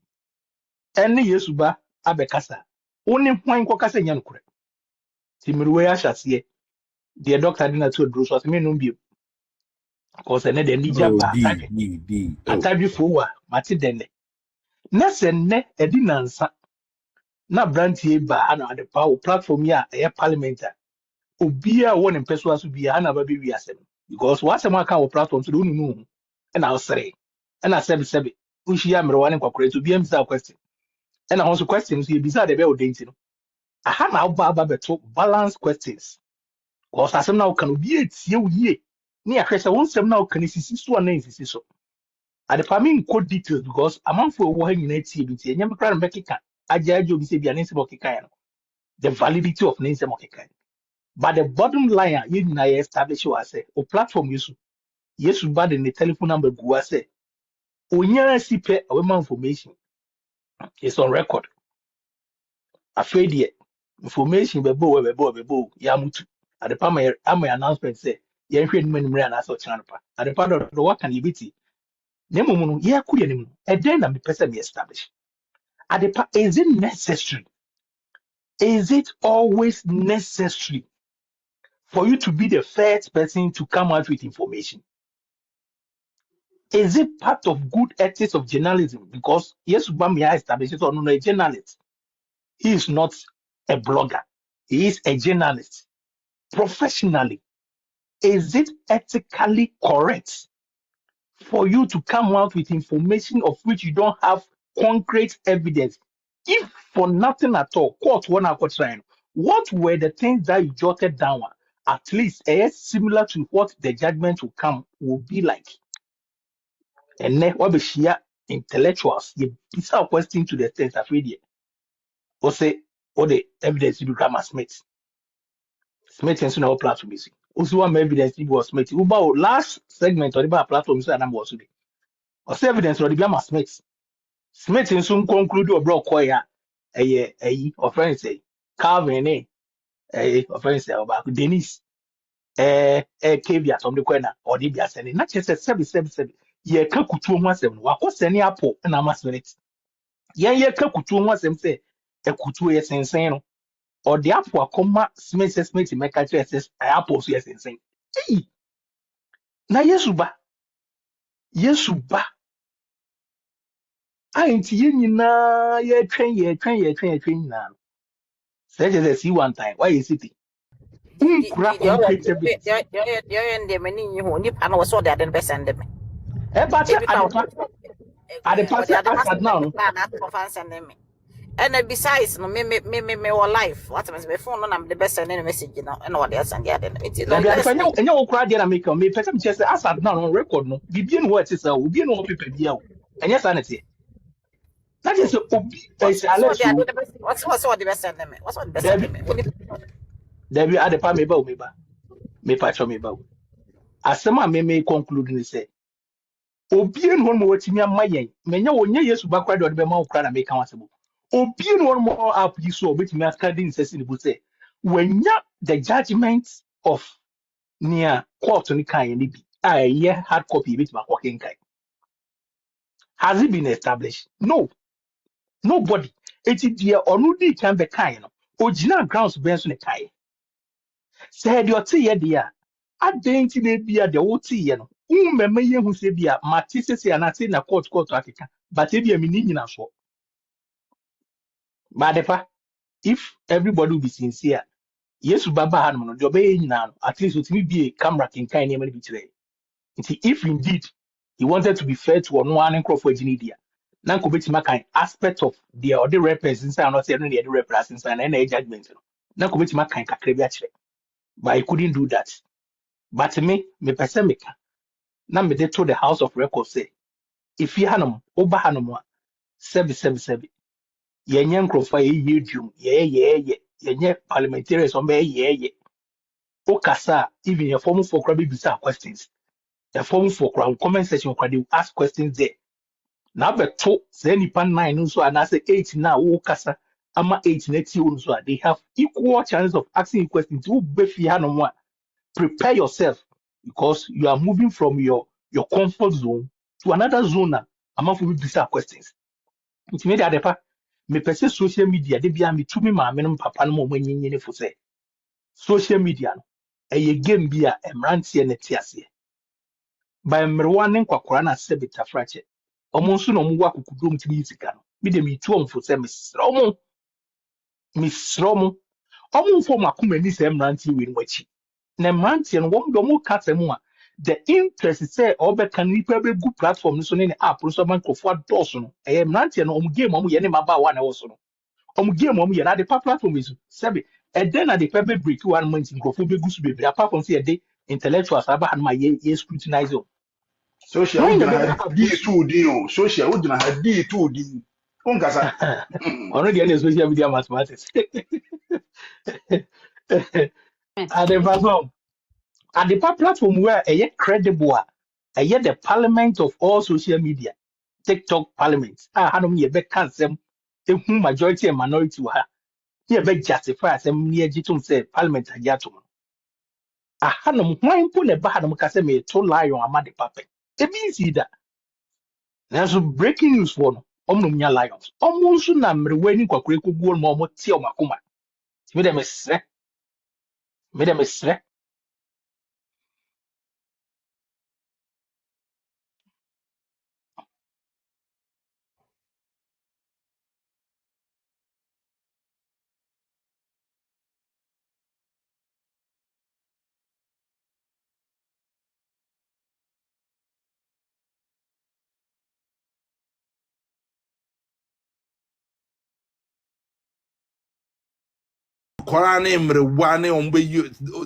any yesuba abekasa only point kwakasa nya no kure timruwe ahyasie the doctor did not to do so me no bi because na the nija ba atabi fowa mate denne na se ne edi nansa na brantie ba ana ade pa platform ya parliament obia won in person aso bia na ba be wi asem because what some aka platform so no no and I'll say and I said unshia mrewa ne kwakore to bia msa question and I also questions you bisa de be odenti no aha na ba beto balance questions because asem na kan obi etie wuye ne ahwese won sem na kan sisi so na sisi so ade pa me nko details because amanfo wo ha nyina tie bi tie nyam kra mbekeka ajajo bi se bia ne se bokeka ya no the validity of ne se bokeka. But the bottom line, you na establish what say. O platform Yesu bad in the telephone number go say. Onya sipe awema information is on record. Afraid yet information bebo ya mutu. At the time my announcement say ye hwe ni manimre na so channel pa. At the part of the work can libiti. Nemo mu no ye kuye ni mu. E den na me pese me establish. At the part is it necessary? Is it always necessary for you to be the first person to come out with information? Is it part of good ethics of journalism? Because yes, Bamia establishes on a journalist. He is not a blogger. He is a journalist. Professionally, is it ethically correct for you to come out with information of which you don't have concrete evidence? If for nothing at all, court one trying, what were the things that you jotted down? At least similar to what the judgment will come will be like. And then what be intellectuals, you piece a question to the extent of media. Or say, or the evidence you become a Smith. Smith and so platform is. Also, one evidence you was Smith. About last segment or the platform so and was today. Or say evidence or the Gamma Smith. Smith and soon conclude or broke choir or friends say Calvin or friends say about Dennis caveat on the corner or the Biasani. Not just a 777. Ye kakutu one seven. Wako seni apo and a mass minute. Ye kakutu one seven say a kutu yes insane or the apo akoma Smith make a says apple yes insane. Hey, na yesuba. I ain't ye train na. Say just see one time. Why is it? Concrete evidence. But I now. And besides, no, me life. What am I phone? I'm the best sending message, you know, and what else and the other. And you cry there and make me person just as I now on record. No, be being what is will be no people here. And yes, sanity. That is what's what the best sending me? What's what the best sending me? There be other part me patch me bow. As some may conclude and say, Obian one more to me and my yen, may no one years back or the mouth cry and make accountable. Obian one more up you saw which me as Cardin says in the book say, when ya the judgment of near court on the kind I yeah hard copy with my walking kind. Has it been established? No, nobody. It's dear or no deep can be kind. Original grounds Benson a kai. Said your tea, dear. Adenti ne bia de woti ye no. Meme ye hu se bia mate se anase na court akeka. But e bia me ni nyina so. Badepa, if everybody will be sincere, yes, Baba Hanum, no job at least with me be a camera can kind of be today. If indeed he wanted to be fair to one and crop for Genidia, nan could be kind aspect of the other represents and not saying the other represents and any judgment. Nan could be kind of but he couldn't do that. But me pesemica, now me they told the House of Records say, if you hanum, Oba Hanum, 777, yenyan croffa ye dum, ye parliamentarians on ye. Okasa, even your form for crabby bizarre questions. The form for crowd comment section where they ask questions there. Now, but two, any pan 9 so and I say 8 now, Okasa, ama 8 next year, so they have equal chance of asking questions. To prepare yourself because you are moving from your comfort zone to another zone. Ama for bizarre questions. It made that the me pese social media, they be me to me, my minimum papa no more when you for say social media. A game be a mranti and a tiasia. By Merwan kwakora na se betafrache omo nso na omo wa kokudom timi sika no me de me tu omfo se misromo omo mfo makoma ni se mranti we nwachi na mranti no wom do mo kasa mu a the interest say obeka nipa be gu platform no so ne app no so mankofo adoso no mranti no omo game omo ye ne maba wa na wo so no omo game omo ye na the platform is sebe then na the pebe break one month nkofo be gu so be apart from say the intellectuals aba han ma ye scrutinize. Social When would the have D2D. Social would have D2D. Unkasa. already on social media mathematics. At the platform, at the platform where a credible, the parliament of all social media, TikTok parliament. I had me a big cancel. Whom majority and minority were here, beg justify some near Jitum say parliament at Yatum. I had no mind put a bahadum caseme to lie on a muddy puppet. It means that. There's a breaking news for no. Omnia lions. Almost soon waiting for Quaku Gold Momo Tio Makuma. Madam is Madam is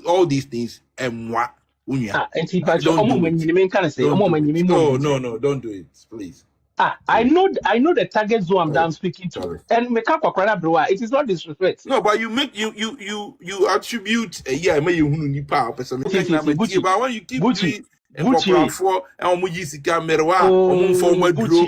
all these things and what unya. Don't do it. No, don't do it, please. I know the target zone I'm down speaking to. Sorry. And me can't bro. It is not disrespect. No, but you make you attribute a year may you ni power person. But when you keep doing and for and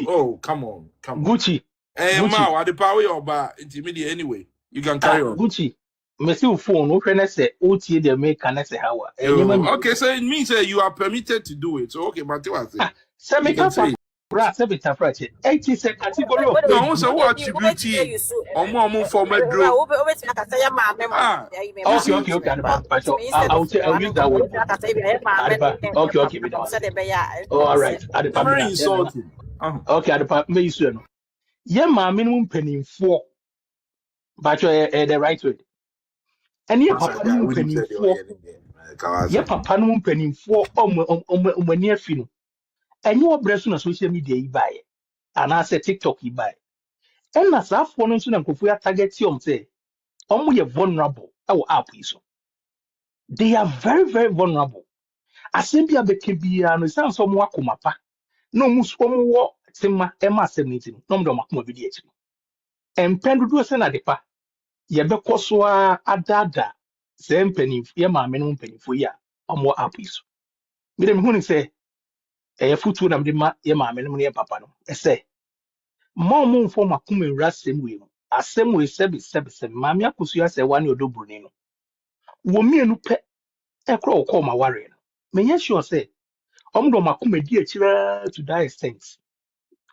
oh come on. Gucci. Ma what the power your bar intermediate anyway. You can carry on. Gucci. Mesi phone no friend say OTA dey make can say how. Okay, so it means you are permitted to do it. So okay, but what I say? Say me can say bra say bit afrache. 80 second category of no, so what attribute omo former draw. Okay. I'll use that word. Okay. All right. Very insulting. Okay, me use no. Ye ma minimum penny for but the right way. And ye papa no penny for. Ye papa no penny for near fino. And you breast on social media you buy. And I say TikTok you buy. And as that for no soon and target you say. We are vulnerable. Our app is. They are very, very vulnerable. Asembia bekebia no sound some wakumapa. No muspomo wo tema ema 17. No mdo makuma bidi echi. Empendu do se na depa. Ye beko so adada. Se empeni ye ma menum peni fo ya. Omo app is. Mide me hunu se e futu na mde ma ye ma menum ne papa no. E se mo mo mfo makuma nra semwe no. Asemwe sebi mami Akosua Serwaa ne Odo broni no. Wo mienu pe ekro ko ma ware no. Menye sure say omdo makuma di achira to that extent.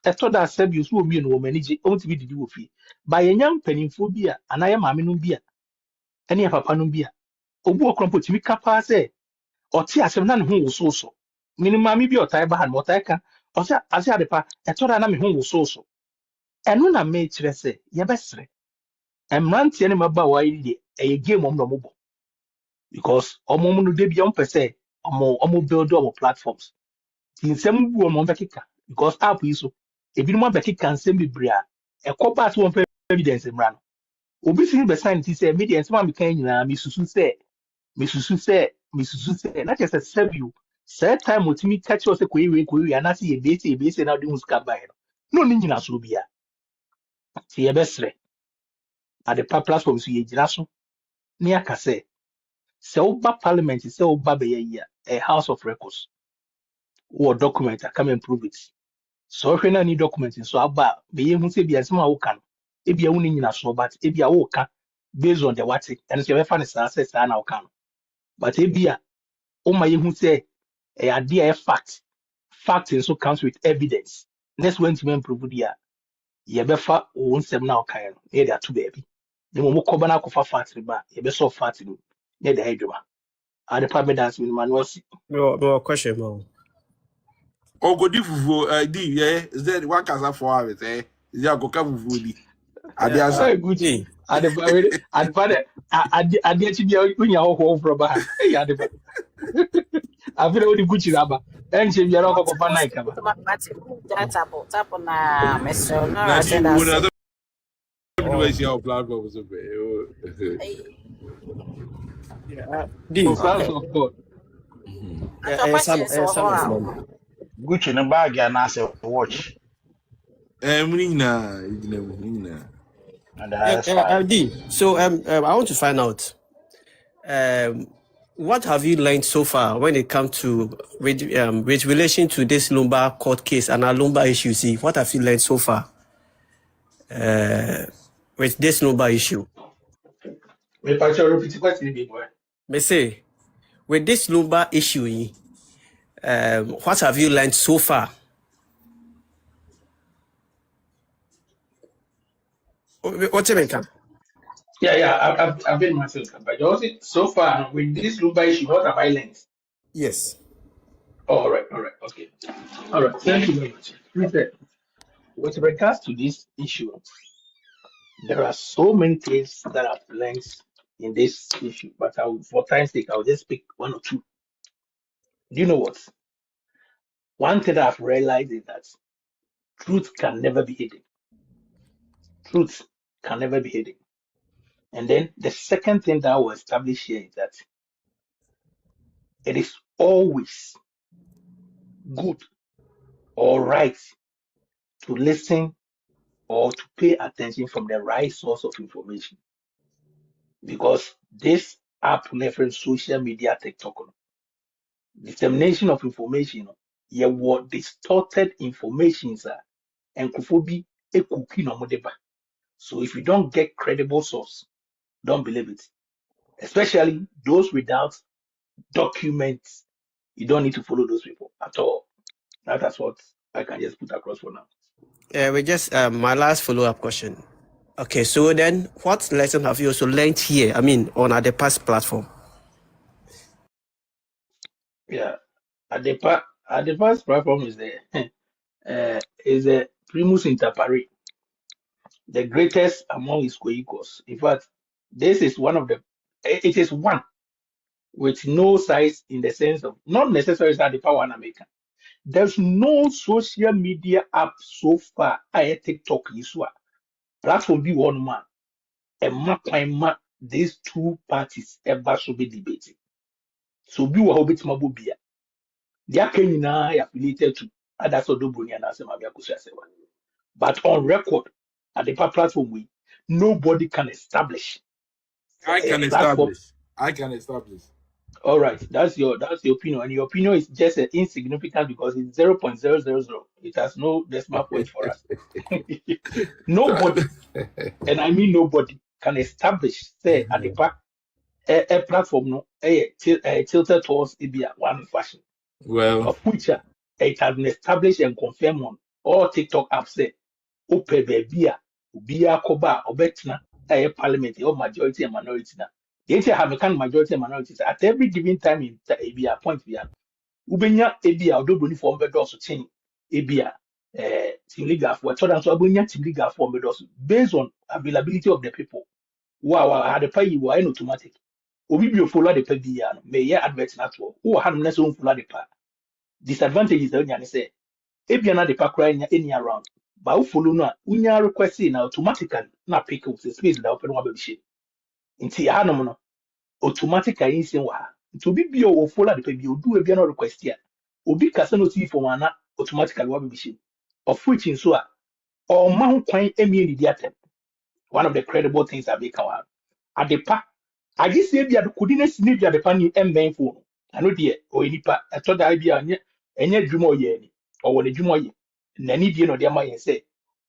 Eto da sabi so omi no wo manage on to be didi wo fi. Ba yenya mpanimfo bi a anaye maame no bi a ene papa no bi a obu okrompo timi kapa say ɔte asɛm na ne ho wosow so mene maame bi ɔtae ba ha no ɔtae ka ɔsɛ ase adepa ɛtɔ da na me ho wosow so ɛno na mekyerɛ sɛ yɛbɛsrɛ mmeranteɛ ne mmabaawa yi deɛ ɛyɛ game ɔmo na ɔmo bɔ because ɔmo no da bi ɔmo pɛ sɛ ɔmo build ɔmo platforms nti nsɛm bu ɔmo bɛkeka because app yi so ebinom abɛkeka nsɛm bebree a ɛkɔ baa sɛ wɔn pɛ evidence mmra no obi si bɛsan ti sɛ media nsɛm a meka nyinaa misusu sɛ na kyerɛ sɛ sɛbio sɛ time otumi ka kyerɛ sɛ kɔyi anaasɛ yɛbɛsie na ɔde hu sika baeɛ no na ɔne nyina so bia nti yɛbɛsrɛ adepa platform so yɛgyina so ne aka sɛ woba parliament sɛ woba bɛyɛ yi a house of records wɔ document a come and prove it sɛ ɔhwɛ na ni document nso aba a bɛyɛ hu sɛ bia nsɛm a woka no ebia wo ne nyina so but ebia woka based on the what ɛno sɛ yɛbɛfa no saa sɛ saa na woka no but ebia woma yɛhu sɛ ɛyɛ adeɛ a ɛyɛ fact nso comes with evidence next one to improve dia yɛbɛfa wo nsɛm na wokaeɛ no na yɛde ato baabi na mmom wokɔba no akɔfa fact no ba a yɛbɛsɔ fact no na yɛde ayɛ dwuma adepa medance me no ma no asi No question, man. Ogodi fufu di yeah is there one casa for hours is there goka fufu di adiasa Gucci adepa ade chi bia unya ho from ba adepa after odi Gucci raba enche bia ro ko fa Nike ba Tapo na meso no na di wo na Oh. do see our platform so Sons of God. Gucci no bag and as a watch. And so I want to find out what have you learned so far when it comes to with relation to this Lumba court case and our Lumba issue? See, what have you learned so far with this Lumba issue? Me partial repeat question big boy. Me say, with this Lumba issue, what have you learned so far? What's it mean? Yeah, I've been myself, but also so far with this Lumba issue, what have I learned? Yes. All right, okay. All right, thank you very much. With regards to this issue, there are so many things that I've learned in this issue, but for time's sake, I'll just pick one or two. Do you know what? One thing that I've realized is that truth can never be hidden. Truth can never be hidden. And then the second thing that I will establish here is that it is always good or right to listen or to pay attention from the right source of information. Because this app reference social media TikTok, dissemination of information, what distorted information, and kufobi a cookie no modeba. So if you don't get credible source, don't believe it. Especially those without documents, you don't need to follow those people at all. That's what I can just put across for now. We just my last follow-up question. Okay, so then what lesson have you also learned here? I mean, on the past platform? Yeah, at the past platform is the primus inter pares, the greatest among his co-equals. In fact, this is one of the. It is one with no size in the sense of not necessarily that the power in America. There's no social media app so far. I TikTok is one platform be one man. And map these two parties ever should be debating. So be what hobbit mabubia. They are affiliated to others Odo broni and Akosua Serwaa. But on record, at the platform, nobody can establish. I can establish. All right, that's your opinion, and your opinion is just insignificant because it's 0.000. It has no decimal point for us. Nobody, and I mean nobody, can establish say at the platform no tilted towards one fashion. Well, of which it has been established and confirmed on all TikTok apps. Say, open baby, ubia koba, obetna, parliament, or majority and minority na. Yet have a kind majority and minorities at every given time in Abia point via Ubenya Abia Odo broni for bedos chain Abia team league for so that's Abunya team league for bedos based on availability of the people. Wow, had the pay you were automatic. Obi bi follow the pay bia no may yeah advert na to who had no so follow the pa. Disadvantages the only say Abia na the pa cry any around. But who follow no unya request na automatically na pick up the space that open one baby. Inti hanom no automatically in sin wa to be o follow the pay o do a no request here obi kasa no see for one automatically wa be shi of which in so a or man kwan emi ni dia tem one of the credible things that be kawa adepa agi se bia kudi na sini bia adepa ni emben fo ano de o nipa eto da bia enye dwuma o ye ni o wona dwuma ye na ni die no de ma yen se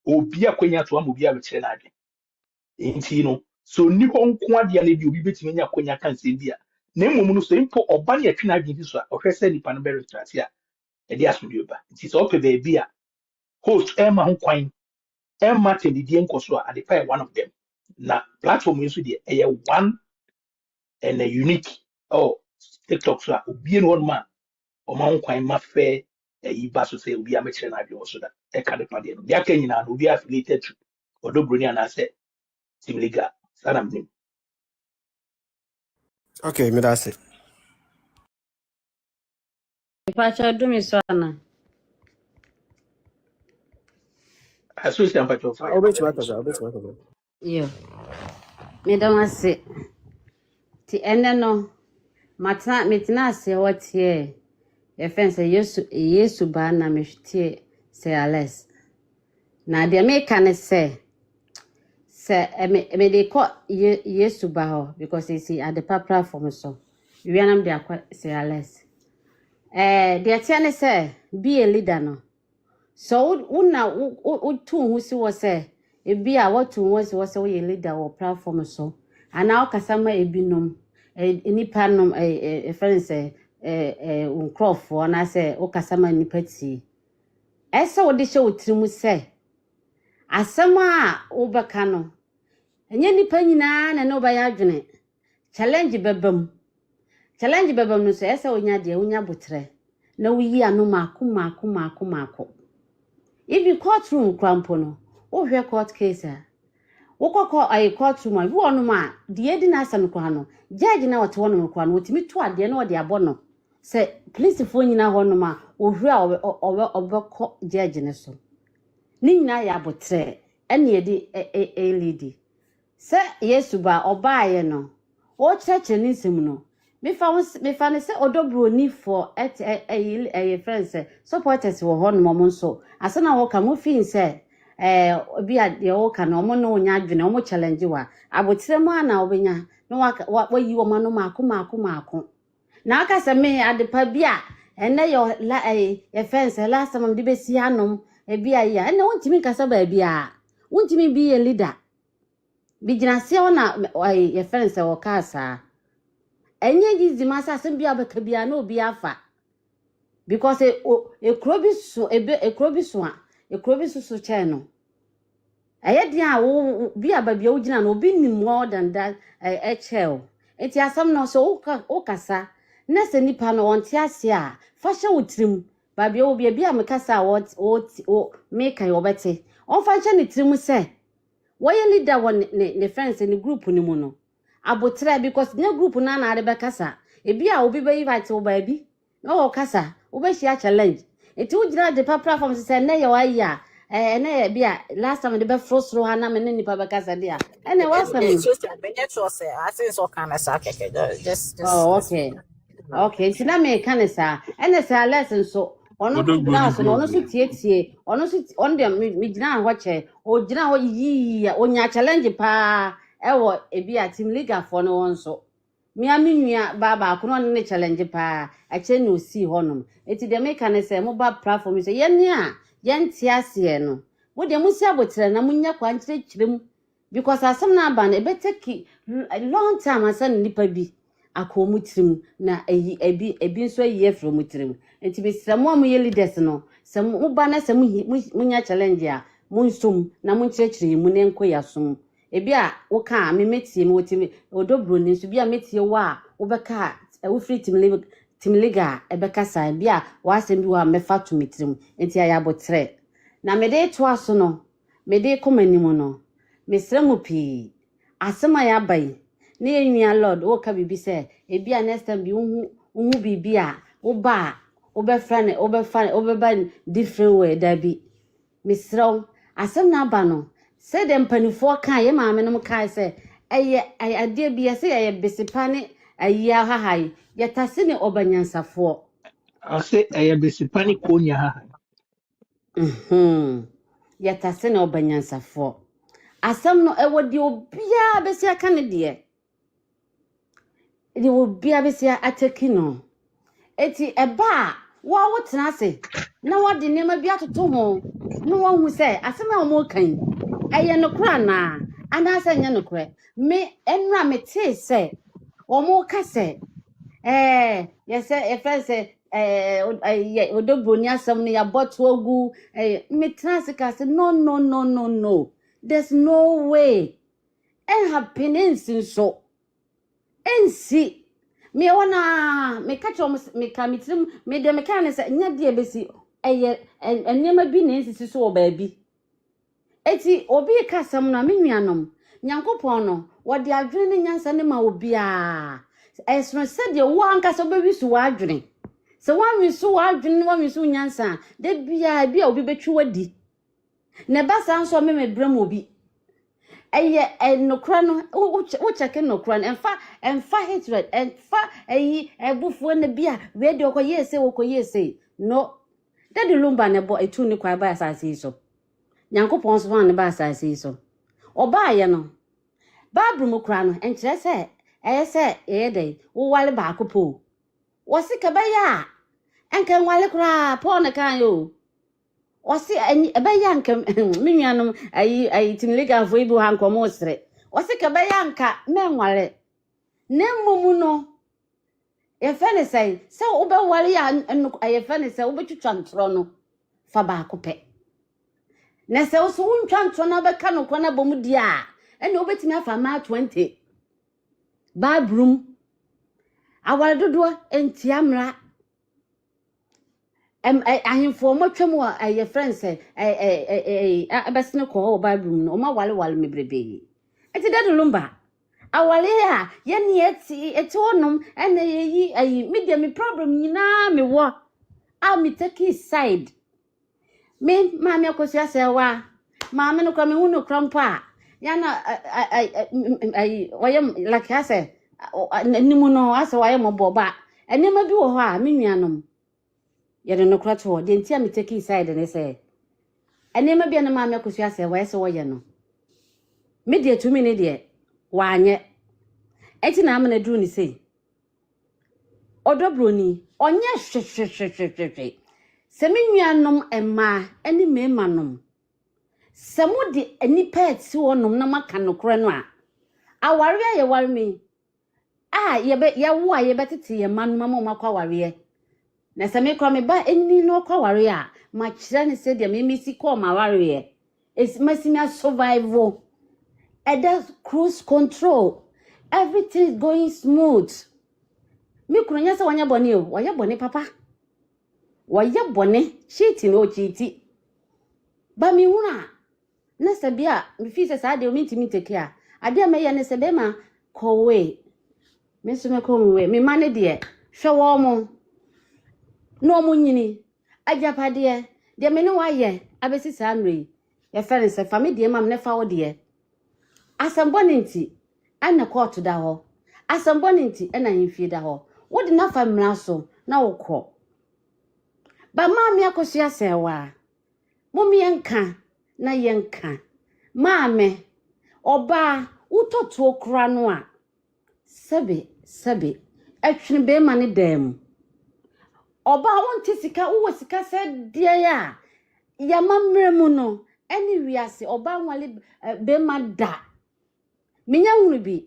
obi akwanya to am obi a be kire na ade nti no so ni ho nko ade na bi obi betimi nya akwanya kan se bia na mmom no so impo oba na yatwi na ade bi so a ohwe se nipa no be retrace a e de aso bi ba nti so ope be bia host Emma ho kwan Emma tendidie nkoso a ade pa one of them na platform yi so de e one and a unique oh TikTok so obi no ma o ma ho kwan ma fe yi ba so se obi a mekire na ade so da e ka de pa de no dia kan nyina no obi affiliated to Odo broni ana se Simliga sana mnim. Okay, me that's it. Pacha do me so ana. Aso si ampa cho fire. Obet. Yo. Me don't want say. Ti ene no. Metina se what here. Your friend say Yesu ba na me hwete say Alex. Na de me kan say me de call Yesu ba ho because you see at the platform so. You am de akwa say Alex. De tiane say be a leader no. So una tu hu si wo say e bi a what tu wo say we leader or platform so. Ana okasama ebinom nipa nom friend say uncrofo na say okasama nipa ti. Ese wo de hye otirimu say asama obeka no enye nipa nyina na no ba ya adwene challenge bebam no so ese onya de onya botre na wuyi anu mako if you courtroom krampo no wo hwe court case a wo kokọ ai courtroom a wo no ma de edi na asem kwa no judge na wote wono kwa no otimi to ade na ode abo no se police fo nyina ho no ma wo hwe a obekọ judge ne so ni nyina ya botre ene edi lady se Yesu ba obaaye no wo cheche ni nsem no me fa ne se Odo broni for friends supporters wo ho no mo so asana wo ka mo fin se obi a de wo ka no mo no nya adwene mo challenge wa abotre mo ana obenya no wa yi wo ma no mako na aka se me adepa bia ene yo friends last time de be si anom bia ya ene wontimi kasa ba bia wontimi bi ye leader bigina se ona your friends wo ka sa enye gizi masa asem bia beka bia na obi afa because ekrobi so chain no dia wo bia ba bia ugina no obi ni more than that chel enti asem no so okasa na se nipa no onte ase a fa hye wotrim ba bia obi bia mekasa o meka yo bete on fa hye ne trim se woye leader won ne friends ne group ni mu no abotre because ne group na ade be kasa ebi a obi be invite wo ba bi no kasa wo be share challenge enti wo gira de platform se ne ye wa ya ne bi a last time de be frostro ha na me ne nipa be kasa dia ene wa sam just okay enti na me kanesa ene sa lesson so ono na so ono so tie ono so on dem me gina ho che o gina ho yi onya challenge pa ewo ebi a team league for no wonso me aminua baba ko no ne challenge pa a che no si honom eti de make an say mo ba platform say ye ne a ye ntia ase no wo de musi abotre na munya kwa nkire kirem because asem na aba na ebeteki long time asan nipa bi akomu tirim na ebi nso yi efro mu tirim enti be sramo mo ye leaders no sem mo ba na sem munya challenge a munsum na munkirekire mu ne nko yasom ebia wo ka me metie me wotimi Odo broni so bia metie wa wo beka wo free timliga ebeka sa bia wa asem bi wa mefa to mitrim enti aya botre na me de to aso no me de komanimo no me sremu pi asema ya bai na yenua lord wo ka bibi se ebia next time bi wo bibia wo ba obefrane obeba different way da bi misraw asem na aba no se dem panifo kan ye maame no kan se eye ade bi se eye besipane ayiya hahai yetase ne obanyansafo ase eye besipane konya hahai yetase ne obanyansafo asem no ewodi obia besia kan de obia besia ateki no eti eba wa wotena se na wade nema bi atoto ho no wahu se asema omo kan eye no kra na ana se nya no kra me enra me te se omo ka se yese efense Odo broni asem no ya boto ogu me tena se ka se no there's no way and happiness so ensi me wana me catch me kamitrim me de me kan se nya de besi eye enema bi na nsisi so baabi eti obi kasam na me nuanom nyankopon no wode adwene ne nyansa ne ma obi a esno se de wo anka so be wisu wa adwene se wan wisu wa adwene wan wisu nyansa de bia obi betwi wadi ne basa nso me brem obi eye enokra no wo check enokra no emfa hatred emfa ebufu ne bia we de okoyese no daddy Lumba ne bo etu ni kwa ba asase so nyankopon so ne ba asase so oba ye no babru mu kra no enkire se eye dey wo wale ba akopo wo sika ba ya enka wale kra po ne kan yo wasi ebeya nka minwanom tinliga vo ibu han komo sere wasi ka beya nka menware nemmumu no ye fene sai se wo be wale ya ye fene sai wo betwitwa ntro no fa ba akopɛ na se wo so wontwa ntro na be ka no kwana bomu dia ene wo betimi afa ma 20 babrum awale dodo entiamra ahemfo motwam wa aye friends abesene ko Bible no o ma wale mebrebe eti dadu Lumba awale a ye ne eti onum ene yi ayi media me problem nyina me wo a me take side me maame Akosua Serwaa maame no kwa me hu no krampa ya na ayi wayem like I say nimu no ase wayem oboba enema bi wo ho a me nuanom yede no kra to de ntia me take side ne say enema bia na maame Akosua Serwaa ese wo ye no media to me ne de wanye enti na amana duru ni sei Odo broni onye hwehwehwehwehwe se me nuanom emma eni mema nom se mo de enipa eti wonom na maka no kra no a aware ye ware me ye wo ye betete ye manoma mo makwa ware na se me kra me ba eni no kwa ware a ma kire ne se de me misi ko ma ware es masimi survival ada cruise control everything is going smooth me kunu nya se wanya bone o waya bone papa waya bone cheating no cheati ba mi huna na se bia me fi se sa de o mitimi take a ade me ye ne se be ma kowe me so me kowe me mane de hwe wo mo no mo nyini ajapade de me ne wa ye abesi sa mre ye fere se family de mam ne fa wo de asambonenti ana court da ho asambonenti ana himfie da ho wodi na famra so na wokọ ba maame Akosua Serwaa momi enka na yenka maame oba utoto okra no a sebe etwene be ma ne dam oba wonte sika wo sika se de ya mamre mu no eni wiase oba nwale be ma da minya hunu bi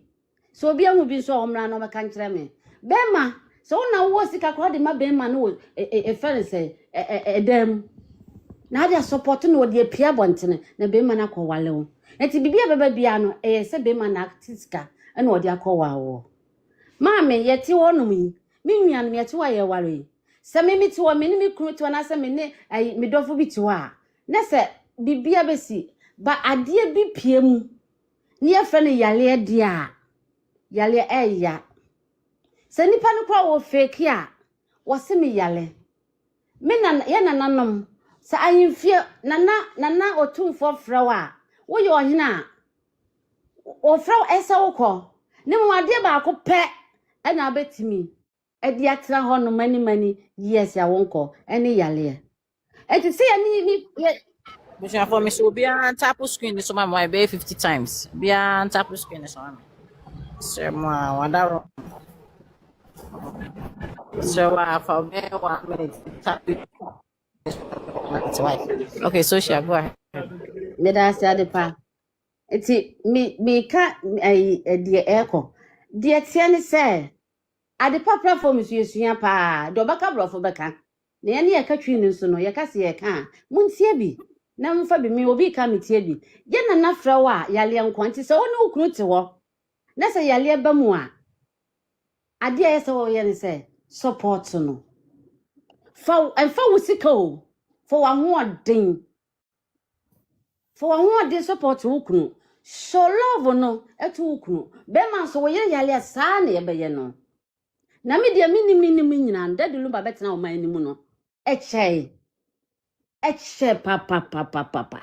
so obi ahu bi so omra no meka nkire me be ma so na wo sika kwa de ma be ma no fere se dam na dia support no de pia bontene na be ma na ko wale wo Enti bibia baba bia no se be ma na artistica e na odi akọwa wo. Maame yeti wonum yi. Me nuan me yeti wa ye ware. Se me miti wo me ni me kunu to na se me ne me dofo bi ti wa. Na se bibia besi ba ade bi pie mu. Ni efe ne yale dia. Yale eya. Se nipa no kwa wo fake a wo se me yale. Me na ye nananom se ayimfie nana otumfo frawa. Wo ye ohina o fraw ese wokọ. Ne mo ade ba ko pe e na betimi. E di atra ho no mani yes ya wonko ene yale. E ti se ya ni Bishop for me so be on tap screen so my be 50 times. Be on tap screen so am. So ma wada so for me 1 minute tap okay, so she go ahead. Me da say the pa. Eti me ka de eko. De tie ne say ade pa platform so yesua pa. Do baka brofo beka. Na ye ne ye ka twi ne so no ye ka se ye ka. Muntie bi. Na mfa bi me obi ka metie bi. Ye na na fra wa yale nkwanti se woni okunu te ho. Na se yale ba mu a. Ade ye se wo ye ne se support no. Fa wusika o. For wa ho odin. For wa ho odin support okunu. So love no etu okunu. Be man so wo ye yale sa na ye be ye no. Na me dia mini nyina ndade Lumba betena o man ni mu no. Eche papa.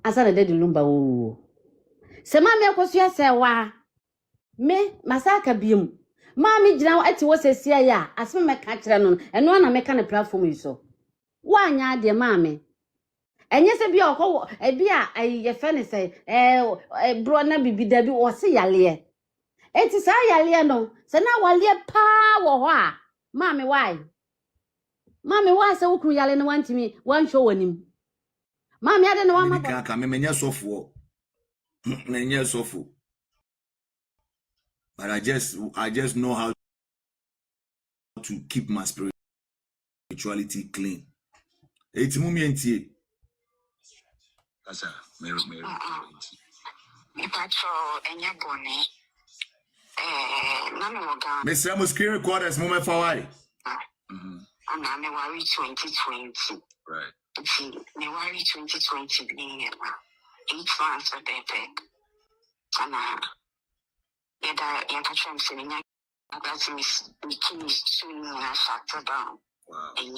Asa na dade Lumba wo. Se ma me Akosua Serwaa me masaka biem. Ma me gina ati wo sesia ya asem me ka kire no eno na me ka na platform yi so. Wa anya de ma me. Enye se bia okọ bia ye fe ne se bro na bibida bi wo se yale. Eti sa yale no se na wale pa wo ho a ma me why se wo kru yale no wantimi wan show wanim. Ma me ade no wa ma ka me menya sofo menya sofo. But I just know how to keep my spirituality clean. It's mumientie. Asa, Mary. Patrol enya bone. Nami moga. Mr. Screen recorders moment for why? I'm me worry 2020. Right. Me worry 2020 being 8 months of baby. And yada try saying that miss me soon factor down. Wow. And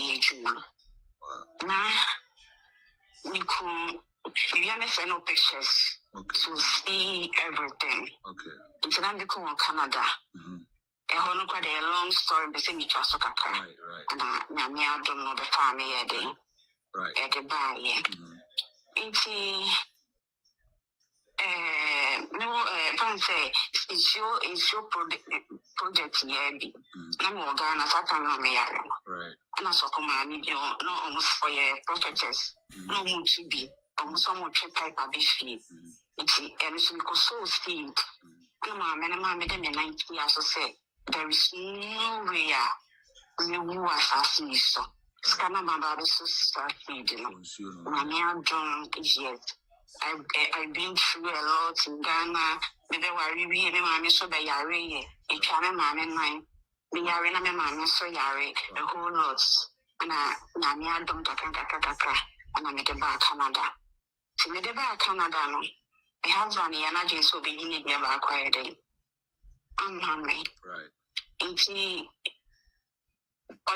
now we could no pictures to see everything. Okay. It's not because on Canada. A whole quite a long story, but send me to Asokaka. Right. And I don't know the family at the bar. No, can't say it's your project here. No more Ghana, Satan, me. Right. And I saw come and no almost for your prophetess. No more to be almost so much pipe a biffy. It's so steep. And my man, them in 90 years or say there is no way you are assassin. So, Scammer, my baby, so start feeding. My near drunk is yet. I've been through a lot in Ghana. Maybe worry, mammy, so by Yare, a channel man and mine. Me Yare, and my mammy, so Yare, a whole lot. And I don't and I made a bar Canada. To me, the bar Canada, no. I have one energy so beginning never acquired it. I'm hungry. Right. And see,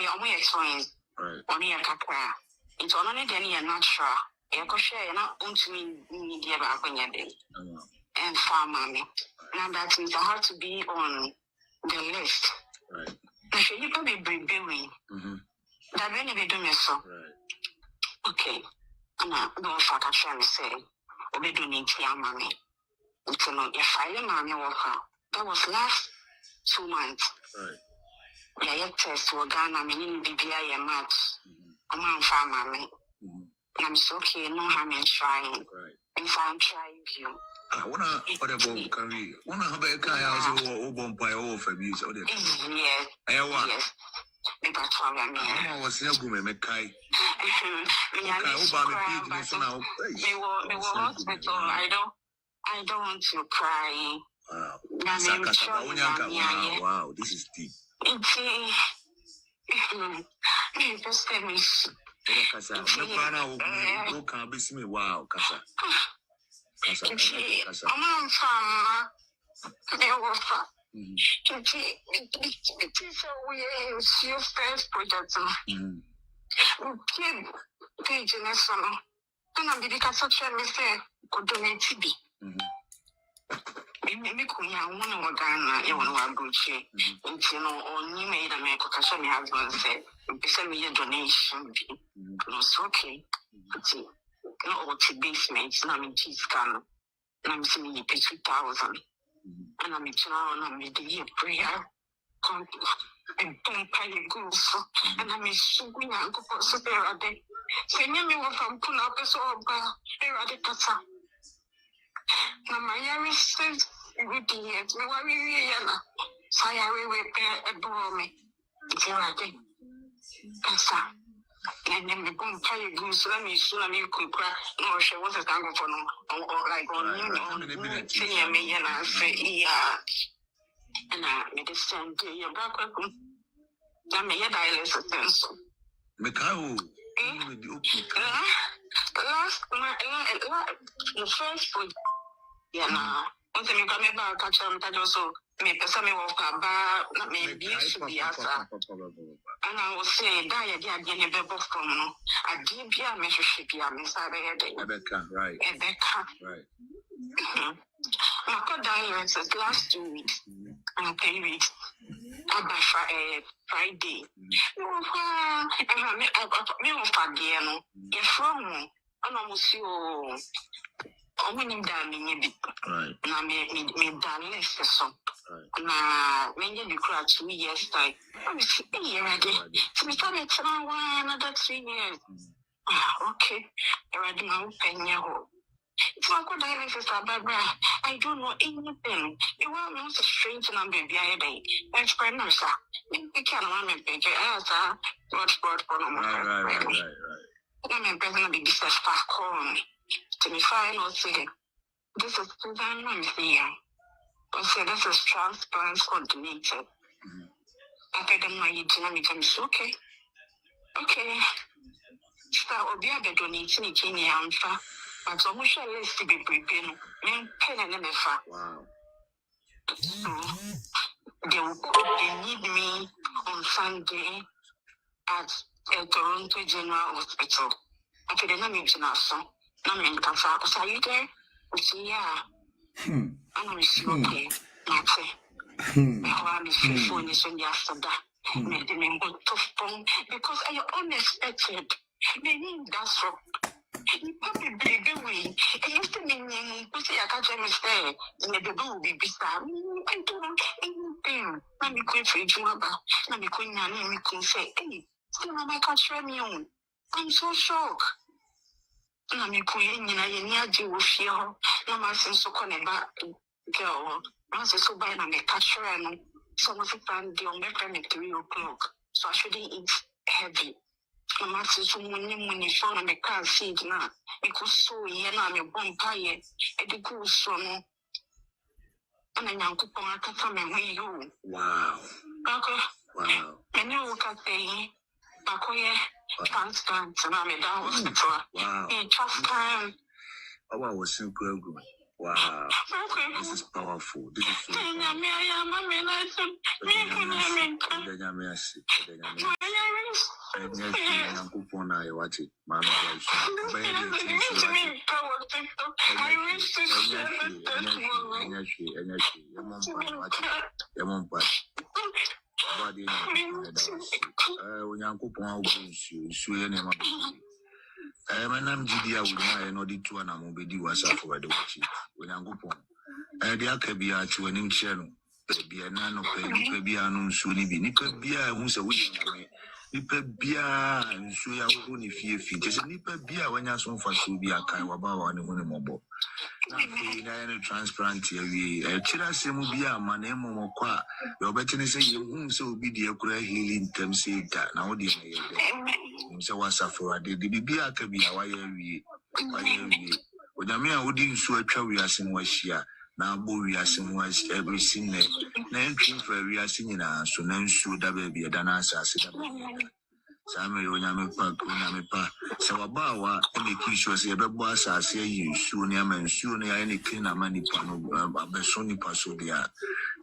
your way experience. Right. Only a capra. It's only then you're natural. You're share not to me media back when you're there. And farm mommy. Now that means I have to be on the list. Right. I should you probably bring Billy. That really be doing so. Right. Okay. And I don't fuck a share say. We do need to your mommy. It's not your fire mommy worker. That was last 2 months. Right. Yeah, test were Ghana, meaning BBI and match. I'm on farm mommy. I'm so okay, no harm in trying. Right. If I'm trying you. I wanna whatever career. Wanna have a car also or by all for abuse or yes. Yes. Maybe I I was never going to make Kai. We were hospital. I don't. I don't want to cry. Wow. Wow, this is deep. Just tell me. Kasa, who can be me? Wow, Kasa. I'm from it is your first project. Page in a summer. And I'm because such a say, could donate to be. Maybe one of Ghana, you want to go check. Or you made a make a my husband said, send me a donation. It's okay. No, to basement, and I'm in cheese can. And I'm seeing you pay 2,000. And I'm in town, I'm in the prayer. And don't pay goose. And I'm in Sugun and go for superior day. Say, me from pull up a soul bar, eradicata. Now, my Yari says, good years, me worry, Yana. Say, I will pay a bore me. Zerade. Kasa. And then the bomb pay goose, let me soon and you could cry. No, she wasn't going for no, or like on you, say, me, and I say, yeah. And I made a send to your back. I may have dialysis attention. Mikao. Last, the first point, yeah, now. Once I come back, catch them, that also me person me walk about, not me be should be asa. And I was saying, die again, get a bebo from no. I did be a membership, yeah, Miss Rebecca, right. Rebecca, right. I got dialysis last 2 weeks and 3 weeks. About Friday. Me on Fabiano. You're from I'm almost you. I'm winning that me. Right. Now me darless song. Now when you cry 2 years time. I'm sitting here again. So we come next another 3 years. Okay. Already my opinion. It's not good dialysis, Barbara. I don't know anything. You want me to strange number the other day. And friend, sir. You can't want me to pay. Sir. Right. I'm present of the business back home. To me, final say, this is Susan here. But say this is transparent coordinated. After them, my dynamic, I'm okay. Okay. So I'll be able to donate in the answer. But so much less to be prepared. Men pen and never. Wow. They need me on Sunday at Toronto General Hospital. After the name is not so. I'm in Kasa. Are you there? Yeah. And I'm okay. That's it. I'm phone is on yesterday. Made me go tough phone because I unexpected. Maybe that's wrong. You probably believe the way. I used to mean, you say I can't understand. And the baby will be bizarre. I don't know anything. Let me quit for you about. Let me quit now. Let me say, hey, still I can't try me on. I'm so shocked. Let me quit in a near Jew fear. No man seems so connected girl. I was so bad and I catch her and someone found the only friend at 3 o'clock. So I shouldn't eat heavy. Mama says, when you found me can't see it now, because so you're not a bomb pie, and the cool son. And then Uncle Pong, I come and we you. Wow. Wow. And you can say, Bakoye, transplant, and I'm a down hospital. Wow. In trust time. Oh, I was so good. Wow. This is powerful. This is so powerful. Manam Gidia would not do two and I'm obedi was up for the watch. When I'm go on. The Akabia to a new channel. Be a nano pay, be a non suni be. Nipper beer, who's a winning. Nipper beer, and so ya only fear features. Nipper beer when you're so far to be a kind of about and one mobile. Now, transparent TV. A chira semubia, my name or qua. Your better say you won't so be the okra healing them say that now the so was for a day. The Bibia can be a wire. Onyame odi nsu atwa wiase mu ahia na abo wiase mu every single na entry for wiase nyina so na nsu da ba bia da na asase da ba Samuel onyame pa se wabawa e kisho se bebo asase yi nsu ne amansu ne ya ne kina mani pa no abeso ni pa so dia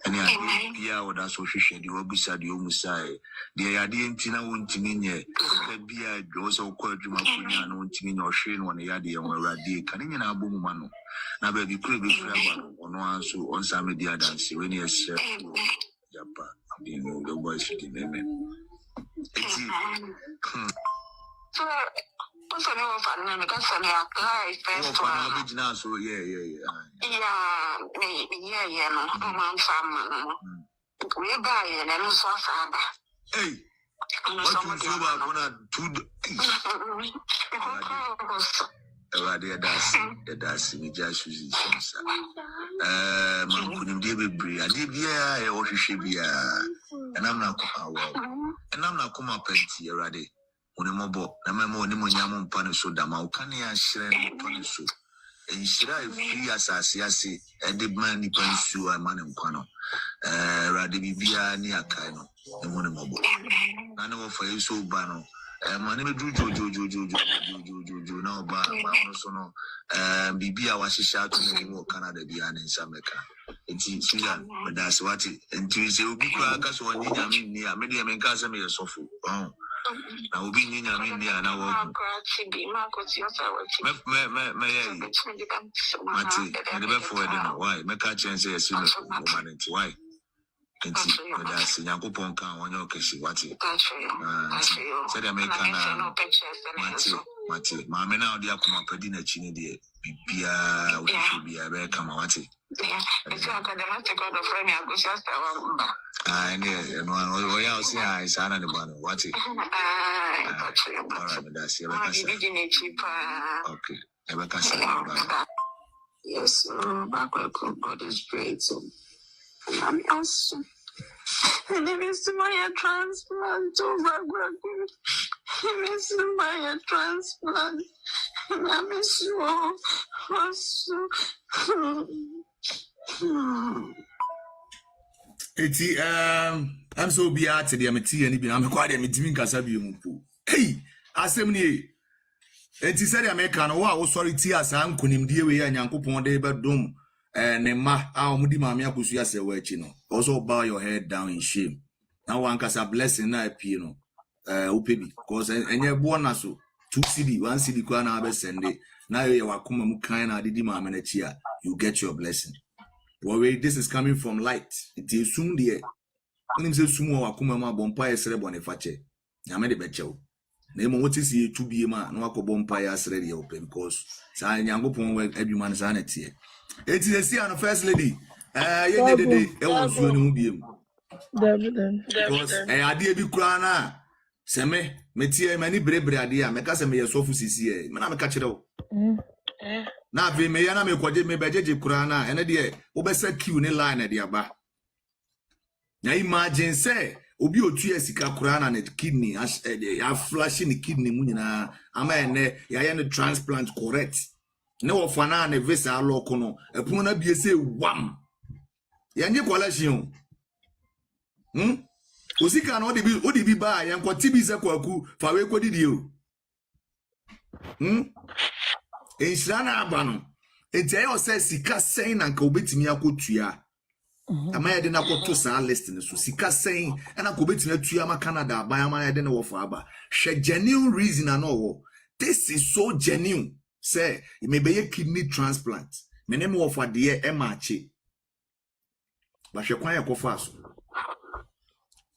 ene ade bia oda so hwehwe de obisa de omusai de ya de ntina wontimi nye ka bia dwo so kwa adwuma kunya no wontimi nye ohwe no ne ya de yan awrade kan nyina abomu ma no na ba bi kure bi fura ba ono anso onsa me dia dance we ne ese japa abi no the boys fit name So, what's the name of our name? Because I apply first one. So yeah. Yeah, no, I'm from we buy and then so far. Hey, what you about gonna that's me just using some man couldn't be a or should be and I'm not come up and already. Unimobo, na memo ni monyamo mpane so dama ukani ya shire mpane so shira free asase ede man ni pansu amane nkwano rade bibia ni akai no emu mobo na ne wo fa yeso ba no mane me du jojo na oba no so no bibia wa hihia to ne wo Canada bia ne nsameka enti Susan that's what enti se obi kwa aka so oni nyame ni a me de me nka se me yesofo na obi ni nyame ni ana wo mati ne be forward no why make a chance yes no woman why enti da se Yakobon kan wonyo kesi wati said America na mati ma me na odi akoma padi na chi ne de bibia wo bibia be kama wati it's like the master God of friend Akosua Serwaa no ya say I sana ne bano wati alright that's it okay Ebeka say yes God is great so I'm awesome. And it is my transplant over it is my transplant. And I miss you all. I'm so be at the amity and I'm quite a meeting Casabium. Hey, asem ni enti said the American wa sorry tears and kunim die we and Yankopon de bedom and ma mudi mami Akosua Serwaa no also bow your head down in shame. Now one casa blessing na pino upebi because enye bona so 2 CD 1 CD kwa na be sende na ye wakoma mu kan na didi mami na chia you get your blessing. Well, this is coming from light. It is soon there. When say sumo wakoma ma bompa esere bone fache. Nyame de bechew. Na emo what is ye to be ma na wakobompa ya esere de open because sa Nyankopon we adwuma na sa na tie. It is see an first lady. Ye de e won suo ne hu biem. Because ade bi kura na se me tie mani brebre ade a me ka se me yesofu sisi e. Me na me ka kire wo. Na ve me ya na me kwaje me bejeje kura na ene de wo be sa queue ne line de aba. Na imagine say obi otu esika kura na ne kidney ya flash ni kidney mu nyina ama ene ya ye ne transplant correct. Ne wo fana na visa aloko no epunu na bie say wam ya nye collection osika na odi bi ba ya nkwoti bi se kwaku fa we kodidi o enshira na aba no enti ayo say sika sen na nka obetimi akotua ama ya de na koto sa list ne so sika sen na ko obetimi atua ma Canada aba ama ya de na wo fa aba hwe genuine reason na no wo this is so genuine. Say, it may be a kidney transplant. My name of a dear MRC. But you're quite a fast.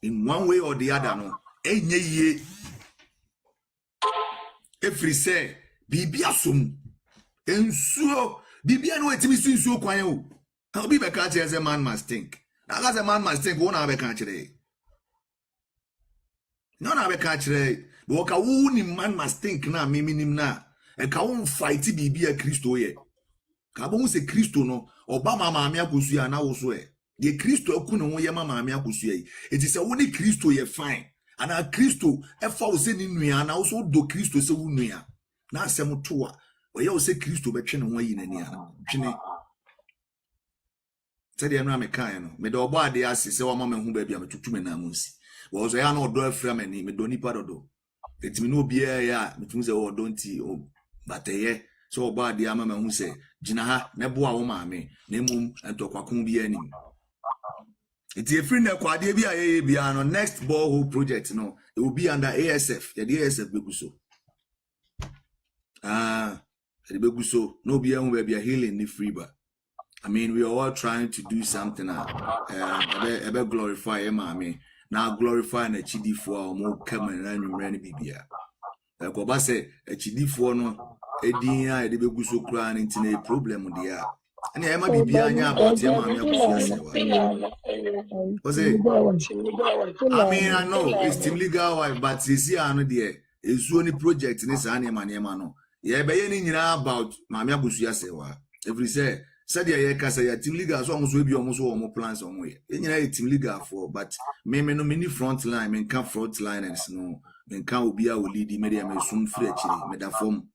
In one way or the other, no. Ye. If we say, Bibia sum. And so, Bibia no it is so quiet. I'll be back as a man must think. Now, as a man must think, won't have a country. None have a country. But a woman man must think now, me minim na. And ka won fight bibia Kristo ye ka bo se Kristo no oba mama ame Akosua na wo so e de Kristo aku ne ho ye mama ame Akosua yi enti se wo ni Kristo ye fine ana Kristo e fa wo se ni nua na wo so do Kristo se wo nua na asem to a Oye o se Kristo be twe ne ho yi nani ana. Twene. Said you know me kind no. Me do obo ade ase se wa mama hu ba bia me tutu me na munsi. Wo so ya na odo afra me ni me do nipa dodo. Etimi no bia ya me tumi se wo do nti o bateye. So obo ade ama me hu se gina ha me bo a wo maame na emum entokwakom bia ni. It's a free na kwade bia ye bia no next borehole project no it will be under ASF. The ASF beguso. The beguso no bia hu ba bia healing ni free ba. I mean, we are all trying to do something about glorify mommy. Now glorify a chidi for more coming and running bibia. Like what I say, a chidi for no, a dia, the baby so crying into a problem with the app. And I might be behind about your mommy. Was it? I mean, I know it's team legal wife, but it's here, I know there. It's only project in this animal, no. Yeah, but you know about Mamma Akosua Serwaa. Every say. Said ya kasa ya team leader so almost we be almost all more plans on way. You team leader for but me no mini front line, me can front liners no. Me can obi a lead media me sum free chiri me da form.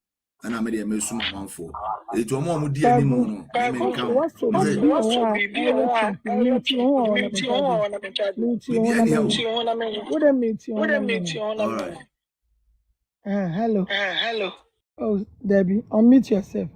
Ana media me sum man for. It o mo di ani mo no. Me can. What's hello. Oh, Debbie, unmute yourself.